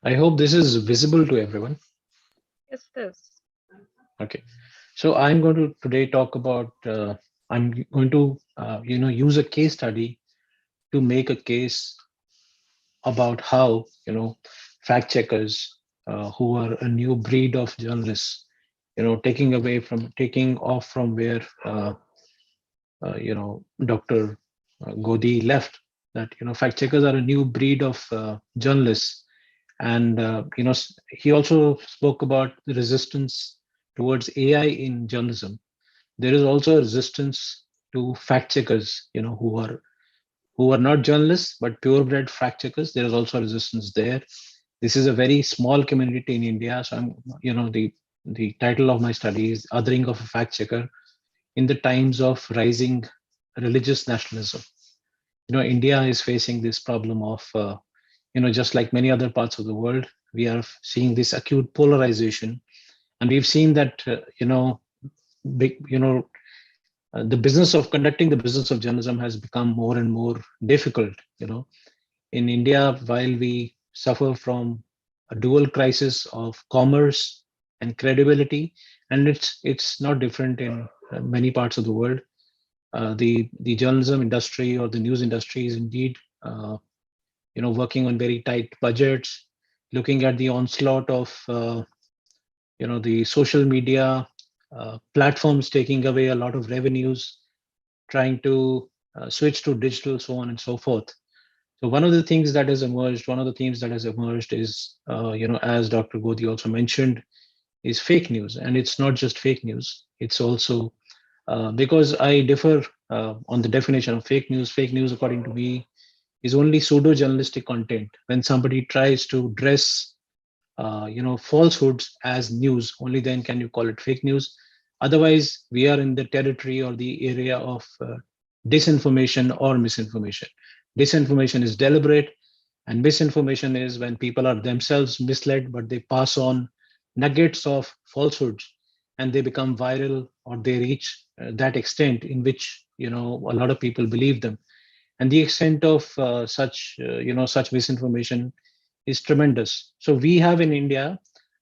I hope this is visible to everyone. Yes, it is. Okay. So I'm going to today talk about, I'm going to, use a case study to make a case about how, fact checkers who are a new breed of journalists, taking off from where, Dr. Godi left, that, fact checkers are a new breed of journalists. And, he also spoke about the resistance towards AI in journalism. There is also a resistance to fact checkers, who are not journalists but purebred fact checkers. There is also a resistance there. This is a very small community in India. So I'm, the title of my study is Othering of a Fact Checker in the Times of Rising Religious Nationalism. India is facing this problem of, just like many other parts of the world, we are seeing this acute polarization, and we've seen that, the business of conducting the business of journalism has become more and more difficult. In India, while we suffer from a dual crisis of commerce and credibility, and it's not different in many parts of the world. The journalism industry or the news industry is indeed working on very tight budgets, looking at the onslaught of the social media platforms taking away a lot of revenues, trying to switch to digital, so on and so forth. So one of the things that has emerged, one of the themes that has emerged is, as Dr. Godi also mentioned, is fake news. And it's not just fake news. It's also, because I differ on the definition of fake news. Fake news, according to me, is only pseudo-journalistic content. When somebody tries to dress, falsehoods as news, only then can you call it fake news. Otherwise, we are in the territory or the area of disinformation or misinformation. Disinformation is deliberate, and misinformation is when people are themselves misled, but they pass on nuggets of falsehoods and they become viral, or they reach that extent in which a lot of people believe them. And the extent of such misinformation is tremendous. So we have in India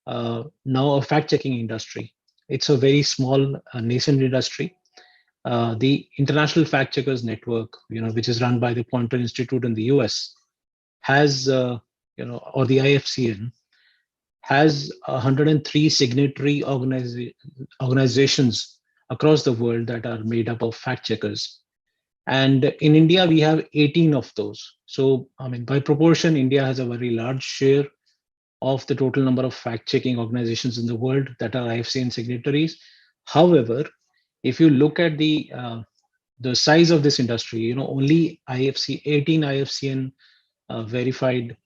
now a fact-checking industry. It's a very small nascent industry. The International Fact Checkers Network, which is run by the Poynter Institute in the US, has, or the IFCN, has 103 signatory organizations across the world that are made up of fact checkers. And in India, we have 18 of those. So, I mean, by proportion, India has a very large share of the total number of fact-checking organizations in the world that are IFCN signatories. However, if you look at the size of this industry, only 18 IFCN verified,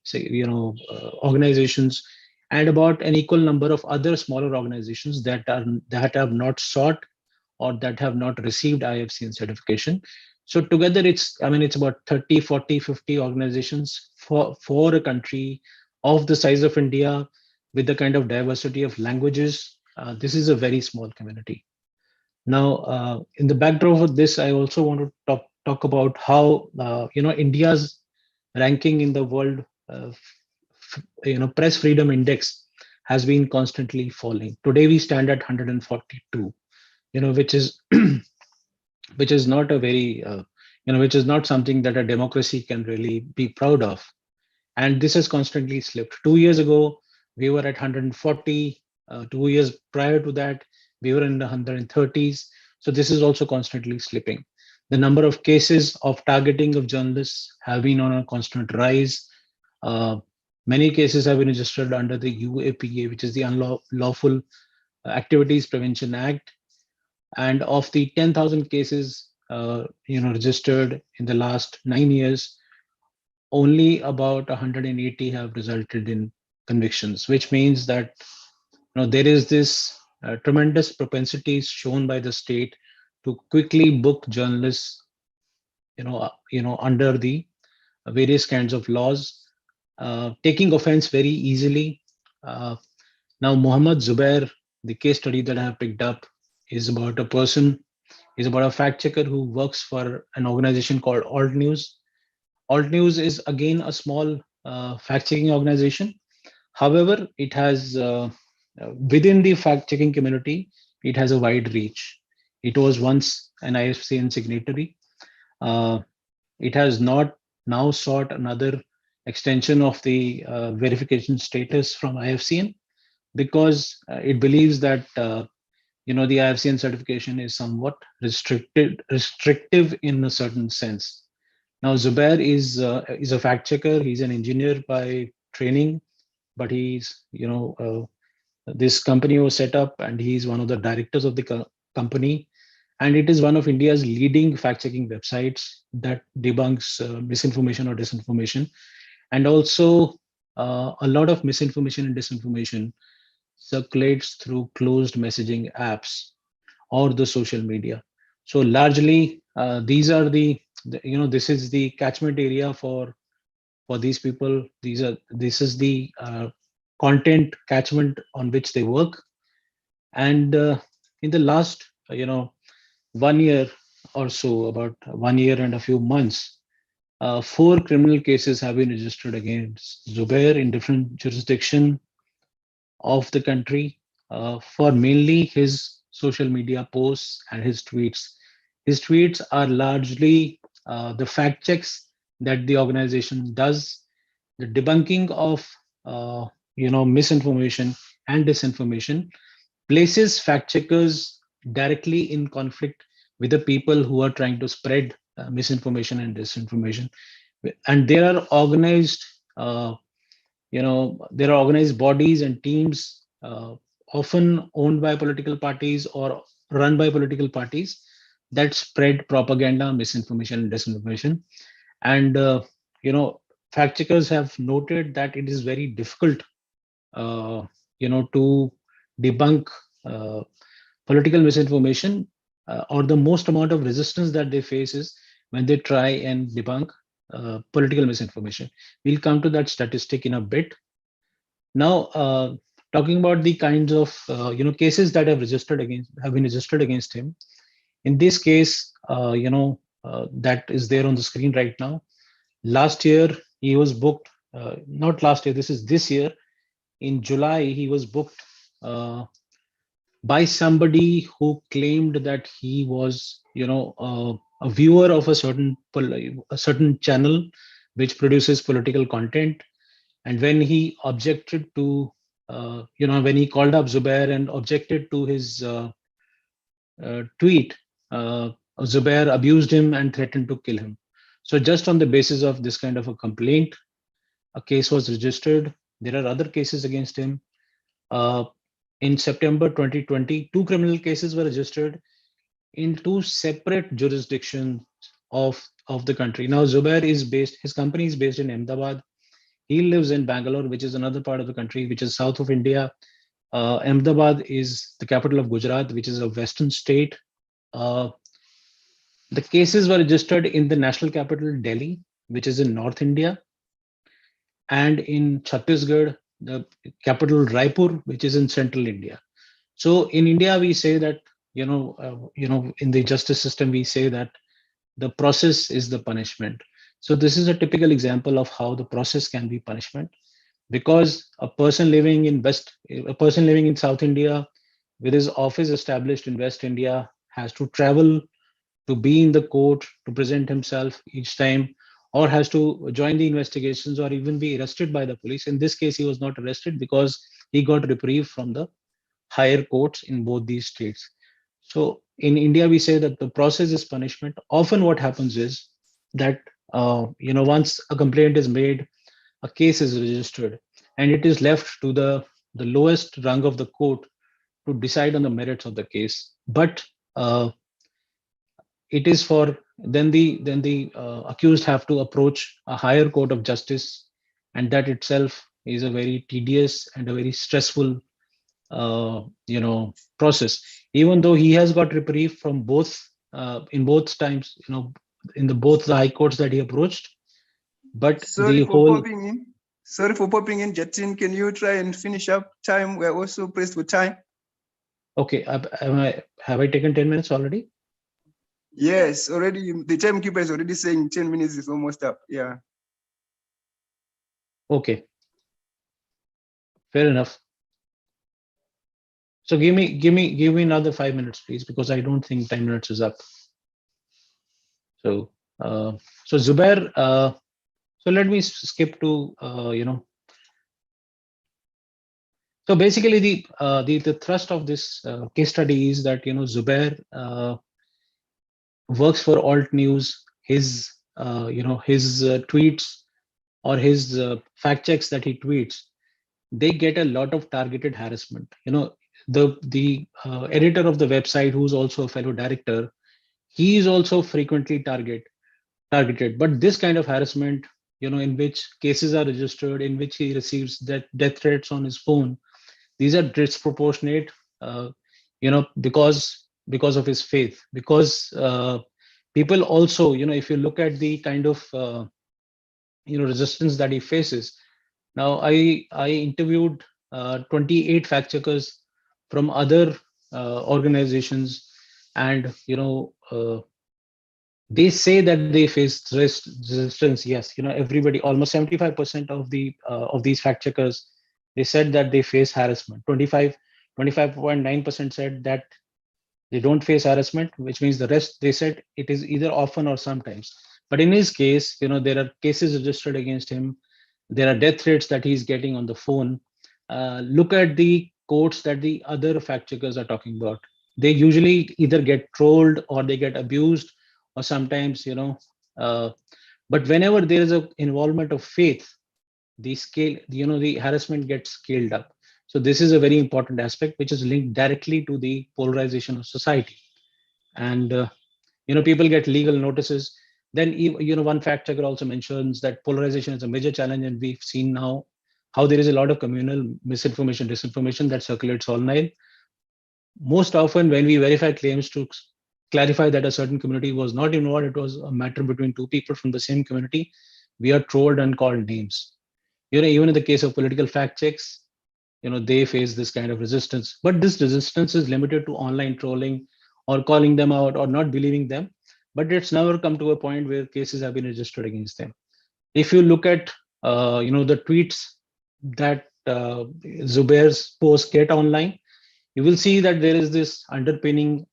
organizations, and about an equal number of other smaller organizations that have not sought or that have not received IFCN certification. So together it's about 30, 40, 50 organizations for a country of the size of India, with the kind of diversity of languages. This is a very small community. Now, in the backdrop of this, I also want to talk about how India's ranking in the world press freedom index has been constantly falling. Today we stand at 142, which is which is not a very which is not something that a democracy can really be proud of. And this has constantly slipped. 2 years ago we were at 140. 2 years prior to that we were in the 130s. So this is also constantly slipping. The number of cases of targeting of journalists have been on a constant rise. Many cases have been registered under the UAPA, which is the Unlawful Activities Prevention Act. And of the 10,000 cases, registered in the last 9 years, only about 180 have resulted in convictions, which means that there is this tremendous propensity shown by the state to quickly book journalists, under the various kinds of laws, taking offense very easily. Now, Mohammed Zubair, the case study that I have picked up, is about a fact checker who works for an organization called Alt News. Alt News is again a small fact checking organization. However, it has within the fact checking community, it has a wide reach. It was once an IFCN signatory. It has not now sought another extension of the verification status from IFCN because it believes that the IFCN certification is somewhat restrictive in a certain sense. Now, Zubair is a fact checker. He's an engineer by training, but this company was set up, and he's one of the directors of the company, and it is one of India's leading fact-checking websites that debunks misinformation or disinformation, and also a lot of misinformation and disinformation circulates through closed messaging apps or the social media. So largely, these are this is the catchment area for these people. This is the content catchment on which they work. And in the last 1 year or so, about 1 year and a few months, 4 criminal cases have been registered against Zubair in different jurisdictions of the country for mainly his social media posts and his tweets. His tweets are largely the fact checks that the organization does, the debunking of misinformation and disinformation, places fact checkers directly in conflict with the people who are trying to spread misinformation and disinformation. And there are organized there are organized bodies and teams, often owned by political parties or run by political parties, that spread propaganda, misinformation, and disinformation. And fact checkers have noted that it is very difficult to debunk political misinformation, or the most amount of resistance that they face is when they try and debunk political misinformation. We'll come to that statistic in a bit. Now, talking about the kinds of cases that have been registered against him. In this case, that is there on the screen right now. Last year, he was booked. Not last year. This year. In July, he was booked by somebody who claimed that he was, a viewer of a certain channel which produces political content. And when he objected to, when he called up Zubair and objected to his tweet, Zubair abused him and threatened to kill him. So just on the basis of this kind of a complaint, a case was registered. There are other cases against him. In September 2020, 2 criminal cases were registered in 2 separate jurisdictions of the country. Now, Zubair his company is based in Ahmedabad. He lives in Bangalore, which is another part of the country, which is south of India. Ahmedabad is the capital of Gujarat, which is a western state. The cases were registered in the national capital, Delhi, which is in North India, and in Chhattisgarh, the capital Raipur, which is in central India. So in India, we say that, in the justice system, we say that the process is the punishment. So this is a typical example of how the process can be punishment, because a person living in South India with his office established in West India has to travel to be in the court to present himself each time, or has to join the investigations or even be arrested by the police. In this case, he was not arrested because he got reprieve from the higher courts in both these states. So in India, we say that the process is punishment. Often what happens is that, once a complaint is made, a case is registered, and it is left to the lowest rung of the court to decide on the merits of the case. But it is for then the accused have to approach a higher court of justice, and that itself is a very tedious and a very stressful process. Even though he has got reprieve from both in both times, in the both the high courts that he approached, but Sorry the for whole popping in. Sorry for popping in, Jatin. Can you try and finish up time? We're also pressed for time. Okay, have I taken 10 minutes already? Yes, already the timekeeper is already saying 10 minutes is almost up. Yeah. Okay, fair enough. So give me another 5 minutes, please, because I don't think 10 minutes is up. So so Zubair, so let me skip to So basically, the thrust of this case study is that Zubair works for Alt News. His his tweets or his fact checks that he tweets, they get a lot of targeted harassment. The editor of the website, who's also a fellow director, he is also frequently targeted. But this kind of harassment, in which cases are registered, in which he receives death threats on his phone, these are disproportionate, because of his faith. Because people also, if you look at the kind of resistance that he faces. Now, I interviewed 28 fact checkers from other organizations, and they say that they face resistance. Yes, everybody, almost 75% of these fact checkers, they said that they face harassment. 25.9% said that they don't face harassment, which means the rest, they said it is either often or sometimes. But in his case, there are cases registered against him. There are death threats that he's getting on the phone. Look at the quotes that the other fact checkers are talking about. They usually either get trolled or they get abused, or sometimes, but whenever there is a involvement of faith, the scale, the harassment gets scaled up. So this is a very important aspect, which is linked directly to the polarization of society. And people get legal notices. Then one fact checker also mentions that polarization is a major challenge, and we've seen now how there is a lot of communal misinformation, disinformation that circulates online. Most often, when we verify claims to clarify that a certain community was not involved, it was a matter between two people from the same community, we are trolled and called names. Even in the case of political fact checks, they face this kind of resistance. But this resistance is limited to online trolling or calling them out or not believing them. But it's never come to a point where cases have been registered against them. If you look at the tweets that Zubair's posts get online, you will see that there is this underpinning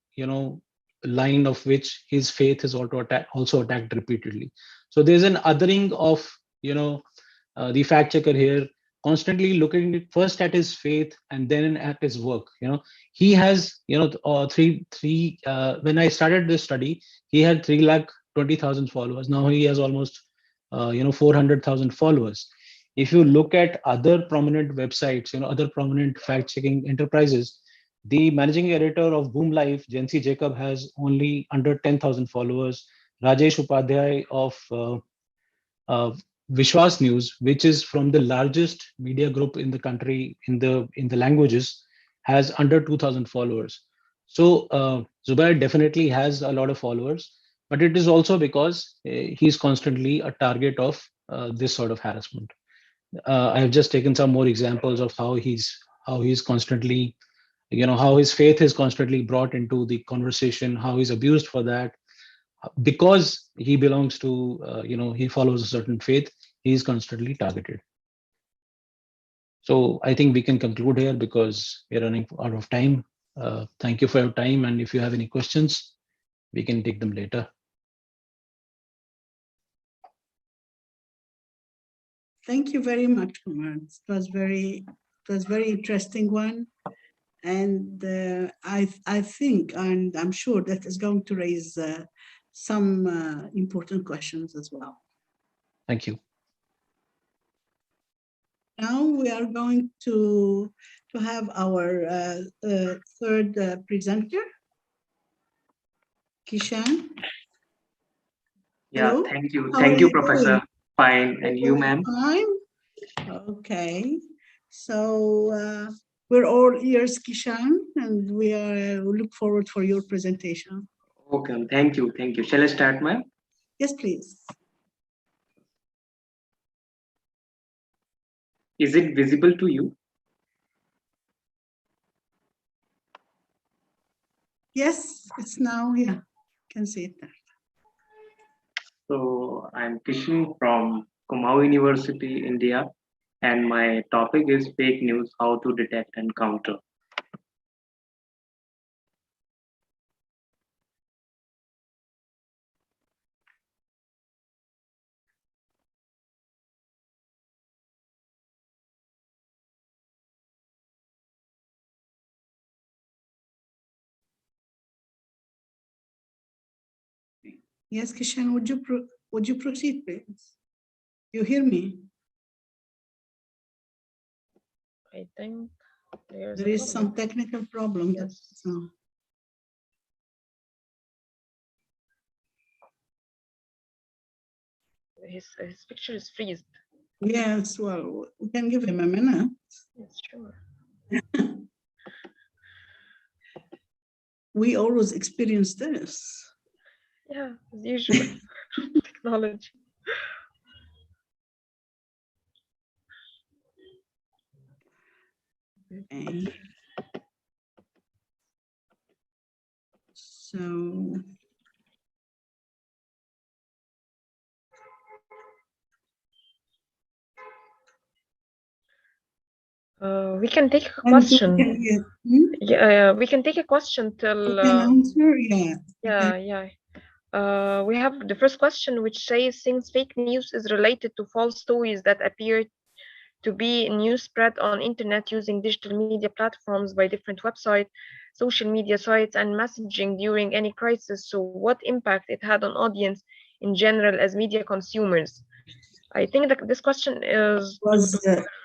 line of which his faith is also attacked repeatedly. So there's an othering of the fact checker here, constantly looking first at his faith and then at his work. He has three when I started this study, he had 320,000 followers. Now he has almost 400,000 followers. If you look at other prominent websites, other prominent fact checking enterprises, the managing editor of Boom Life, Jency Jacob, has only under 10,000 followers. Rajesh Upadhyay of Vishwas News, which is from the largest media group in the country in the languages, has under 2,000 followers. So Zubair definitely has a lot of followers, but it is also because he's constantly a target of this sort of harassment. I have just taken some more examples of how he's constantly, how his faith is constantly brought into the conversation, how he's abused for that. Because he belongs to, he follows a certain faith, he is constantly targeted. So I think we can conclude here because we're running out of time. Thank you for your time. And if you have any questions, we can take them later. Thank you very much, Kumar. It was very interesting one. And I think, and I'm sure that is going to raise some important questions as well. Thank you. Now we are going to have our third presenter, Kishan. Yeah, Hello. thank you. How Thank are you, you Professor. doing? Fine. And you, ma'am? Fine. Okay. So we're all ears, Kishan, and we look forward for your presentation. Okay, thank you. Thank you. Shall I start, ma'am? Yes, please. Is it visible to you? Yes, it's now, yeah, can see it there. So I'm Kishan from Kumaon University, India, and my topic is fake news, how to detect and counter. Yes, Kishan, would you proceed, please? You hear me? I think there is some technical problem. Yes. So. His picture is freezed. Yes, well, we can give him a minute. Yes, sure. We always experience this. Yeah, as usual. Technology. Okay. So. We can take a question. Yeah, we can take a question till. You can answer, yeah. Yeah, yeah. We have the first question, which says, since fake news is related to false stories that appear to be news spread on internet using digital media platforms by different websites, social media sites, and messaging during any crisis. So what impact it had on audience in general as media consumers? I think that this question is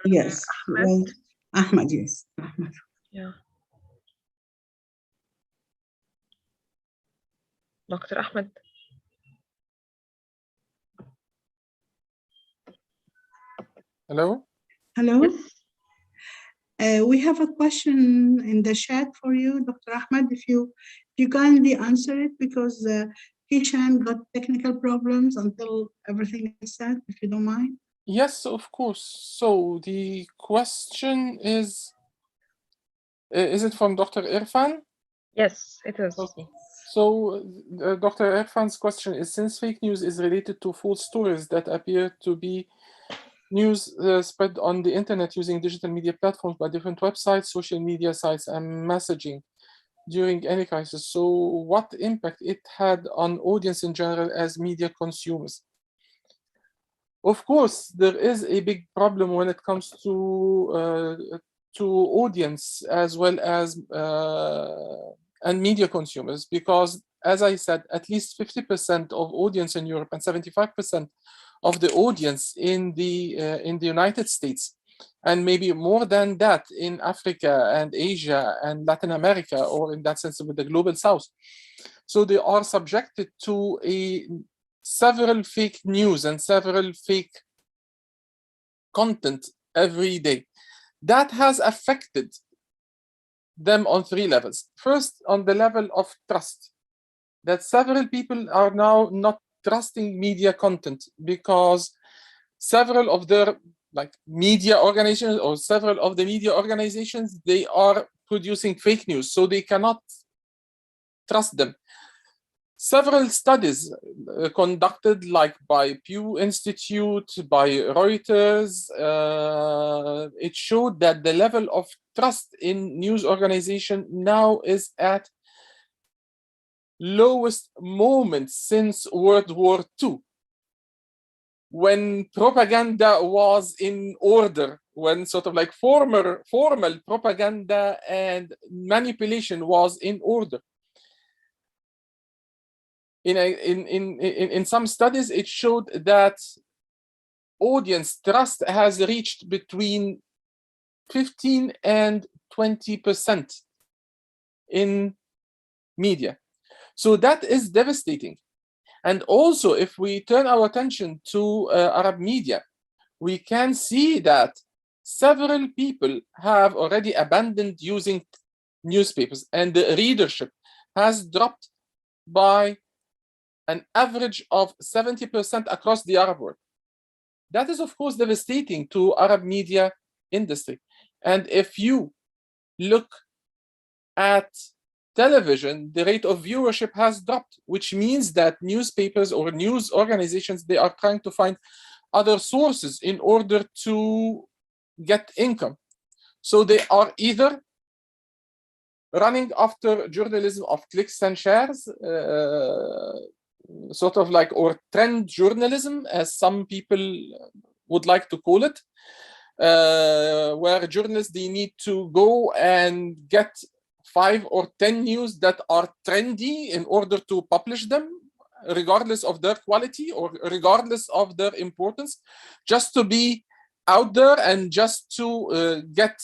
yes, Ahmed. Ahmed, yes, Ahmed. Yeah. Dr. Ahmed. Hello? Hello? Yes. We have a question in the chat for you, Dr. Ahmed, if you kindly answer it, because Kishan got technical problems until everything is said, if you don't mind. Yes, of course. So the question is it from Dr. Irfan? Yes, it is. Okay. So Dr. Irfan's question is, since fake news is related to false stories that appear to be news spread on the internet using digital media platforms by different websites, social media sites, and messaging during any crisis, so what impact it had on audience in general as media consumers? Of course, there is a big problem when it comes to audience as well as and media consumers, because as I said, at least 50% of audience in Europe and 75% of the audience in the United States, and maybe more than that in Africa and Asia and Latin America, or in that sense with the global South. So they are subjected to several fake news and several fake content every day. That has affected them on three levels. First, on the level of trust, that several people are now not trusting media content because several of their media organizations or several of the media organizations, they are producing fake news, so they cannot trust them. Several studies conducted by Pew Institute, by Reuters, it showed that the level of trust in news organization now is at lowest moment since World War II, when propaganda was in order, when sort of like formal propaganda and manipulation was in order. In some studies, it showed that audience trust has reached between 15 and 20% in media. So that is devastating. And also, if we turn our attention to Arab media, we can see that several people have already abandoned using newspapers, and the readership has dropped by an average of 70% across the Arab world. That is, of course, devastating to Arab media industry. And if you look at television, the rate of viewership has dropped, which means that newspapers or news organizations, they are trying to find other sources in order to get income. So they are either running after journalism of clicks and shares, sort of like, or trend journalism, as some people would like to call it, where journalists, they need to go and get 5 or 10 news that are trendy in order to publish them, regardless of their quality or regardless of their importance, just to be out there and just to get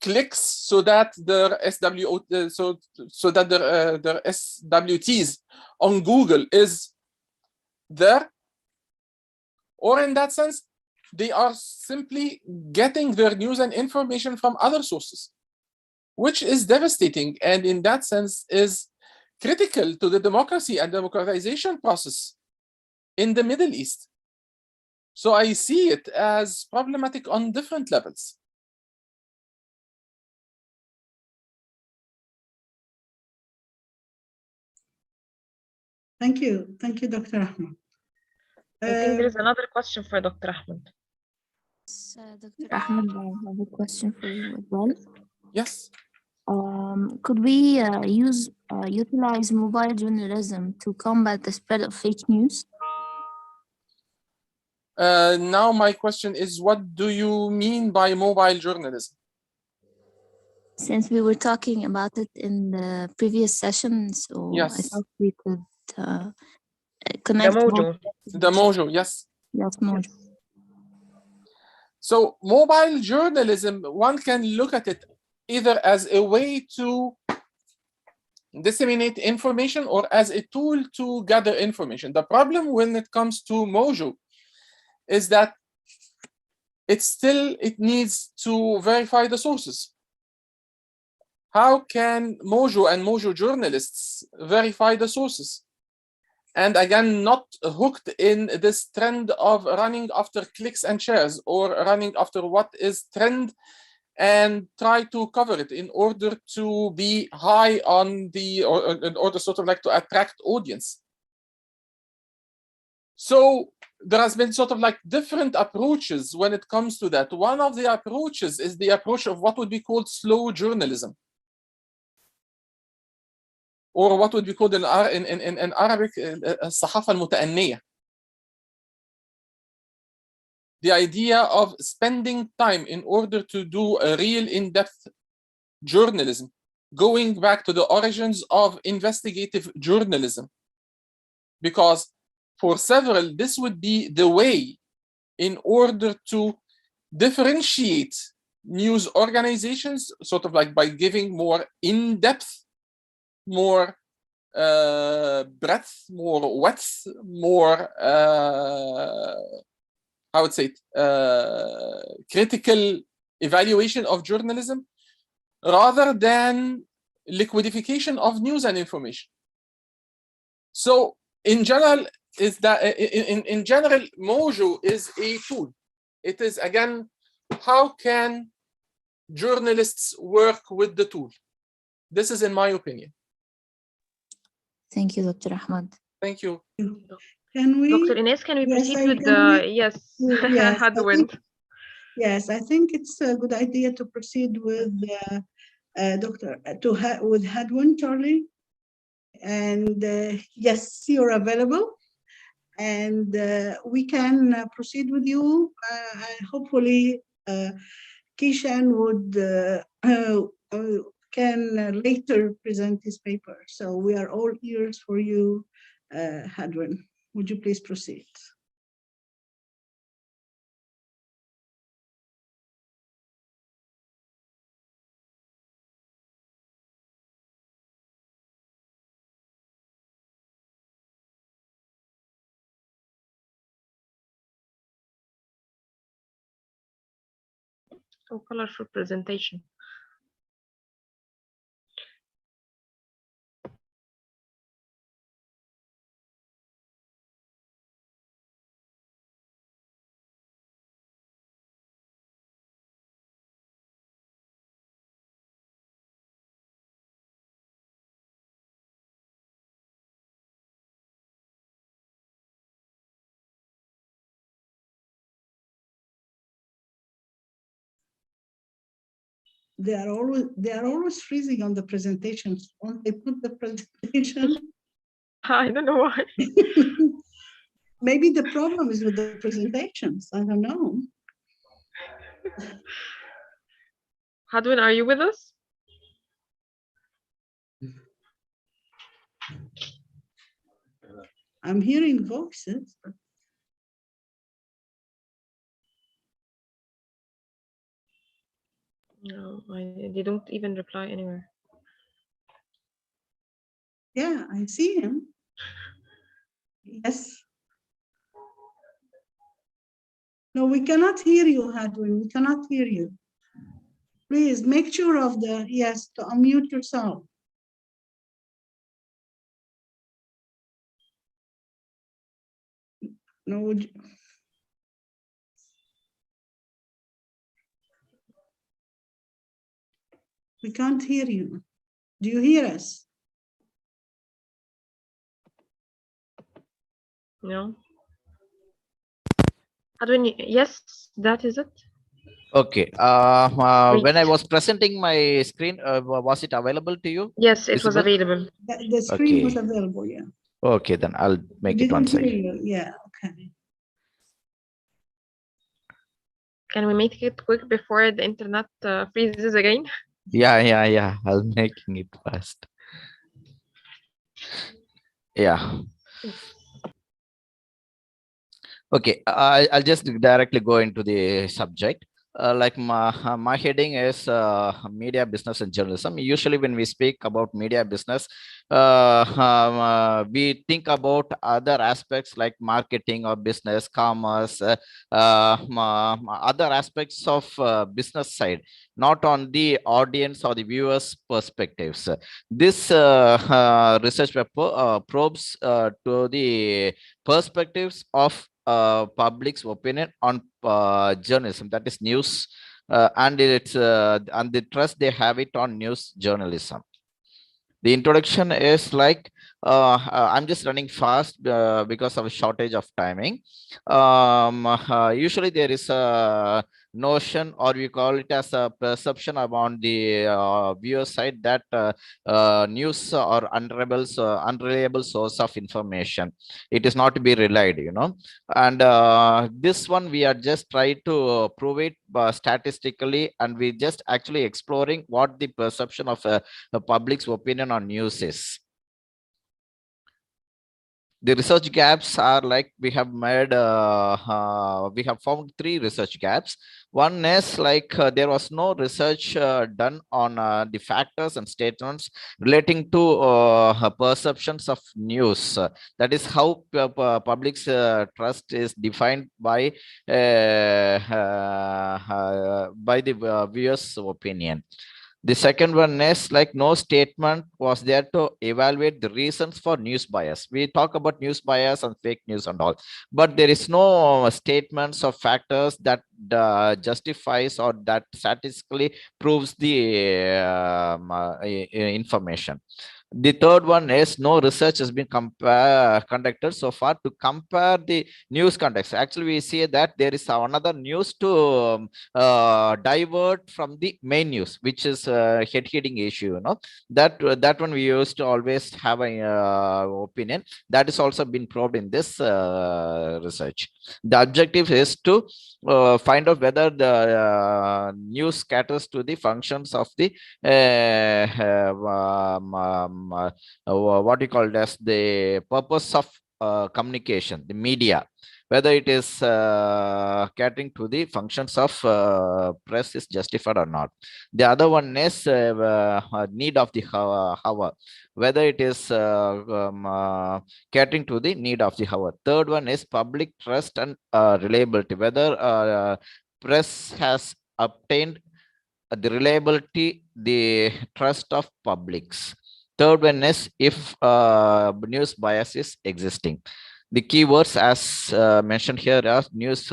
clicks, so that their so that their SWTs on Google is there. Or in that sense, they are simply getting their news and information from other sources, which is devastating, and in that sense is critical to the democracy and democratization process in the Middle East. So I see it as problematic on different levels. Thank you, Dr. Ahmed. I think there is another question for Dr. Ahmed. Dr. Ahmed, I have a question for you as well. Yes. Could we utilize mobile journalism to combat the spread of fake news? Now my question is, what do you mean by mobile journalism? Since we were talking about it in the previous session, so Yes. I thought we could connect the Mojo, yes. Yes, Mojo. So mobile journalism, one can look at it either as a way to disseminate information or as a tool to gather information. The problem when it comes to Mojo is that it needs to verify the sources. How can Mojo and Mojo journalists verify the sources? And again, not hooked in this trend of running after clicks and shares or running after what is trend and try to cover it in order to be high on the, or in order sort of like to attract audience. So there has been sort of like different approaches when it comes to that. One of the approaches is the approach of what would be called slow journalism, or what would be called in Arabic الصحافة المتأنية. The idea of spending time in order to do a real in-depth journalism, going back to the origins of investigative journalism, because for several, this would be the way in order to differentiate news organizations, sort of like by giving more in-depth, more breadth, more width, more I would say critical evaluation of journalism, rather than liquidification of news and information. So in general, is that in general, Mojo is a tool. It is, again, how can journalists work with the tool? This is in my opinion. Thank you, Dr. Ahmed. Thank you. Can we, Dr. Ines, can we proceed with yes, Hadwin? Yes, I think it's a good idea to proceed with with Hadwin, Charlie. And yes, you're available, and we can proceed with you. Hopefully, Kishan can later present his paper. So we are all ears for you, Hadwin. Would you please proceed? So colorful presentation. They are always freezing on the presentations. Won't they put the presentation? I don't know why. Maybe the problem is with the presentations. I don't know. Hadwin, are you with us? I'm hearing voices. No, they don't even reply anywhere. Yeah, I see him. Yes. No, we cannot hear you, Hadwin. We cannot hear you. Please make sure of yes, to unmute yourself. No, we can't hear you. Do you hear us? No. Hadwin, yes, that is it. Okay. When I was presenting my screen, was it available to you? Yes, it was available. The screen was Okay. available, yeah. Okay, then I'll make We it one didn't hear second. you. Yeah, okay. Can we make it quick before the internet freezes again? Yeah. I'll making it fast. Yeah. Okay, I'll just directly go into the subject. Like my heading is media business and journalism. Usually when we speak about media business, we think about other aspects like marketing or business, commerce, other aspects of business side, not on the audience or the viewers perspectives. This research paper probes to the perspectives of public's opinion on journalism, that is news, and the trust they have it on news journalism. The introduction is like I'm just running fast because of a shortage of timing. Usually there is a notion, or we call it as a perception about the viewer side, that news or unreliable source of information. It is not to be relied, and this one we are just trying to prove it statistically, and we just actually exploring what the perception of the public's opinion on news is. The research gaps are like we have found 3 research gaps. One is like there was no research done on the factors and statements relating to perceptions of news. That is how public's trust is defined by the viewers' opinion. The second one is like no statement was there to evaluate the reasons for news bias. We talk about news bias and fake news and all, but there is no statements or factors that justifies or that statistically proves the information. The third one is no research has been conducted so far to compare the news context. Actually, we see that there is another news to divert from the main news, which is head-hitting issue. That one we used to always have an opinion. That is also been probed in this research. The objective is to find out whether the news caters to the functions of the what you call as the purpose of communication, the media, whether it is catering to the functions of press is justified or not. The other one is need of the hour, whether it is catering to the need of the hour. Third one is public trust and reliability, whether press has obtained the reliability, the trust of publics. Third one is if news bias is existing. The keywords as mentioned here are news,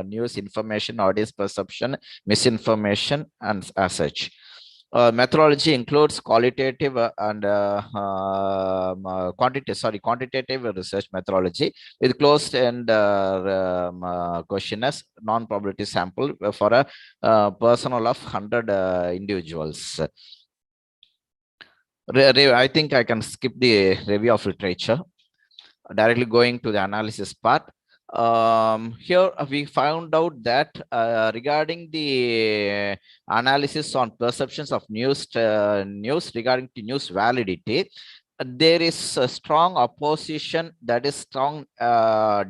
news information, audience perception, misinformation, and as such. Methodology includes qualitative and quantitative research methodology with closed and questionnaires, non-probability sample for a personal of 100 individuals. I think I can skip the review of literature, directly going to the analysis part. Here we found out that regarding the analysis on perceptions of news regarding to news validity, there is a strong opposition, that is strong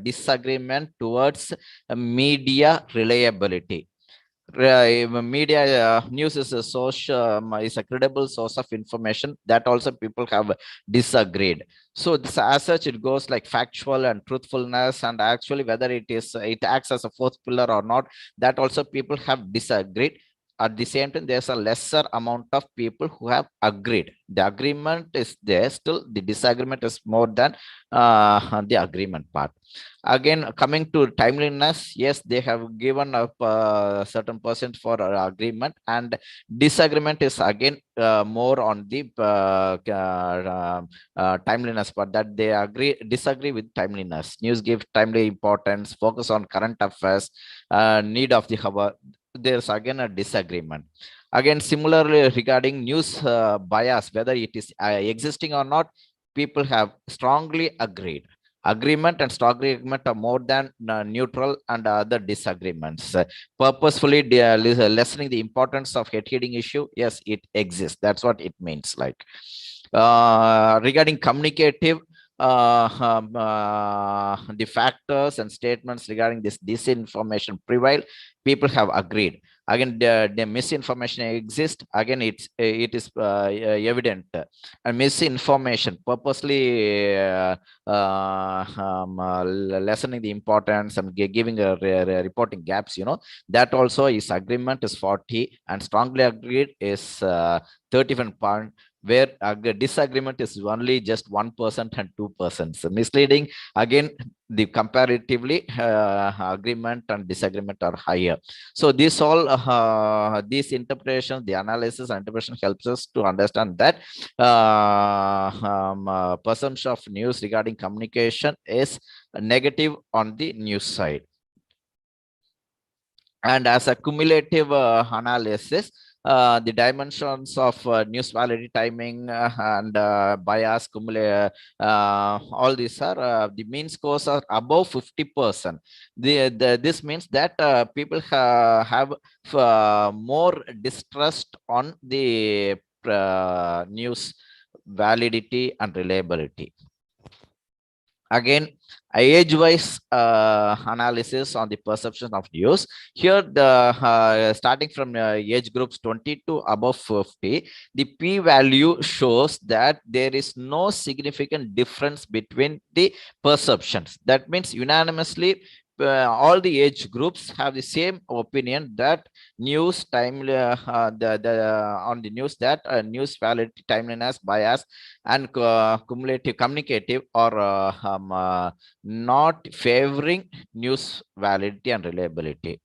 disagreement towards media reliability. Media news is a source, is a credible source of information. That also people have disagreed. So this, as such, it goes like factual and truthfulness, and actually whether it acts as a fourth pillar or not, that also people have disagreed. At the same time, there's a lesser amount of people who have agreed. The agreement is there, still the disagreement is more than the agreement part. Again, coming to timeliness, yes, they have given up a certain percent for agreement, and disagreement is again more on the timeliness part, that they disagree with timeliness. News give timely importance, focus on current affairs, need of the hour. There's again a disagreement. Again, similarly regarding news bias, whether it is existing or not, people have strongly agreed. Agreement and strong agreement are more than neutral and other disagreements. Purposefully lessening the importance of head-hitting issue, yes, it exists. That's what it means. Like regarding communicative, the factors and statements regarding this disinformation prevail, people have agreed. Again, the misinformation exists. Again, it is evident. And misinformation, purposely lessening the importance and giving a reporting gaps, that also is agreement is 40 and strongly agreed is 31 point, where disagreement is only just 1% and 2%. So misleading, again, the comparatively agreement and disagreement are higher. So this all these interpretations, the analysis and interpretation helps us to understand that perception of news regarding communication is negative on the news side. And as a cumulative analysis, the dimensions of news validity, timing, and bias, all these are the mean scores are above 50%. This means that people have more distrust on the news validity and reliability. Again, age-wise analysis on the perception of news. Here, the starting from age groups 20 to above 50, the p-value shows that there is no significant difference between the perceptions. That means unanimously, all the age groups have the same opinion that news timely on the news that news validity, timeliness, bias, and cumulative communicative or not favoring news validity and reliability.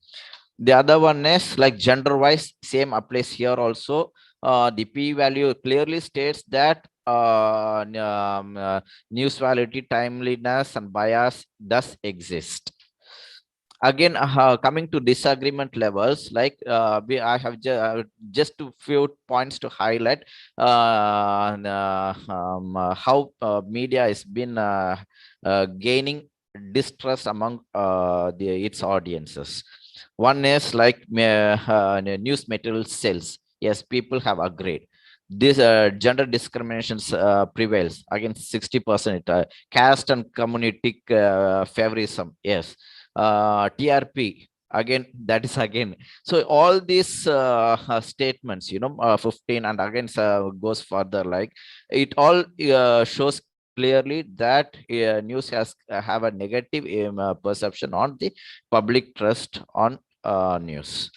The other one is like gender wise, same applies here also. The p-value clearly states that news validity, timeliness, and bias does exist. Again, coming to disagreement levels, like I have just a few points to highlight how media has been gaining distrust among its audiences. One is like news material sales. Yes, people have agreed. This gender discriminations prevails against 60%. Caste and community favorism. Yes. TRP again, that is again. So all these statements, 15 and again goes further, like it all shows clearly that news has have a negative perception on the public trust on news.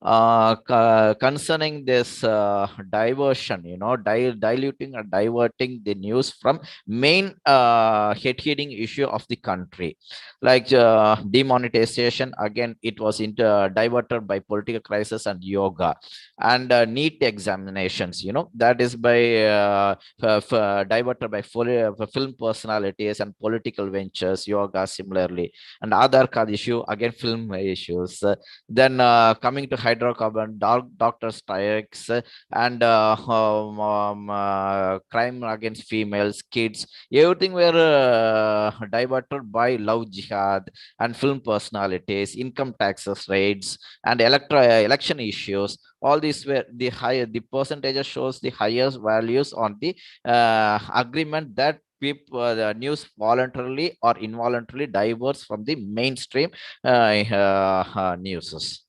Concerning this diversion, diluting or diverting the news from main head-hitting issue of the country, like demonetization. Again, it was diverted by political crisis and yoga, and NEET examinations. That is by diverted by film personalities and political ventures. Yoga similarly, and Aadhaar card issue, again film issues. Then coming to hydrocarbon, doctor strikes, and crime against females, kids, everything were diverted by love jihad and film personalities, income taxes raids, and election issues. All these were the higher, the percentages shows the highest values on the agreement that people, the news voluntarily or involuntarily diverts from the mainstream news.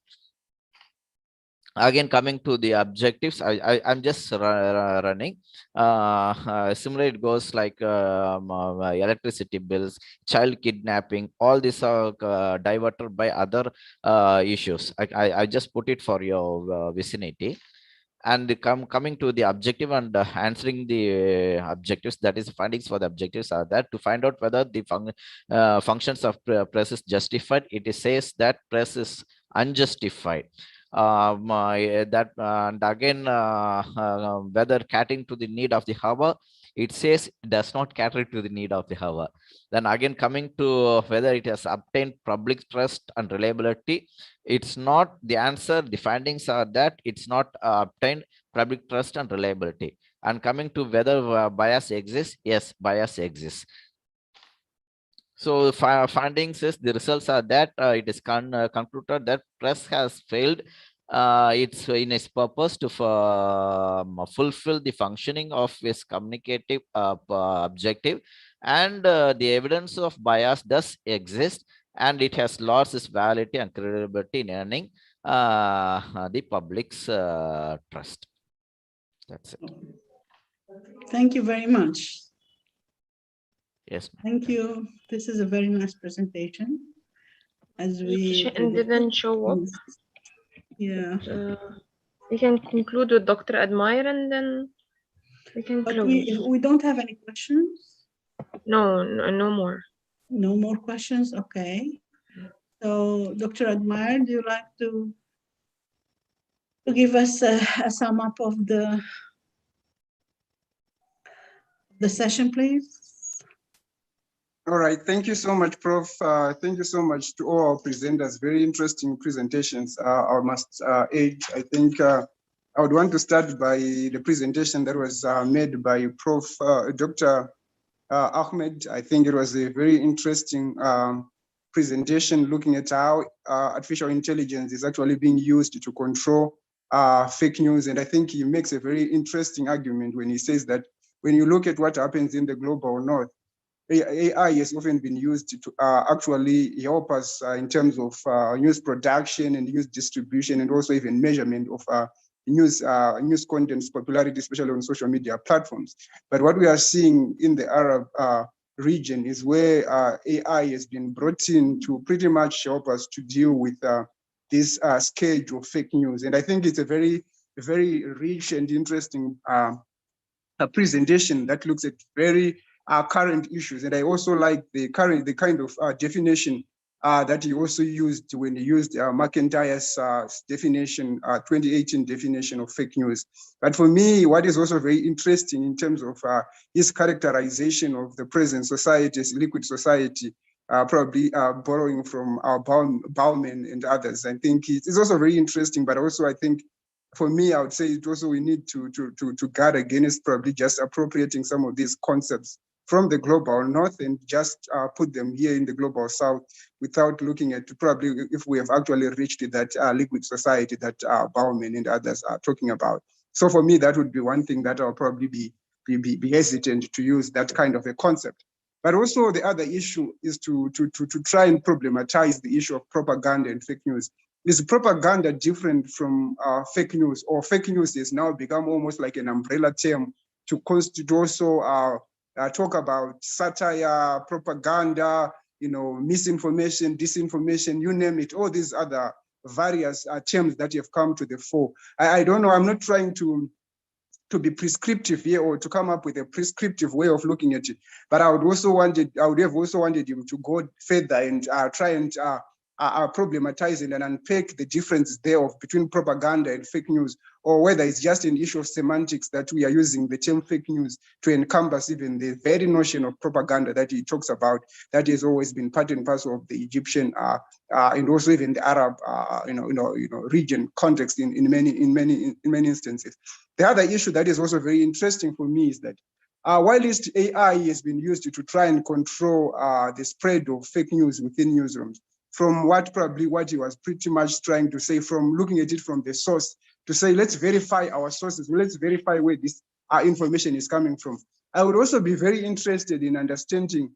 Again, coming to the objectives, I'm just running. Similarly, it goes like electricity bills, child kidnapping. All these are diverted by other issues. I just put it for your vicinity. And coming to the objective and answering the objectives, that is findings for the objectives are that to find out whether the functions of press is justified. It says that press is unjustified. That and again, whether catering to the need of the hour, it says it does not cater to the need of the hour. Then again, coming to whether it has obtained public trust and reliability, it's not the answer. The findings are that it's not obtained public trust and reliability. And coming to whether bias exists, yes, bias exists. So findings is the results are that it is concluded that press has failed it's in its purpose to fulfill the functioning of its communicative objective, and the evidence of bias does exist, and it has lost its validity and credibility in earning the public's trust. That's it. Thank you very much. Yes. Thank you. This is a very nice presentation. As we didn't show up. Yeah. We can conclude with Dr. Admire and then we can close. We don't have any questions? No more. No more questions? Okay. So, Dr. Admire, do you like to give us a sum up of the session, please? All right, thank you so much, Prof. Thank you so much to all our presenters. Very interesting presentations. I must add, I think I would want to start by the presentation that was made by Prof. Dr. Ahmed. I think it was a very interesting presentation looking at how artificial intelligence is actually being used to control fake news. And I think he makes a very interesting argument when he says that when you look at what happens in the global north, AI has often been used to actually help us in terms of news production and news distribution, and also even measurement of news content's popularity, especially on social media platforms. But what we are seeing in the Arab region is where AI has been brought in to pretty much help us to deal with this scourge of fake news. And I think it's a very rich and interesting presentation that looks at very current issues. And I also like the kind of definition that he also used when he used McIntyre's definition, 2018 definition of fake news. But for me, what is also very interesting in terms of his characterization of the present society as liquid society, probably borrowing from Bauman and others. I think it's also very interesting, but also I think for me, I would say it also we need to guard against probably just appropriating some of these concepts from the global north and just put them here in the global south without looking at probably if we have actually reached that liquid society that Bauman and others are talking about. So for me, that would be one thing that I'll probably be hesitant to use that kind of a concept. But also the other issue is to try and problematize the issue of propaganda and fake news. Is propaganda different from fake news, or fake news has now become almost like an umbrella term to constitute also talk about satire, propaganda, misinformation, disinformation, you name it, all these other various terms that have come to the fore. I don't know, I'm not trying to be prescriptive here or to come up with a prescriptive way of looking at it, but I would have also wanted him to go further and try and problematize it and unpack the difference there between propaganda and fake news, or whether it's just an issue of semantics that we are using the term fake news to encompass even the very notion of propaganda that he talks about, that has always been part and parcel of the Egyptian and also even the Arab region context in many instances. The other issue that is also very interesting for me is that while AI has been used to try and control the spread of fake news within newsrooms, from what he was pretty much trying to say, from looking at it from the source, to say, let's verify our sources, let's verify where this information is coming from. I would also be very interested in understanding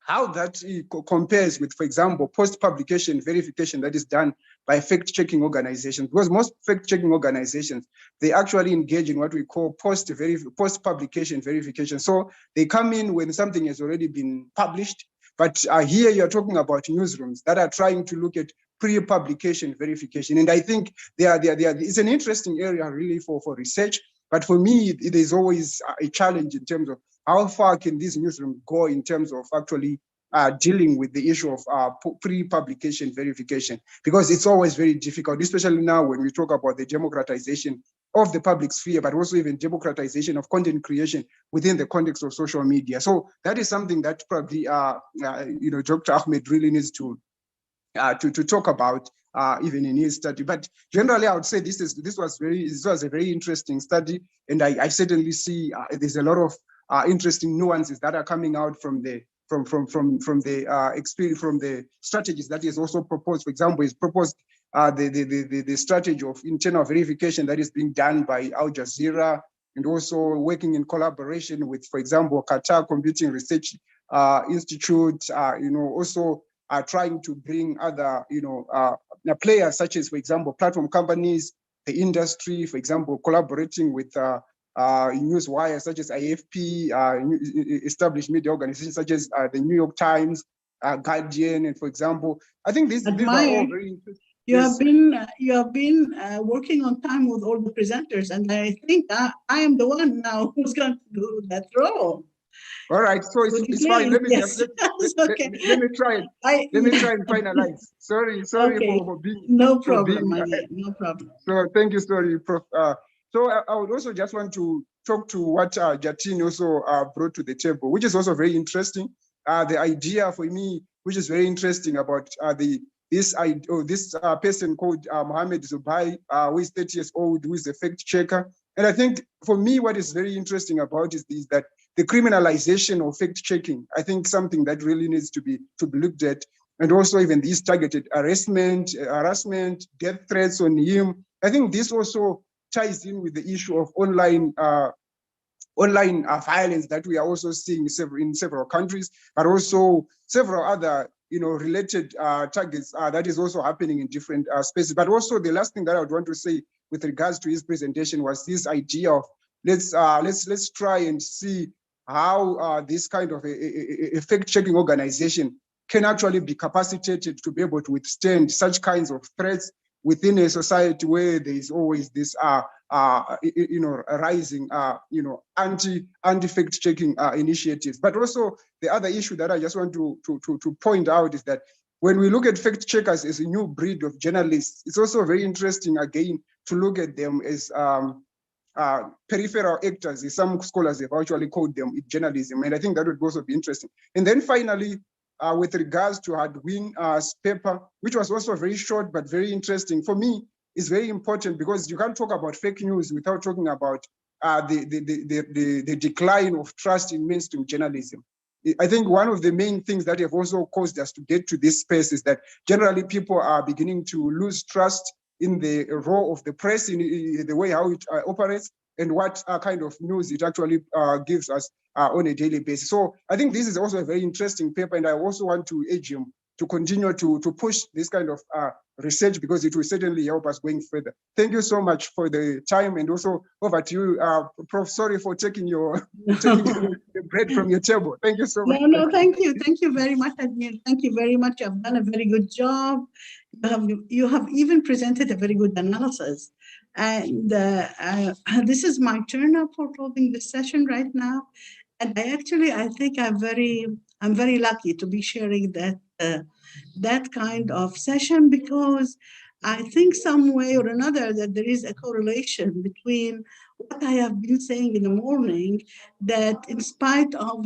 how that compares with, for example, post-publication verification that is done by fact-checking organizations. Because most fact-checking organizations, they actually engage in what we call post-publication verification. So they come in when something has already been published, but here you're talking about newsrooms that are trying to look at pre-publication verification. And I think it's an interesting area really for research, but for me, there's always a challenge in terms of how far can this newsroom go in terms of actually dealing with the issue of pre-publication verification, because it's always very difficult, especially now when we talk about the democratization of the public sphere, but also even democratization of content creation within the context of social media. So that is something that probably Dr. Ahmed really needs to talk about even in his study. But generally, I would say this was a very interesting study, and I certainly see there's a lot of interesting nuances that are coming out from the experience, from the strategies that is also proposed. For example, he's proposed the strategy of internal verification that is being done by Al Jazeera, and also working in collaboration with, for example, Qatar Computing Research Institute. Also trying to bring other players such as, for example, platform companies, the industry, for example, collaborating with newswires such as IFP, established media organizations such as the New York Times, Guardian, and for example, I think these are all very interesting. You have been working on time with all the presenters, and I think I am the one now who's going to do that role. All right, so it's fine. Let me try and finalize. Sorry okay. for being no problem, my dear. No problem. So thank you, sorry, Prof. So I would also just want to talk to what Jatin also brought to the table, which is also very interesting. The idea for me, which is very interesting about this person called Mohammed Zubai, who is 30 years old, who is a fact checker. And I think for me, what is very interesting about is that the criminalization of fact checking, I think something that really needs to be looked at, and also even these targeted harassment, death threats on him. I think this also ties in with the issue of online violence that we are also seeing in several countries, but also several other related targets that is also happening in different spaces. But also the last thing that I would want to say with regards to his presentation was this idea of let's try and see how this kind of a fact-checking organization can actually be capacitated to be able to withstand such kinds of threats within a society where there is always this rising anti-fact checking initiatives. But also the other issue that I just want to point out is that when we look at fact checkers as a new breed of journalists, it's also very interesting again to look at them as peripheral actors, as some scholars have actually called them in journalism. And I think that would also be interesting. And then finally, with regards to Hadwin's paper, which was also very short but very interesting, for me, is very important because you can't talk about fake news without talking about the decline of trust in mainstream journalism. I think one of the main things that have also caused us to get to this space is that generally people are beginning to lose trust in the role of the press, in the way how it operates, and what kind of news it actually gives us on a daily basis. So I think this is also a very interesting paper, and I also want to urge him to continue to push this kind of research because it will certainly help us going further. Thank you so much for the time, and also over to you, Prof. Sorry for taking the bread from your table. Thank you so much. No, thank you. Thank you very much, Admir. Thank you very much. You've done a very good job. You have even presented a very good analysis. And this is my turn now for closing this session right now. And I think I'm very lucky to be sharing that kind of session, because I think some way or another that there is a correlation between what I have been saying in the morning, that in spite of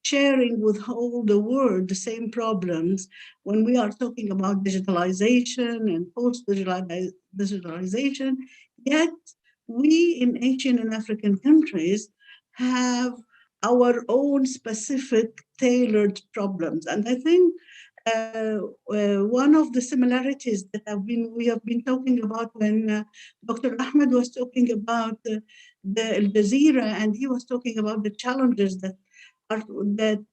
sharing with all the world the same problems, when we are talking about digitalization and post-digitalization, yet we in Asian and African countries have our own specific tailored problems. And I think one of the similarities that we have been talking about when Dr. Ahmed was talking about the Al Jazeera, and he was talking about the challenges that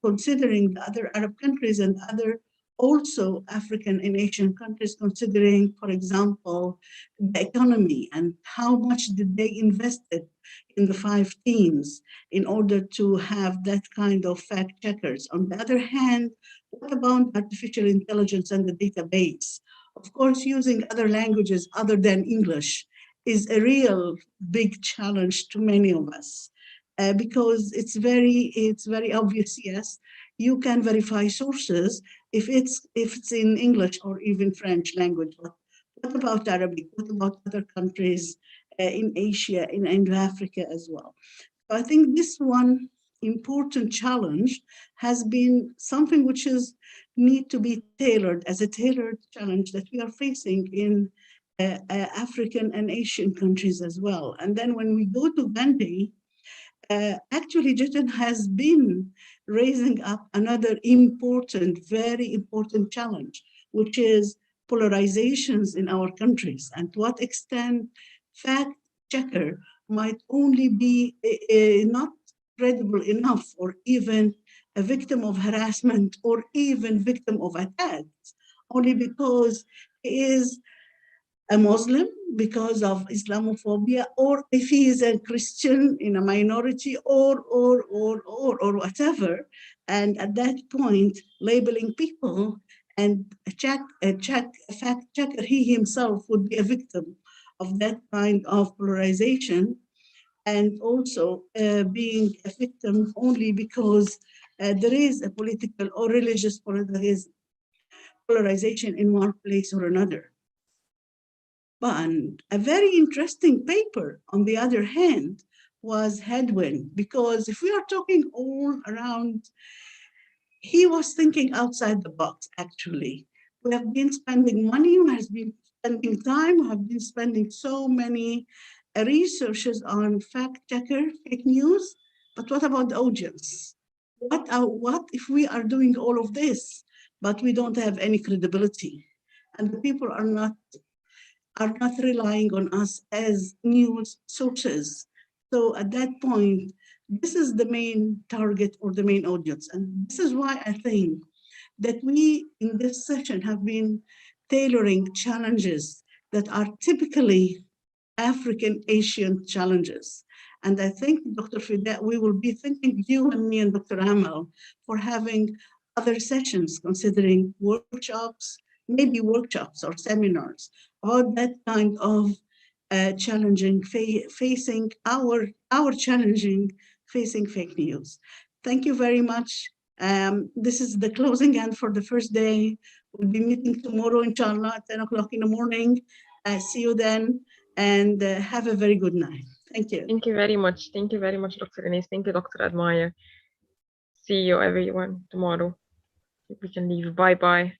considering the other Arab countries and other also African and Asian countries, considering, for example, the economy and how much did they invested in the 5 teams in order to have that kind of fact checkers. On the other hand, what about artificial intelligence and the database? Of course, using other languages other than English is a real big challenge to many of us. Because it's very obvious. Yes, you can verify sources if it's in English or even French language. But what about Arabic? What about other countries in Asia, in Africa as well? So I think this one important challenge has been something which need to be tailored as a tailored challenge that we are facing in African and Asian countries as well. And then when we go to Gandhi, actually, Ijcon has been raising up another very important challenge, which is polarizations in our countries, and to what extent fact checker might only be not credible enough, or even a victim of harassment, or even victim of attacks, only because he is a Muslim because of Islamophobia, or if he is a Christian in a minority, or whatever. And at that point, labeling people and a fact checker, he himself would be a victim of that kind of polarization, and also being a victim only because there is a political or religious polarization in one place or another. But a very interesting paper, on the other hand, was Hadwin, because if we are talking all around, he was thinking outside the box, actually. We have been spending money, we have been spending time, we have been spending so many researches on fact checker, fake news, but what about the audience? What if we are doing all of this, but we don't have any credibility, and the people are not relying on us as news sources? So at that point, this is the main target or the main audience. And this is why I think that we in this session have been tailoring challenges that are typically African Asian challenges. And I think, Dr. Fida, we will be thinking, you and me and Dr. Amal, for having other sessions, considering workshops, maybe workshops or seminars, about that kind of challenging, facing our challenging, facing fake news. Thank you very much. This is the closing end for the first day. We'll be meeting tomorrow, inshallah, at 10 o'clock in the morning. See you then, and have a very good night. Thank you. Thank you very much. Thank you very much, Dr. Ines. Thank you, Dr. Admire. See you, everyone, tomorrow. We can leave. Bye-bye.